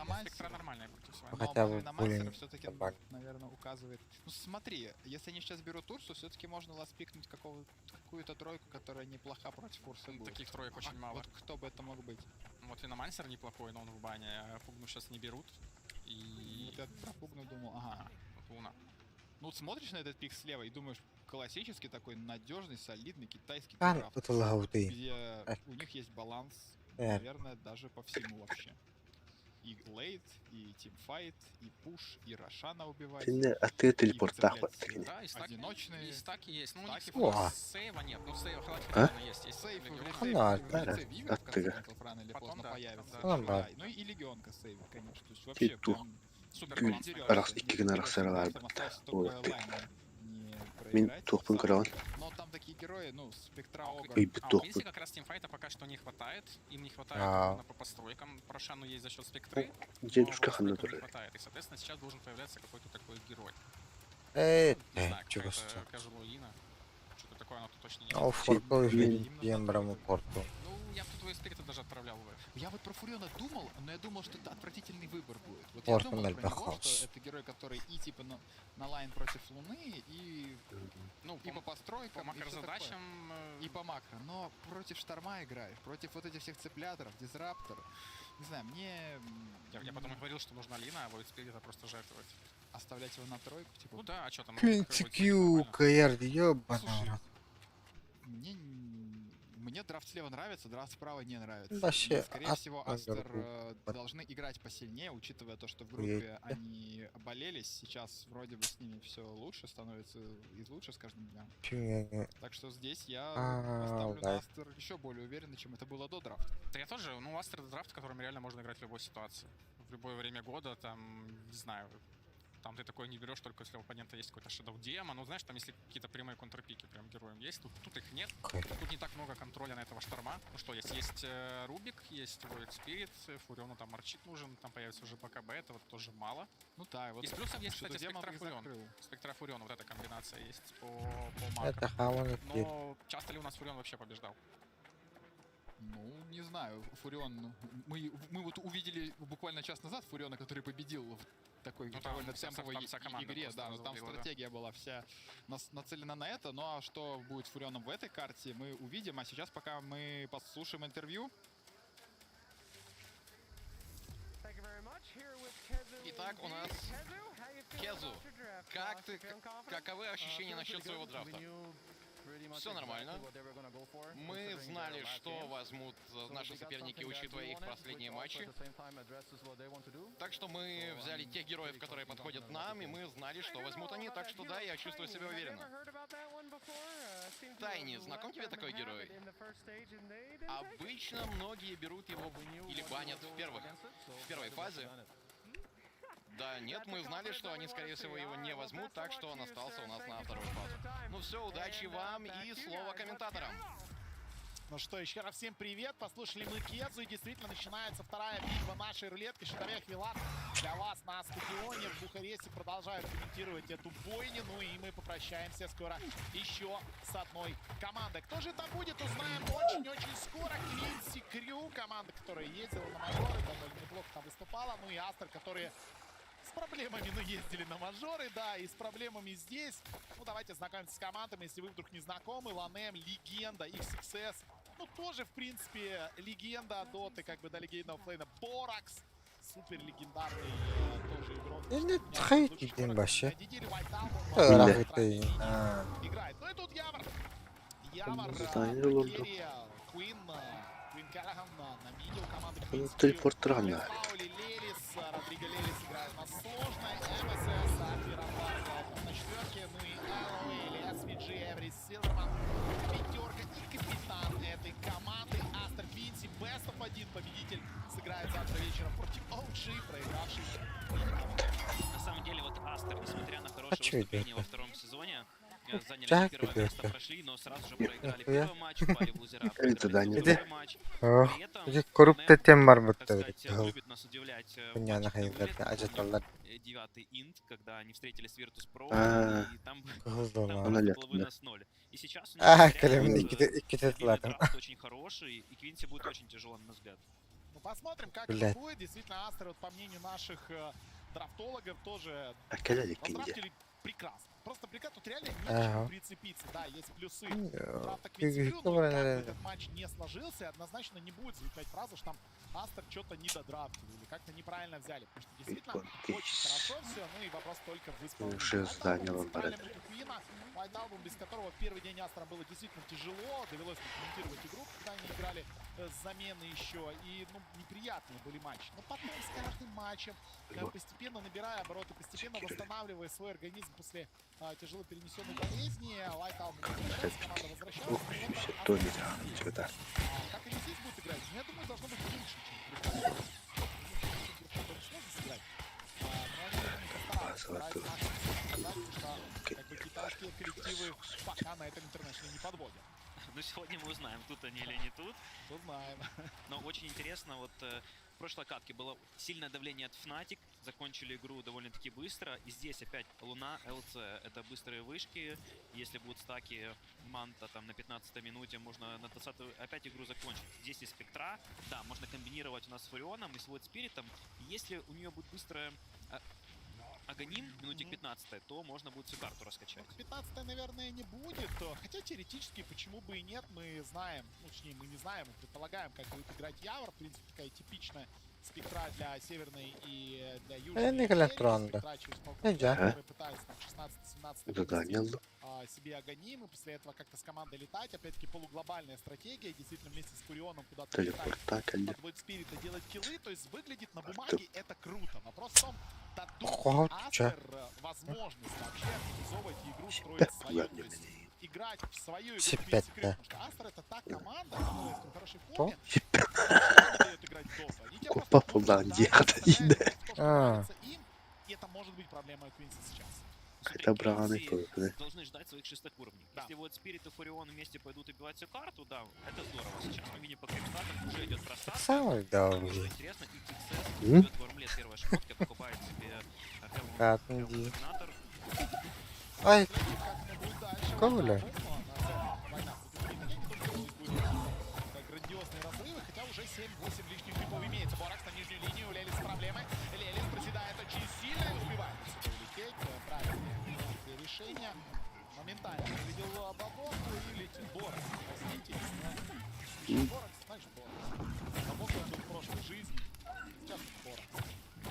нормальная против Свена. Хотя бы более все-таки, наверное, указывает. Ну смотри, если они сейчас берут Урсу, все-таки можно ласпикнуть какую-то тройку, которая неплоха против Урсы будет. Таких троек очень мало. Вот кто бы это мог быть? Вот Виномансер неплохой, но он в бане, а Пугну сейчас не берут. И... Вот я про Пугну думал, ага. Вот Луна. Ну вот смотришь на этот пик слева и думаешь, классический такой надежный, солидный китайский драфт, где у них есть баланс, наверное, даже по всему вообще. И лейт, и тимфайт, и пуш, и Рошана убивать. А ты телепортах. Да, и одиночные. И стаки есть. Ну, у них сейва нет. Ну, сейва хватит, есть. Есть сейв в лице Вивер, который рано или поздно появится. Ну и Легионка сейв, конечно. То есть вообще прям супер но там такие герои, ну, Спектра Огр. В Пинсе как раз тимфайта пока что не хватает. Им не хватает по постройкам. Прошану есть за счет Спектры. Дедушка Ханна не тоже. хватает. И, соответственно, сейчас должен появляться какой-то такой герой. Не знаю, какая-то Кажулуина. Что-то такое она тут точно не... О, форковый Ембрам порту. Ну, я бы твои спириты даже отправлял в... Я вот про Фуриона думал, но я думал, что это отвратительный выбор будет. Вот я думал про него, что это герой, который и типа на лайн против Луны, и ну, и по постройкам, по макрозадачам, и по макро. Но против Шторма играешь, против вот этих всех цепляторов, Дизраптор. Не знаю, мне... Я потом говорил, что нужна Лина, а Void Spirit просто жертвовать. Оставлять его на тройку, типа... Ну да, а что там? Кью, КР, ёбаный. Мне драфт слева нравится, драфт справа не нравится. Вообще, скорее всего, Астер должны играть посильнее, учитывая то, что в группе они оболелись. Сейчас вроде бы с ними все лучше, становится и лучше с каждым днем. Так что здесь я оставлю на Астер еще более уверенно, чем это было до драфта. Да я тоже, ну, Астер это драфт, в котором реально можно играть в любой ситуации. В любое время года, там, не знаю, там ты такой не берешь, только если у оппонента есть какой-то Shadow Демон. Ну, знаешь, там если какие-то прямые контрпики прям героям есть, тут их нет. Тут не так много контроля на этого Шторма. Ну что, есть Рубик, есть Void Spirit, Фуриону там Арчит нужен, там появится уже БКБ, этого тоже мало. Ну да, вот. Из плюсов есть, кстати, Спектра Фурион. Спектра Фурион, вот эта комбинация есть по макро. Это Хамон. Но часто ли у нас Фурион вообще побеждал? Ну, не знаю, Фурион... Мы вот увидели буквально час назад Фуриона, который победил в такой довольно темповой игре. Да, но там стратегия была вся нацелена на это. Ну а что будет с Фурионом в этой карте, мы увидим. А сейчас пока мы послушаем интервью. Итак, у нас Кезу. Каковы ощущения насчет своего драфта? Все нормально. Мы знали, что возьмут наши соперники, учитывая их последние матчи. Так что мы взяли тех героев, которые подходят нам, и мы знали, что возьмут они, так что да, я чувствую себя уверенно. Тайни, знаком тебе такой герой? Обычно многие берут его или банят в первой фазе. Да, нет, мы знали, что они, скорее всего, его не возьмут, так что он остался у нас на второй фазе. Ну все, удачи вам и слово комментаторам. Ну что, еще раз всем привет, послушали мы Кезу, и действительно начинается вторая битва нашей рулетки. Шатовех Вилат для вас на Скорпионе в Бухаресте продолжают комментировать эту бойню, ну и мы попрощаемся скоро еще с одной командой. Кто же это будет, узнаем очень-очень скоро. Квинси Крю, команда, которая ездила на мажоры, довольно неплохо там выступала, ну и Астер, которые с проблемами, но ездили на мажоры, да, и с проблемами здесь. Ну, давайте знакомиться с командами, если вы вдруг не знакомы. Ланем, легенда, XXS, ну, тоже, в принципе, легенда Доты, как бы, до легендного флейна. Боракс, супер легендарный тоже игрок. Играет. Ну и тут Явор. Явор, Куин Каллахам на миде у команды Телепорт-рана. Родриго Лелис играет на сложной. МСС, Афирабар на четверке. Ну и Эллоуэй, Ильяс Виджи, Эврис Силверман. Пятерка и капитан этой команды. Астер Квинси, Best of 1 победитель. Сыграет завтра вечером против OG, проигравший. На самом деле, вот Астер, несмотря на хорошее выступление во втором сезоне, заняли первое место, прошли, но сразу же проиграли первый матч, упали в лузера, проиграли второй матч. При этом, так сказать, любит нас удивлять девятый инт, когда они встретились с Virtus.pro, и там был вынос 0. И сейчас у них драфт очень хороший, и Квинси будет очень тяжело, на мой взгляд. Ну, посмотрим, как это будет. Действительно, Астер, вот, по мнению наших драфтологов, тоже возвратили прекрасно. Просто прекрасно, тут реально не к чему прицепиться. Да, есть плюсы. Правда, Квинси Крю, но этот матч не сложился, однозначно не будет звучать фраза, что там Астер что-то не додрафтили или как-то неправильно взяли. Потому что действительно очень хорошо все, ну и вопрос только в исполнении. White Album, без которого первый день Астера было действительно тяжело, довелось комментировать игру, когда они играли с замены еще, и, ну, неприятные были матчи. Но потом с каждым матчем, постепенно набирая обороты, постепенно восстанавливая свой организм после тяжело перенесенной болезни, White Album команда возвращалась. Как они здесь будут играть? Ну, я думаю, должно быть лучше, чем китайские коллективы пока на этом интернешнле не подводят. Ну, сегодня мы узнаем, тут они или не тут. Узнаем. Но очень интересно, вот в прошлой катке было сильное давление от Fnatic, закончили игру довольно-таки быстро, и здесь опять Луна, ЛЦ, это быстрые вышки, если будут стаки Манта там на 15-й минуте, можно на 20-ю опять игру закончить. Здесь есть Спектра, да, можно комбинировать у нас с Фурионом и с Void Спиритом, если у нее будет быстрая Аганим минутик 15, то можно будет всю карту раскачать. 15, наверное, не будет, хотя теоретически почему бы и нет, мы знаем, ну, точнее, мы не знаем, мы предполагаем, как будет играть Явор, в принципе, такая типичная спектра для северной и для южной. Спектра через которые пытаются там 16-17 себе Аганим, и после этого как-то с командой летать, опять-таки полуглобальная стратегия, действительно вместе с Фурионом куда-то летать, подводить спирита, делать киллы, то есть выглядит на бумаге это круто. Вопрос в том, дадут Астер возможность вообще организовывать игру, строить свою, то есть играть в свою игру, потому что Астер это та команда, которая в хорошей форме, дает играть в доту. Они тебе просто и это может быть проблемой Квинси сейчас. Должны ждать своих шестых уровней. Да. Если вот Спирит и Фурион вместе пойдут убивать всю карту, да, это здорово. Сейчас мы видим по кримстатам, уже идет просадка. Самый уже интересно, XXS идет в Вормлет, первая шмотка, покупает себе Терминатор. Ай, Коля. Грандиозные разрывы, хотя уже 7-8 лишних крипов имеется. Боракс на нижнюю линию, у Лелис проблемы. Лелис проседает очень сильно и успевает улететь. Правильное решение. Моментально увидел Бабоку и летит Боракс. Интересно. Боракс, знаешь, Боракс. Бабоку он был в прошлой жизни. Сейчас Боракс.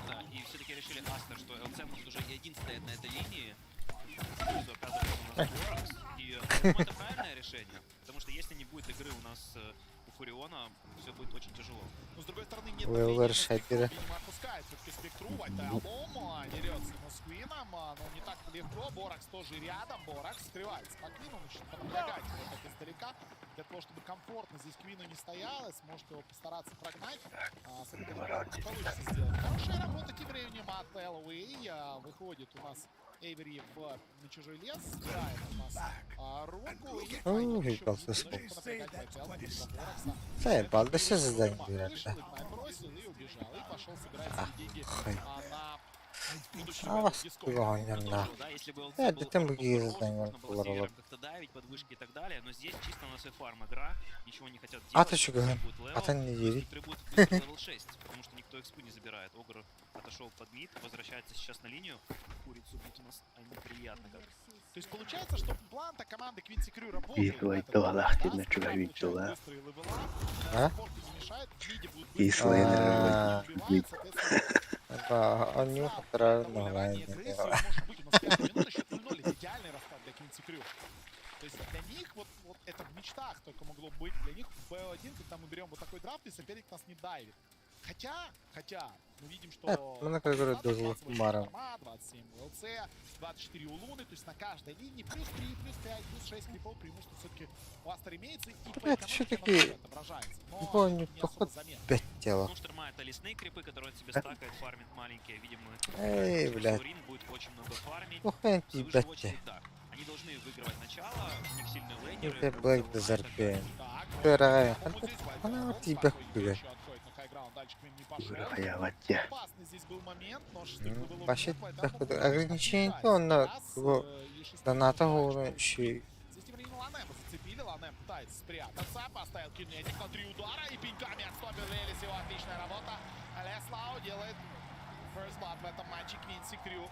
Да, и все-таки решили Астер, что ЛЦ может уже и один стоять на этой линии. Оказывается, у нас Боракс. И это правильное решение. Потому что если не будет игры у нас у Фуриона, все будет очень тяжело. Но с другой стороны, нет видимо, отпускает все-таки Спектру, Вайтайлома дерется, но с Квином, но не так легко. Боракс тоже рядом, Боракс скрывается по Квину, начнет подбегать вот так издалека. Для того, чтобы комфортно здесь Квину не стоялось, может его постараться прогнать. Получится сделать. Хорошая работа тем временем от Эллоуэй. Выходит у нас Эйвери на чужой лес, собирает у нас руку и заебал, да все задание играть. бросил и убежал, и пошел собирать свои деньги на А вас погоняна. Да там какие задания было. Как-то давить, подвышки и так далее, но здесь чисто у нас и фарм игра, ничего не хотят делать. А ты что говоришь? А ты не веришь? Левел 6, потому что никто экспу не забирает. Огр отошел под мид, возвращается сейчас на линию. Курицу будет у нас неприятно как. То есть получается, что план-то команды Квинси Крю работает. Он не правильно. Идеальный расклад для Квинси Крю. То есть для них вот это в мечтах только могло быть. Для них в B1, когда мы берем вот такой драфт, и соперник нас не давит. Хотя, мы видим, что... Ну, как говорят, даже Мара. 27 ЛЦ, 24 у Луны, то есть на каждой линии плюс 3, плюс 5, плюс 6 клипов, преимущество все-таки у Астер имеется, и по это еще такие... отображается. Помню, поход 5 тела. Шторма это лесные крипы, которые он себе стакает, фармит маленькие, видимо. Эй, блядь. Будет очень много фармить. Охрен тебя. Они должны выигрывать начало, у них сильные лейнеры. Это Блэк Дезерпен. Вторая. Она у тебя хуя. Вообще, ограничение то на доната еще. Ланем пытается спрятаться, поставил кинетик на 3 удара и пинками отступил Лелис, его отличная работа. Леслау делает first blood в этом матче Квинси Крю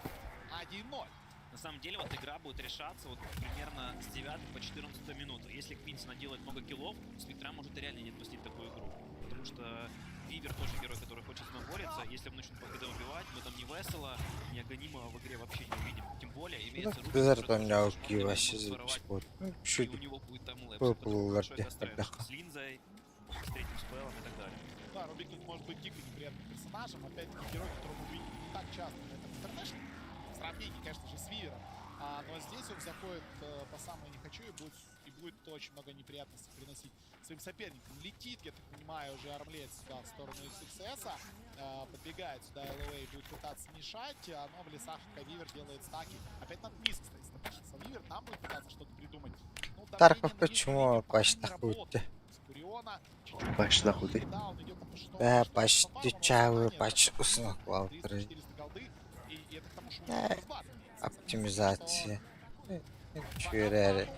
1-0. На самом деле вот игра будет решаться вот примерно с 9 по 14 минуту. Если Квинси наделает много киллов, Спектра может реально не отпустить такую игру. Потому что Вивер тоже герой, который хочет с ним бороться. Если он начнет похода убивать, мы там ни Весела, ни Аганима в игре вообще не увидим. Тем более имеется Рубик, который и у него будет там лэп, с линзой, с третьим спеллом и так далее. Да, Рубик тут может быть дико неприятным персонажем. Опять-таки герой, которого мы видим не так часто на этом интернешне. В сравнении, конечно же, с Вивером. Но здесь он заходит по самое не хочу и будет очень много неприятностей приносить своим соперникам. Летит, я так понимаю, уже армлет сюда в сторону XXS. Подбегает сюда LOA, будет пытаться мешать, но в лесах Вивер делает стаки. Опять надо низко стоит статичиться. Вивер там будет пытаться что-то придумать. Ну, Тарков почему почти нахуйте? Почти нахуй. Да, почти чавы, почти уснул. Оптимизация. Чурери.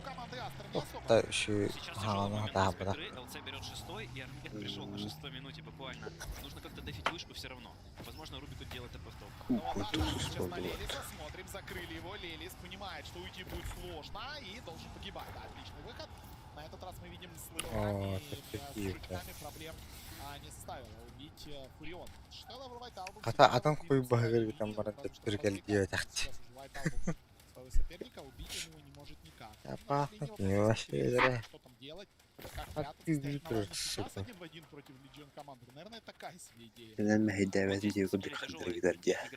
Да, еще... ну да, да. ЛЦ берет 6-й, и Армгет пришел на 6-й минуте буквально. Нужно как-то дефить вышку все равно. Возможно, Рубик тут делает ТП-стоп. Сейчас на Лелиса смотрим, закрыли его. Лелис понимает, что уйти будет сложно и должен погибать. Да, отличный выход. На этот раз мы видим с лывами и с проблем не составило убить Фурион. А там какой багры там баранты перегальдеют. Своего соперника убить ему не может никак. Не вообще зря. Что там делать? А ты видишь, сука. Один в один против Легион команды. Наверное, такая себе идея. Игра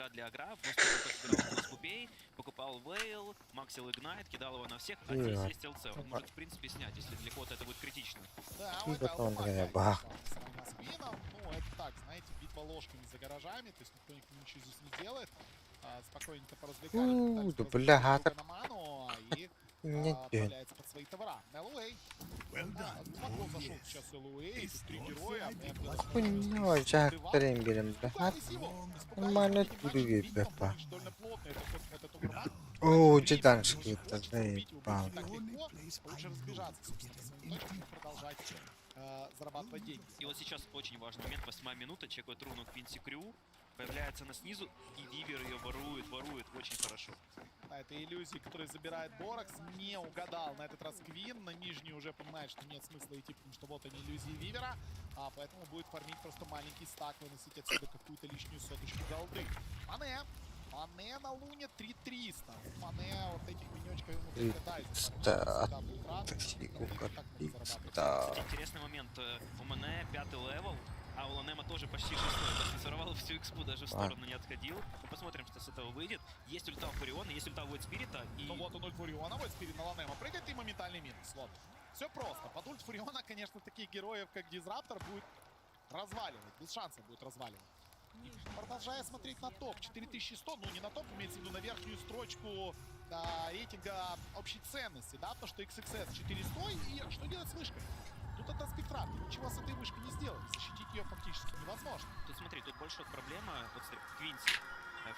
для Агра. Просто Купей, покупал Вейл, Максил Игнайт, кидал его на всех, а здесь есть ЛЦ. Он может, в принципе, снять, если для кого-то это будет критично. Да, ну, это так, знаете, битва ложками за гаражами, то есть никто ничего здесь не делает. Спокойненько поразвлекали. Да бля, гатор. И отправляется под свои товара. LOA. Смотрел, зашел сейчас LOA, тут 3 героя. Ну, Джак Тремберем, да. Нормально туды, бепа. О, джеданшки, это заебал. Лучше разбежаться, собственно, своими точками продолжать зарабатывать деньги. И вот сейчас очень важный момент, 8-я минута, чекает руну Квинси Крю. Появляется она снизу, и Вивер ее ворует очень хорошо. Да, это иллюзии, которые забирает Боракс. Не угадал на этот раз Квин. На нижний уже понимает, что нет смысла идти, потому что вот они иллюзии Вивера. Поэтому будет фармить просто маленький стак, выносить отсюда какую-то лишнюю соточку голды. Мане Мане на Луне 3300. Мане вот этих минёчков ему прикидает. Интересный момент. У Мане 5-й левел, а у Ланема тоже почти 6-й. То есть сорвал всю экспу, даже в сторону не отходил. Мы посмотрим, что с этого выйдет. Есть ульта у Фуриона, есть ульта у Void Spirit. И... Ну вот он ульт Фуриона, Void Spirit на Ланема прыгает и моментальный минус. Вот. Все просто. Под ульт Фуриона, конечно, таких героев, как Дизраптор, будет разваливать. Без шансов будет разваливать. И продолжая смотреть на топ. 4100, ну не на топ, имеется в виду на верхнюю строчку рейтинга общей ценности, да, потому что XXS 400, и что делать с вышкой? Тут это спектрат, ничего с этой вышкой не сделать, защитить ее фактически невозможно. Тут смотри, тут больше вот проблема, вот смотри, Квинси.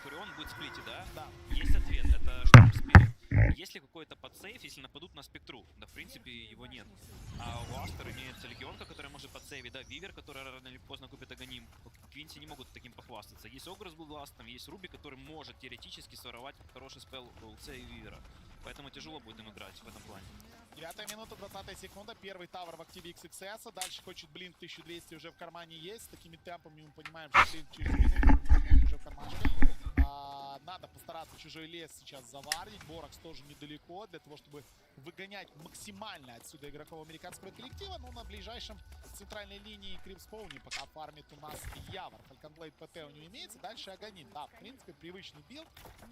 Фурион будет в сплите, да? Да. Есть ответ, это Шторм Спирит. Есть ли какой-то подсейв, если нападут на спектру? Да, в принципе, его нет. А у Астер имеется Легионка, которая может подсейвить, да, Вивер, который рано или поздно купит Аганим. Квинси не могут таким похвастаться. Есть Огр с Бластером, есть Руби, который может теоретически своровать хороший спел у ЛЦ и Вивера. Поэтому тяжело будет им играть в этом плане. 9 минута, 20 секунда. Первый тавер в активе XXS. Дальше хочет Блинк 1200 уже в кармане есть. С такими темпами мы понимаем, что Блинк через минуту уже в кармашке. Надо постараться чужой лес сейчас заварить. Боракс тоже недалеко для того, чтобы выгонять максимально отсюда игроков американского коллектива. Но на ближайшем центральной линии Крипспоуни пока фармит у нас Явор. Фальконблейд ПТ у него имеется. Дальше Аганим. Да, в принципе, привычный билд,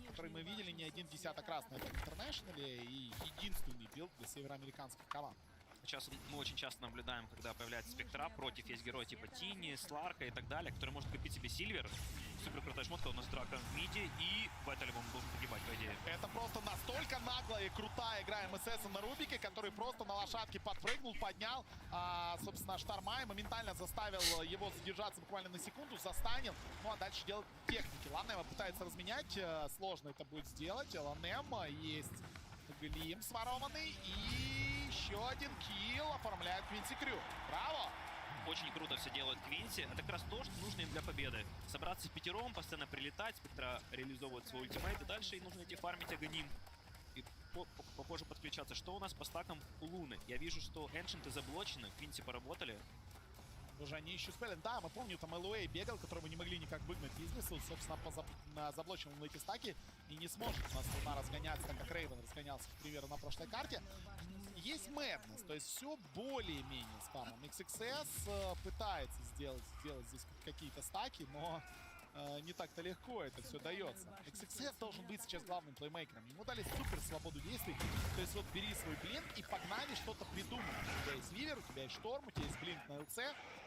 который мы видели не один десяток раз на этом интернешнале. И единственный билд для североамериканских команд. Сейчас мы очень часто наблюдаем, когда появляется спектра, против есть герои типа Тини, Сларка и так далее, который может купить себе Сильвер. Супер крутая шмотка, у нас драка в миде, и в этом он должен погибать, по идее. Это просто настолько наглая и крутая игра МСС на Рубике, который просто на лошадке подпрыгнул, поднял, собственно, Штормай, моментально заставил его задержаться буквально на секунду, застанил. Ну а дальше делать техники. Ланема пытается разменять, сложно это будет сделать. Ланема есть Глим сворованный, и еще один килл оформляет Квинси Крю. Браво! Очень круто все делают Квинси. Это как раз то, что нужно им для победы. Собраться в пятером, постоянно прилетать, Спектра реализовывает свой ультимейт, и дальше им нужно идти фармить Аганим. И попозже подключаться. Что у нас по стакам у Луны? Я вижу, что Эншенты заблочены, Квинси поработали. Уже они еще успели. Да, мы помним, там ЛУэй бегал, которого не могли никак выгнать из лесу. Собственно, на заблоченном лейпистаке и не сможет у нас Луна разгоняться, так как Рейвен разгонялся, к примеру, на прошлой карте. Есть Madness, то есть все более-менее с фармом. XXS пытается сделать здесь какие-то стаки, но не так-то легко это все дается. XXS должен быть сейчас главным плеймейкером. Ему дали супер свободу действий. То есть вот бери свой блинк и погнали что-то придумать. У тебя есть Вивер, у тебя есть Шторм, у тебя есть блинк на ЛЦ,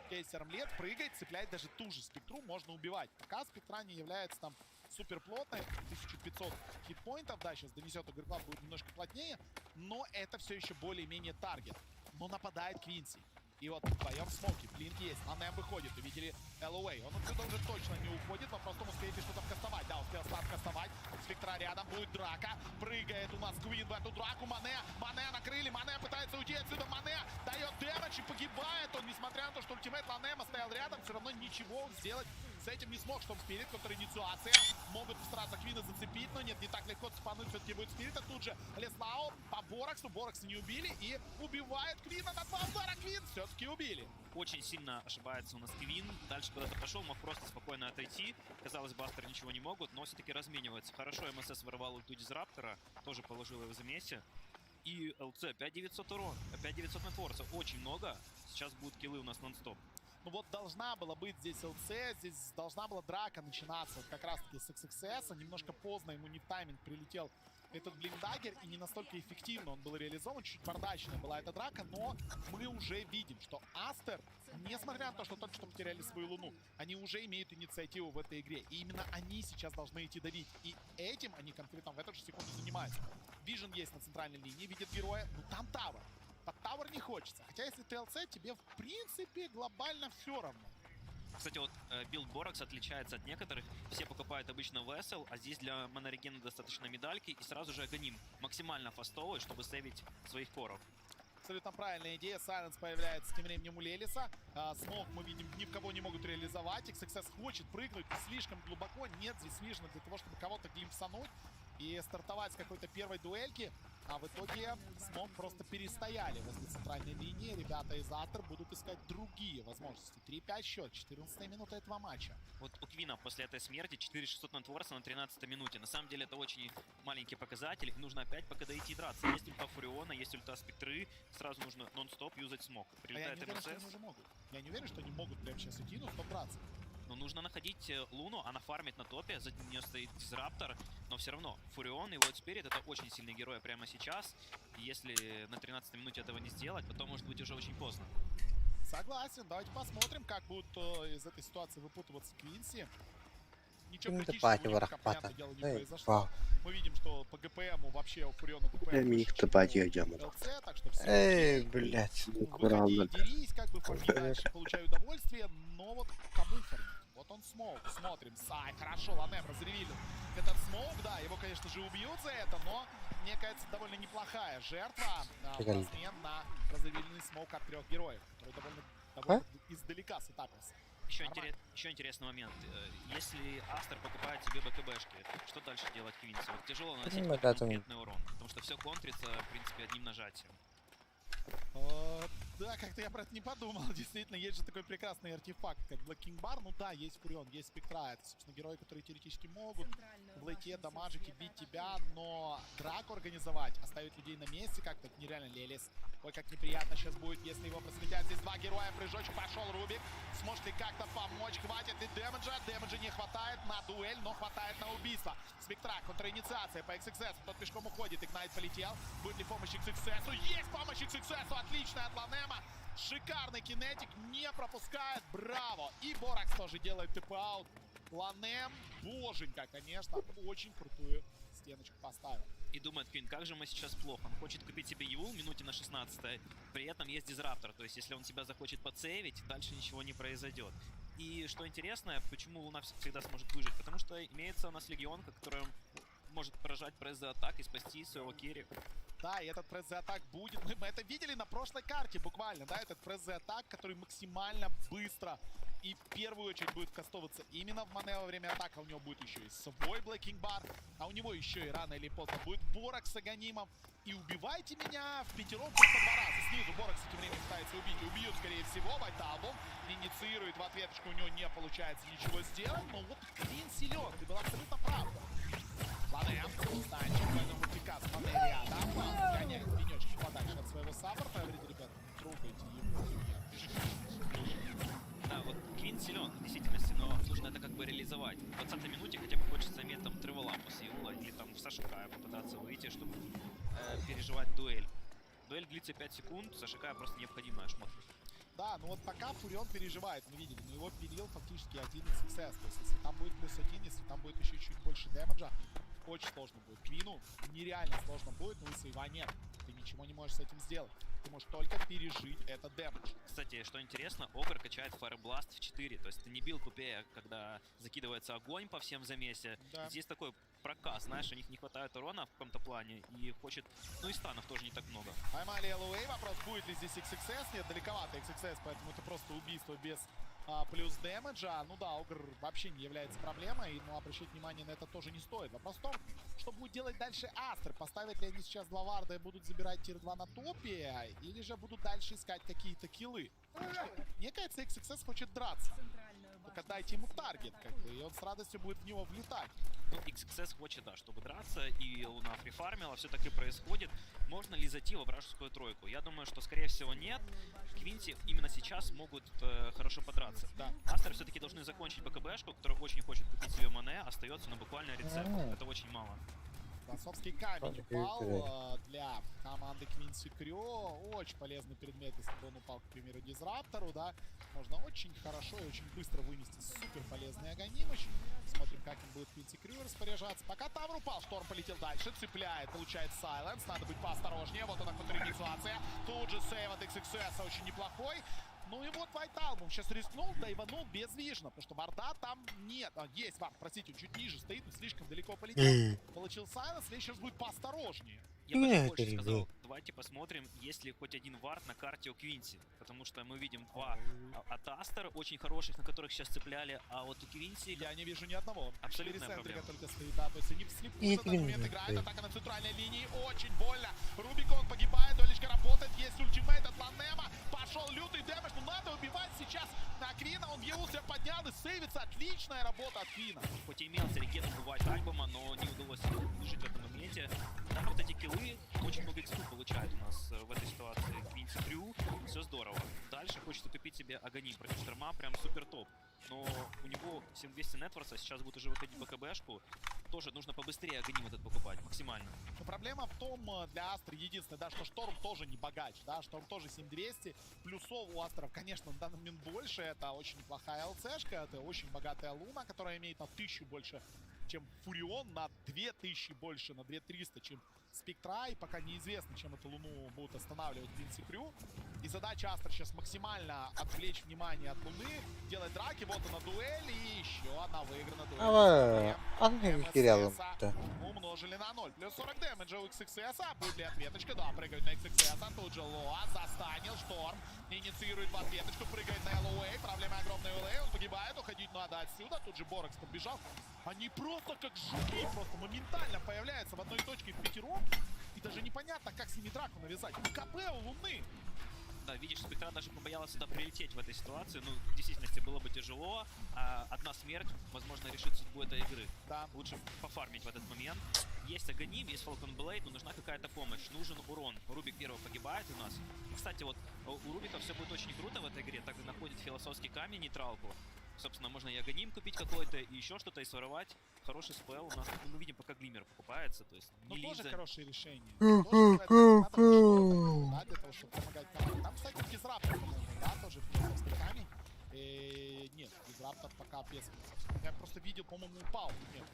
у тебя есть Армлет, прыгает, цепляет даже ту же спектру, можно убивать. Пока спектра не является там супер плотной, 1500 хитпоинтов, да, сейчас донесет игрока, будет немножко плотнее, но это все еще более-менее таргет. Но нападает Квинси. И вот вдвоем смоки, блинк есть, Анэм выходит, увидели ЛУэй. Он отсюда уже точно не уходит, вопрос в том, успеет ли что-то кастовать. Да, успел старт кастовать, Спектра рядом, будет драка, прыгает у нас Квин в эту драку, Мане накрыли, Мане пытается уйти отсюда, Мане дает дэмэдж и погибает он, несмотря на то, что ультимейт Ланема стоял рядом, все равно ничего сделать с этим не смог. Штом Спирит, который инициация, могут постараться Квина зацепить, но нет, не так легко цепануть, все-таки будет Спирита, тут же Леснау по Бораксу, Боракса не убили и убивает Квина на 2 удара, Квин все-таки убили. Очень сильно ошибается у нас Квин, дальше куда-то пошел, мог просто спокойно отойти, казалось, Бастер ничего не могут, но все-таки разменивается. Хорошо, МСС воровал ульту Дизраптора, тоже положил его в замесе. И ЛЦ 5900 урон, 5900 нетворса, очень много, сейчас будут киллы у нас нон-стоп. Ну вот должна была быть здесь ЛЦ, здесь должна была драка начинаться вот как раз-таки с XXS, немножко поздно ему не в тайминг прилетел этот блиндагер, и не настолько эффективно он был реализован, чуть бардачная была эта драка, но мы уже видим, что Астер, несмотря на то, что только что потеряли свою Луну, они уже имеют инициативу в этой игре, и именно они сейчас должны идти давить, и этим они конкретно в эту же секунду занимаются. Вижен есть на центральной линии, видит героя, но там тавер. Под тавер не хочется. Хотя если ты ЛЦ, тебе в принципе глобально все равно. Кстати, вот билд Боракс отличается от некоторых. Все покупают обычно Vessel, а здесь для монорегена достаточно медальки и сразу же Аганим. Максимально фастовый, чтобы сейвить своих коров. Абсолютно правильная идея. Сайленс появляется тем временем у Лелиса. Смог мы видим, ни в кого не могут реализовать. XXS хочет прыгнуть слишком глубоко. Нет, здесь Вижна для того, чтобы кого-то глимпсануть. и стартовать с какой-то первой дуэльки. А в итоге Смог просто перестояли возле центральной линии. Ребята из Астер будут искать другие возможности. 3-5 счет, 14 минута этого матча. Вот у Квина после этой смерти 4600 на Творса на 13 минуте. На самом деле это очень маленький показатель. Их нужно опять пока дойти и драться. Есть ульта Фуриона, есть ульта Спектры. Сразу нужно нон-стоп юзать Смог. Прилетает я не уверен, что они уже могут. Я не уверен, что они могут прямо сейчас идти, но стоп драться. Но нужно находить Луну, она фармит на топе, за нее стоит Дизраптор, но все равно Фурион и Void Spirit это очень сильные герои прямо сейчас. И если на 13 минуте этого не сделать, потом может быть уже очень поздно. Согласен, давайте посмотрим, как будут из этой ситуации выпутываться Квинси. Ничего критического, как понятное дело, не произошло. Мы видим, что по ГПМу вообще у Фуриона ГПМ ЛЦ, так что все блядь. выходи и дерись, как бы форми дальше, получаю удовольствие, но вот кому формить? Вот он Смоук, смотрим, Сай, хорошо, Ланем разревелил этот Смоук, да, его, конечно же, убьют за это, но, мне кажется, довольно неплохая жертва в размен на разревеленный Смоук от 3 героев, который довольно издалека сетапился. Еще интересный момент. Если Астер покупает себе БКБшки, что дальше делать Квинси? Вот тяжело наносить конкретный урон, потому что все контрится, в принципе, одним нажатием. Да, как-то я про это не подумал. Действительно, есть же такой прекрасный артефакт, как Black King Bar. Ну да, есть Фурион, есть Спектра. Это, собственно, герои, которые теоретически могут в лейте дамажить и бить тебя, но драку организовать, оставить людей на месте как-то нереально. Лелис. Ой, как неприятно сейчас будет, если его просветят. Здесь 2 героя, прыжочек, пошел Рубик. Сможет ли как-то помочь? Хватит ли дэмэджа? Дэмэджа не хватает на дуэль, но хватает на убийство. Спектра, контраинициация по XXS. Тот пешком уходит, Игнайт полетел. Будет ли помощь XXS? Есть помощь XXS! Отличная от Ланема. Шикарный кинетик, не пропускает. Браво! И Боракс тоже делает ТП-аут. Ланем, боженька, конечно, очень крутую стеночку поставил. И думает Квин, как же мы сейчас плохо. Он хочет купить себе Юл минуте на 16, при этом есть Дизраптор. То есть, если он тебя захочет подсейвить, дальше ничего не произойдет. И что интересно, почему Луна всегда сможет выжить? Потому что имеется у нас Легионка, которая может поражать пресс за атак и спасти своего керри. Да, и этот пресс за атак будет. Мы это видели на прошлой карте буквально, да, этот пресс за атак, который максимально быстро и в первую очередь будет кастоваться именно в мане во время атаки. У него будет еще и свой Black King Bar, а у него еще и рано или поздно будет Боракс с Аганимом. И убивайте меня в пятером по 2 раза. Снизу Боракс этим временем пытается убить. Убьют, скорее всего, Вайталбу. Инициирует в ответочку, у него не получается ничего сделать. Но вот Квин силен, ты был абсолютно прав. Ланем, станчик, поэтому мультикас, Мане рядом. Гоняет пенечки подальше от своего саппорта. Говорит, ребят, трогайте его. Да, вот Квин силен, в действительности, но нужно это как бы реализовать. В 20-й минуте хотя бы хочется иметь там Треволампа с Юла или там в Сашикая попытаться выйти, чтобы переживать дуэль. Дуэль длится 5 секунд, Сашикая просто необходимая шмотка. Да, ну вот пока Фурион переживает, мы видели, но его перил фактически 1 XXS. То есть если там будет плюс 1, если там будет еще чуть больше дэмэджа, очень сложно будет. Квину нереально сложно будет, но у сейва нет. Ты ничего не можешь с этим сделать. Ты можешь только пережить этот дэмэдж. Кстати, что интересно, Огр качает Fire Blast в 4. То есть это не билд Пупея, когда закидывается огонь по всем замесе. Да. Здесь такой проказ, знаешь, у них не хватает урона в каком-то плане и хочет... Ну и станов тоже не так много. Поймали LOA, вопрос, будет ли здесь XXS? Нет, далековато XXS, поэтому это просто убийство без плюс дэмэджа. Ну да, Огр вообще не является проблемой, но обращать внимание на это тоже не стоит. Вопрос в том, что будет делать дальше Астер. Поставят ли они сейчас 2 варда и будут забирать тир 2 на топе, или же будут дальше искать какие-то киллы? Мне кажется, XXS хочет драться. Только дайте ему таргет, как бы, и он с радостью будет в него влетать. Ну, XXS хочет, да, чтобы драться, и Луна фрифармила, все так и происходит. Можно ли зайти во вражескую тройку? Я думаю, что, скорее всего, нет. Квинси именно сейчас могут хорошо подраться. Да. Астер все-таки должны закончить БКБшку, которая очень хочет купить себе мане, остается на буквально рецепт. Это очень мало. Философский камень упал для команды Квинси Крю. Очень полезный предмет, если бы он упал, к примеру, Дизраптору, да. Можно очень хорошо и очень быстро вынести супер полезный Аганимыч. Смотрим, как им будет Квинси Крю распоряжаться. Пока Тавр упал, Шторм полетел дальше, цепляет, получает Сайленс. Надо быть поосторожнее. Вот она контраинициация. Тут же сейв от XXS очень неплохой. Ну и вот Вайталбум сейчас рискнул, да иванул безвижно, потому что варда там нет. Есть вард, простите, он чуть ниже стоит, но слишком далеко полетел. Получил Сайленс, сейчас будет поосторожнее. Я даже больше сказал, давайте посмотрим, есть ли хоть один вард на карте у Квинси. Потому что мы видим два от Астер, очень хороших, на которых сейчас цепляли, а вот у Квинси... Я не вижу ни одного. Абсолютная проблема. Только стоит, да, то есть они вслепую в этот момент играют, атака на центральной линии, очень больно. Рубикон погибает, Олечка работает, есть ультимейт от Ланема, пошел лютый дэмэдж, но надо убивать сейчас на Квина, он его себя поднял и сейвится, отличная работа от Квина. Хоть и имел реген убивать Альбома, но не удалось выжить в этом моменте. Да, вот эти киллы, очень много экспу получает у нас в этой ситуации Квинси Крю, все здорово. Дальше хочется купить себе Аганим против Шторма, прям супер топ. Но у него 7200 нетворса, сейчас будет уже выходить БКБшку. Тоже нужно побыстрее Аганим этот покупать, максимально. Но проблема в том, для Астры единственное, да, что Шторм тоже не богач, да, Шторм тоже 7200. Плюсов у Астров, конечно, на данный момент больше. Это очень неплохая ЛЦшка, это очень богатая Луна, которая имеет на 1000 больше, чем Фурион, на 2000 больше, на 2300, чем Спектра, и пока неизвестно, чем эту Луну будут останавливать Квинси Крю. И задача Астра сейчас максимально отвлечь внимание от Луны, делать драки, вот она дуэль, и еще одна выиграна дуэль. Умножили на 0. Плюс 40 дэмэджа у XXS, будет ли ответочка? Да, прыгают на XXS, тут же Лоа, застанил, Шторм, инициирует в ответочку, прыгает на LOA, проблема огромная LOA, он погибает, уходить надо отсюда, тут же Борекс подбежал. Они просто как жуки, просто моментально появляются в одной точке в пятером. И даже непонятно, как с ними драку навязать. КП у Луны. Да, видишь, Спектра даже побоялась сюда прилететь в этой ситуации. Ну, в действительности было бы тяжело. А одна смерть, возможно, решит судьбу этой игры. Да. Лучше пофармить в этот момент. Есть Аганим, есть Falcon Blade, но нужна какая-то помощь. Нужен урон. Рубик первого погибает у нас. И, кстати, вот у Рубика все будет очень круто в этой игре. Так находит философский камень, нейтралку. Собственно, можно и Аганим купить какой-то, и еще что-то, и своровать. Хороший спел. У нас, мы видим, пока Глиммер покупается. То есть, ну, тоже хорошее решение. Для того, чтобы помогать команде. Там, кстати, Дизраптор, по-моему, да, тоже философский камень. Нет, Дизраптор пока без философского. Я просто видел, по-моему, упал. Нет,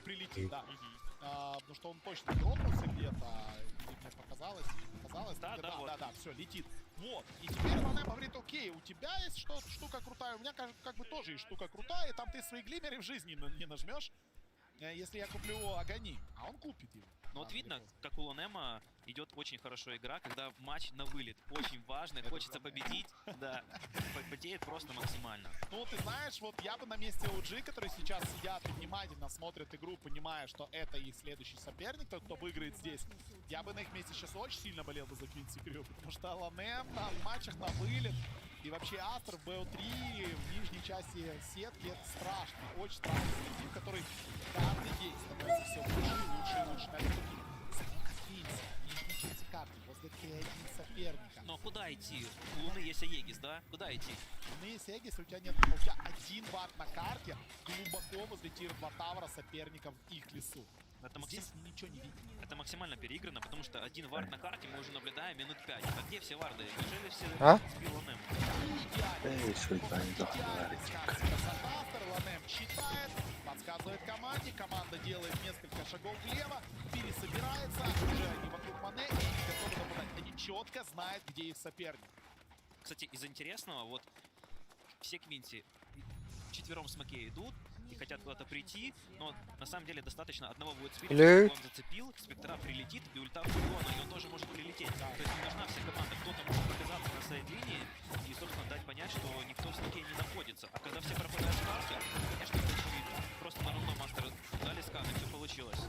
прилетит, да. Потому что он точно дропнулся где-то, или мне показалось, да, все, летит. Вот, и теперь Ланем говорит, окей, у тебя есть штука крутая, у меня как бы тоже есть штука крутая, и там ты свои глиммеры в жизни не нажмешь, если я куплю Аганим, а он купит его. Ну вот видно, как у Ланема идет очень хорошо игра, когда матч на вылет. Очень важный, хочется победить, да, потеет просто максимально. Ну ты знаешь, вот я бы на месте OG, которые сейчас сидят и внимательно смотрят игру, понимая, что это их следующий соперник, тот, кто выиграет здесь, я бы на их месте сейчас очень сильно болел бы за Квинси Крю, потому что Ланем там в матчах на вылет, и вообще Астр в BO3 в нижней части сетки, это страшно, очень страшный коллектив, который каждый день становится все лучше и лучше. Карты, возле Т1 соперника. Но куда идти? У Луны есть Аегис, да? Куда идти? У Луны есть Аегис, у тебя нет. У тебя один вард на карте, глубоко возле Тир-2 Тавра соперников в их лесу. Здесь ничего не видно. Это максимально переиграно, потому что один вард на карте мы уже наблюдаем минут 5. А где все варды? Неужели все сбил Ланем? Ланем читает, подсказывает команде, команда делает несколько шагов влево, пересобирается, уже они вокруг Мане и готовы нападать. Они четко знают, где их соперник. Кстати, из интересного, вот все Квинси четвером с Маке идут и хотят куда-то прийти, но на самом деле достаточно одного будет спирит, он зацепил, Спектра прилетит, и ульта Фуриона, и он тоже может прилететь. То есть не нужна вся команда, кто-то может показаться на сайд-линии и, собственно, дать понять, что никто в стаке не находится. А когда все пропадают в карте, конечно, это очевидно. Просто на рандом мастер дали скан, и все получилось.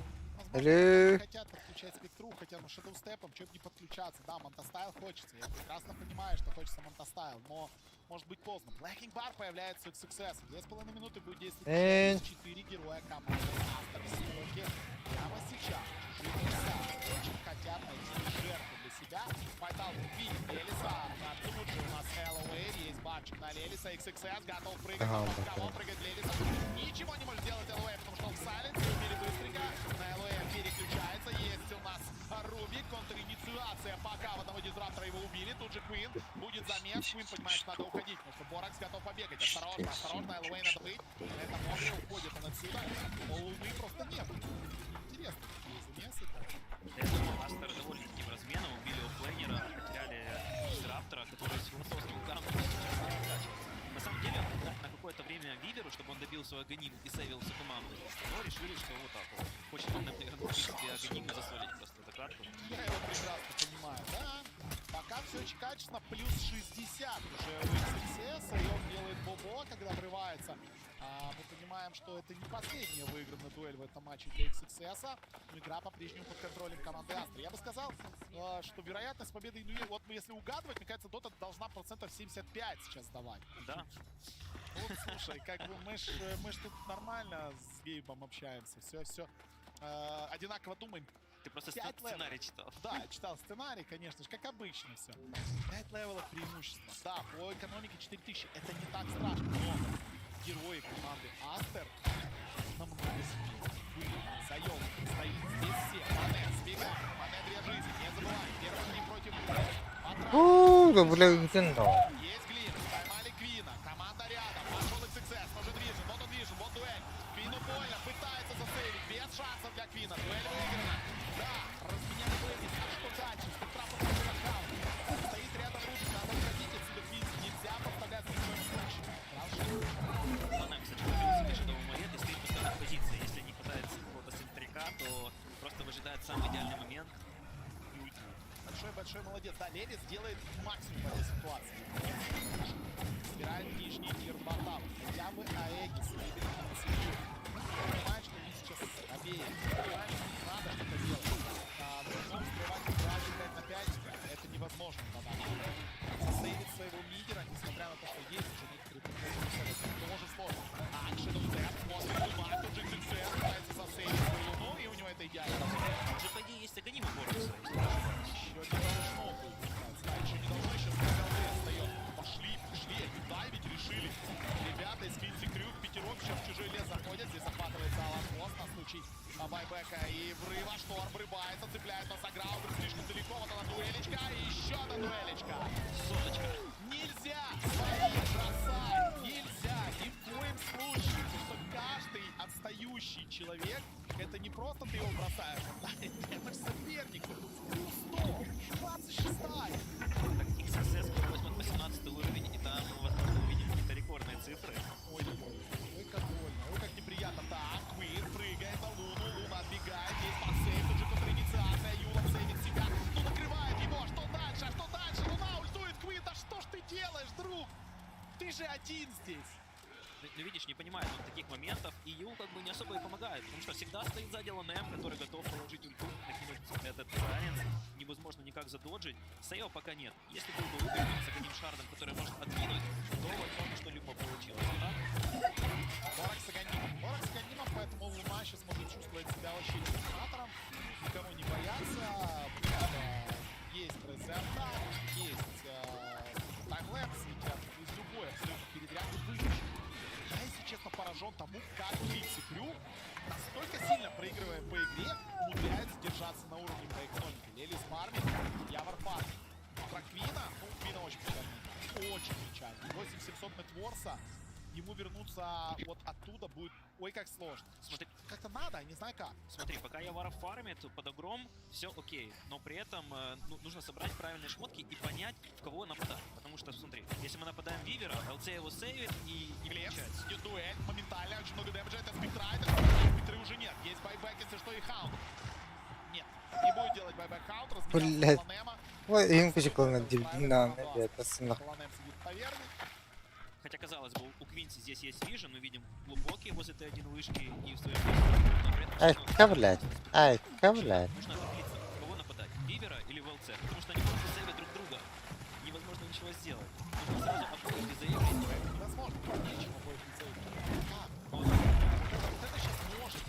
Возможно, хотят подключать Спектру, хотя ну шедоустепом, чего бы не подключаться. Да, Монтастайл хочется, я прекрасно понимаю, что хочется Монтастайл, но может быть поздно. Blacking Bar появляется у XXS. 2,5 минуты будет действовать 4 героя команды Астер Смоки. Прямо сейчас очень хотят найти жертву для себя. Файтал видит Лелиса. Тут же у нас LOA, есть батчик на Лелиса. XXS готов прыгать. Он прыгает Лелиса. Ничего не может сделать LOA, потому что он в сайленсе. Убили быстренько. На LOA переключается. Есть у нас Рубик. Контр-инициация. Пока в одного дизраптора его убили. Тут же Квин. Будет замес. Квин понимает, что надо уходить, потому что Боракс готов побегать. Осторожно, осторожно. LOA надо быть. Это Могли уходит он отсюда. У Луны просто нет. Интересно, какие замесы. Я думаю, Астер довольно таким разменом. Убили оффлейнера, потеряли дизраптора, который с философским ударом на самом деле, на какое-то время Виверу, чтобы он добил свой Аганим и сейвился командой, но решили, что вот так вот. Хочет он, наверное, себе Аганим засолить просто. знаем, что это не последняя выигранная дуэль в этом матче для XXS. Но игра по-прежнему под контролем команды Астра. Я бы сказал, что вероятность победы Инуи, вот если угадывать, мне кажется, Дота должна 75% сейчас давать. Да. Вот, слушай, как бы мы ж тут нормально с Гейбом общаемся. Все одинаково думаем. Ты просто 5 сценарий читал. Да, я читал сценарий, конечно же, как обычно все. 5 левелов преимущества. Да, по экономике 4000. Это не так страшно, но герои команды Астер намного сильнее. Заём стоит здесь все. Манет сбегает. Манет 2 жизни. Не забывай. Первый не против. Да, бля, где но? Есть Глин. Поймали Квина. Команда рядом. Пошел XXS. Тоже движен. Вот он движен. Вот дуэль. Квину больно. Пытается засейвить. Без шансов для Квина. Дуэль выиграна. Да, разменяли Бэйбис. А что дальше? Спектра подходит аккаунт. Стоит рядом Рубик. Надо уходить отсюда Квинс. Нельзя подставляться в своем случае. Она, кстати, добился международного момента и стоит в постоянной позиции. Если не хватает какого-то синтрика, то просто выжидает самый идеальный момент и уйти. Большой молодец. Да, Левис делает максимум в этой ситуации. Собирает нижний мир портал. Хотя бы Аэгис выиграет на семью. Понимает, что он сейчас обеет. Понимает, что не надо что-то делать. Но скрывать 25 на 5 это невозможно. Засейвить своего лидера, несмотря на то, что есть уже некоторые предприятия, это может сложно. Акшену Дэп смотрит Луна, тут же XXS пытается засейвить свою Луну, и у него это идеально. Уже, по идее, есть Аганим у Борокса. Еще не должно быть. Еще не должно, еще СКЛД остается. Пошли, дайвить решили. Ребята из Квинси Крюк, пятерок сейчас в чужой лес заходят. Здесь захватывается Алан Пост на случай байбека и врыва. Шторм врывается, цепляет на Саграудер слишком далеко. Вот она дуэлечка, и еще одна дуэлечка. Соточка. Нельзя своих бросать, нельзя ни в коем случае. Потому что каждый отстающий человек, это не просто ты его бросаешь, это же соперник. 26-й. Так, XXS скоро возьмет 18 уровень, и там, возможно, увидим какие-то рекордные цифры. Ой, как больно, ой, как неприятно. Так, Квир прыгает на Луну, Луна отбегает, здесь подсейв, тут же контраинициация, Юла сейвит себя, ну накрывает его, что дальше, Луна ультует, Квир, да что ж ты делаешь, друг? Ты же один здесь. Ну, видишь, не понимает он таких моментов, и Юл как бы не особо и помогает, потому что всегда стоит сзади ЛНМ, который готов положить ульту, накинуть этот сайенс, невозможно никак задоджить. Сейва пока нет. Если был бы выигран с одним шардом, который может откинуть, то возможно что-либо получилось. Борок с Аганимом, поэтому Луна сейчас может чувствовать себя вообще терминатором, никого не бояться, есть резерва, есть таймлэпс, ведь из любой абсолютно передряги выключен. Я, если честно, поражен тому, как Квинси Крюк, настолько сильно проигрывая по игре, умудряется держаться на уровне по экономике. Лелис фармит, Явор фармит. Про Квина, Квина очень печально. Очень печально. 8700 Нетворса. Ему вернуться вот оттуда будет, ой, как сложно. Смотри, как-то надо, не знаю как. Смотри, пока Явара фармит под огром, все окей. Но при этом нужно собрать правильные шмотки и понять, в кого нападать. Потому что, смотри, если мы нападаем Вивера, ЛЦ его сейвит и не получается. Идет дуэль, моментально, очень много дэмэджа, это спектра, спектры уже нет. Есть байбэк, если что, и хаунт. Нет, не будет делать байбэк хаунт, разменял Ланема. Ой, им почекал на небе, это сына. Ланем сидит поверху. Хотя, казалось бы, у Квинси здесь есть вижен, мы видим глубокие возле Т1 вышки и в своем... Ай, ковлять. Нужно определиться, кого нападать, Вивера или ВЛЦ, потому что они просто сейвят друг друга. Невозможно ничего сделать. Нужно сразу обоих и заявить. Невозможно, нечего будет заявить. Как? Вот это сейчас может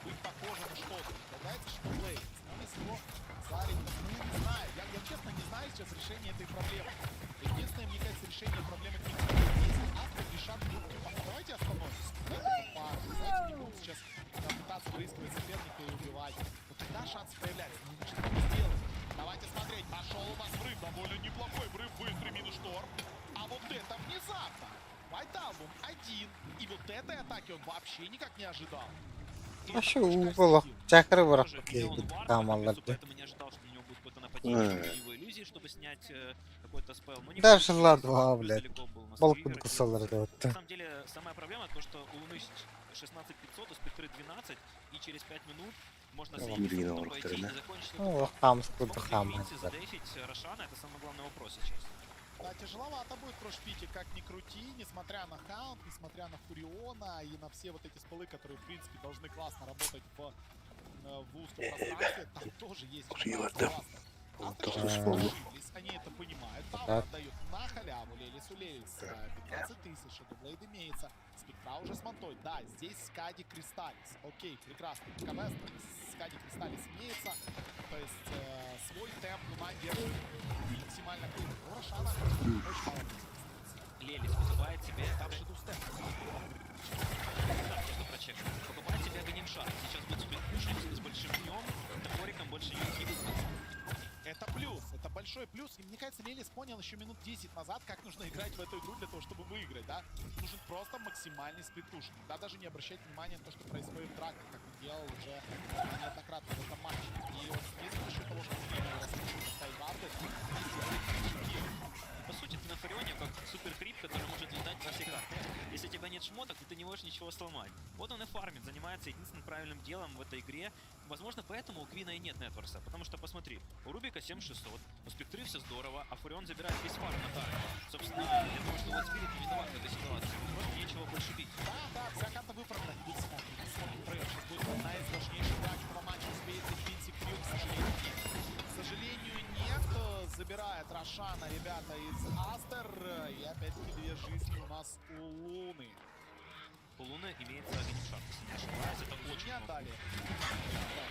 быть похоже на что-то. Догадается, что Блейд. Он из него зарит. Ну, не знаю. Я честно не знаю сейчас решения этой проблемы. Единственное, мне кажется, решение проблемы к если Астра решат, давайте остановимся. Давайте не будем сейчас пытаться выискивать соперника и убивать. Вот тогда шанс появляется. Ну, что мы сделаем? Давайте смотреть. Пошел у нас врыв. Довольно неплохой врыв. Быстрый минус шторм. А вот это внезапно. Вайталбум один. И вот этой атаки он вообще никак не ожидал. Вообще было. Чакры вырахли. Поэтому не ожидал, что у него будет какое-то нападение, его иллюзии, чтобы снять какой-то спел. Даже ладно, блядь. Балку кусал. На самом деле, самая проблема то, что у Луны 16500, у Спектры 12, и через 5 минут можно соединиться, пойти и закончить. Ну, хам, сколько хам. Задейфить Рошана, это самый главный вопрос сейчас. Да, тяжеловато будет про шпики, как ни крути, несмотря на хаунт, несмотря на Фуриона и на все вот эти спылы, которые, в принципе, должны классно работать в узком пространстве, там тоже есть ошиблись, они это понимают. Тауэр отдают на халяву Лелису. Лелис 15 тысяч, Блейд имеется. Спектра уже с мантой. Да, здесь Скади Кристаллис. Окей, прекрасно. КВС, Скади Кристаллис имеется. То есть свой темп Луна держит максимально круто. У Рошана очень мало. Лелис покупает себе... Там шедустеп. Так, можно прочекать. Покупает себе Ганимшар. Сейчас будет спидпушить с большим днем. Топориком больше не кидать. Это плюс, это большой плюс. И мне кажется, Лелис понял еще минут 10 назад, как нужно играть в эту игру для того, чтобы выиграть, да? Нужен просто максимальный сплитпуш. Да, даже не обращать внимания на то, что происходит в драках, как он делал уже неоднократно в этом матче. И вот здесь за счет того, что он раскручивает скайварды, по сути, ты на Фурионе как суперкрип, который может летать во все карты. Если у тебя нет шмоток, то ты не можешь ничего сломать. Вот он и фармит, занимается единственным правильным делом в этой игре. Возможно, поэтому у Квина и нет нетворса. Потому что, посмотри, у Рубика 7600, у Спектры все здорово, а Фурион забирает весь фарм на тарге. Собственно, я думаю, что вот Спирит не виноват в этой ситуации. Просто нечего больше бить. Да, вся карта выправлена. Будет смотрим, сейчас будет одна из важнейших драк этого матча. Успеет ли Квинси Крю, к сожалению, нет. К сожалению, нет. Забирает Рошана, ребята, из Астер. И опять-таки 2 жизни у нас у Луны. У Луны имеется Ганимшар, если не ошибаюсь, это очень много. Отдали.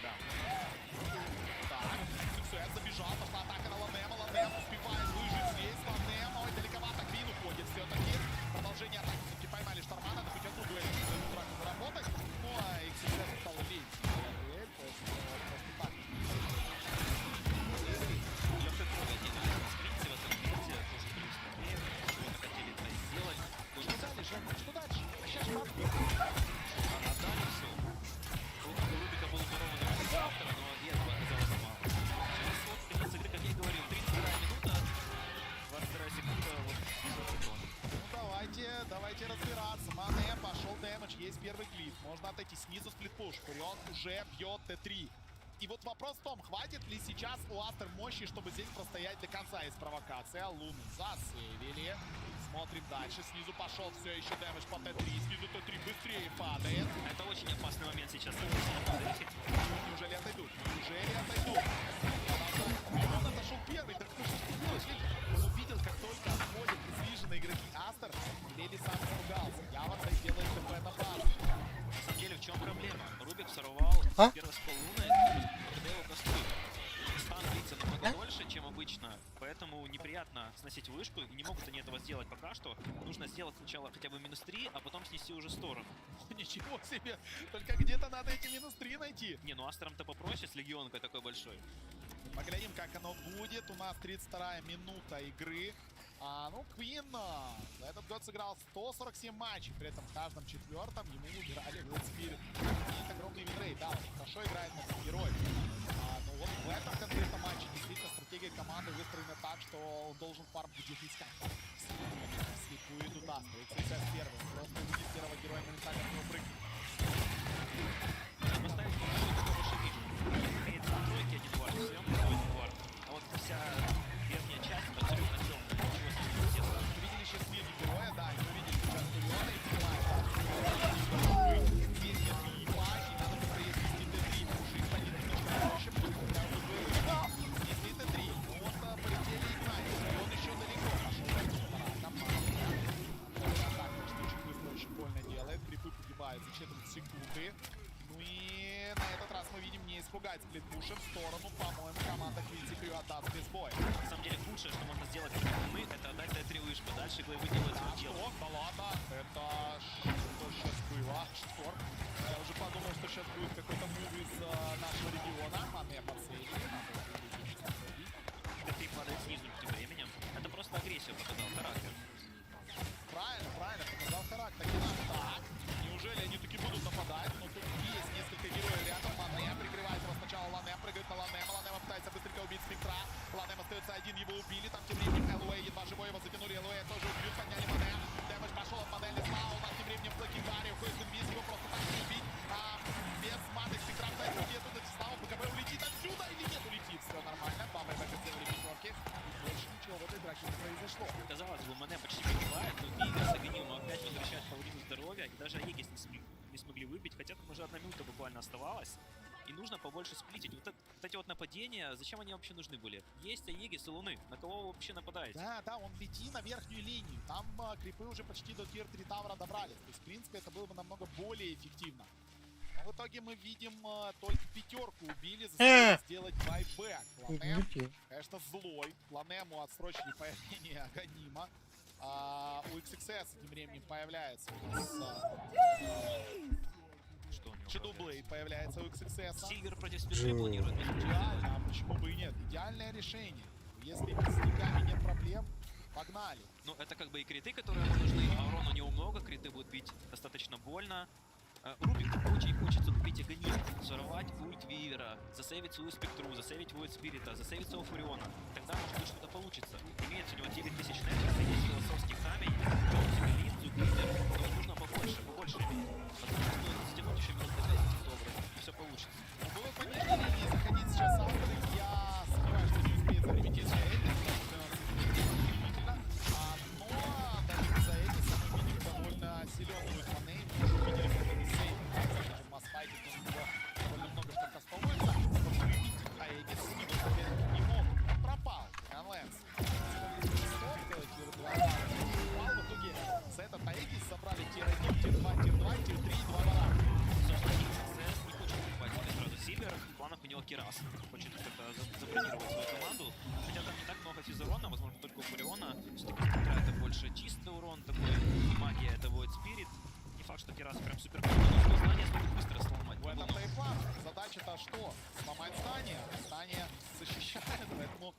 Да. Так, Сюксуэт забежал, пошла атака на Ланема. Ланема успевает выжить здесь. Ланема, ой, далековато Квин уходит все-таки. Продолжение атаки, все-таки поймали Штормана, на хоть одну дуэль заработать. Ну, а XXS стал лень. Дуэль, то есть просто так. Легкая кровь, скрипте в этом виде, тоже плюс наклеек. Чего-то хотели это сделать. Что дальше? Что дальше? А сейчас шапки. Отдали все. У Рубика был здоровый на автора, но и этого оказалось мало. Через вот конец игры, как я и говорил, 32 минута, 22 секунда, вот. Ну давайте разбираться. Мане, пошел дэмэдж, есть первый клип. Можно отойти снизу, сплитпуш. Фурион уже бьет Т3. И вот вопрос в том, хватит ли сейчас у Астер мощи, чтобы здесь простоять до конца. Есть провокация. Луну засейвили. Смотрим дальше. Снизу пошел все еще дэмэдж по Т3. Снизу Т3 быстрее падает. Это очень опасный момент сейчас. Неужели отойдут? Он отошел первый. Так что делать? Он увидел, как только отходят слиженные игроки Астер. Лели сам испугался. Явор делает ТП на базу. На самом деле, в чем проблема? Рубик сорвал первый с полуны, когда его кастует. Стан длится намного дольше, чем обычно, поэтому неприятно сносить вышку, и не могут они этого сделать пока что. Нужно сделать сначала хотя бы -3, а потом снести уже сторону. Ничего себе! Только где-то надо эти -3 найти. Не, ну Астером-то попроще, с легионкой такой большой. Поглядим, как оно будет. У нас 32-я минута игры. Квин за этот год сыграл 147 матчей, при этом в каждом четвертом ему убирали Блэдспирит. Есть огромный винрейт, да, он хорошо играет на герой. Но вот в этом конкретном матче действительно стратегия команды выстроена так, что он должен фарм где-то искать. Слепую идут Астер, XXS первый, просто увидит первого героя, моментально в него прыгнет. Поставить такого шагиша. Имеется на тройке один вар, всем один вар. А вот вся верхняя часть абсолютно темная. Увидели сейчас снизу героя, да, и увидели сейчас Фуриона и понимают, да, здесь нет ебаши, надо бы произвести Т3, пушить станет немножко проще, потому что снесли Т3, вот полетели Игнайт, он еще далеко пошел, вторая команда. Так, очень быстро, очень больно делает, крипы погибают за четверть секунды. Ну и на этот раз мы видим не испугать сплитпуши в сторону, по-моему, команда Квинси Крю отдаст без боя. На самом деле худшее, что можно сделать мы, это отдать Т3 вышку. Дальше глэйвы делают свое дело. Да ладно, это что сейчас было? Шторм. Я уже подумал, что сейчас будет какой-то мув из нашего региона. Мане подсейли. Т3 падает снизу тем временем. Это просто агрессию показал характер. Правильно, показал характер. Так, неужели они таки будут нападать? Но тут есть несколько героев рядом. Мане прикрывает его сначала. Ланем прыгает на Ланема. Ланема пытается быстренько убить Спектра. Ланем остается один, его убили. Там тем временем Элуэй едва живой, его затянули. Элуэй тоже убьют, подняли Мане. Дэмэдж пошел от модели Слава. У нас тем временем в Блэкингаре уходит инвиз, его просто так не убить. Без маны Спектра пытается убить. Тут Слава БКБ улетит отсюда или нет улетит? 1 минута буквально оставалась. И нужно побольше сплитить. Вот эти вот нападения, зачем они вообще нужны были? Есть Аегис и Луны. На кого вы вообще нападаете? Да, он лети на верхнюю линию. Там крипы уже почти до тир 3 тавра добрались. То есть, в принципе, это было бы намного более эффективно. Но в итоге мы видим только 5 убили, заставили сделать байбэк. Ланем, конечно, злой. Ланему отсрочили появление Аганима. У XXS тем временем появляется у нас... Shadow Blade появляется у XXS. Сильвер против спирты планирует. Идеально, а почему бы и нет? Идеальное решение. Если с никами нет проблем, погнали. Ну, это как бы и криты, которые нам нужны. А урона у него много, криты будут бить достаточно больно. Рубик очень хочется купить Аганим, своровать ульт Вивера, засейвить свою спектру, засейвить Void Спирита, засейвить своего Фуриона. Тогда, может быть, что-то получится. Имеется у него 9000 нетов, есть философский камень, Линзу, Глидер, но нужно побольше иметь. Потому что стоит затянуть еще минут 5 этих добрых, и все получится. Было по нижней линии заходить сейчас автор, я сомневаюсь, что не успеет залимитить Эдди, но даже за Эдди мы видим довольно силённую фанейм, мы видели, что это сейф, даже в масс-файте у него довольно много что кастовывается, но победить Аегис с ним соперник не мог, он пропал, Ганлэнс. Стоп, делать тир 2, упал, в итоге за этот Аегис собрали тир 1, тир 2, тир 2, тир 3, 2 вара. Не хочет покупать сразу Сильвер, в планах у него Кирас. Хочет как-то забронировать свою команду. Хотя там не так много физурона, возможно, только у Фуриона. Все-таки спектра это больше чистый урон такой, и магия это Void Spirit. Не факт, что Кирас прям супер крутой, но знание сможет быстро сломать. В этом плей-план задача-то что? Сломать здание. Здание защищает, поэтому...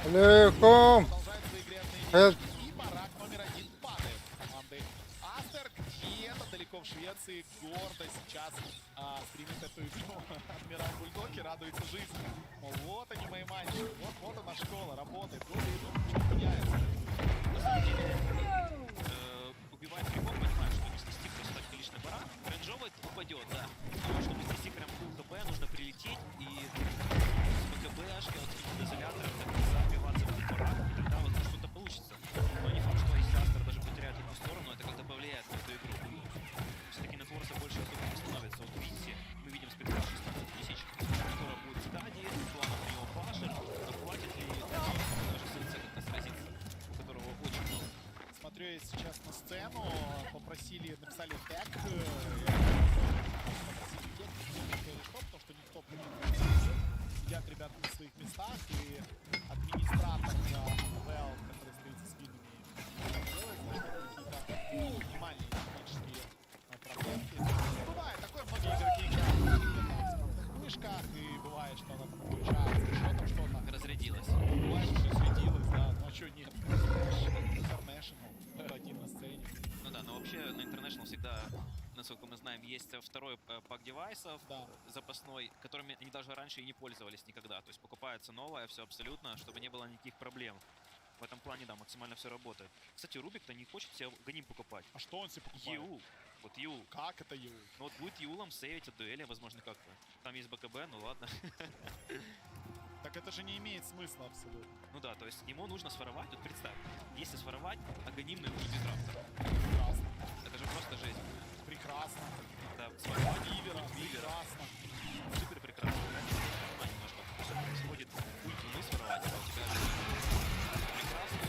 Алейкум! Продолжается игры. И барак номер 1 падает команды Астерг. И это далеко в Швеции гордо сейчас стримит эту игру. Адмирал Бульдоки радуется жизни. Мол, вот они, мои мальчики, вот она школа, работает, вот и что меняется. На самом деле, убивать крипов, понимаю, что не снести просто так личный барак. Рейнджовый упадет, да. Но чтобы снести прям full ХП, нужно прилететь и с БКБшки, вот с изолятором забиваться в барак, и тогда вот что-то получится. Но не факт, что если Астер даже потеряет эту сторону, это как-то повлияет на эту игру. Все-таки на Форса больше особо не становится. Вот видите, мы видим спектр 16 000, которая будет стадии, планов у него пашер, но хватит ли даже сердца как-то сразиться, у которого очень много. Смотрю я сейчас на сцену, написали тег, потому что никто сидят ребята на своих местах, и администратор ВЛ, который стоит за спинами, делает, какие-то минимальные технические проблемки. Бывает, такое многие игроки играют в мышках, и бывает, что она там включается, еще там что-то. Разрядилась. Бывает, что светилось, да, ну а что нет? International, один на сцене. Ну да, но вообще на International всегда, насколько мы знаем, есть второй пак девайсов, запасной, которыми они даже раньше и не пользовались никогда. То есть покупается новое, все абсолютно, чтобы не было никаких проблем. В этом плане, да, максимально все работает. Кстати, Рубик-то не хочет себе Ганим покупать. А что он себе покупает? Юл. Вот Юл. Как это Юл? Ну вот будет Юлом сейвить от дуэли, возможно, как-то. Там есть БКБ, ну ладно. Так это же не имеет смысла абсолютно. Ну да, то есть ему нужно своровать, вот представь, если своровать, Аганимный уже без рафтера. Прекрасно. Это же просто жизнь. Прекрасно. Да, своровать Вивера. Прекрасно. Супер прекрасно. Да? Немножко все происходит. Ульт Луны своровать, а у тебя прекрасно.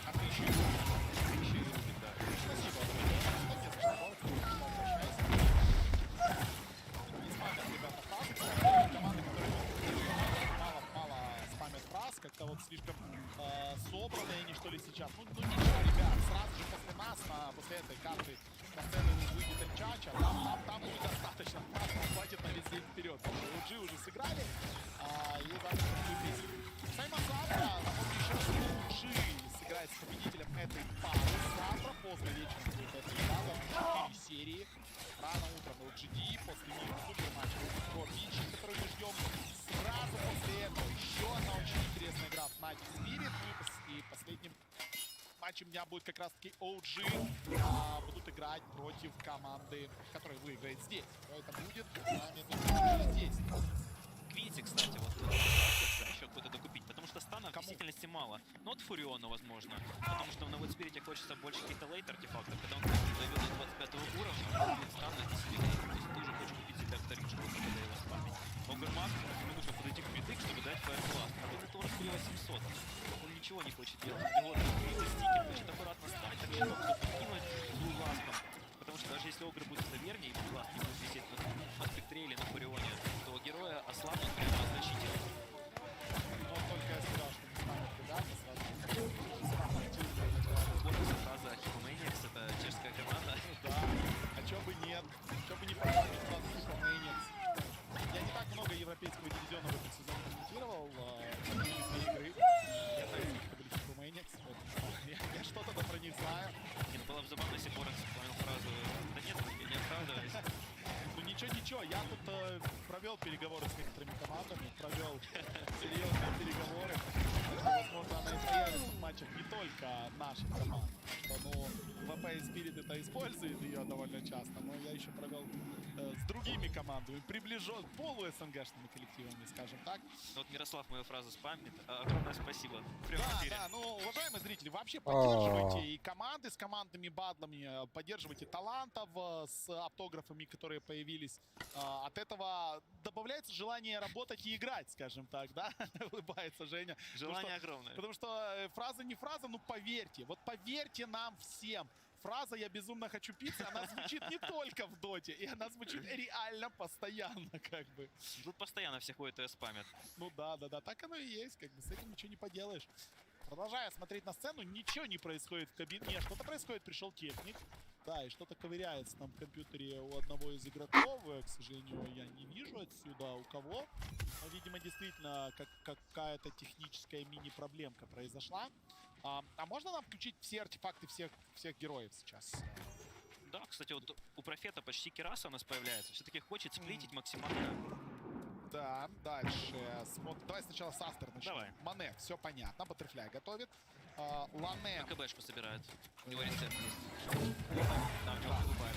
А ты еще и Рубик, да. Спасибо. Не спамят ребята фраз. Команды, которые мало спамят фраз, как-то вот слишком собранные они, что ли, сейчас. Ну ничего, ребят, сразу же после нас, после этой карты на сцену выйдет Эльчача, там будет достаточно, хватит на весь день вперед. OG уже сыграли, и завтра пошлют. Саймон завтра, напомню еще раз, OG сыграет с победителем этой пары. Завтра поздно вечером будет эта игра, 4 серии. Рано утром LGD, после них супер матч про Бичи, который мы ждем. Сразу после этого еще одна очень интересная игра в Fnatic Spirit. И последним матчем дня будет как раз-таки OG. Будут играть против команды, которая выиграет здесь. Кто это будет? Здесь. Квинти, кстати, вот еще какой-то докупить, потому что станов в действительности мало. Но от Фуриона, возможно, потому что на Вудспирите хочется больше каких-то лейт-артефактов, когда он довел до 25 уровня, он стан и сильный. То есть ты уже хочешь купить себе вторичку, когда его спамить. Огрмак, ему нужно подойти к притык, чтобы дать фаербласт. А вот это он сбил 800. Он ничего не хочет делать. И вот это стикер, хочет аккуратно стать, так что кто подкинуть блуластом. Потому что даже если Огр будет довернее, и блуласт не будет висеть на спектре или на Фурионе, то героя ослабнут прямо значительно. Но только я сказал, что не станет кидаться, сразу. Помните фраза Hippomanix, это чешская команда? Ну да, а чё бы нет, чё бы не поставить фразу Hippomanix. Я не так много европейского дивизиона в этом сезоне комментировал, игры. Я знаю, что были Hippomanix, я что-то про них знаю. Нет, было бы забавно, если Борекс понял фразу «Да нет, я не оправдываюсь». Ну ничего, я тут провел переговоры с некоторыми командами, провел серьезные переговоры. Возможно, она и появится в матчах не только наших команд. Что, ну, ВП и Spirit это использует ее довольно часто, но я еще провел с другими командами, приближен полу-СНГшными коллективами, скажем так. Вот Мирослав мою фразу спамит. Огромное спасибо. Да, ну, уважаемые зрители, вообще поддерживайте и команды с командными батлами, поддерживайте талантов с автографами, которые появились. От этого добавляется желание работать и играть, скажем так, да? Улыбается Женя. Желание огромное. Потому что фраза не фраза, ну поверьте. Вот поверьте нам всем. Фраза «я безумно хочу пиццы», она звучит не только в доте, и она звучит реально постоянно, как бы. Тут постоянно все ходят и спамят. Ну да, так оно и есть, как бы с этим ничего не поделаешь. Продолжая смотреть на сцену, ничего не происходит в кабине. Что-то происходит, пришел техник. Да, и что-то ковыряется там в компьютере у одного из игроков. К сожалению, я не вижу отсюда у кого. Но, видимо, действительно какая-то техническая мини-проблемка произошла. А можно нам включить все артефакты всех героев сейчас? Да, кстати, вот у Профета почти Кераса у нас появляется. Все-таки хочет сплитить максимально. Да, дальше. Давай сначала с Астер начнем. Давай. Мане, все понятно. Баттерфляй готовит. Лане. КБшку собирает. У него рецепт есть. Там у него выкупает.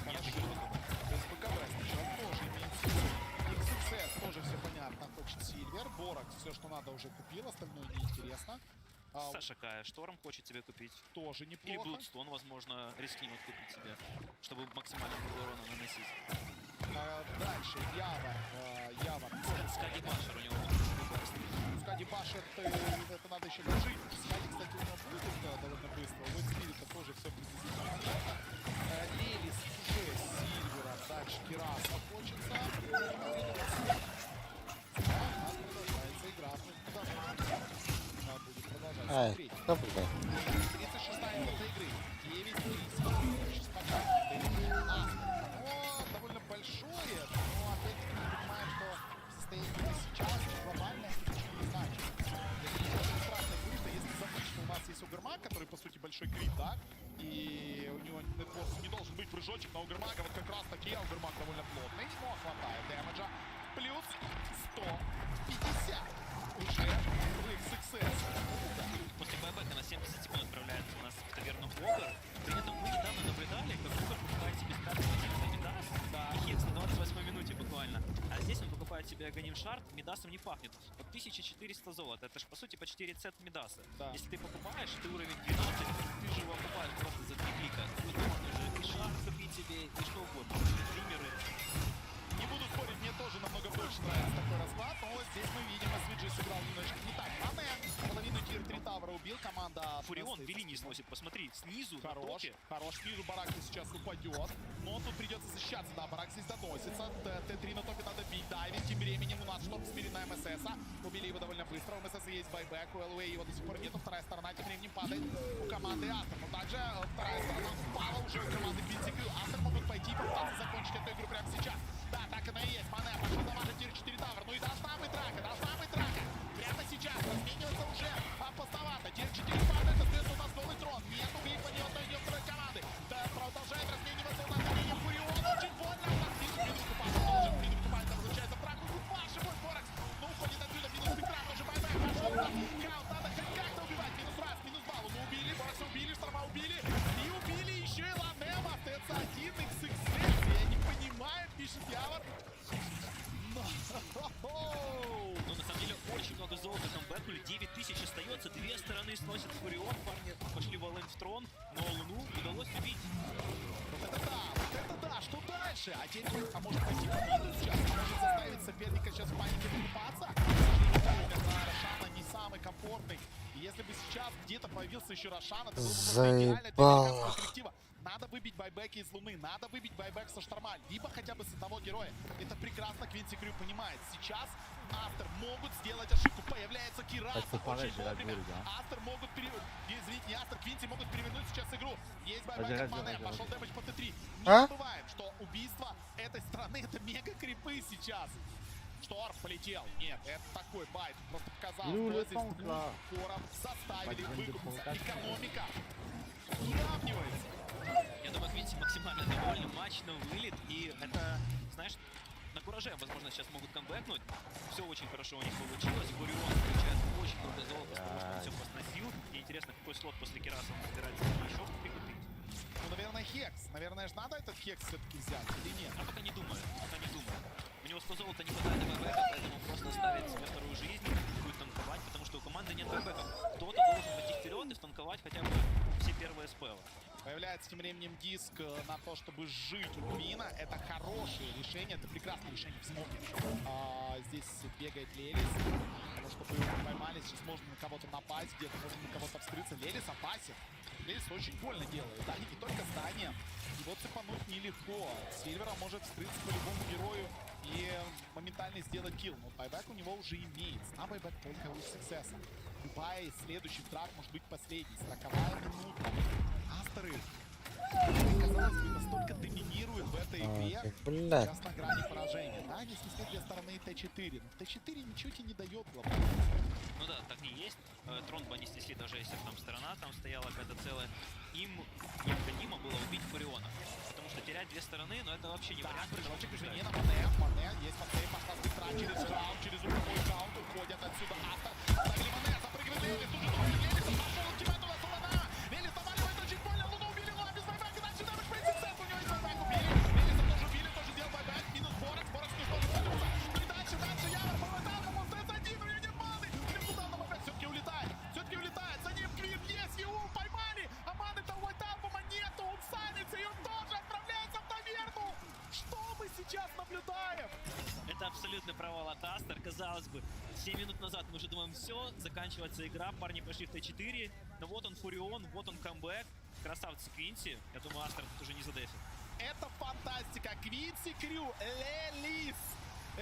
То есть БКБ сначала тоже имеет XXS, тоже все понятно. Хочет Сильвер. Боракс все, что надо, уже купил. Остальное неинтересно. Саша Кая Шторм хочет себе купить. Тоже неплохо. И Блудстон, возможно, рискнет купить себе, чтобы максимально много урона наносить. Дальше Явор. Скади Башер у него. Скади Башер, это надо еще дожить. Скади, кстати, у него будет довольно быстро. У Спирита тоже все приблизительно понятно. Лелис уже Сильвера. Дальше Кераса хочется. Продолжается игра. Будет продолжать смотреть. 36-я минута игры. 9-3. Довольно большое, но опять-таки мы понимаем, что состояние сейчас глобально ничего не значит. Это очень страшно вышло, если забыть, что у нас есть Огрмак, который по сути большой крит, да? И у него не должен быть прыжочек на Огрмага, вот как раз таки Огрмак довольно плотный, но хватает дэмэджа. Плюс 150 уже в XXS. После байбека на 70 секунд отправляется у нас в таверну Огр. При этом мы недавно наблюдали, как Огр покупает себе спрятанный Мидас. Да. И Хекс на 28 минуте буквально. А здесь он покупает себе Аганим Шард, Мидасом не пахнет. Вот 1400 золота, это же по сути почти рецепт Мидаса. Да. Если ты покупаешь, ты уровень 12, ты же его покупаешь просто за 3 клика. Тут можно уже и Шард купить себе, и что угодно. Стримеры. Не буду спорить, мне тоже намного больше нравится такой расклад, но здесь мы видим, SVG сыграл немножечко не так. Мане половину тир-3 тавра убил, команда... Фурион Вилли не сносит, посмотри, снизу на топе. Хорош, снизу Баракси сейчас упадет, но тут придется защищаться, да, Баракси доносится, Т3 на топе надо бить, дайвить, тем временем у нас Шторм Спирит на МСС, убили его довольно быстро, у МСС есть байбек, у ЛВ его до сих пор нету, вторая сторона тем временем падает у команды Астер, но также вторая сторона упала уже у команды BTQ, Астер могут пойти и попытаться закончить эту игру прямо сейчас. Да, так оно и есть. Мане пошел дамажить тир-4 тавр. Ну и должна быть драка. Прямо сейчас. Размениваться уже опасновато. Тир-4 падает. Остается у нас голый трон. Нету клипа, не отойдет второй команды. Да, продолжает размениваться у нас Аганим Фурион. Очень больно. У нас минус купает. Минус купает. Там разлучается в драку. Ваши мой Боракс. Ну, уходит отсюда. Минус спектра. Уже байбек. Пошел. Хаут. Надо как-то убивать. Минус раз. Минус балл. Ну, убили. Боракса убили. Шторма убили. И убили еще и Ланема. Остается 1 XX. дальше. А теперь может пойти по миду сейчас, может заставить соперника сейчас в панике выкупаться. На Рошана не самый комфортный. И если бы сейчас где-то появился еще Рошан, это было бы просто идеально для американского коллектива. Надо выбить байбеки из Луны, надо выбить байбек со Шторма, либо хотя бы с одного героя. Это прекрасно Квинси Крю понимает. Сейчас Астер могут сделать ошибку. Появляется Кираса очень вовремя. Астер могут извините, не Астер, Квинси могут перевернуть сейчас игру. Есть байбек от Мане, пошел дэмэдж по Т3. Не забываем, что убийство этой страны это мега крипы сейчас. Шторм полетел. Нет, это такой байт. Просто показал, что здесь двух форов заставили выкупиться. Экономика выравнивается. Я думаю, Квинси максимально довольны. Матч на вылет. И это, знаешь, на кураже, возможно, сейчас могут камбэкнуть. Все очень хорошо у них получилось. Фурион получает очень много золота, потому что он все посносил. И интересно, какой слот после Кираса он собирается еще прикупить. Ну, наверное, Хекс. Наверное, же надо этот Хекс все-таки взять или нет? Я пока не думаю, пока не думаю. У него 100 золота не хватает на байбека, поэтому просто ставит себе вторую жизнь, будет танковать, потому что у команды нет байбеков. Кто-то должен пойти вперед и станковать хотя бы все первые спеллы. Появляется тем временем диск на то, чтобы сжить у Квина. Это хорошее решение, это прекрасное решение в смоке. Здесь бегает Лелис. Потому чтобы его поймали, сейчас можно на кого-то напасть, где-то можно на кого-то вскрыться. Лелис опасен. Лелис очень больно делает, да, не только здание. Его цепануть нелегко. Сильвера может вскрыться по любому герою и моментально сделать килл. Но байбек у него уже имеется. На байбек только у Сексеса. Любая из следующих драк может быть последней. 40-я минута. Астеры, казалось бы, настолько доминируют в этой игре. Сейчас на грани поражения. Да, они снесли две стороны Т4. Но Т4 ничего тебе не дает глобально. Ну да, так и есть. Трон бы они снесли, даже если там сторона там стояла какая-то целая. Им необходимо было убить Фуриона. Потому что терять две стороны, но это вообще не вариант. Прыжочек движения на Мане. Мане, есть Мане, пошла быстро через раунд, через угловой раунд. Уходят отсюда Астер. Ставили Мане, запрыгивает Лелис. Тут же тоже Лелис. Пошел ультимат у нас Луна. Лелис наваливает очень больно. Луну убили, Луна без байбека. Дальше дэмэдж по Сексесу. У него есть байбек. Убили. Лелиса тоже убили, тоже сделал байбек. Минус Борекс. Борекс не что вернуться. Ну и дальше, Явор поводал. Но Монстресс один. У него нет маны. Куда на байбек? Все-таки улетает. Все-таки улетает. За ним Квин. Есть его. Поймали. А маны-то у Вайталпума нету. Он санится. И он тоже отправляется в таверну. Что мы сейчас наблюдаем? Это абсолютный провал от Астер. Казалось бы, 7 минут назад мы уже думаем, все, заканчивается игра, парни пошли в Т4. Но вот он Фурион, вот он камбэк. Красавцы Квинси. Я думаю, Астер тут уже не задефит. Это фантастика. Квинси Крю, Лелис.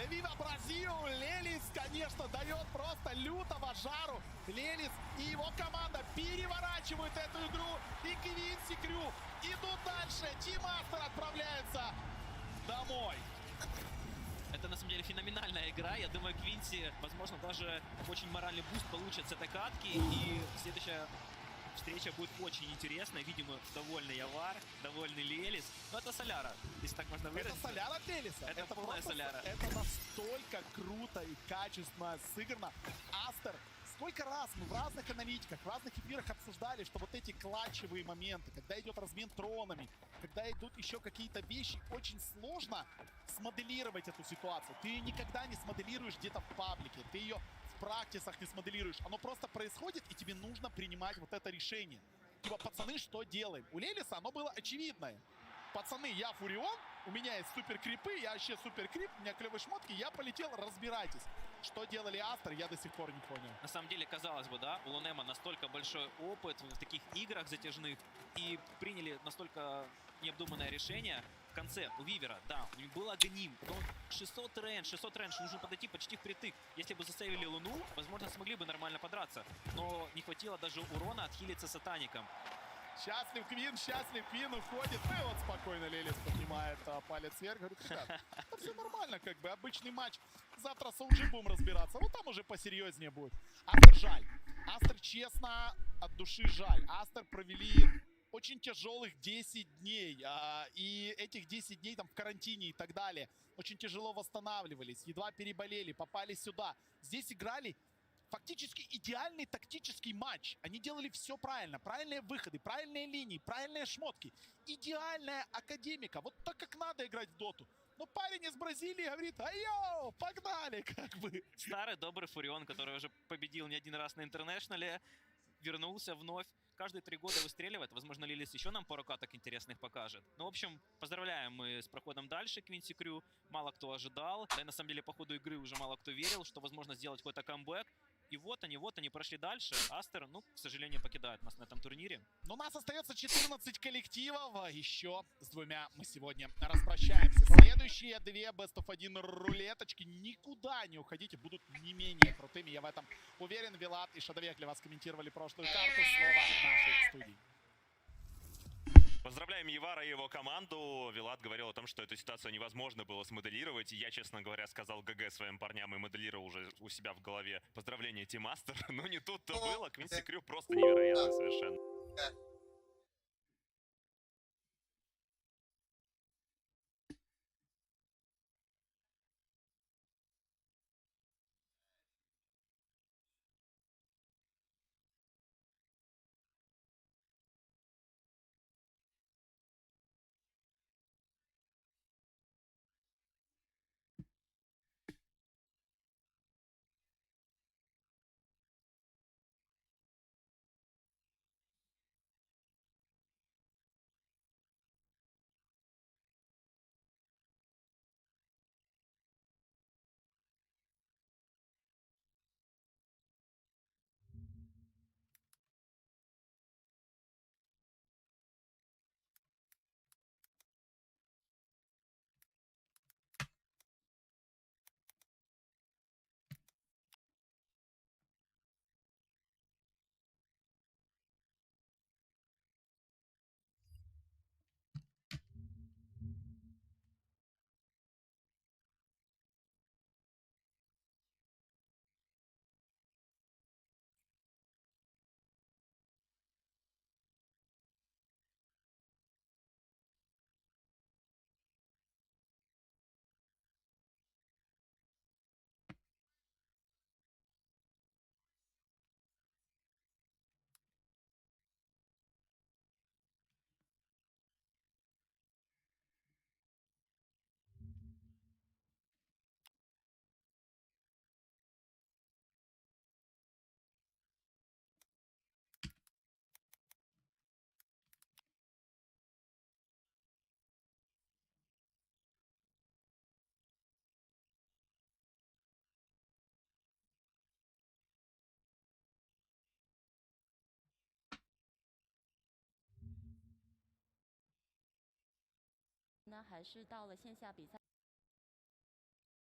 Вива Бразил, Лелис, конечно, дает просто лютого жару. Лелис и его команда переворачивают эту игру. И Квинси Крю идут дальше. Тим Астер отправляется домой. Это на самом деле феноменальная игра. Я думаю, Квинси, возможно, даже очень моральный буст получит с этой катки. И следующая встреча будет очень интересной. Видимо, довольный Явар, довольный Лелис. Но это Соляра, если так можно выразить. Это Соляра от Лелиса. Это полная Соляра. Это настолько круто и качественно сыграно. Астер. Сколько раз мы в разных аналитиках, в разных эфирах обсуждали, что вот эти клатчевые моменты, когда идет размен тронами, когда идут еще какие-то вещи, очень сложно смоделировать эту ситуацию. Ты ее никогда не смоделируешь где-то в паблике, ты ее в практисах не смоделируешь. Оно просто происходит, и тебе нужно принимать вот это решение. Типа, пацаны, что делаем? У Лелиса оно было очевидное. Пацаны, я Фурион, у меня есть супер крипы, я вообще супер крип, у меня клевые шмотки, я полетел, разбирайтесь. Что делали Астер, я до сих пор не понял. На самом деле, казалось бы, да, у Лунема настолько большой опыт в таких играх затяжных, и приняли настолько необдуманное решение. В конце у Вивера, да, у него был Аганим, но 600 рейндж, нужно подойти почти впритык. Если бы засейвили Луну, возможно, смогли бы нормально подраться, но не хватило даже урона отхилиться сатаником. Счастлив Квин уходит. Ну и вот спокойно Лелис поднимает палец вверх. Говорит, ребят, это все нормально, как бы обычный матч. Завтра с OG будем разбираться. Вот там уже посерьезнее будет. Астер жаль. Астер честно, от души жаль. Астер провели очень тяжелых 10 дней. И этих 10 дней там в карантине и так далее. Очень тяжело восстанавливались. Едва переболели, попали сюда. Здесь играли фактически идеальный тактический матч. Они делали все правильно. Правильные выходы, правильные линии, правильные шмотки. Идеальная академика. Вот так, как надо играть в доту. Но парень из Бразилии говорит, айо, погнали, как бы. Старый добрый Фурион, который уже победил не один раз на интернешнале, вернулся вновь каждые 3 года выстреливает. Возможно, Лилис еще нам пару каток интересных покажет. Ну, в общем, поздравляем мы с проходом дальше Квинси Крю. Мало кто ожидал. Да и на самом деле по ходу игры уже мало кто верил, что возможно сделать какой-то камбэк. И вот они прошли дальше. Астер, ну, к сожалению, покидает нас на этом турнире. Но у нас остается 14 коллективов. Еще с двумя мы сегодня распрощаемся. Следующие две Best of 1 рулеточки никуда не уходите. Будут не менее крутыми. Я в этом уверен. Вилат и Шадовек для вас комментировали прошлую карту. Слово нашей студии. Поздравляем Евара и его команду. Вилат говорил о том, что эту ситуацию невозможно было смоделировать. И я, честно говоря, сказал ГГ своим парням и моделировал уже у себя в голове поздравление Team Master. Но не тут-то было. Квинси Крю просто невероятно совершенно.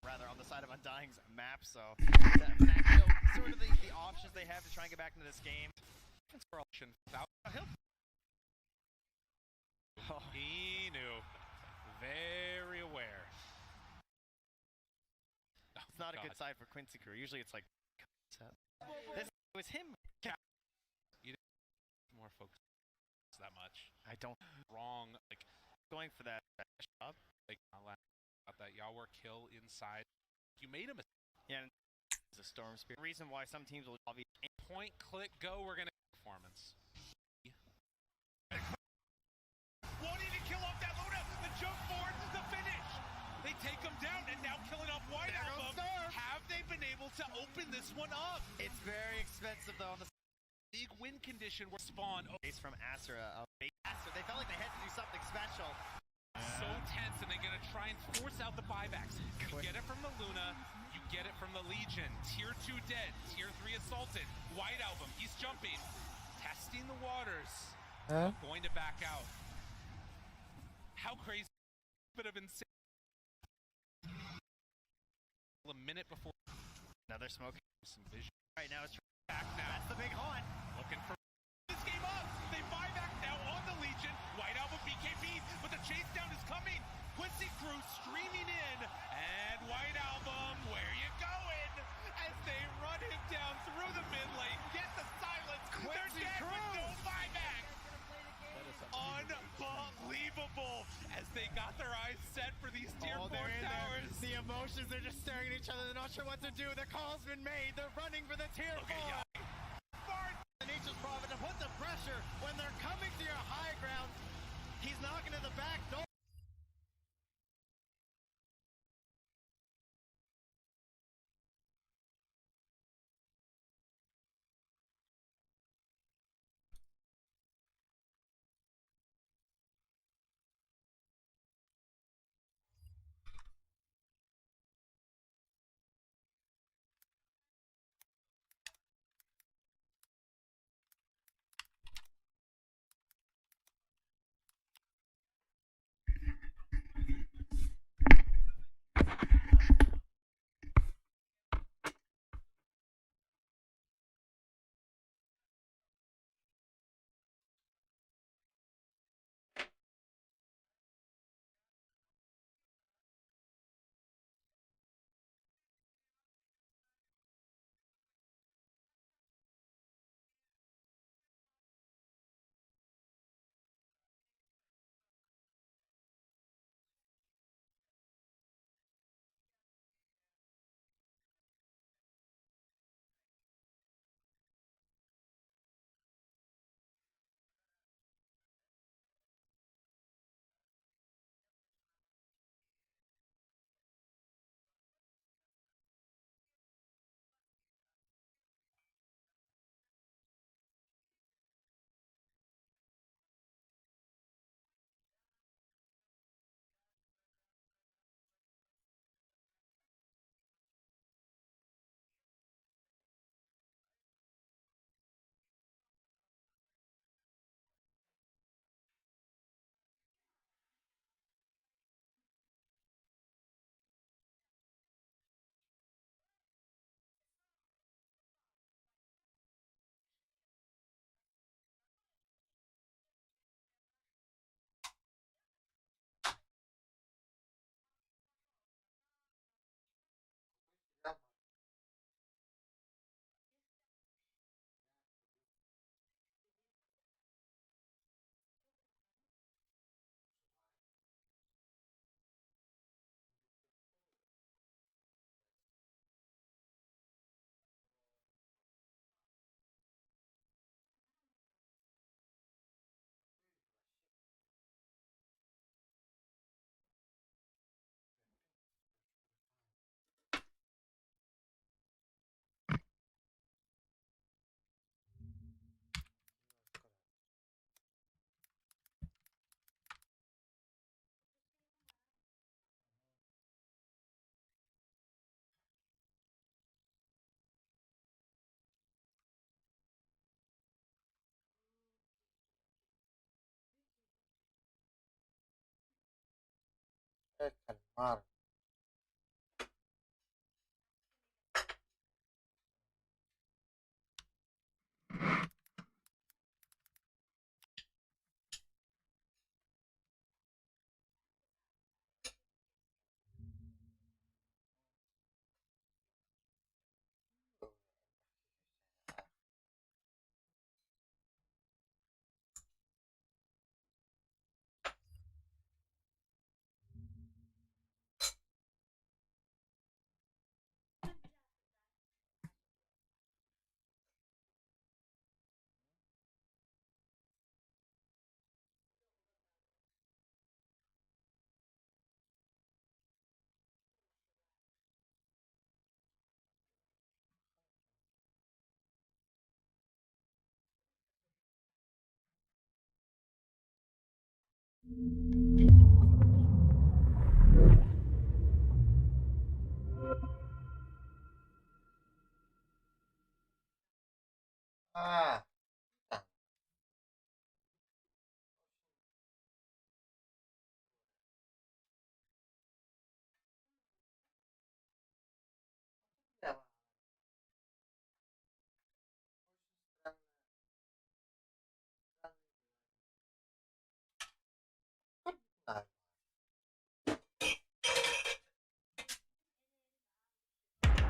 Rather on the side of Undying's map, so that, you know, sort of the options they have to try and get back into this game. He knew. Very aware. It's not a good side for Quincy Crew. Usually it's like this was him. You didn't more focus that much. I don't wrong like going for that shot. Like that Yawar kill inside. You made a mistake. Yeah, and it's a Storm Spear. Reason why some teams will obviously point, click, go. We're gonna performance. Wanting to kill off that Luna, the jump forward, the finish. They take him down and now killing off White Album. Have they been able to open this one up? It's very expensive though on the league win condition where spawn base from Asura. They felt like they had to do something special. So tense, and they're gonna try and force out the buybacks. You get it from the Luna, you get it from the Legion. Tier 2 dead, Tier 3 assaulted. White Album, he's jumping, testing the waters. Going to back out. How crazy, bit of insane. A minute before. Another smoke. Some vision. Right now it's back now. That's the big haunt. Looking for this game up. They buy back now on the Legion. White Album BKB, but the chase down is coming. Quincy Crew streaming in, and White Album, where you going? As they run him down through the mid lane, get the silence. They're dead with no buyback. Unbelievable. As they got their eyes set for these tier 4 towers. The emotions, they're just staring at each other. They're not sure what to do. The call's been made. They're running for the tier 4. Nature's Prophet to put the pressure when they're coming to your high ground. He's knocking to the back door.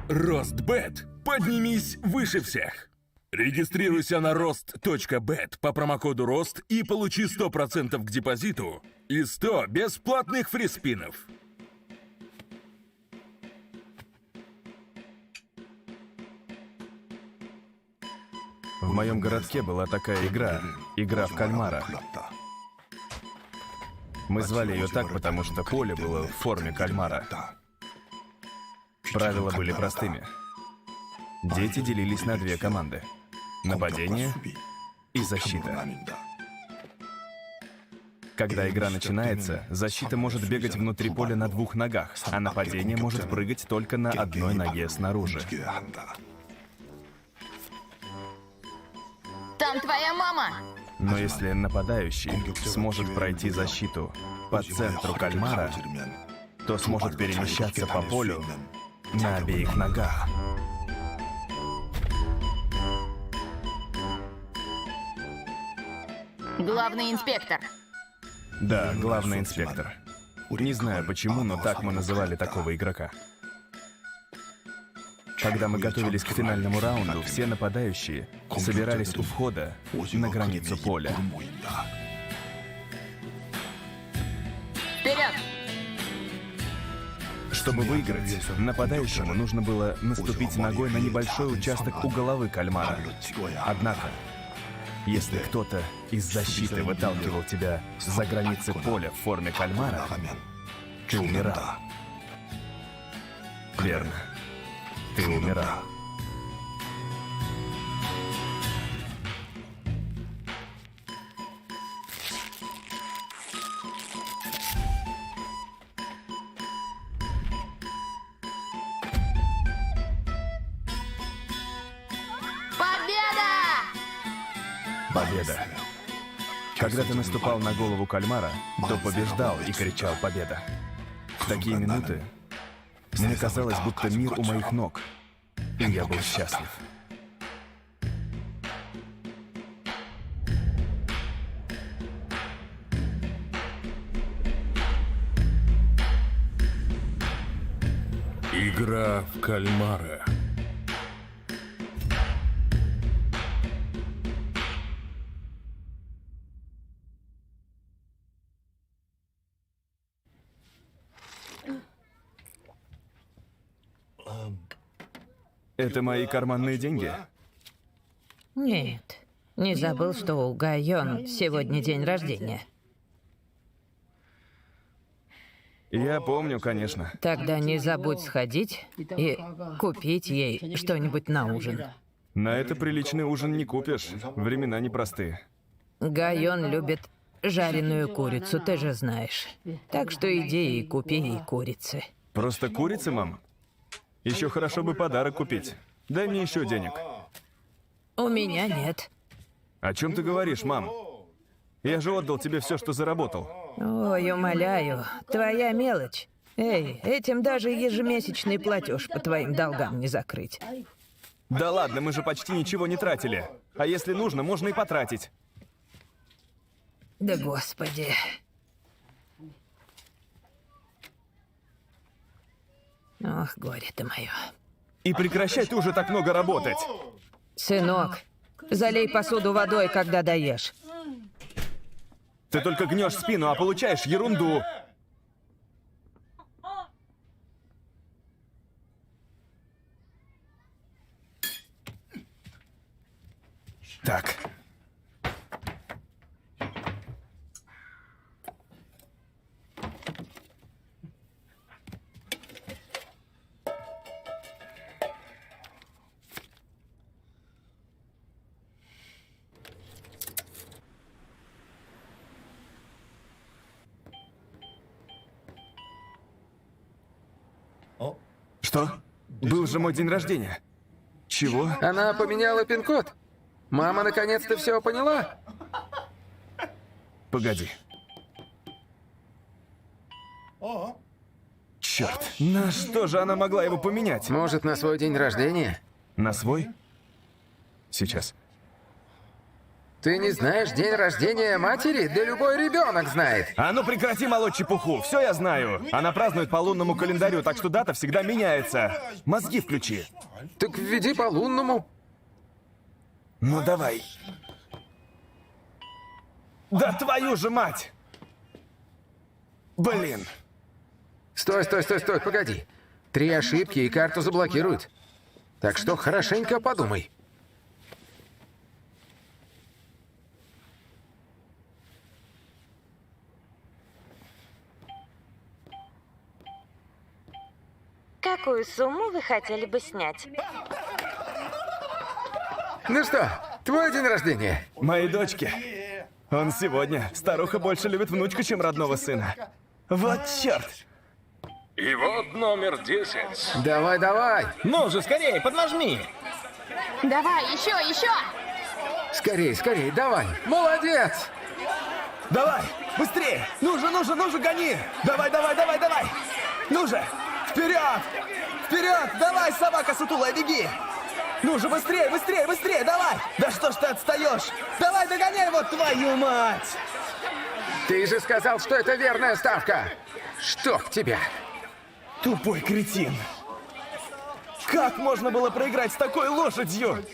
Ростбет. Поднимись выше всех. Регистрируйся на rost.bet по промокоду ROST и получи 100% к депозиту и 100 бесплатных фриспинов. В моем городке была такая игра в кальмара. Мы звали ее так, потому что поле было в форме кальмара. Правила были простыми. Дети делились на две команды. Нападение и защита. Когда игра начинается, защита может бегать внутри поля на двух ногах, а нападение может прыгать только на одной ноге снаружи. Там твоя мама! Но если нападающий сможет пройти защиту по центру кальмара, то сможет перемещаться по полю на обеих ногах. Главный инспектор. Да, главный инспектор. Не знаю почему, но так мы называли такого игрока. Когда мы готовились к финальному раунду, все нападающие собирались у входа на границу поля. Вперед! Чтобы выиграть, нападающему нужно было наступить ногой на небольшой участок у головы кальмара. Однако, если кто-то из защиты выталкивал тебя за границы поля в форме кальмара, ты умирал. Верно. Ты умирал. Победа! Когда ты наступал на голову кальмара, то побеждал и кричал «Победа!». В такие минуты мне казалось, будто мир у моих ног, и я был счастлив. Игра в кальмара. Это мои карманные деньги? Нет. Не забыл, что у Гайон сегодня день рождения. Я помню, конечно. Тогда не забудь сходить и купить ей что-нибудь на ужин. На это приличный ужин не купишь. Времена непростые. Гайон любит жареную курицу, ты же знаешь. Так что иди и купи ей курицы. Просто курицы, мам? Еще хорошо бы подарок купить. Дай мне еще денег. У меня нет. О чем ты говоришь, мам? Я же отдал тебе все, что заработал. Ой, умоляю, твоя мелочь. Эй, этим даже ежемесячный платеж по твоим долгам не закрыть. Да ладно, мы же почти ничего не тратили. А если нужно, можно и потратить. Да господи. Ох, горе ты мое. И прекращай ты уже так много работать. Сынок, залей посуду водой, когда доешь. Ты только гнешь спину, а получаешь ерунду. Так. Что? Был же мой день рождения. Чего? Она поменяла пин-код. Мама наконец-то все поняла. Погоди. Черт, на что же она могла его поменять? Может, на свой день рождения? На свой? Сейчас. Ты не знаешь день рождения матери? Да любой ребенок знает. А ну прекрати молоть чепуху, все я знаю. Она празднует по лунному календарю, так что дата всегда меняется. Мозги включи. Так введи по лунному. Ну давай. Да твою же мать! Блин. Стой, погоди. 3 ошибки и карту заблокируют. Так что хорошенько подумай. Какую сумму вы хотели бы снять? Ну что, твой день рождения? Моей дочки. Он сегодня. Старуха больше любит внучку, чем родного сына. Вот черт! И вот номер 10. Давай. Ну же, скорее, поднажми. Давай, еще! Скорее, давай. Молодец! Давай, быстрее! Ну же, гони! Давай! Ну же! Вперед! Давай, собака сутулая, беги! Ну же, быстрее! Давай! Да что ж ты отстаешь? Давай, догоняй его, твою мать! Ты же сказал, что это верная ставка! Чтоб тебя! Тупой кретин! Как можно было проиграть с такой лошадью?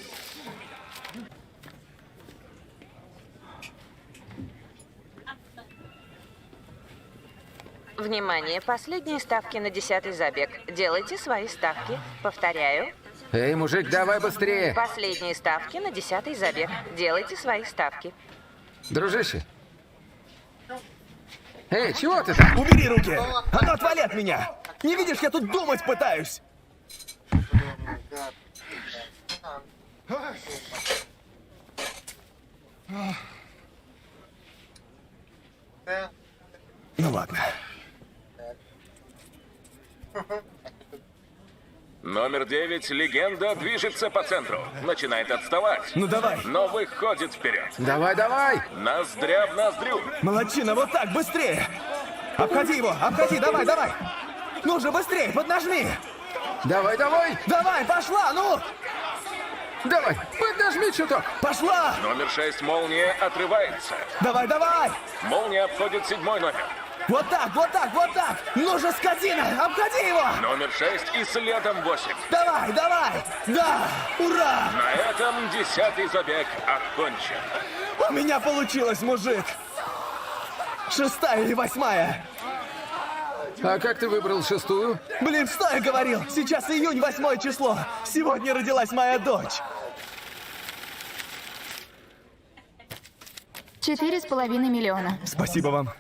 Внимание, последние ставки на 10-й забег. Делайте свои ставки. Повторяю. Эй, мужик, давай быстрее! Последние ставки на 10-й забег. Делайте свои ставки. Дружище! Эй, чего ты там? Убери руки! А ну отвали от меня! Не видишь, я тут думать пытаюсь! Ну ладно. Номер 9, легенда, движется по центру. Начинает отставать. Ну давай. Но выходит вперед. Давай. Ноздря в ноздрю. Молодчина, вот так, быстрее. Обходи его, давай. Ну же, быстрее, поднажми. Давай. Давай, пошла, ну. Давай, поднажми чуток. Пошла. Номер 6, молния, отрывается. Давай. Молния обходит 7-й номер. Вот так. Ну же, скотина, обходи его. Номер 6 и следом 8. Давай. Да, ура. На этом 10-й забег окончен. У меня получилось, мужик. 6-я или 8-я? А как ты выбрал 6-ю? Блин, что я говорил? Сейчас июнь, 8 число. Сегодня родилась моя дочь. 4,5 миллиона. Спасибо вам.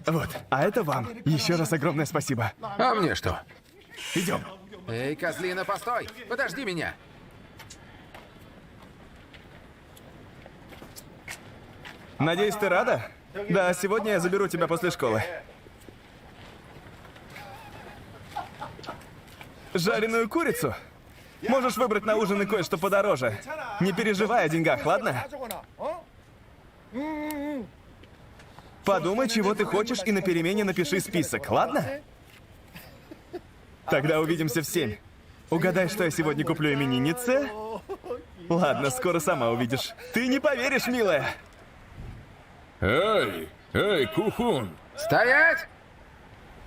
Вот, а это вам. Еще раз огромное спасибо. А мне что? Идем. Эй, козлина, постой! Подожди меня! Надеюсь, ты рада? Да, сегодня я заберу тебя после школы. Жареную курицу? Можешь выбрать на ужин и кое-что подороже. Не переживай о деньгах, ладно? Подумай, чего ты хочешь, и на перемене напиши список, ладно? Тогда увидимся в 7. Угадай, что я сегодня куплю имениннице? Ладно, скоро сама увидишь. Ты не поверишь, милая. Эй, Кухун! Стоять!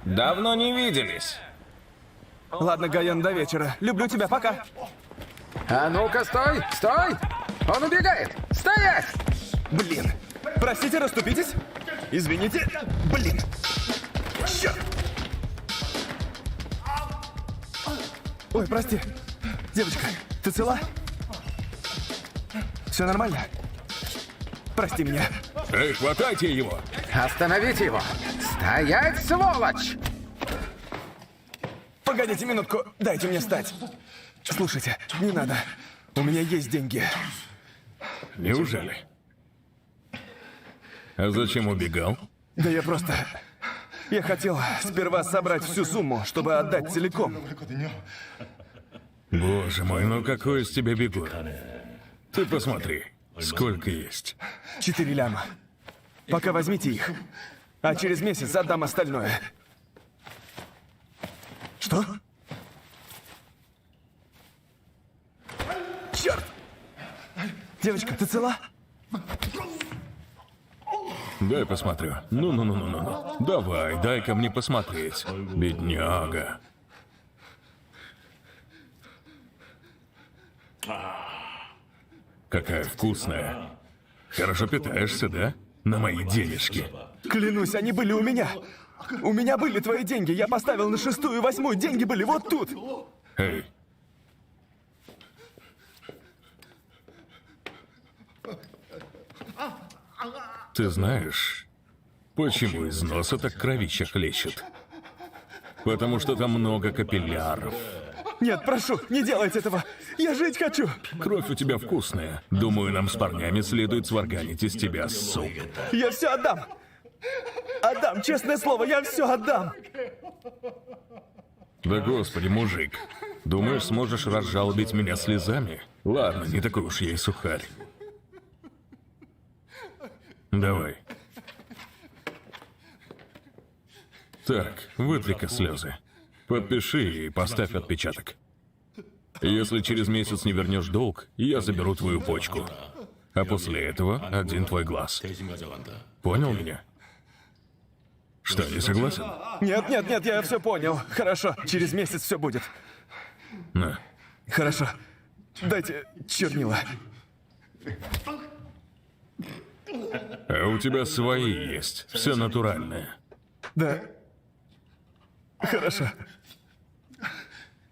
Давно не виделись. Ладно, Гаян, до вечера. Люблю тебя, пока. А ну-ка, стой! Стой! Он убегает! Стоять! Блин. Простите, расступитесь. Извините. Блин. Черт. Ой, прости. Девочка, ты цела? Все нормально? Прости меня. Эй, хватайте его! Остановите его! Стоять, сволочь! Погодите минутку, дайте мне встать. Слушайте, не надо. У меня есть деньги. Неужели? А зачем убегал? Да я просто... Я хотел сперва собрать всю сумму, чтобы отдать целиком. Боже мой, ну какой из тебя бегун. Ты посмотри, сколько есть. 4 ляма. Пока возьмите их, а через месяц отдам остальное. Что? Черт! Девочка, ты цела? Дай посмотрю. Ну. Давай, дай-ка мне посмотреть. Бедняга. Какая вкусная. Хорошо питаешься, да? На мои денежки. Клянусь, они были у меня. У меня были твои деньги. Я поставил на 6-ю и 8-ю. Деньги были вот тут. Эй. Ты знаешь, почему из носа так кровища хлещет? Потому что там много капилляров. Нет, прошу, не делайте этого. Я жить хочу. Кровь у тебя вкусная. Думаю, нам с парнями следует сварганить из тебя суп. Я все отдам. Отдам, честное слово, я все отдам. Да господи, мужик. Думаешь, сможешь разжалобить меня слезами? Ладно, не такой уж я и сухарь. Давай. Так, вытри-ка слезы. Подпиши и поставь отпечаток. Если через месяц не вернешь долг, я заберу твою почку. А после этого один твой глаз. Понял меня? Что, не согласен? Нет, я все понял. Хорошо, через месяц все будет. На. Хорошо. Дайте чернила. А у тебя свои есть. Все натуральное. Да. Хорошо.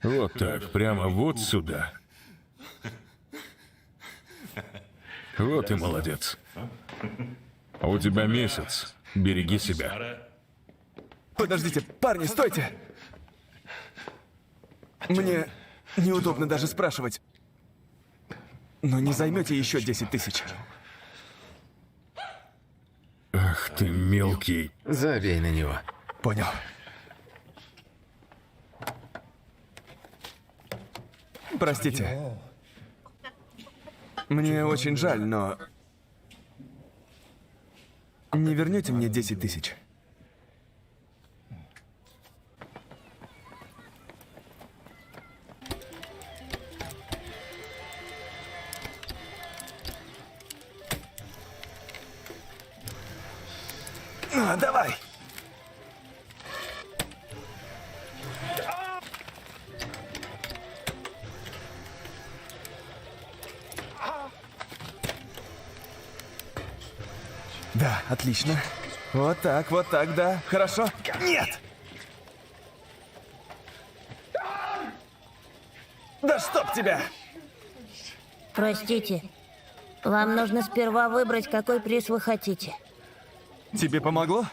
Вот так, прямо вот сюда. Вот и молодец. А у тебя месяц. Береги себя. Подождите, парни, стойте! Мне неудобно даже спрашивать. Но не займете еще 10 тысяч? Ах ты мелкий. Забей на него. Понял. Простите. Мне очень жаль, но... Не вернете мне 10 тысяч? Давай! Да, отлично. Вот так, да. Хорошо. Нет! Да чтоб тебя! Простите, вам нужно сперва выбрать, какой приз вы хотите. Тебе помогло?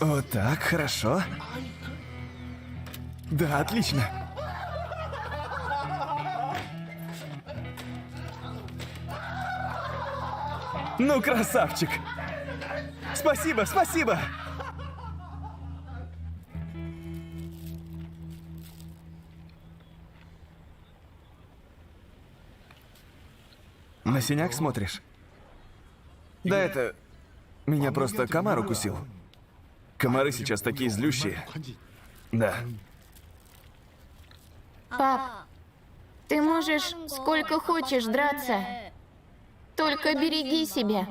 Вот так, хорошо. Да, отлично. Ну, красавчик. Спасибо, спасибо! На синяк смотришь? Да это... Меня просто комар укусил. Комары сейчас такие злющие. Да. Пап, ты можешь сколько хочешь драться. Только береги себя.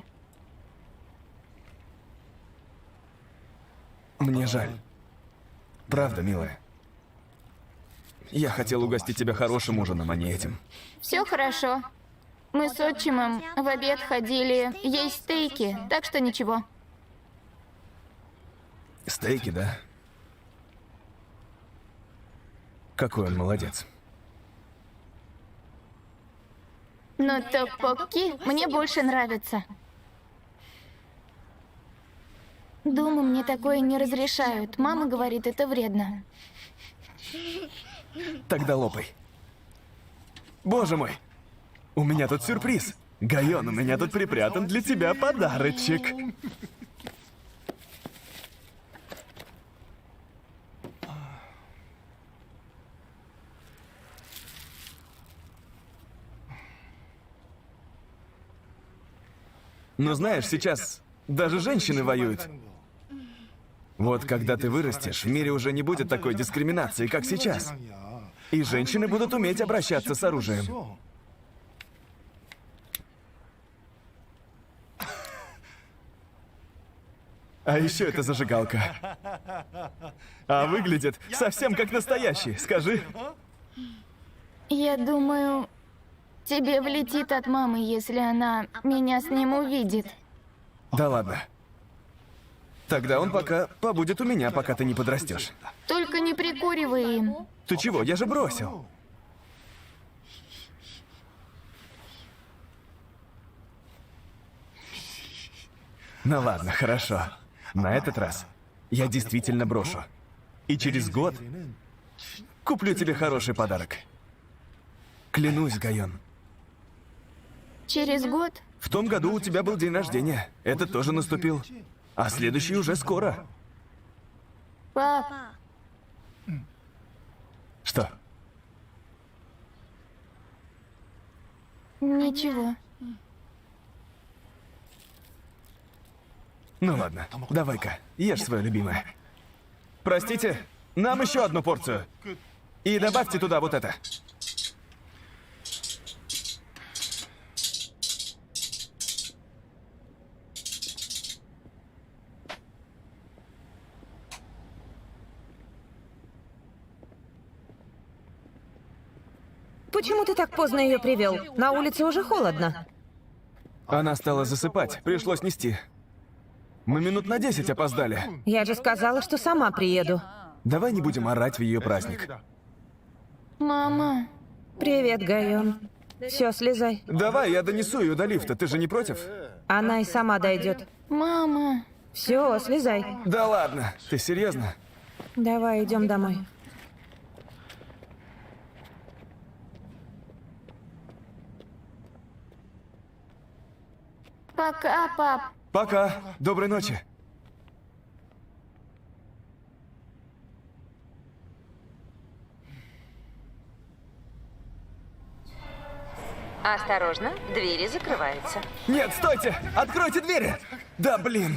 Мне жаль. Правда, милая. Я хотел угостить тебя хорошим ужином, а не этим. Все хорошо. Мы с отчимом в обед ходили есть стейки, так что ничего. Стейки, да? Какой он молодец. Но токпокки мне больше нравятся. Дома мне такое не разрешают. Мама говорит, это вредно. Тогда лопай. Боже мой! У меня тут сюрприз. Гайон, у меня тут припрятан для тебя подарочек. Ну знаешь, сейчас даже женщины воюют. Вот когда ты вырастешь, в мире уже не будет такой дискриминации, как сейчас. И женщины будут уметь обращаться с оружием. А еще это зажигалка. А выглядит совсем как настоящий, скажи. Я думаю, тебе влетит от мамы, если она меня с ним увидит. Да ладно. Тогда он пока побудет у меня, пока ты не подрастешь. Только не прикуривай им. Ты чего? Я же бросил. Ну ладно, хорошо. На этот раз я действительно брошу. И через год куплю тебе хороший подарок. Клянусь, Гайон. Через год? В том году у тебя был день рождения. Этот тоже наступил. А следующий уже скоро. Пап. Что? Ничего. Ну ладно, давай-ка, ешь свое любимое. Простите, нам еще одну порцию. И добавьте туда вот это. Почему ты так поздно ее привел? На улице уже холодно. Она стала засыпать, пришлось нести. Мы минут на 10 опоздали. Я же сказала, что сама приеду. Давай не будем орать в ее праздник. Мама. Привет, Гайон. Все, слезай. Давай, я донесу ее до лифта, ты же не против? Она и сама дойдет. Мама. Все, слезай. Да ладно, ты серьезно? Давай, идем домой. Пока, пап. Пока. Доброй ночи. Осторожно, двери закрываются. Нет, стойте! Откройте двери! Да блин!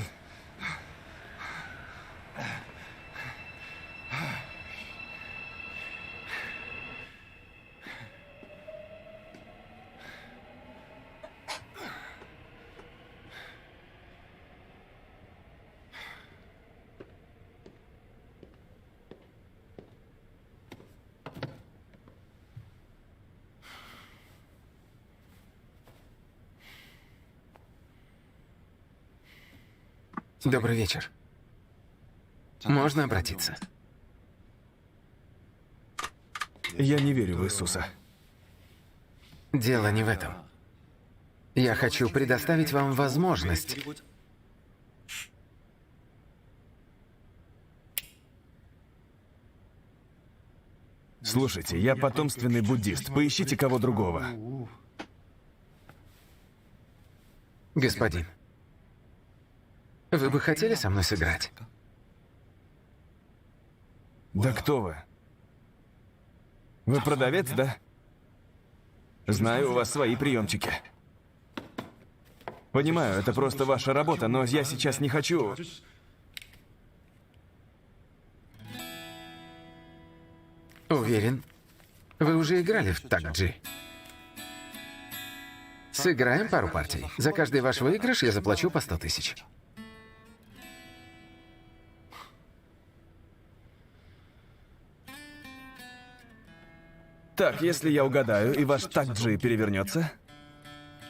Добрый вечер. Можно обратиться? Я не верю в Иисуса. Дело не в этом. Я хочу предоставить вам возможность. Слушайте, я потомственный буддист. Поищите кого другого. Господин, Вы бы хотели со мной сыграть? Да кто вы? Вы продавец, да? Знаю, у вас свои приемчики. Понимаю, это просто ваша работа, но я сейчас не хочу... Уверен, вы уже играли в Так-Джи. Сыграем пару партий. За каждый ваш выигрыш я заплачу по 100 тысяч. Так, если я угадаю, и ваш Так-Джи перевернется,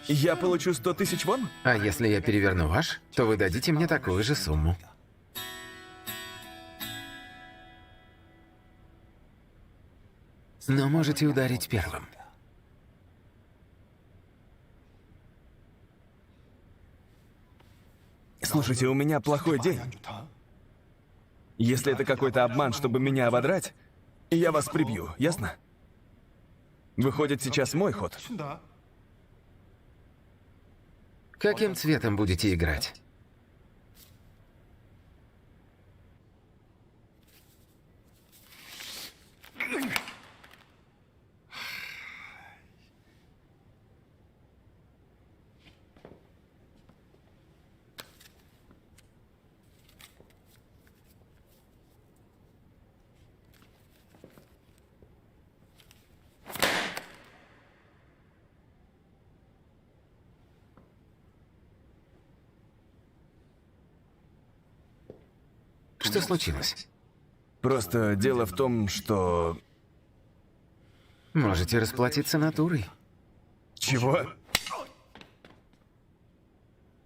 я получу 100 тысяч вон? А если я переверну ваш, то вы дадите мне такую же сумму. Но можете ударить первым. Слушайте, у меня плохой день. Если это какой-то обман, чтобы меня ободрать, я вас прибью, ясно? Выходит, сейчас мой ход. Каким цветом будете играть? Что случилось? Просто дело в том, что... Можете расплатиться натурой. Чего?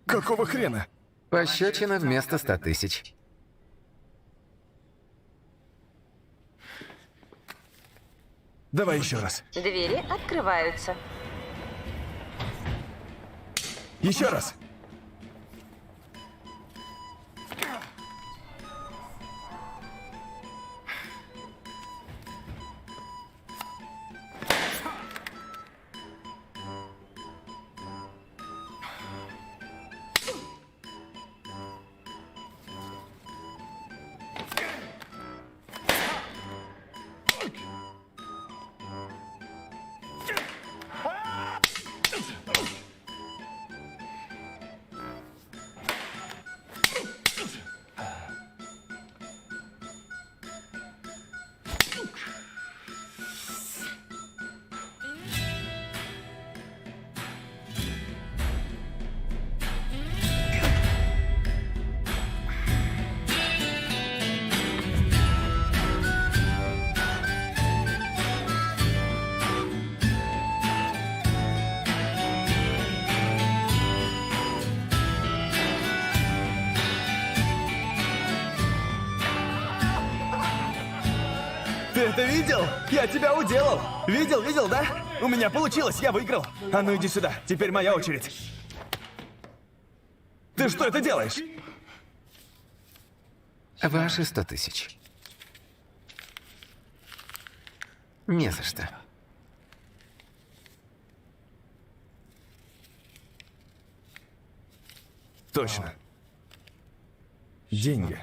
Какого хрена? Пощечина вместо 100 тысяч. Давай еще раз. Двери открываются. Еще раз. Ты это видел? Я тебя уделал. Видел, да? У меня получилось, я выиграл. А ну иди сюда, теперь моя очередь. Ты что это делаешь? Ваши 100 тысяч. Не за что. Точно. Деньги.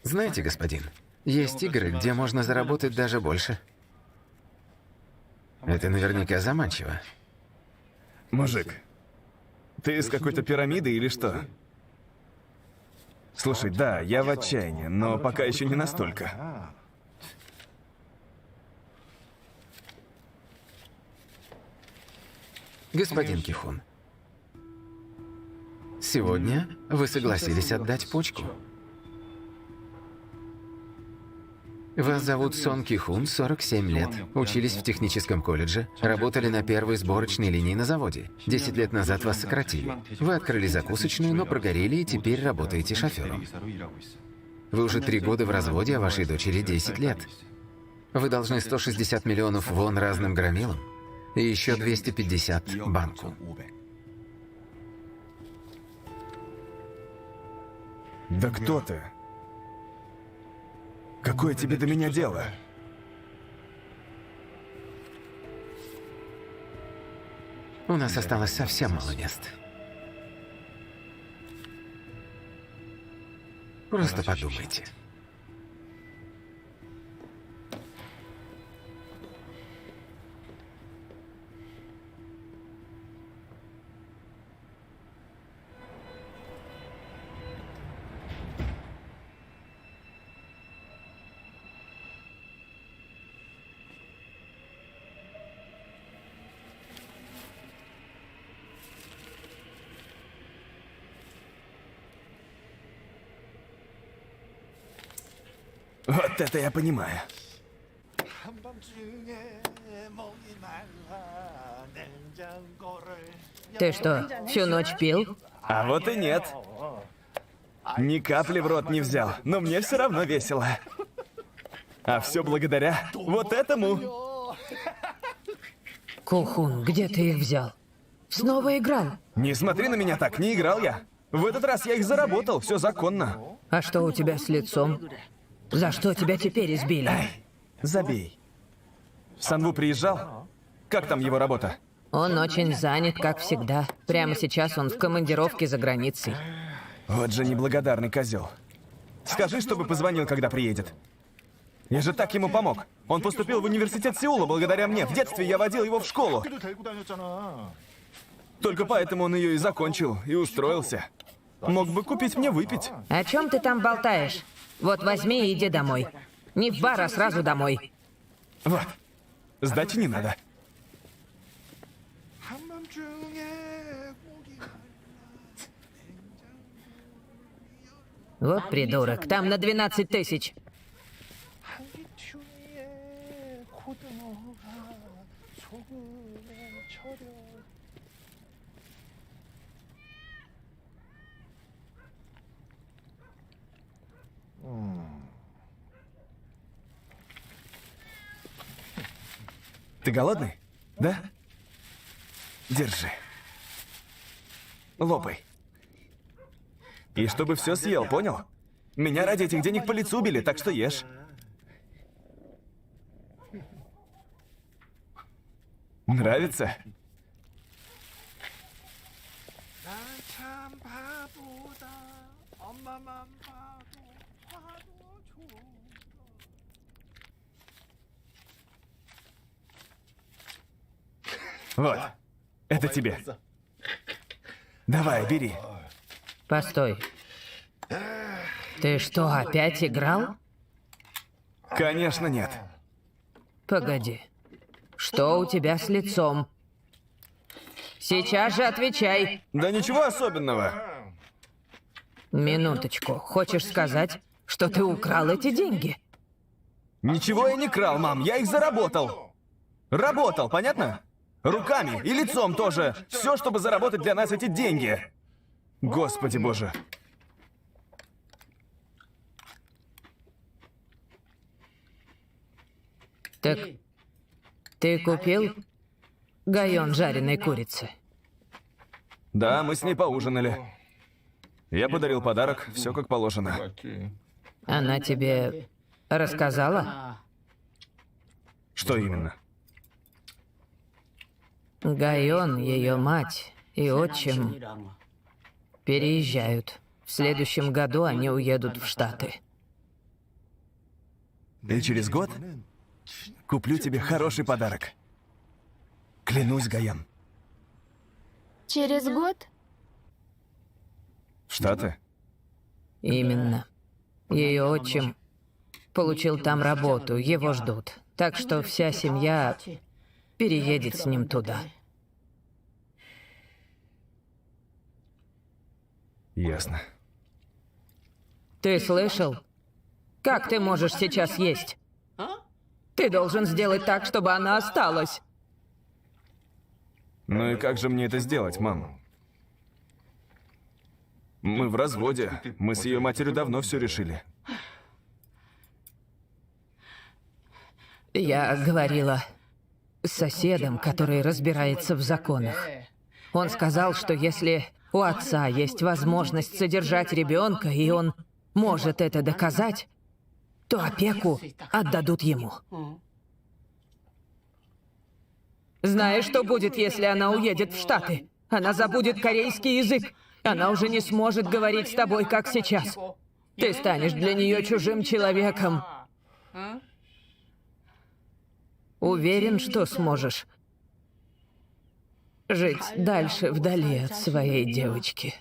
Знаете, господин, есть игры, где можно заработать даже больше. Это наверняка заманчиво. Мужик, ты из какой-то пирамиды или что? Слушай, да, я в отчаянии, но пока еще не настолько. Господин Кихун, сегодня вы согласились отдать почку. Вас зовут Сон Кихун, 47 лет. Учились в техническом колледже, работали на первой сборочной линии на заводе. 10 лет назад вас сократили. Вы открыли закусочную, но прогорели и теперь работаете шофером. Вы уже 3 года в разводе, а вашей дочери 10 лет. Вы должны 160 миллионов вон разным громилам и еще 250 банку. Да кто ты? Какое тебе до меня дело? У нас осталось совсем мало мест. Просто подумайте. Вот это я понимаю. Ты что, всю ночь пил? А вот и нет. Ни капли в рот не взял, но мне все равно весело. А все благодаря вот этому. Кухун, где ты их взял? Снова играл? Не смотри на меня так, не играл я. В этот раз я их заработал, все законно. А что у тебя с лицом? За что тебя теперь избили? Забей. Санву приезжал? Как там его работа? Он очень занят, как всегда. Прямо сейчас он в командировке за границей. Вот же неблагодарный козел. Скажи, чтобы позвонил, когда приедет. Я же так ему помог. Он поступил в университет Сеула благодаря мне. В детстве я водил его в школу. Только поэтому он ее и закончил, и устроился. Мог бы купить мне выпить. О чем ты там болтаешь? Вот возьми и иди домой. Не в бар, а сразу домой. Вот. Сдачи не надо. Вот придурок. Там на 12 тысяч. Ты голодный? Да? Держи. Лопай. И чтобы все съел, понял? Меня ради этих денег по лицу били, так что ешь. Нравится? Вот. Это тебе. Давай, бери. Постой. Ты что, опять играл? Конечно, нет. Погоди. Что у тебя с лицом? Сейчас же отвечай. Да ничего особенного. Минуточку. Хочешь сказать, что ты украл эти деньги? Ничего я не крал, мам. Я их заработал. Работал, понятно? Руками и лицом тоже. Все, чтобы заработать для нас эти деньги. Господи боже. Так, ты купил гайон жареной курицы? Да, мы с ней поужинали. Я подарил подарок, все как положено. Она тебе рассказала? Что именно? Гайон, ее мать и отчим переезжают. В следующем году они уедут в Штаты. И через год куплю тебе хороший подарок. Клянусь, Гаян. Через год? В Штаты? Именно. Ее отчим получил там работу, его ждут. Так что вся семья переедет с ним туда. Ясно. Ты слышал? Как ты можешь сейчас есть? Ты должен сделать так, чтобы она осталась. Ну и как же мне это сделать, мам? Мы в разводе. Мы с ее матерью давно все решили. Я говорила с соседом, который разбирается в законах. Он сказал, что если у отца есть возможность содержать ребенка, и он может это доказать, то опеку отдадут ему. Знаешь, что будет, если она уедет в Штаты? Она забудет корейский язык. Она уже не сможет говорить с тобой, как сейчас. Ты станешь для нее чужим человеком. Уверен, что сможешь жить дальше вдали от своей девочки.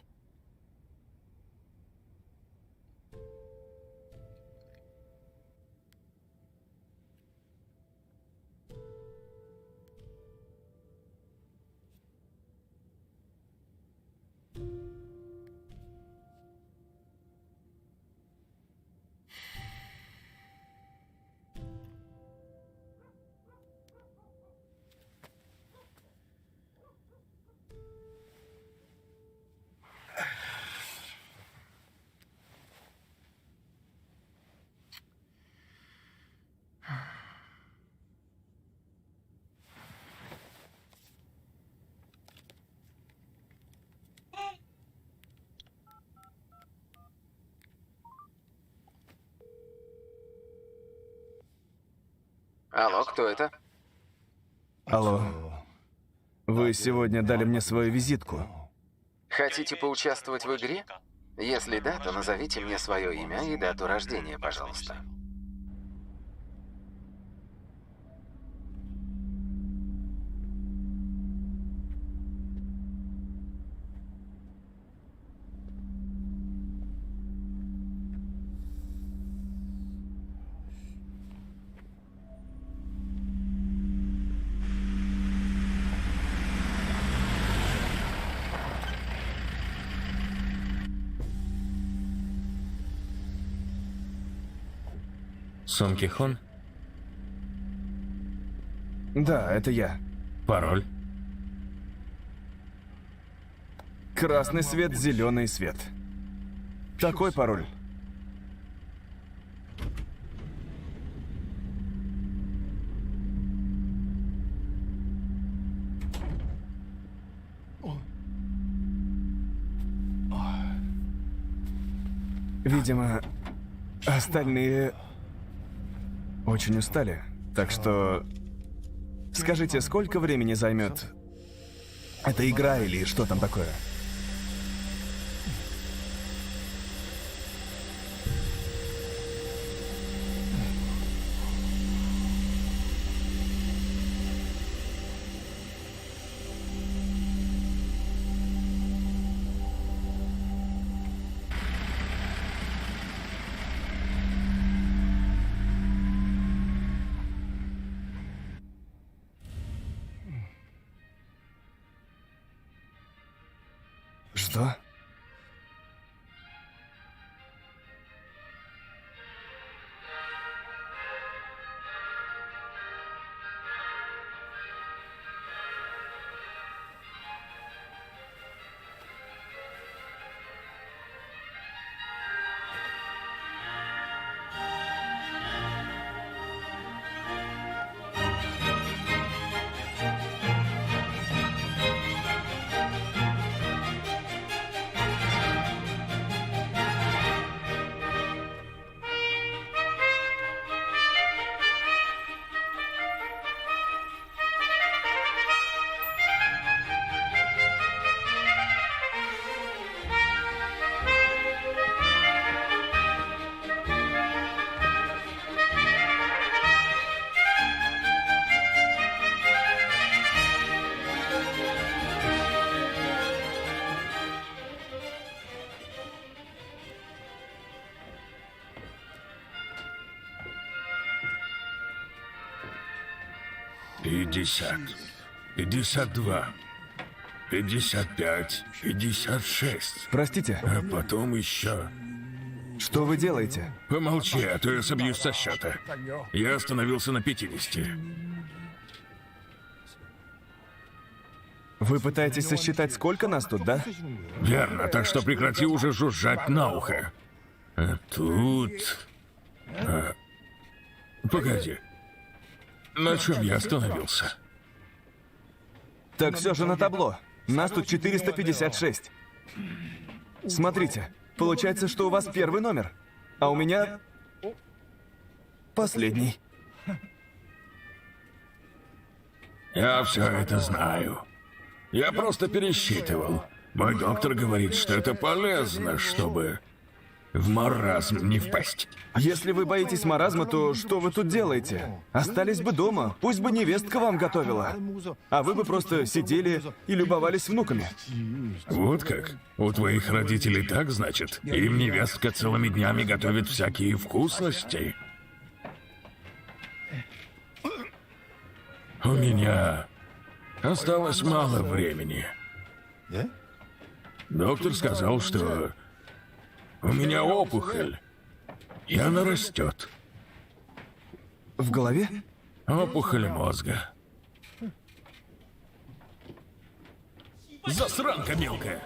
Алло, кто это? Алло. Вы сегодня дали мне свою визитку. Хотите поучаствовать в игре? Если да, то назовите мне свое имя и дату рождения, пожалуйста. Сон Ки-хон? Да, это я. Пароль? Красный свет, зеленый свет. Такой пароль. Видимо, остальные очень устали. Так что скажите, сколько времени займет эта игра или что там такое? Что? Пятьдесят, 52, 55, 56. Простите. А потом еще. Что вы делаете? Помолчи, а то я собьюсь со счета. Я остановился на 50. Вы пытаетесь сосчитать, сколько нас тут, да? Верно, так что прекрати уже жужжать на ухо. А тут... Погоди. На чем я остановился? Так все же на табло. Нас тут 456. Смотрите, получается, что у вас первый номер, а у меня последний. Я все это знаю. Я просто пересчитывал. Мой доктор говорит, что это полезно, чтобы в маразм не впасть. Если вы боитесь маразма, то что вы тут делаете? Остались бы дома, пусть бы невестка вам готовила. А вы бы просто сидели и любовались внуками. Вот как? У твоих родителей так, значит? Им невестка целыми днями готовит всякие вкусности? У меня осталось мало времени. Доктор сказал, что у меня опухоль, и она растет. В голове? Опухоль мозга. Засранка мелкая.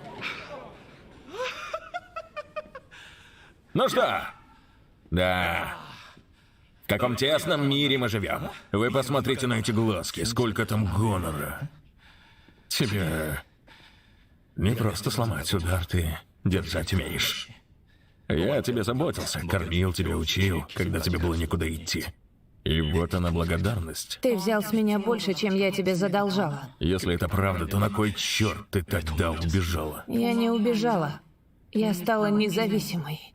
Ну что? Да. В каком тесном мире мы живем. Вы посмотрите на эти глазки, сколько там гонора. Тебе не просто сломать удар, ты держать умеешь. Я о тебе заботился, кормил тебя, учил, когда тебе было некуда идти. И вот она благодарность. Ты взял с меня больше, чем я тебе задолжала. Если это правда, то на кой черт ты тогда убежала? Я не убежала. Я стала независимой.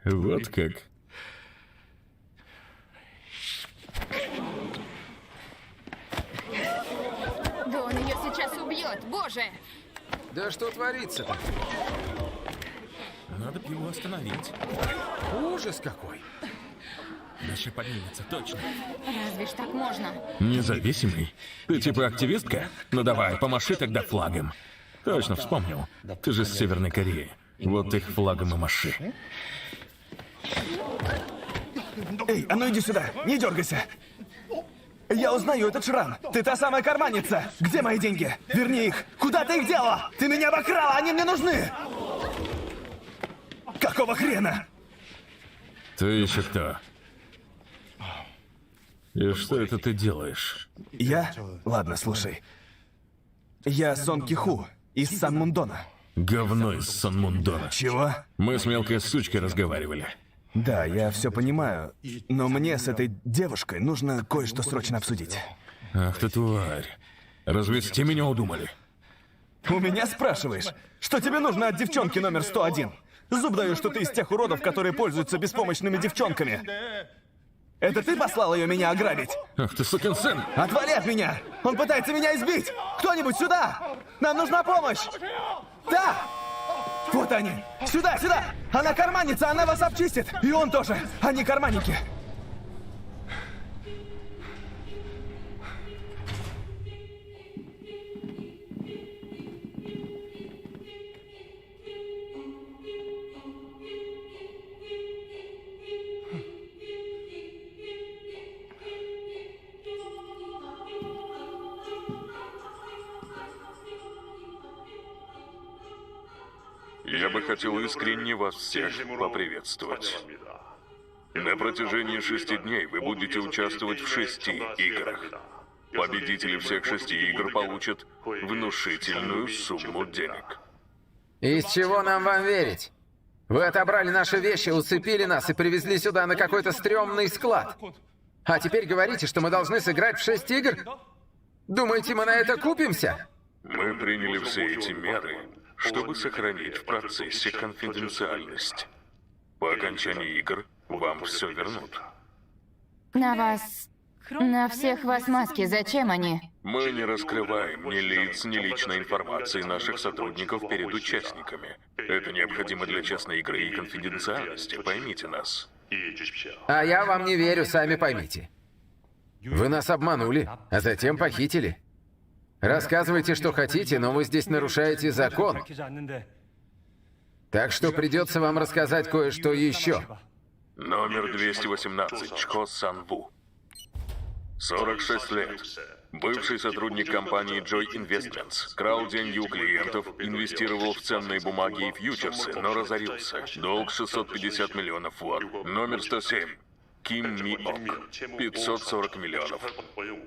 Вот как. Да он ее сейчас убьет, боже! Да что творится-то? Надо бы его остановить. Ужас какой! Дальше поднимется, точно. Разве ж так можно? Независимый? Ты типа активистка? Ну давай, помаши тогда флагом. Точно вспомнил. Ты же с Северной Кореи. Вот их флагом и маши. Эй, а ну иди сюда, не дергайся. Я узнаю этот шрам. Ты та самая карманница. Где мои деньги? Верни их. Куда ты их дела? Ты меня обокрала, они мне нужны. Какого хрена? Ты еще кто? И что это ты делаешь? Я? Ладно, слушай. Я Сон Ки-ху из Сан-Мундона. Говно из Сан-Мундона. Чего? Мы с мелкой сучкой разговаривали. Да, я все понимаю. Но мне с этой девушкой нужно кое-что срочно обсудить. Ах ты тварь. Развести меня удумали? У меня спрашиваешь? Что тебе нужно от девчонки номер 101? Зуб даю, что ты из тех уродов, которые пользуются беспомощными девчонками. Это ты послал ее меня ограбить? Ах ты сукин сын! Отвали от меня! Он пытается меня избить! Кто-нибудь сюда! Нам нужна помощь! Да! Вот они! Сюда, сюда! Она карманница, она вас обчистит! И он тоже! Они карманники! Я бы хотел искренне вас всех поприветствовать. На протяжении 6 дней вы будете участвовать в 6 играх. Победители всех 6 игр получат внушительную сумму денег. Из чего нам вам верить? Вы отобрали наши вещи, уцепили нас и привезли сюда на какой-то стрёмный склад. А теперь говорите, что мы должны сыграть в 6 игр? Думаете, мы на это купимся? Мы приняли все эти меры, чтобы сохранить в процессе конфиденциальность. По окончании игр вам все вернут. На вас... На всех вас маски, зачем они? Мы не раскрываем ни лиц, ни личной информации наших сотрудников перед участниками. Это необходимо для честной игры и конфиденциальности, поймите нас. А я вам не верю, сами поймите. Вы нас обманули, а затем похитили. Рассказывайте, что хотите, но вы здесь нарушаете закон. Так что придется вам рассказать кое-что еще. Номер 218, Чхо Сан-ву. 46 лет. Бывший сотрудник компании Joy Investments. Крал деньги у клиентов, инвестировал в ценные бумаги и фьючерсы, но разорился. Долг 650 миллионов вон. Номер 107. Ким Ми Ок, 540 миллионов.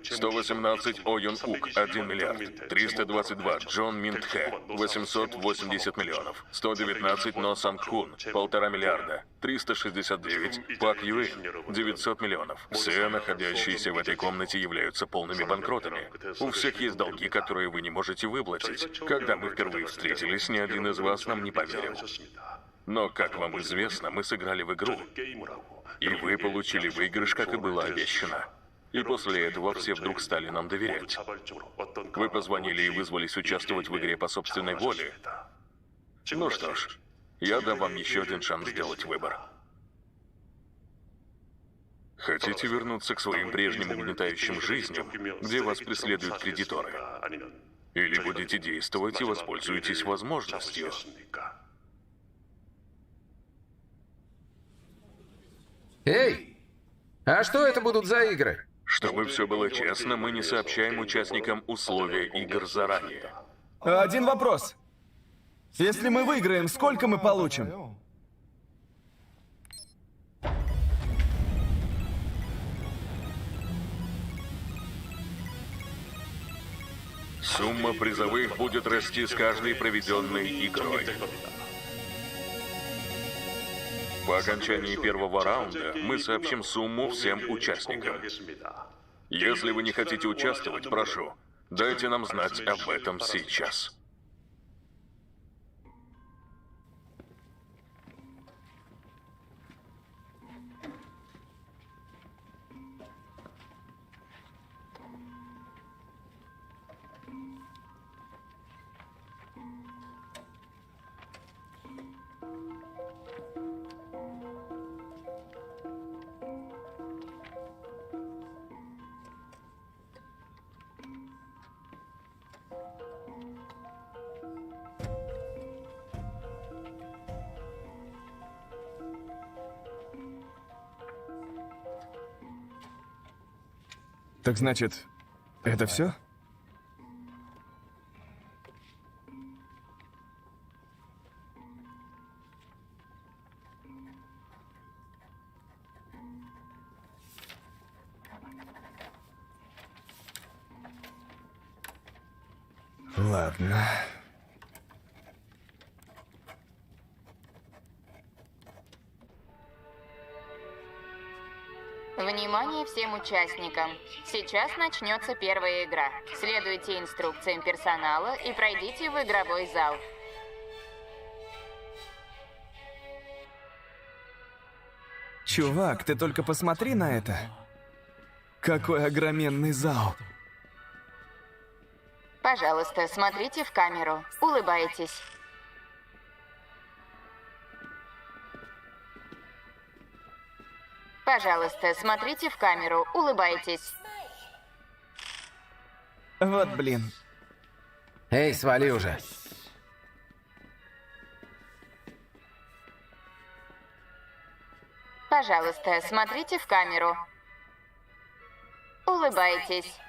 118 О Юн Ук, 1 миллиард. 322 Джон Мин Тхэ, 880 миллионов. 119 Но Санг Хун, 1,5 миллиарда. 369 Пак Юэнь, 900 миллионов. Все находящиеся в этой комнате являются полными банкротами. У всех есть долги, которые вы не можете выплатить. Когда мы впервые встретились, ни один из вас нам не поверил. Но, как вам известно, мы сыграли в игру. И вы получили выигрыш, как и было обещано. И после этого все вдруг стали нам доверять. Вы позвонили и вызвались участвовать в игре по собственной воле. Ну что ж, я дам вам еще один шанс сделать выбор. Хотите вернуться к своим прежним угнетающим жизням, где вас преследуют кредиторы? Или будете действовать и воспользуетесь возможностью? Эй! А что это будут за игры? Чтобы все было честно, мы не сообщаем участникам условия игр заранее. Один вопрос. Если мы выиграем, сколько мы получим? Сумма призовых будет расти с каждой проведенной игрой. По окончании первого раунда мы сообщим сумму всем участникам. Если вы не хотите участвовать, прошу, дайте нам знать об этом сейчас. Так значит, это все? Ладно. Внимание всем участникам. Сейчас начнется первая игра. Следуйте инструкциям персонала и пройдите в игровой зал. Чувак, ты только посмотри на это. Какой огроменный зал. Пожалуйста, смотрите в камеру. Улыбайтесь. Пожалуйста, смотрите в камеру. Улыбайтесь. Вот блин. Эй, свали уже. Пожалуйста, смотрите в камеру. Улыбайтесь.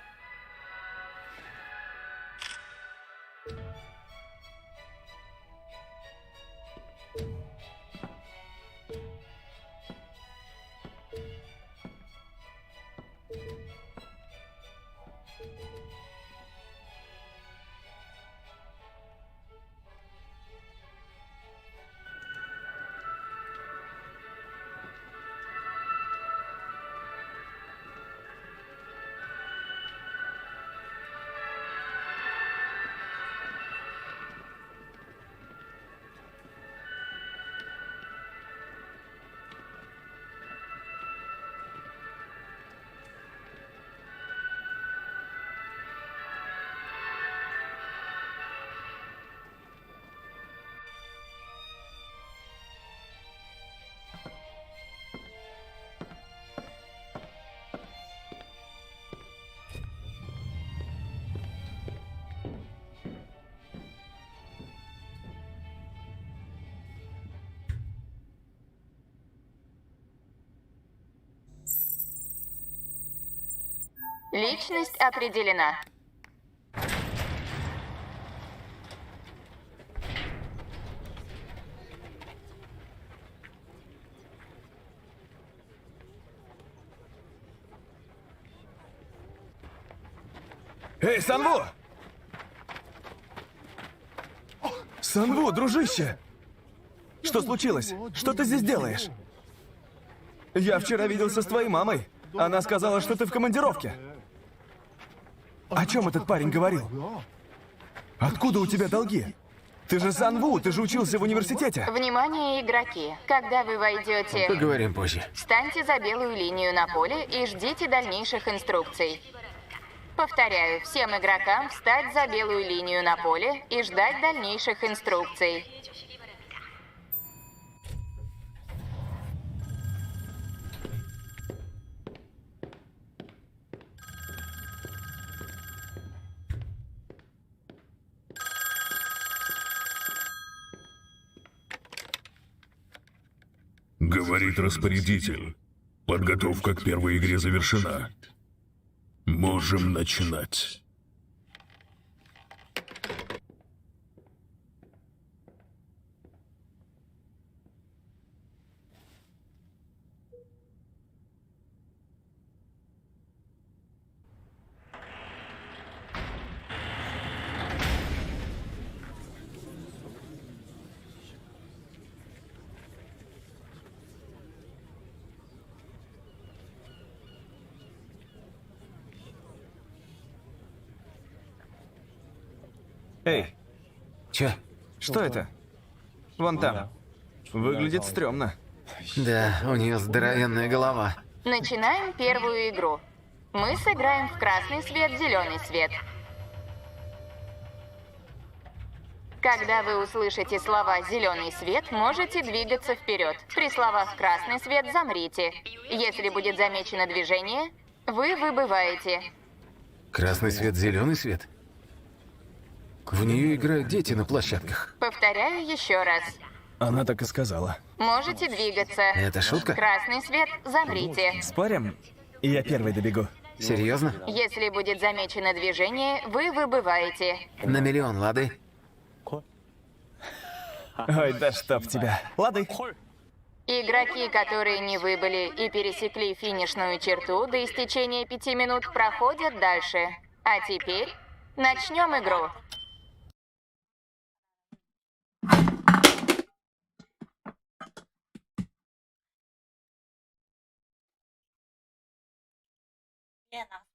Личность определена. Эй, Санву! Санву, дружище! Что случилось? Что ты здесь делаешь? Я вчера виделся с твоей мамой. Она сказала, что ты в командировке. О чем этот парень говорил? Откуда у тебя долги? Ты же Санву, ты же учился в университете. Внимание, игроки. Когда вы войдете... Поговорим позже. Встаньте за белую линию на поле и ждите дальнейших инструкций. Повторяю, всем игрокам встать за белую линию на поле и ждать дальнейших инструкций. Говорит распорядитель. Подготовка к первой игре завершена. Можем начинать. Эй. Чё? Что это? Вон там. Выглядит стрёмно. Да, у нее здоровенная голова. Начинаем первую игру. Мы сыграем в красный свет, зеленый свет. Когда вы услышите слова «зеленый свет», можете двигаться вперед. При словах «красный свет» замрите. Если будет замечено движение, вы выбываете. Красный свет, зеленый свет? В нее играют дети на площадках. Повторяю еще раз. Она так и сказала. Можете двигаться. Это шутка? Красный свет, замрите. Спорим? Я первый добегу. Серьезно? Если будет замечено движение, вы выбываете. На миллион, лады? Ой, да чтоб тебя. Лады. Игроки, которые не выбыли и пересекли финишную черту до истечения 5 минут, проходят дальше. А теперь начнем игру. Лена.